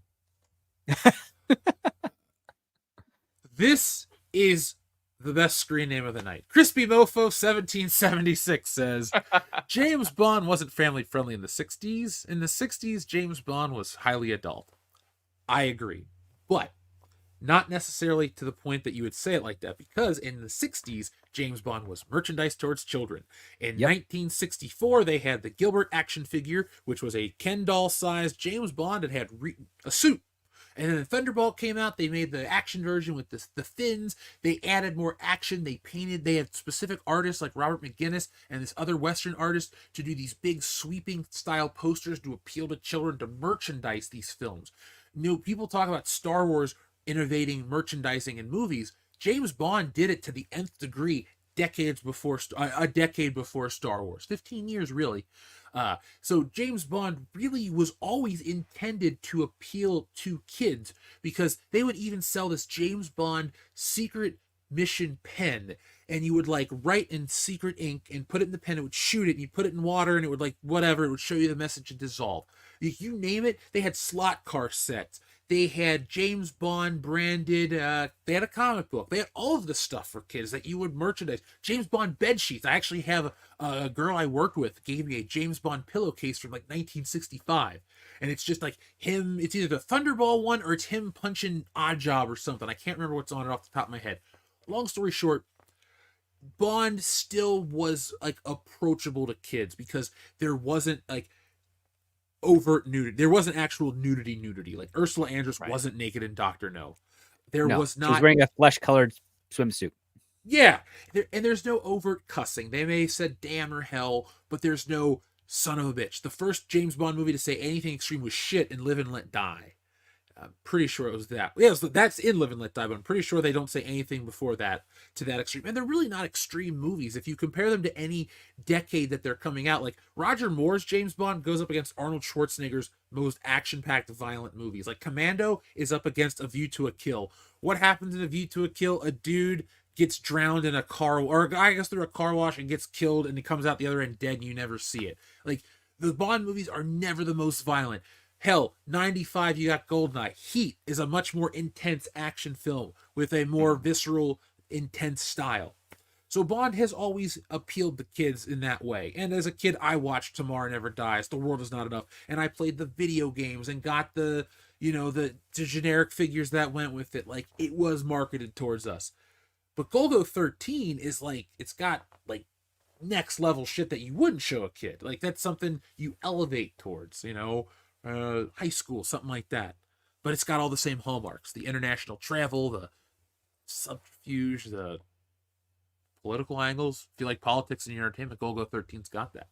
Speaker 1: This is the best screen name of the night. Crispy Mofo 1776 says, James Bond wasn't family friendly in the 60s. In the 60s, James Bond was highly adult. I agree. But not necessarily to the point that you would say it like that, because in the 60s, James Bond was merchandise towards children. In 1964, they had the Gilbert action figure, which was a Ken doll-sized James Bond that had a suit. And then the Thunderbolt came out. They made the action version with the fins. They added more action. They had specific artists like Robert McGuinness and this other Western artist to do these big sweeping style posters to appeal to children, to merchandise these films. People talk about Star Wars innovating merchandising in movies. James Bond did it to the nth degree a decade before Star Wars. 15 years, really. So James Bond really was always intended to appeal to kids, because they would even sell this James Bond secret mission pen, and you would write in secret ink and put it in the pen. It would shoot it, and you put it in water, and it would it would show you the message and dissolve. You name it. They had slot car sets. They had James Bond branded, they had a comic book. They had all of the stuff for kids that you would merchandise. James Bond bed sheets. I actually have a girl I worked with gave me a James Bond pillowcase from 1965. And it's just him. It's either the Thunderball one or it's him punching Odd Job or something. I can't remember what's on it off the top of my head. Long story short, Bond still was approachable to kids, because there wasn't overt nudity. There wasn't actual nudity. Like Ursula Andress wasn't naked in Doctor No. There was not.
Speaker 3: She was wearing a flesh-colored swimsuit.
Speaker 1: Yeah, and there's no overt cussing. They may have said damn or hell, but there's no son of a bitch. The first James Bond movie to say anything extreme was shit in Live and Let Die. I'm pretty sure it was that. Yeah, that's in Live and Let Die, but I'm pretty sure they don't say anything before that to that extreme. And they're really not extreme movies. If you compare them to any decade that they're coming out, Roger Moore's James Bond goes up against Arnold Schwarzenegger's most action-packed, violent movies. Commando is up against A View to a Kill. What happens in A View to a Kill? A dude gets drowned in a car, or a guy goes through a car wash and gets killed, and he comes out the other end dead, and you never see it. The Bond movies are never the most violent. Hell, 95, you got Goldeneye. Heat is a much more intense action film with a more visceral, intense style. So Bond has always appealed to kids in that way. And as a kid, I watched Tomorrow Never Dies, The World Is Not Enough, and I played the video games and got the generic figures that went with it. It was marketed towards us. But Golgo 13 is it's got next level shit that you wouldn't show a kid. That's something you elevate towards, high school, something like that. But it's got all the same hallmarks: the international travel, the subterfuge, the political angles. If you like politics and entertainment, Golgo 13's got that.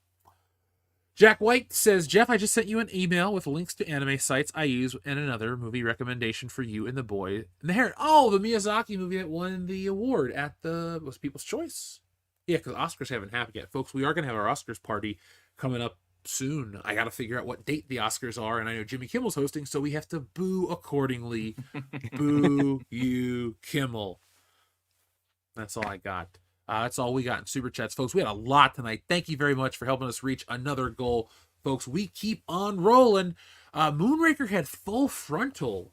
Speaker 1: Jack White says, Jeff, I just sent you an email with links to anime sites I use and another movie recommendation for you and the boy and the Heron. Oh, the Miyazaki movie that won the award at was People's Choice. Yeah, because Oscars haven't happened yet. Folks, we are going to have our Oscars party coming up soon. I got to figure out what date the Oscars are, and I know Jimmy Kimmel's hosting, so we have to boo accordingly. Boo you, Kimmel. That's all I got. That's all we got in Super Chats, folks. We had a lot tonight. Thank you very much for helping us reach another goal, folks. We keep on rolling. Moonraker had full frontal.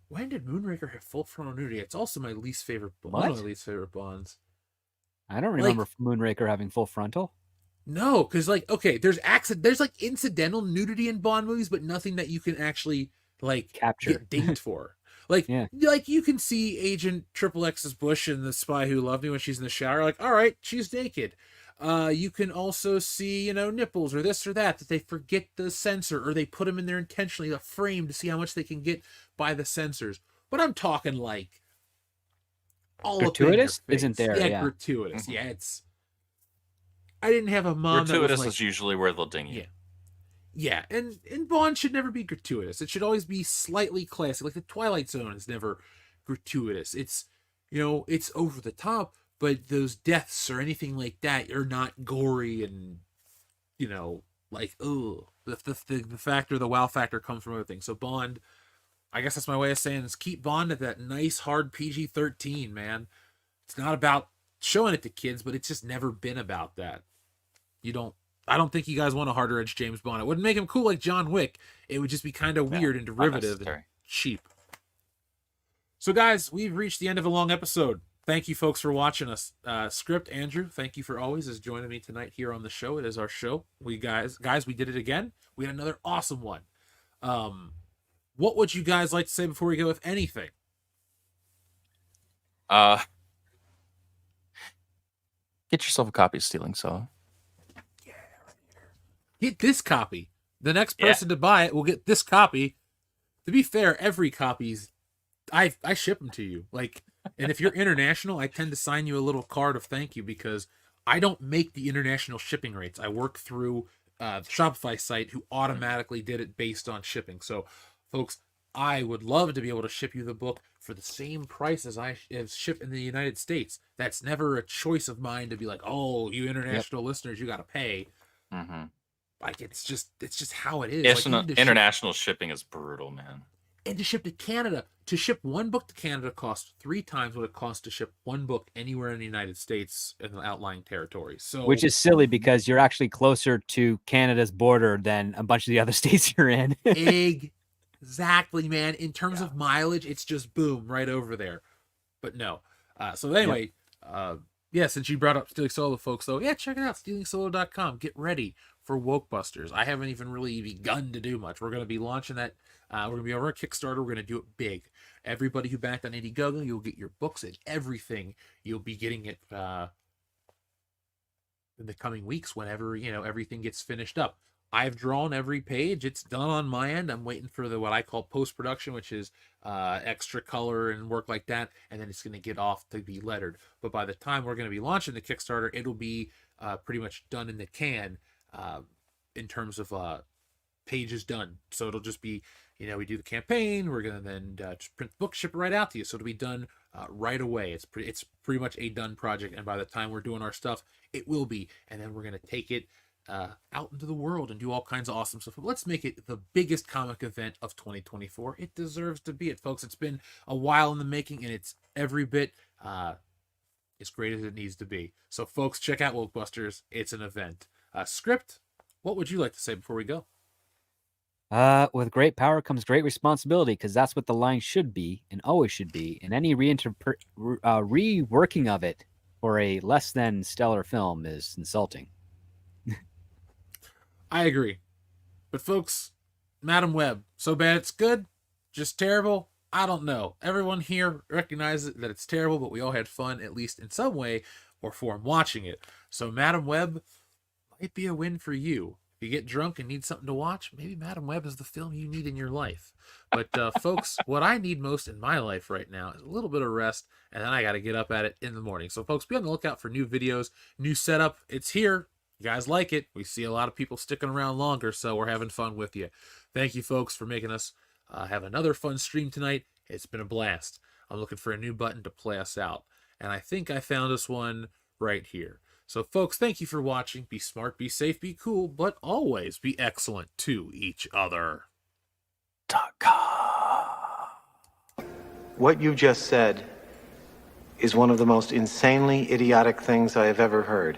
Speaker 1: When did Moonraker have full frontal nudity? It's also my least favorite. One of my least favorite Bonds.
Speaker 3: I don't remember Moonraker having full frontal.
Speaker 1: No, because okay, there's incidental nudity in Bond movies, but nothing that you can actually
Speaker 3: capture,
Speaker 1: get dinged for. You can see Agent Triple X's Bush in The Spy Who Loved Me when she's in the shower. All right, she's naked. You can also see nipples or this or that they forget the censor, or they put them in there intentionally, a frame, to see how much they can get by the censors. But I'm talking all
Speaker 3: gratuitous isn't there?
Speaker 1: Yeah, gratuitous. Mm-hmm. Yeah, it's. I didn't have a mom.
Speaker 2: Gratuitous is usually where they'll ding you.
Speaker 1: Yeah, and Bond should never be gratuitous. It should always be slightly classic. The Twilight Zone is never gratuitous. It's it's over the top, but those deaths or anything like that are not gory and the factor, the wow factor comes from other things. So Bond, I guess that's my way of saying is keep Bond at that nice hard PG-13, man. It's not about showing it to kids, but it's just never been about that. I don't think you guys want a harder edge James Bond. It wouldn't make him cool like John Wick. It would just be kind of weird and derivative and cheap. So guys, we've reached the end of a long episode. thank you folks for watching us. Script, Andrew, thank you for always as joining me tonight here on the show. It is our show. We guys, we did it again. We had another awesome one. What would you guys like to say before we go, if anything?
Speaker 2: Get yourself a copy of Stealing Solo.
Speaker 1: Get this copy. The next person to buy it will get this copy. To be fair, every copy's I ship them to you. Like, and if you're international, I tend to sign you a little card of thank you because I don't make the international shipping rates. I work through the Shopify site who automatically did it based on shipping. So, folks, I would love to be able to ship you the book for the same price as I ship in the United States. That's never a choice of mine to be like, oh, you international listeners, you got to pay.
Speaker 2: Mm-hmm.
Speaker 1: Like, it's just how it is. Like,
Speaker 2: international shipping is brutal, man.
Speaker 1: And to ship to Canada, to ship one book to Canada costs 3 times what it costs to ship one book anywhere in the United States in the outlying territories. So,
Speaker 3: which is silly because you're actually closer to Canada's border than a bunch of the other states you're in.
Speaker 1: Exactly, man. In terms of mileage, it's just boom right over there. But no. So anyway, since you brought up Stealing Solo, folks, though, check it out, stealingsolo.com. Get ready for Wokebusters. I haven't even really begun to do much. We're going to be launching that. We're going to be over a Kickstarter. We're going to do it big. Everybody who backed on Indiegogo, you'll get your books and everything. You'll be getting it in the coming weeks whenever, everything gets finished up. I've drawn every page. It's done on my end. I'm waiting for what I call post-production, which is extra color and work like that, and then it's going to get off to be lettered. But by the time we're going to be launching the Kickstarter, it'll be pretty much done in the can in terms of pages done. So it'll just be, we do the campaign. We're going to then just print the book, ship it right out to you. So it'll be done right away. It's pretty much a done project, and by the time we're doing our stuff, it will be. And then we're going to take it out into the world and do all kinds of awesome stuff. But let's make it the biggest comic event of 2024. It deserves to be it, folks. It's been a while in the making, and it's every bit as great as it needs to be. So, folks, check out Wokebusters. It's an event. Script, what would you like to say before we go?
Speaker 3: With great power comes great responsibility, because that's what the line should be and always should be. And any reworking of it for a less than stellar film is insulting.
Speaker 1: I agree. But folks, Madam Web, so bad it's good? Just terrible? I don't know. Everyone here recognizes that it's terrible, but we all had fun, at least in some way or form, watching it. So Madam Web might be a win for you. If you get drunk and need something to watch, maybe Madam Web is the film you need in your life. But folks, what I need most in my life right now is a little bit of rest, and then I got to get up at it in the morning. So folks, be on the lookout for new videos, new setup. It's here. You guys like it. We see a lot of people sticking around longer, so we're having fun with you. Thank you, folks, for making us have another fun stream tonight. It's been a blast. I'm looking for a new button to play us out, and I think I found us one right here. So, folks, thank you for watching. Be smart, be safe, be cool, but always be excellent to each other.
Speaker 10: What you just said is one of the most insanely idiotic things I have ever heard.